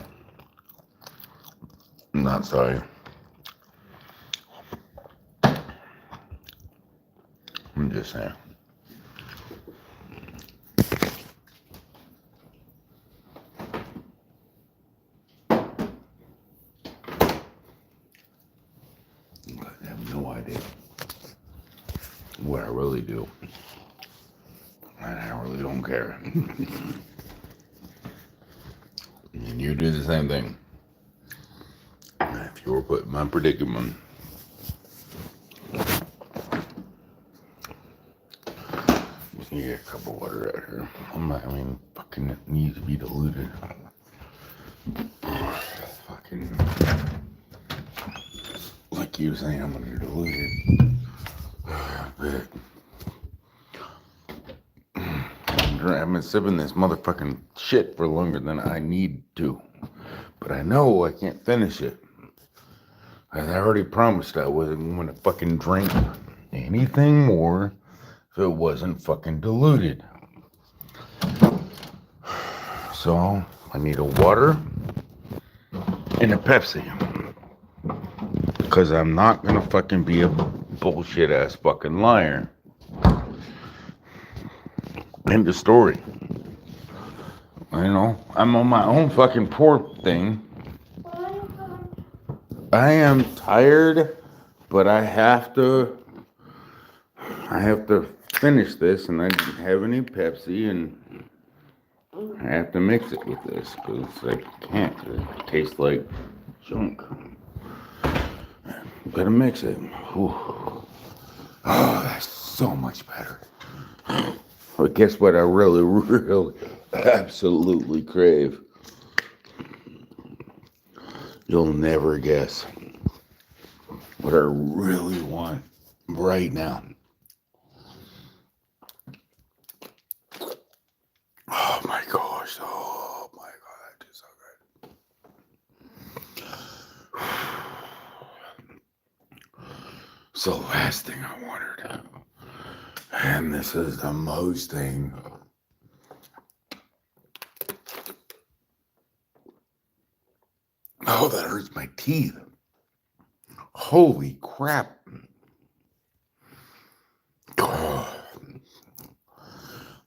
I'm not sorry. I'm just saying. I have no idea what I really do. And I really don't care. And you do the same thing. If you were put in my predicament, just need a cup of water out here. Fucking it needs to be diluted. Fucking, like you were saying, I'm gonna dilute it. But I've been sipping this motherfucking shit for longer than I need to. But I know I can't finish it. As I already promised I wasn't gonna fucking drink anything more if it wasn't fucking diluted. So I need a water and a Pepsi. Because I'm not gonna fucking be a bullshit ass fucking liar. End of story. You know, I'm on my own fucking poor thing. I am tired, but I have to finish this, and I didn't have any Pepsi, and I have to mix it with this because I can't. It tastes like junk. Gotta mix it. Whew. Oh, that's so much better. But guess what? I really, really, absolutely crave. You'll never guess what I really want right now. Oh my gosh. Oh my God. It's so good. So the last thing I wanted, and this is the most thing. Oh, that hurts my teeth. Holy crap. Oh,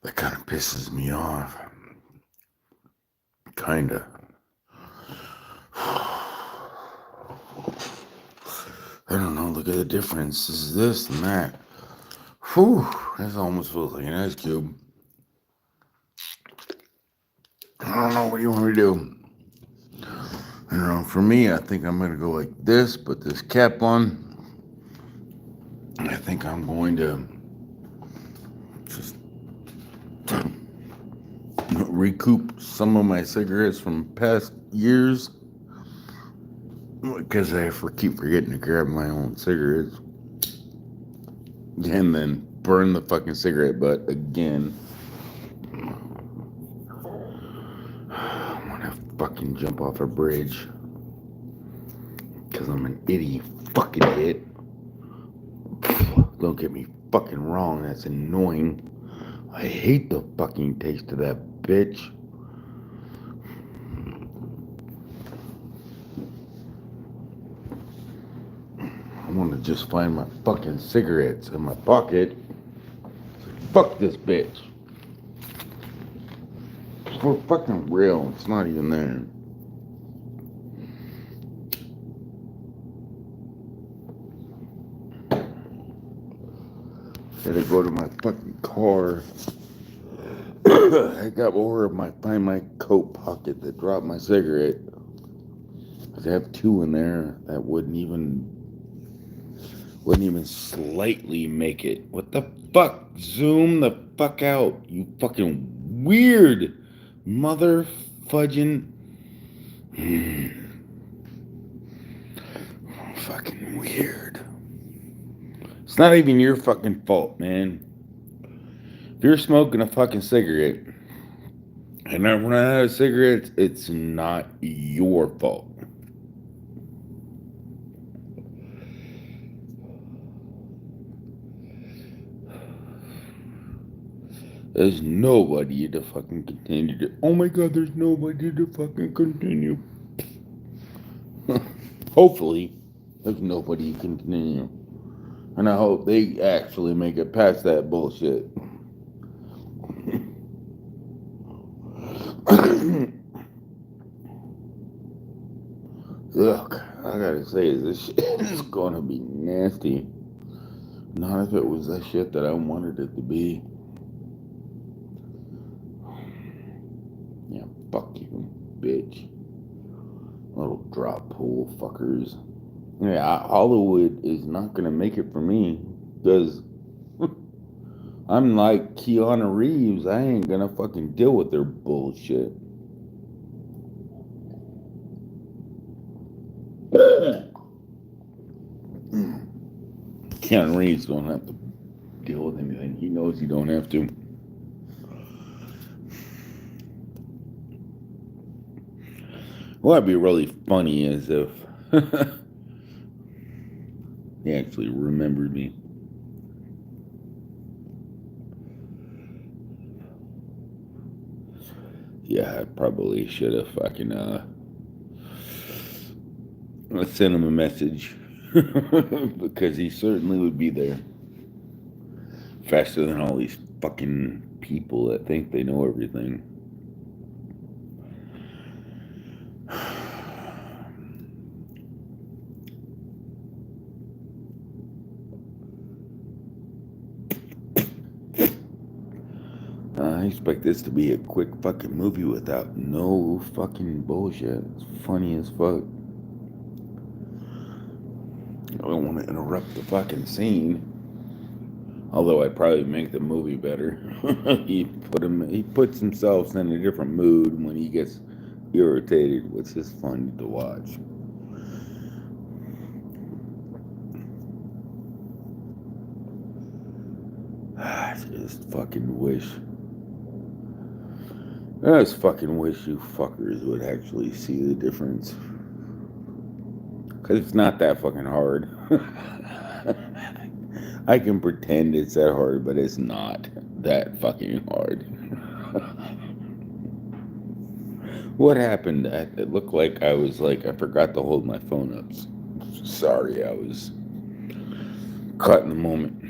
that kind of pisses me off. Kinda. I don't know, look at the difference. This is this and that. Whew, this almost feels like an ice cube. I don't know, what do you want me to do? I don't know, for me, I think I'm gonna go like this, put this cap on. I think I'm going to just recoup some of my cigarettes from past years because I keep forgetting to grab my own cigarettes. And then burn the fucking cigarette butt again. I want to fucking jump off a bridge. Because I'm an idiot fucking idiot. Don't get me fucking wrong, that's annoying. I hate the fucking taste of that bitch. I want to just find my fucking cigarettes in my pocket. Fuck this bitch. For fucking real, it's not even there. Gotta go to my fucking car. I got over find my coat pocket that dropped my cigarette. I have two in there that wouldn't even slightly make it. What the fuck? Zoom the fuck out, you fucking weird mother fudging. Fucking weird. It's not even your fucking fault, man. If you're smoking a fucking cigarette and I run out of cigarettes, it's not your fault. There's nobody to fucking continue to. Oh my god, there's nobody to fucking continue. Hopefully, there's nobody to continue. And I hope they actually make it past that bullshit. Look, I gotta say, this shit is gonna be nasty. Not if it was that shit that I wanted it to be. Yeah, fuck you, bitch. Little drop pool fuckers. Yeah, Hollywood is not gonna make it for me. Because I'm like Keanu Reeves. I ain't gonna fucking deal with their bullshit. Keanu Reeves don't have to deal with anything. He knows he don't have to. What'd be really funny is if he actually remembered me. Yeah, I probably should have fucking sent him a message. Because he certainly would be there. Faster than all these fucking people that think they know everything. I expect this to be a quick fucking movie without no fucking bullshit. It's funny as fuck. I don't want to interrupt the fucking scene. Although I'd probably make the movie better. He puts himself in a different mood when he gets irritated, which is fun to watch. I just fucking wish you fuckers would actually see the difference. Because it's not that fucking hard. I can pretend it's that hard, but it's not that fucking hard. What happened? It looked like I forgot to hold my phone up. Sorry, I was caught in the moment.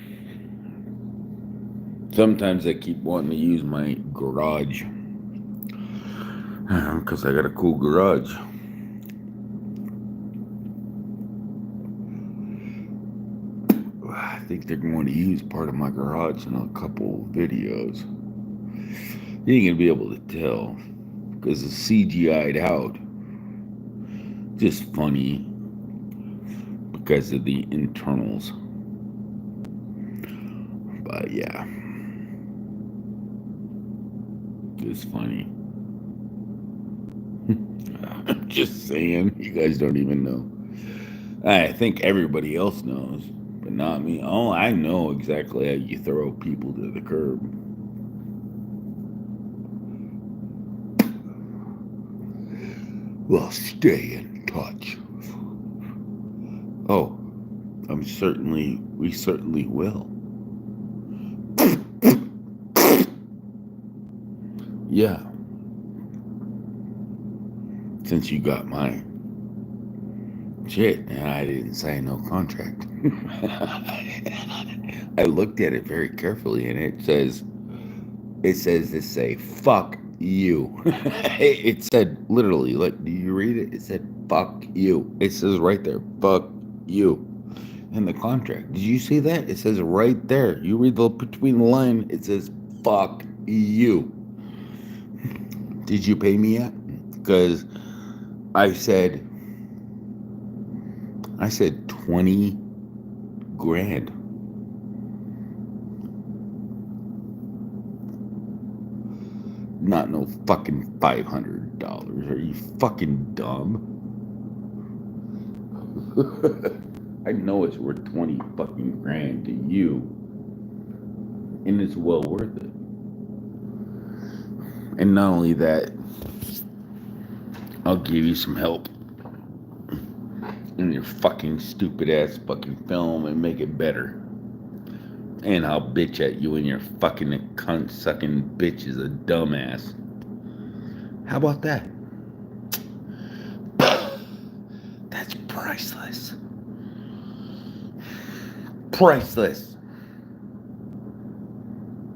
Sometimes I keep wanting to use my garage. Because I got a cool garage. I think they're going to use part of my garage in a couple videos. You ain't going to be able to tell. Because it's CGI'd out. Just funny. Because of the internals. But yeah. It's funny. I'm just saying, you guys don't even know. I think everybody else knows, but not me. Oh, I know exactly how you throw people to the curb. Well, stay in touch. Oh, we certainly will. Yeah, since you got mine. Shit, and I didn't sign no contract. I looked at it very carefully, and it says to say fuck you. It said literally, like, do you read it? It said fuck you. It says right there, fuck you, in the contract. Did you see that? It says right there. You read the between the line. It says fuck you. Did you pay me yet? Because I said 20 grand. Not no fucking $500. Are you fucking dumb? I know it's worth 20 fucking grand to you. And it's well worth it. And not only that, I'll give you some help in your fucking stupid ass fucking film and make it better. And I'll bitch at you and your fucking cunt sucking bitch is a dumbass. How about that? That's priceless. Priceless.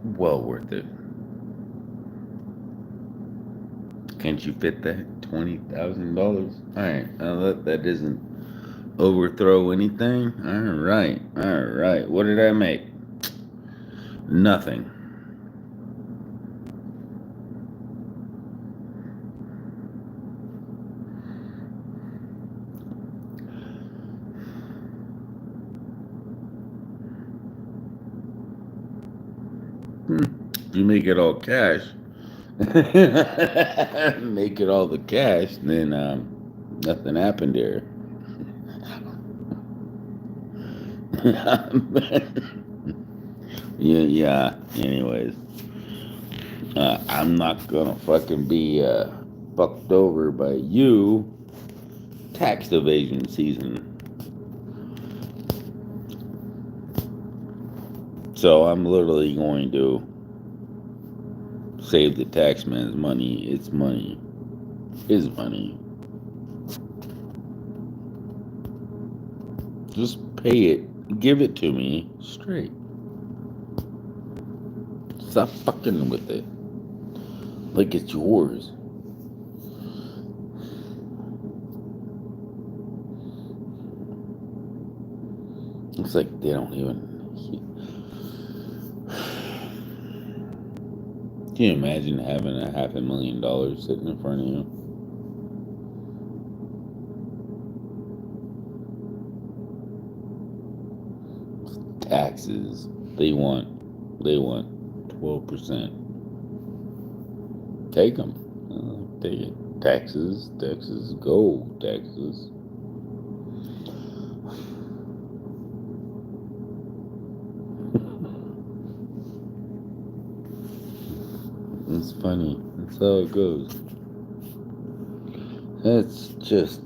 Well worth it. Can't you fit that? $20,000? Alright, that doesn't overthrow anything. Alright. What did I make? Nothing. If you make it all cash, make it all the cash, then nothing happened there. yeah. Anyways, I'm not gonna fucking be fucked over by you. Tax evasion season. So I'm literally going to save the taxman's money. It's money. His money. Just pay it. Give it to me straight. Stop fucking with it. Like it's yours. It's like they don't even... Can you imagine having $500,000 sitting in front of you? Taxes. They want 12%. Take them. Take it. Taxes. Go. Taxes. It's funny. That's how it goes. That's just...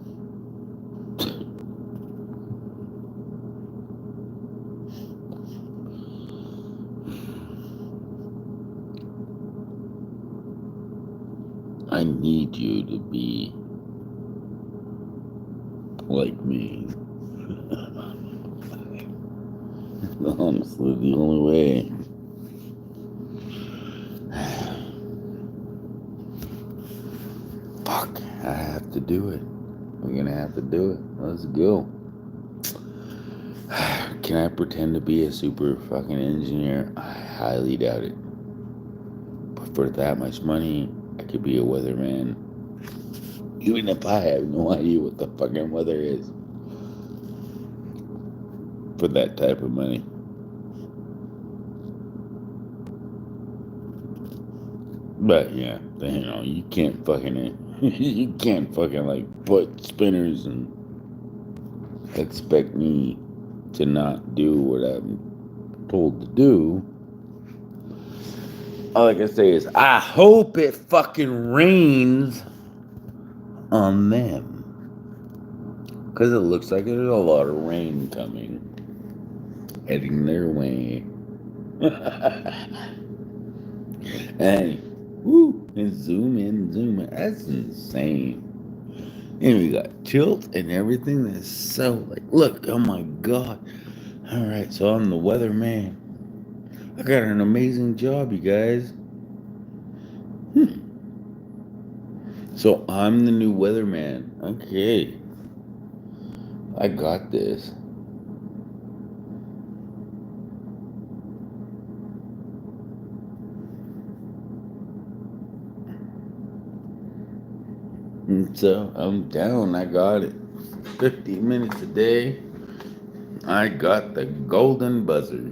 I need you to be like me. Honestly, the only way. Fuck, I have to do it. We're gonna have to do it. Let's go. Can I pretend to be a super fucking engineer? I highly doubt it. But for that much money, I could be a weatherman. Even if I have no idea what the fucking weather is. For that type of money. But yeah, you can't fucking like put spinners and expect me to not do what I'm told to do, all I can say is, I hope it fucking rains on them. Because it looks like there's a lot of rain coming, heading their way. Hey, woo, and zoom in, zoom in. That's insane. And we got tilt and everything. That's so like, look, oh my god. All right, so I'm the weatherman. I got an amazing job, you guys. So I'm the new weatherman. Okay, I got this. And so I'm down. I got it. 15 minutes a day. I got the golden buzzer.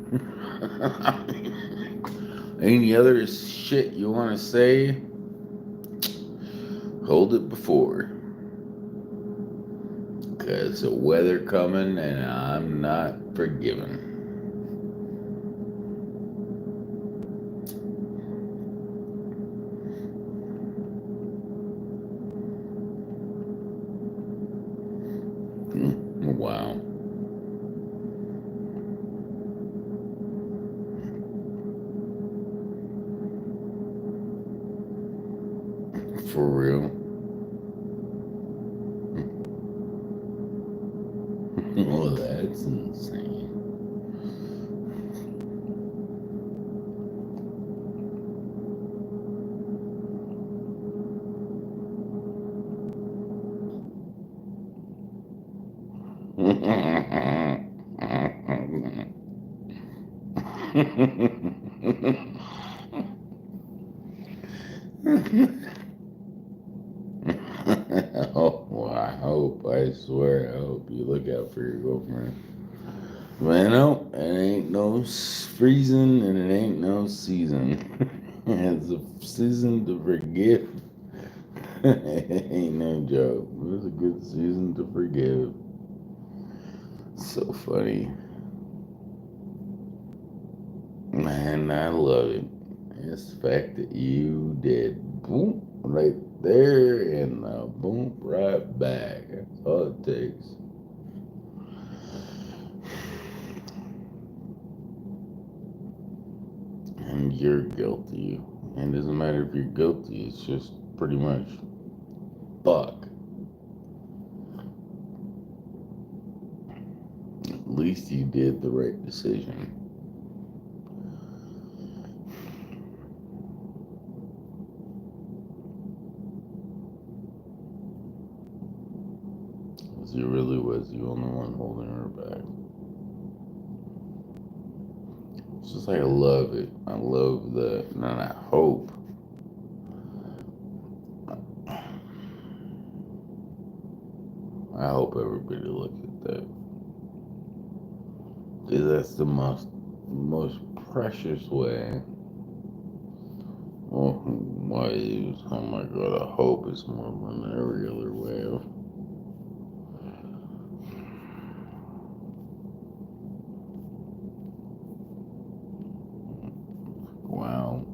Any other shit you want to say? Hold it before. Because the weather coming and I'm not forgiven. Wow. For real. Well, that's insane. Oh, well, I hope, I swear, I hope you look out for your girlfriend. Man, no, it ain't no freezing and it ain't no season. It's a season to forgive. It ain't no joke. It's a good season to forgive. So funny. Man, I love it. It's the fact that you did boom right there and boom right back. That's all it takes. And you're guilty. And it doesn't matter if you're guilty, it's just pretty much fuck. At least you did the right decision. Because you really was the only one holding her back. It's just like I love it. I love that. And I hope. I hope everybody looks at that. Because that's the most precious way. Oh, oh my god, I hope it's more than every other way of. Wow.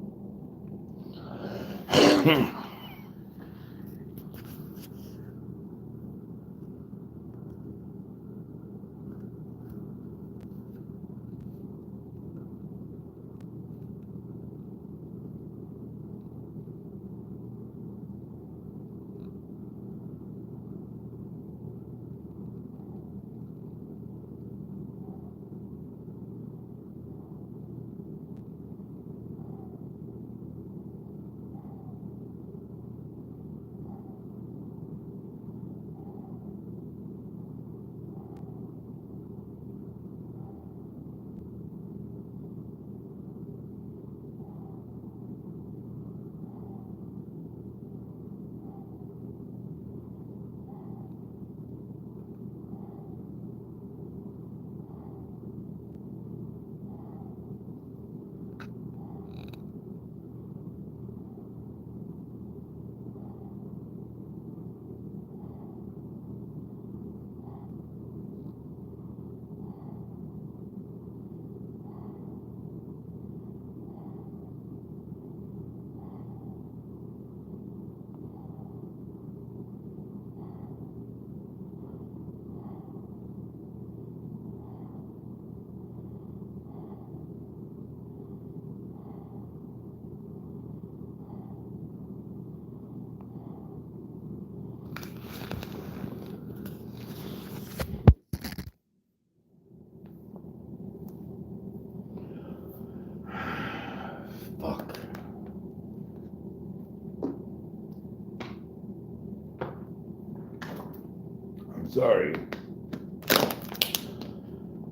Sorry.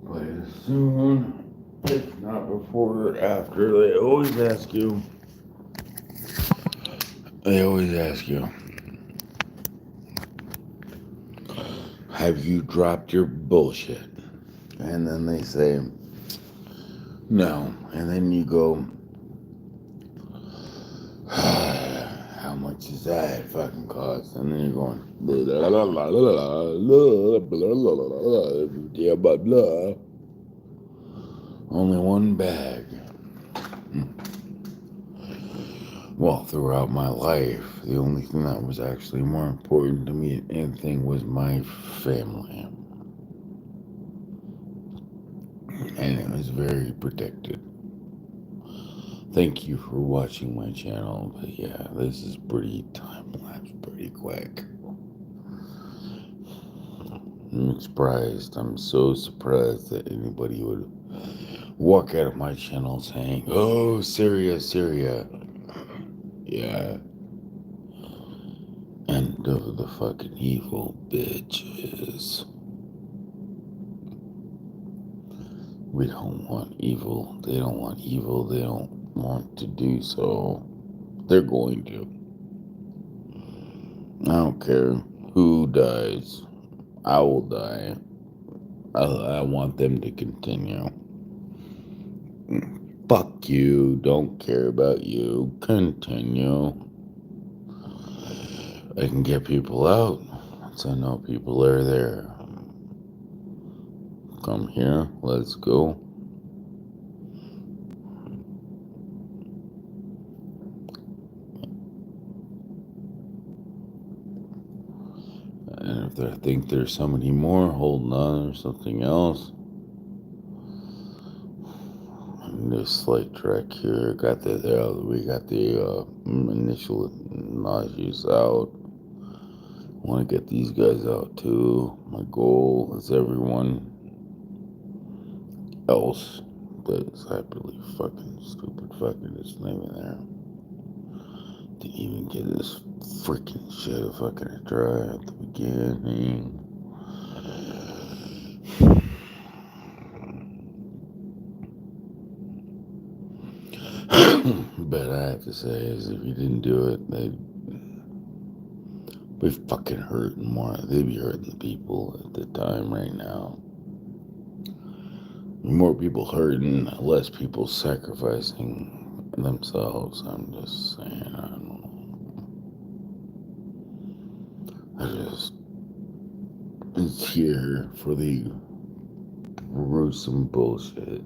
Play it soon. If not before or after. They always ask you. Have you dropped your bullshit? And then they say, no. And then you go, how much does that fucking cost? And then you're going, blah, blah, blah, blah, blah, blah, blah, blah. Only one bag. Well, throughout my life, the only thing that was actually more important to me than anything was my family. And it was very protected. Thank you for watching my channel. But yeah, this is pretty time-lapse, pretty quick. I'm so surprised that anybody would walk out of my channel saying, oh, Syria. Yeah. End of the fucking evil bitches. We don't want evil. They don't want evil. They don't want to do so. They're going to. I don't care who dies. I will die. I want them to continue. Fuck you. Don't care about you. Continue. I can get people out. So I know people are there. Come here. Let's go. And if they think there's somebody more holding on or something else, this slight track here, we got the initial nauseous out. Want to get these guys out too. My goal is everyone else that's happily fucking stupid fucking is living there. Didn't even get this freaking shit a fucking try at the beginning. But I have to say is if you didn't do it, they'd be fucking hurting more. They'd be hurting people at the time right now. More people hurting, less people sacrificing themselves. I'm just saying, I don't know. It's here for the gruesome bullshit.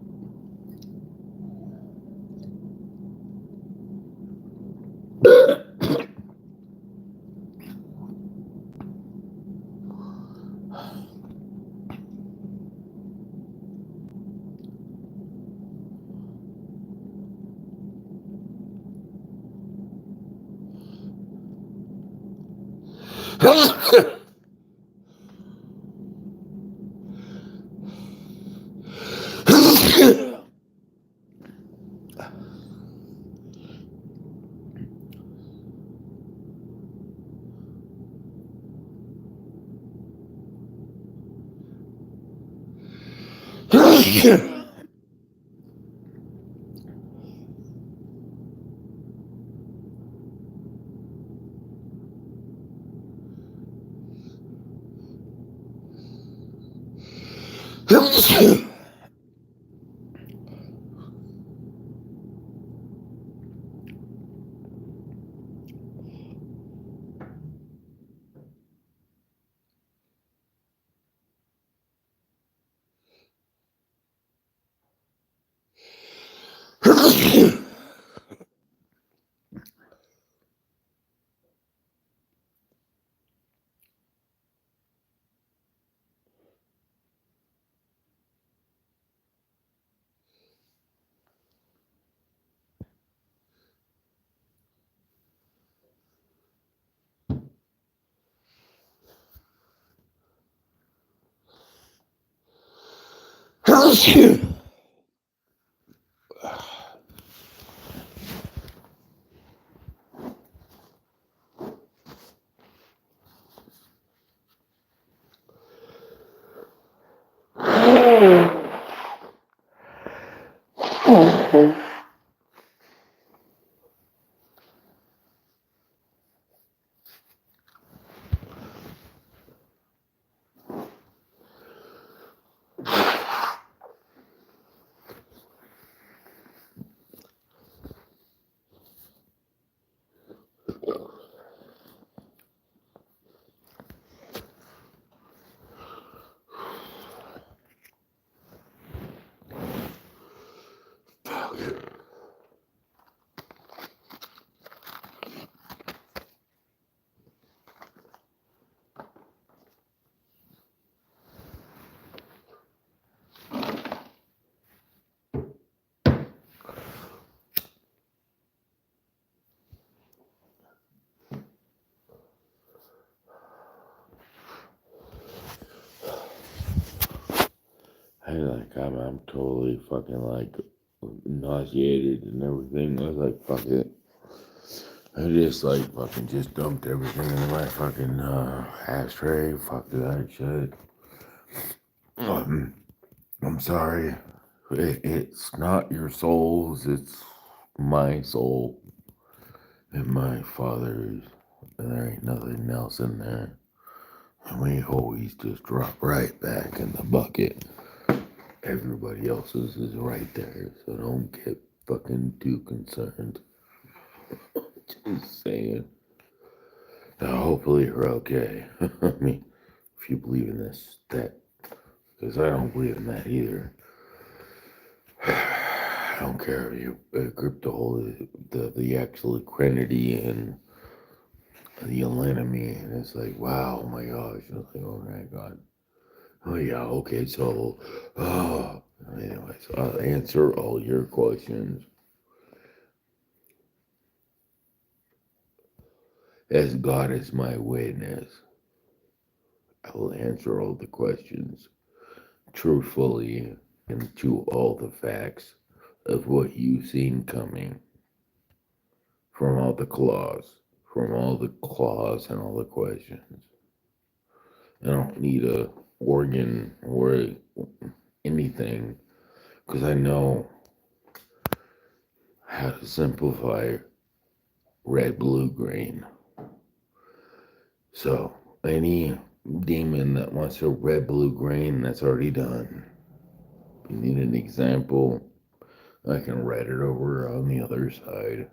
I'm totally fucking like nauseated and everything. I was like, fuck it. I just like fucking just dumped everything in my fucking ashtray. Fuck that shit. I'm sorry. It's not your soul's, it's my soul and my father's. And there ain't nothing else in there. And we always just drop right back in the bucket. Everybody else's is right there, so don't get fucking too concerned. Just saying. Now, hopefully you're okay. I mean, if you believe in this, that, because I don't believe in that either. I don't care if you grip the whole, the actual Trinity and the enemy, and it's like, wow, oh my gosh. I was like, oh my god. Oh yeah, okay, so, anyways, I'll answer all your questions. As God is my witness, I will answer all the questions truthfully and to all the facts of what you've seen coming from all the claws and all the questions. I don't need a organ or anything because I know how to simplify red, blue, green. So any demon that wants a red, blue, green, that's already done. If you need an example, I can write it over on the other side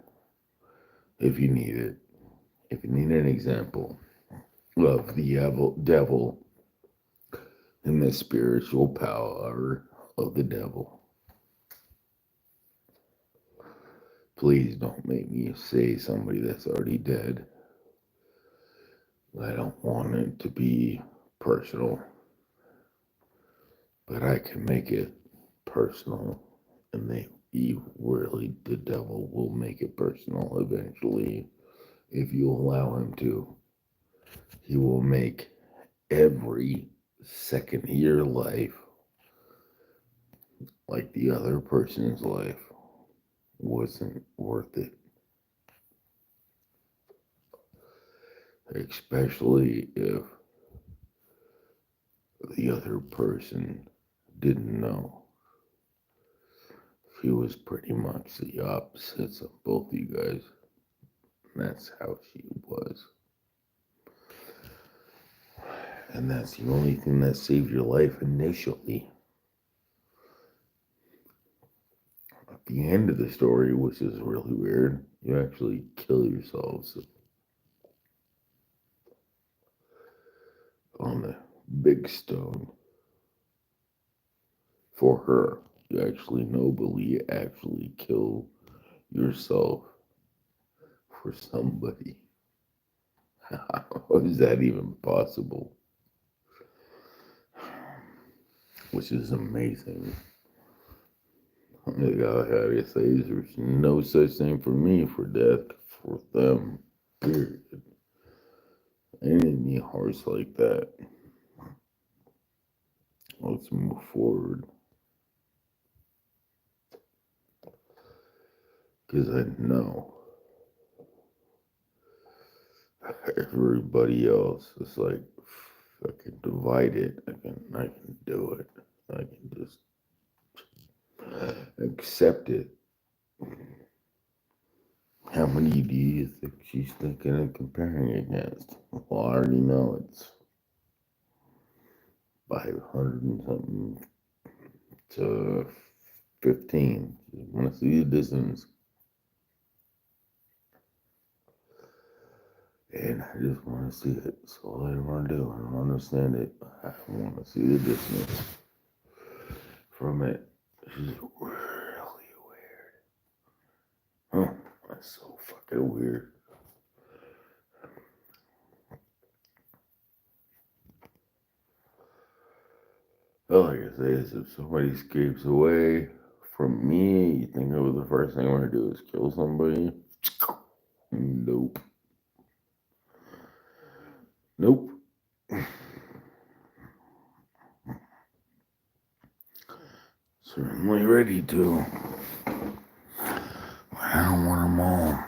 if you need it. If you need an example of the devil and the spiritual power of the devil, please don't make me say somebody that's already dead. I don't want it to be personal, but I can make it personal, and the devil will make it personal eventually if you allow him to. He will make every second of your life like the other person's life wasn't worth it. Especially if the other person didn't know. She was pretty much the opposites of both you guys. That's how she was. And that's the only thing that saved your life initially. At the end of the story, which is really weird, you actually kill yourselves on the big stone for her. You actually nobly actually kill yourself for somebody. How is that even possible? Which is amazing. God, how do you say there's no such thing for me for death for them. Period. Any hearts like that. Let's move forward. Because I know everybody else is like fucking divided. I can do it. I can just accept it. How many do you think she's thinking of comparing against? Well, I already know it's 500 and something to 15. Just want to see the distance. And I just want to see it. So all I want to do, I don't understand it. I want to see the distance from it. She's really weird. Huh? That's so fucking weird. All I can say is if somebody escapes away from me, you think the first thing I'm gonna do is kill somebody? Nope. Nope. Certainly ready to. I don't want them all.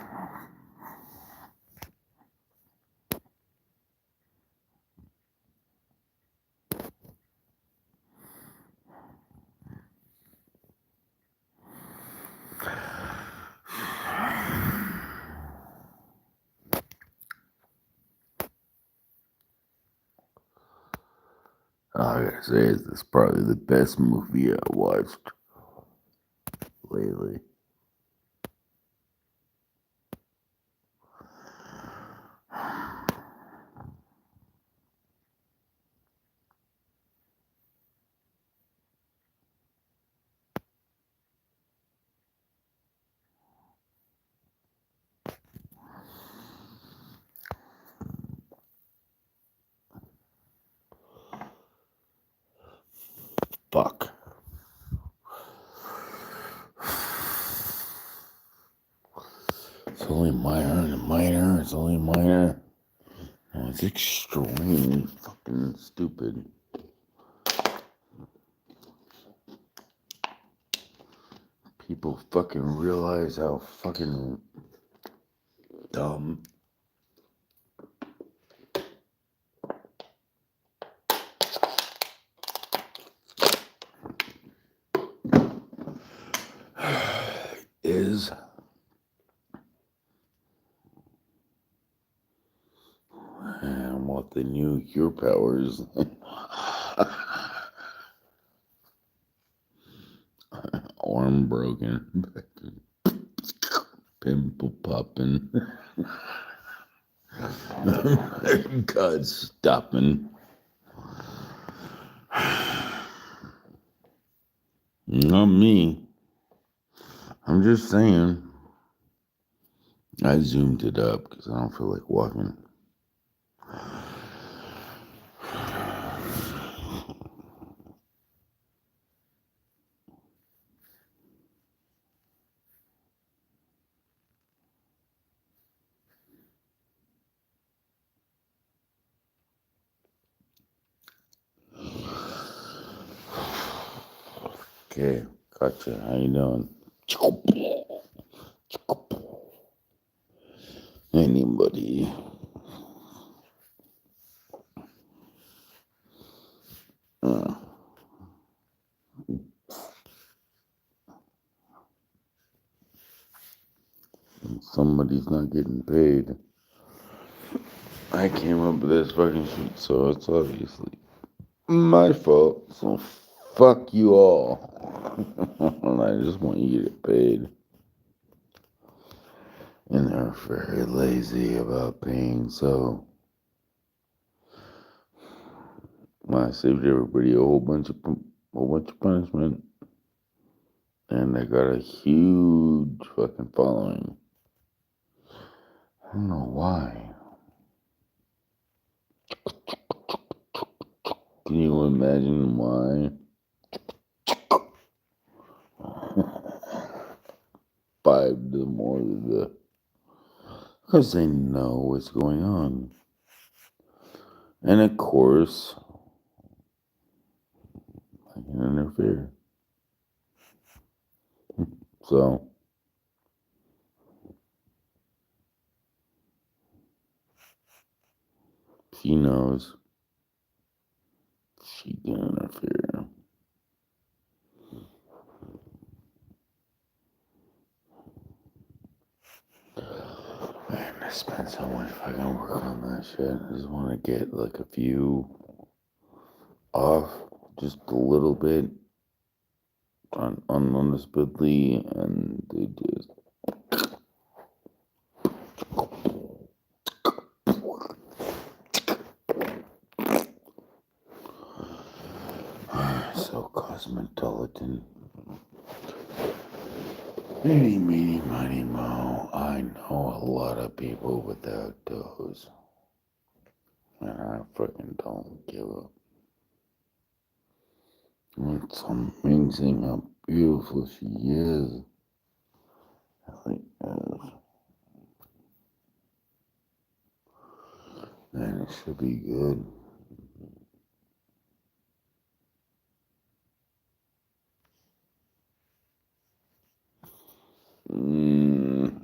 All I gotta say is this is probably the best movie I watched lately. Fuck. It's only minor, it's only minor. No, it's extremely fucking stupid. People fucking realize how fucking dumb is. And what the new cure powers. Arm broken. Pimple popping. God stopping. Not me. I'm just saying. I zoomed it up because I don't feel like walking. Okay, gotcha. How you doing? Anybody? Somebody's not getting paid. I came up with this fucking shit, so it's obviously my fault. So fuck you all. I just want you to get paid. And they're very lazy about paying, so I saved everybody a whole bunch of punishment, and they got a huge fucking following. I don't know why. Can you imagine why? 5 to more than the. Because they know what's going on. And of course, I can interfere. So, she knows she can interfere. I spent so much fucking work on that shit. I just want to get like a few off, just a little bit, unnoticeably, and they just. So cosmetology. Meeny, meeny, miny, mo. I know a lot of people without those. And I freaking don't give up. It's amazing how beautiful she is. Like, man, it should be good. Mm.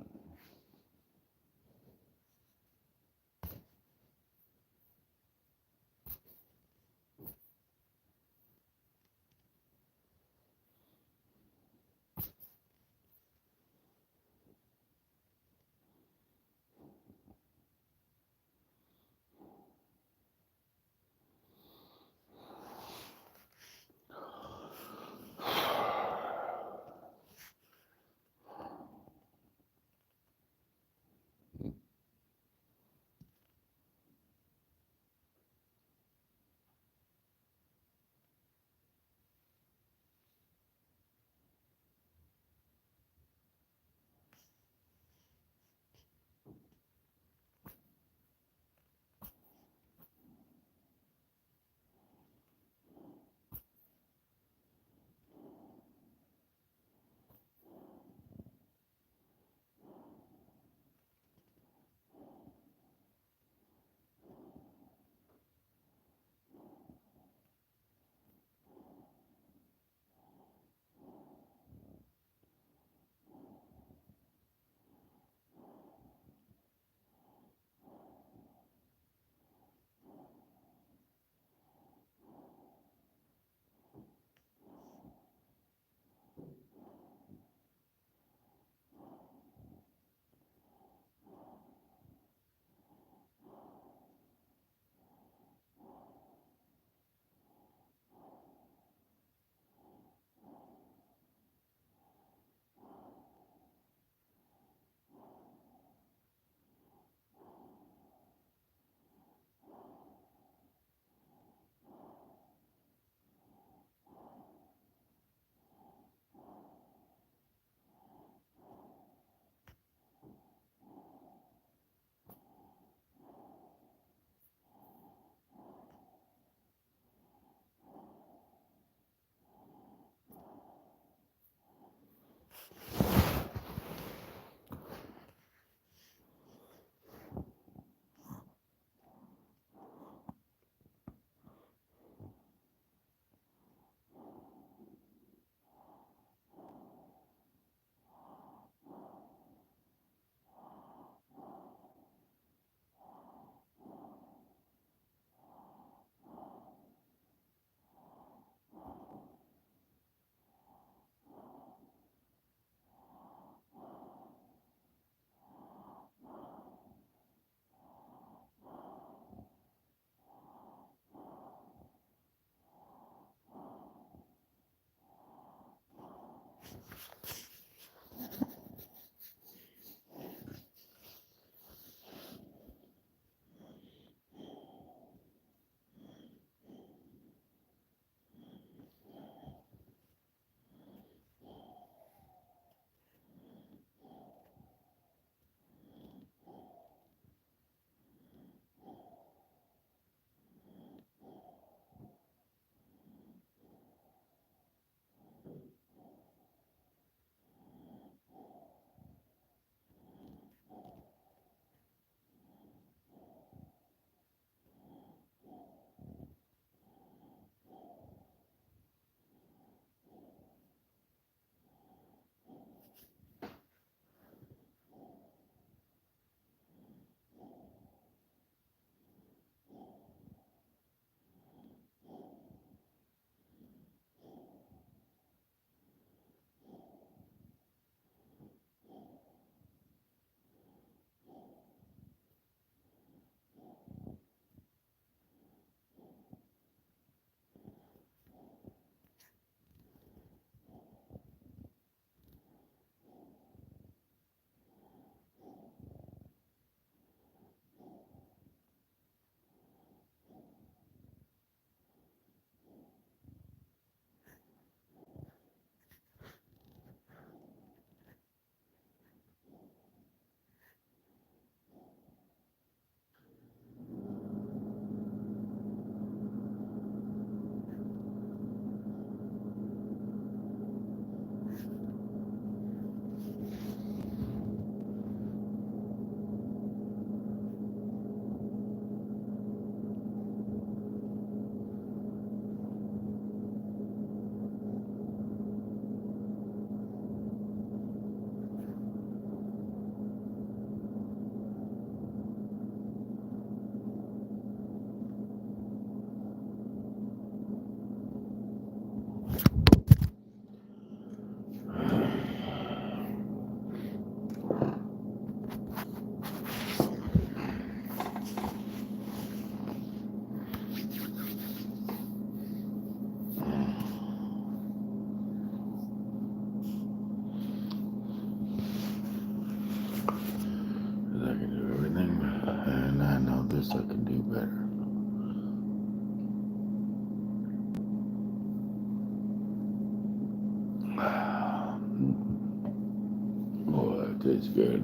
tastes good.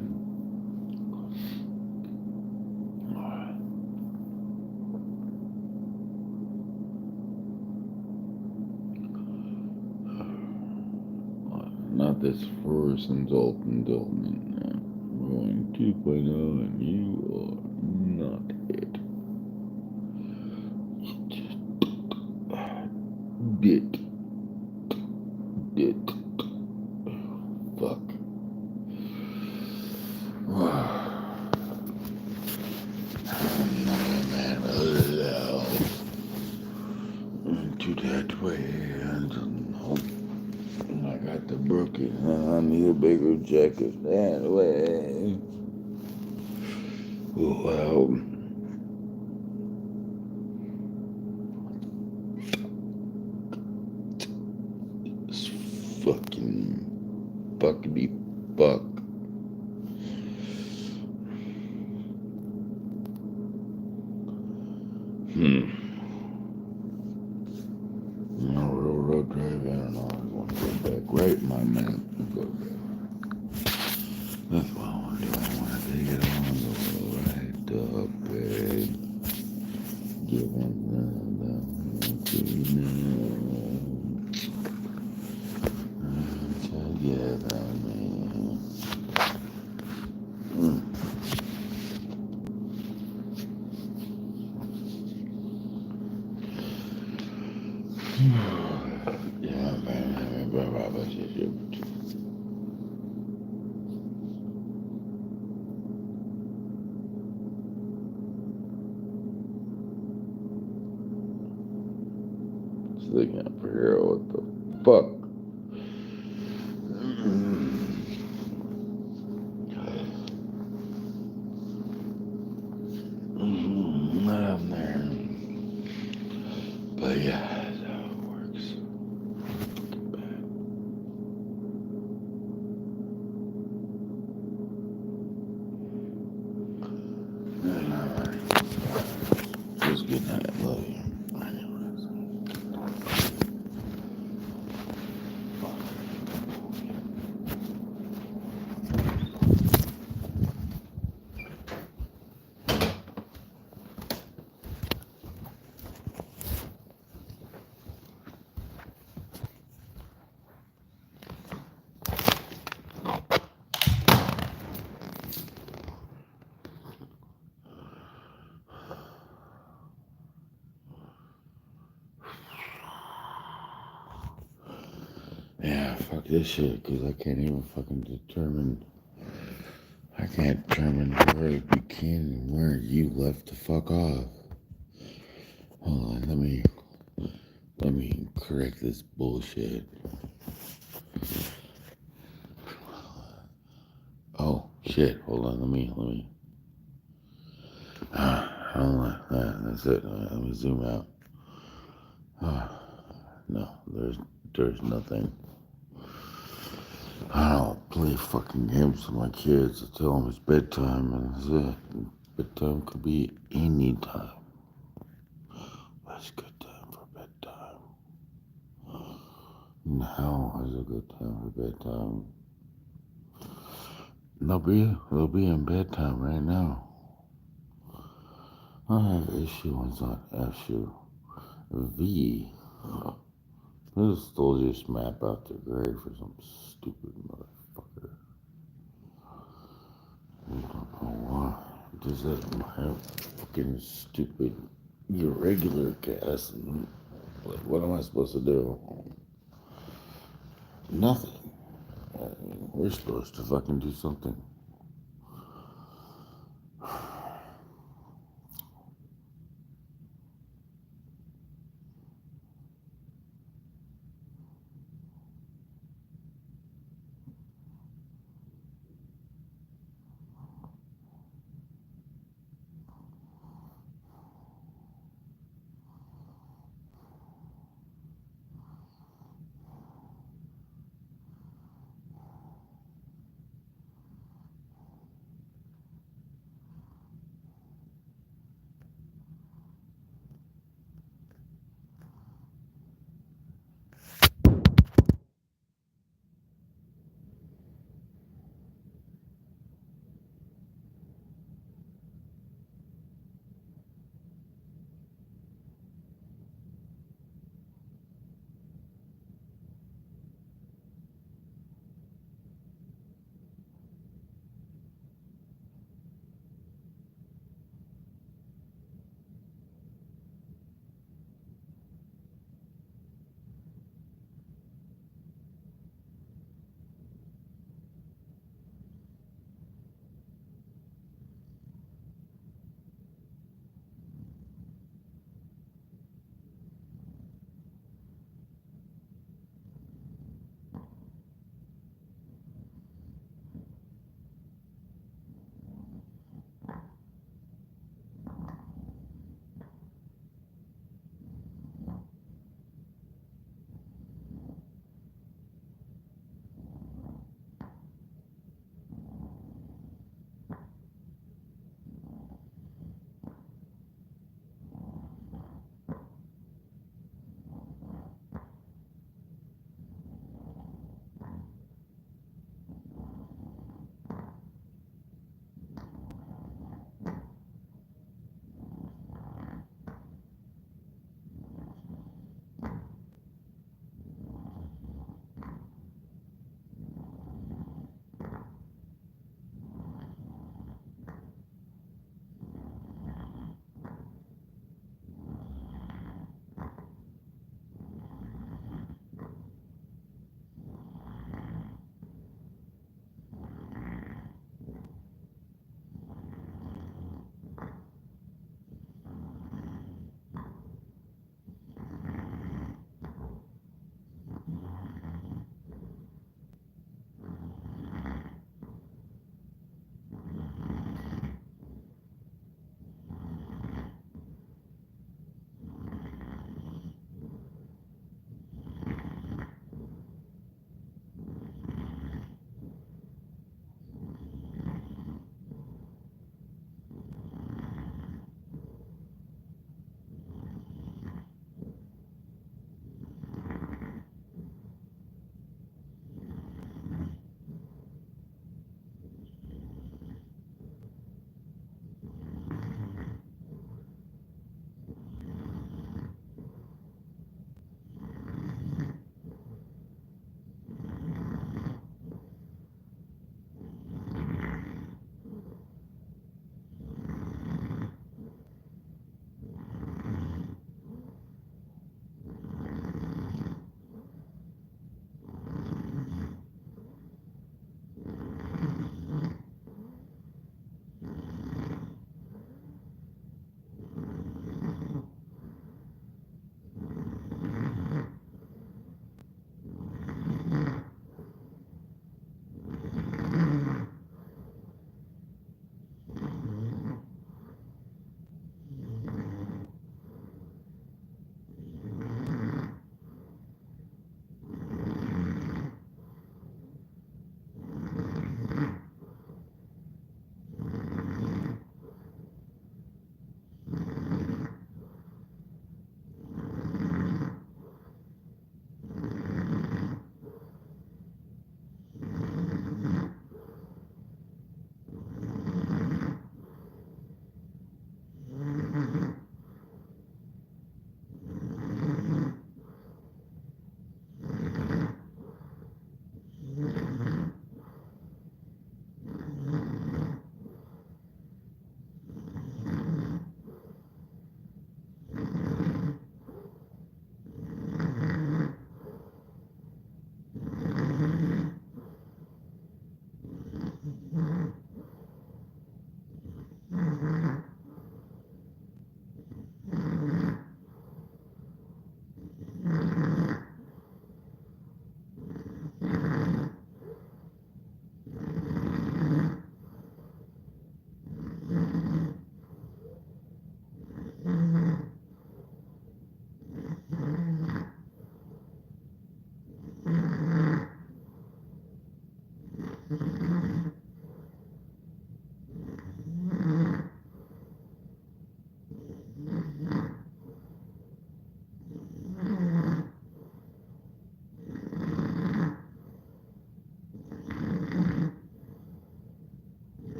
Not this first indulgent. I'm going 2.0 and you are not it. Dit. Fuck. To that way, and I got the broken. I need a bigger jacket that way. Well, it's fucking fuckity fuck. No railroad driving, I don't know. I want to go back. Right, my man. Go back. That's what I want to do. I want to take it on the right up and give them together, man. Yeah, man. Looking up here, what the fuck? Not up there. But yeah, that's how it works. Just good night, love you. Yeah, fuck this shit, because I can't even fucking determine. I can't determine where you can and where you left the fuck off. Hold on, let me correct this bullshit. Oh shit! Hold on, let me. Hold on, that's it. Let me zoom out. No, there's nothing. I don't play fucking games with my kids. I tell them it's bedtime, and that's it. Bedtime could be any time. What's a good time for bedtime? Now is a good time for bedtime. They'll be in bedtime right now. I have issue ones on issue. V. This stole just map out their grade for some stupid motherfucker. I don't know why. Does that my fucking stupid irregular cast? What am I supposed to do? Nothing. We're supposed to fucking do something.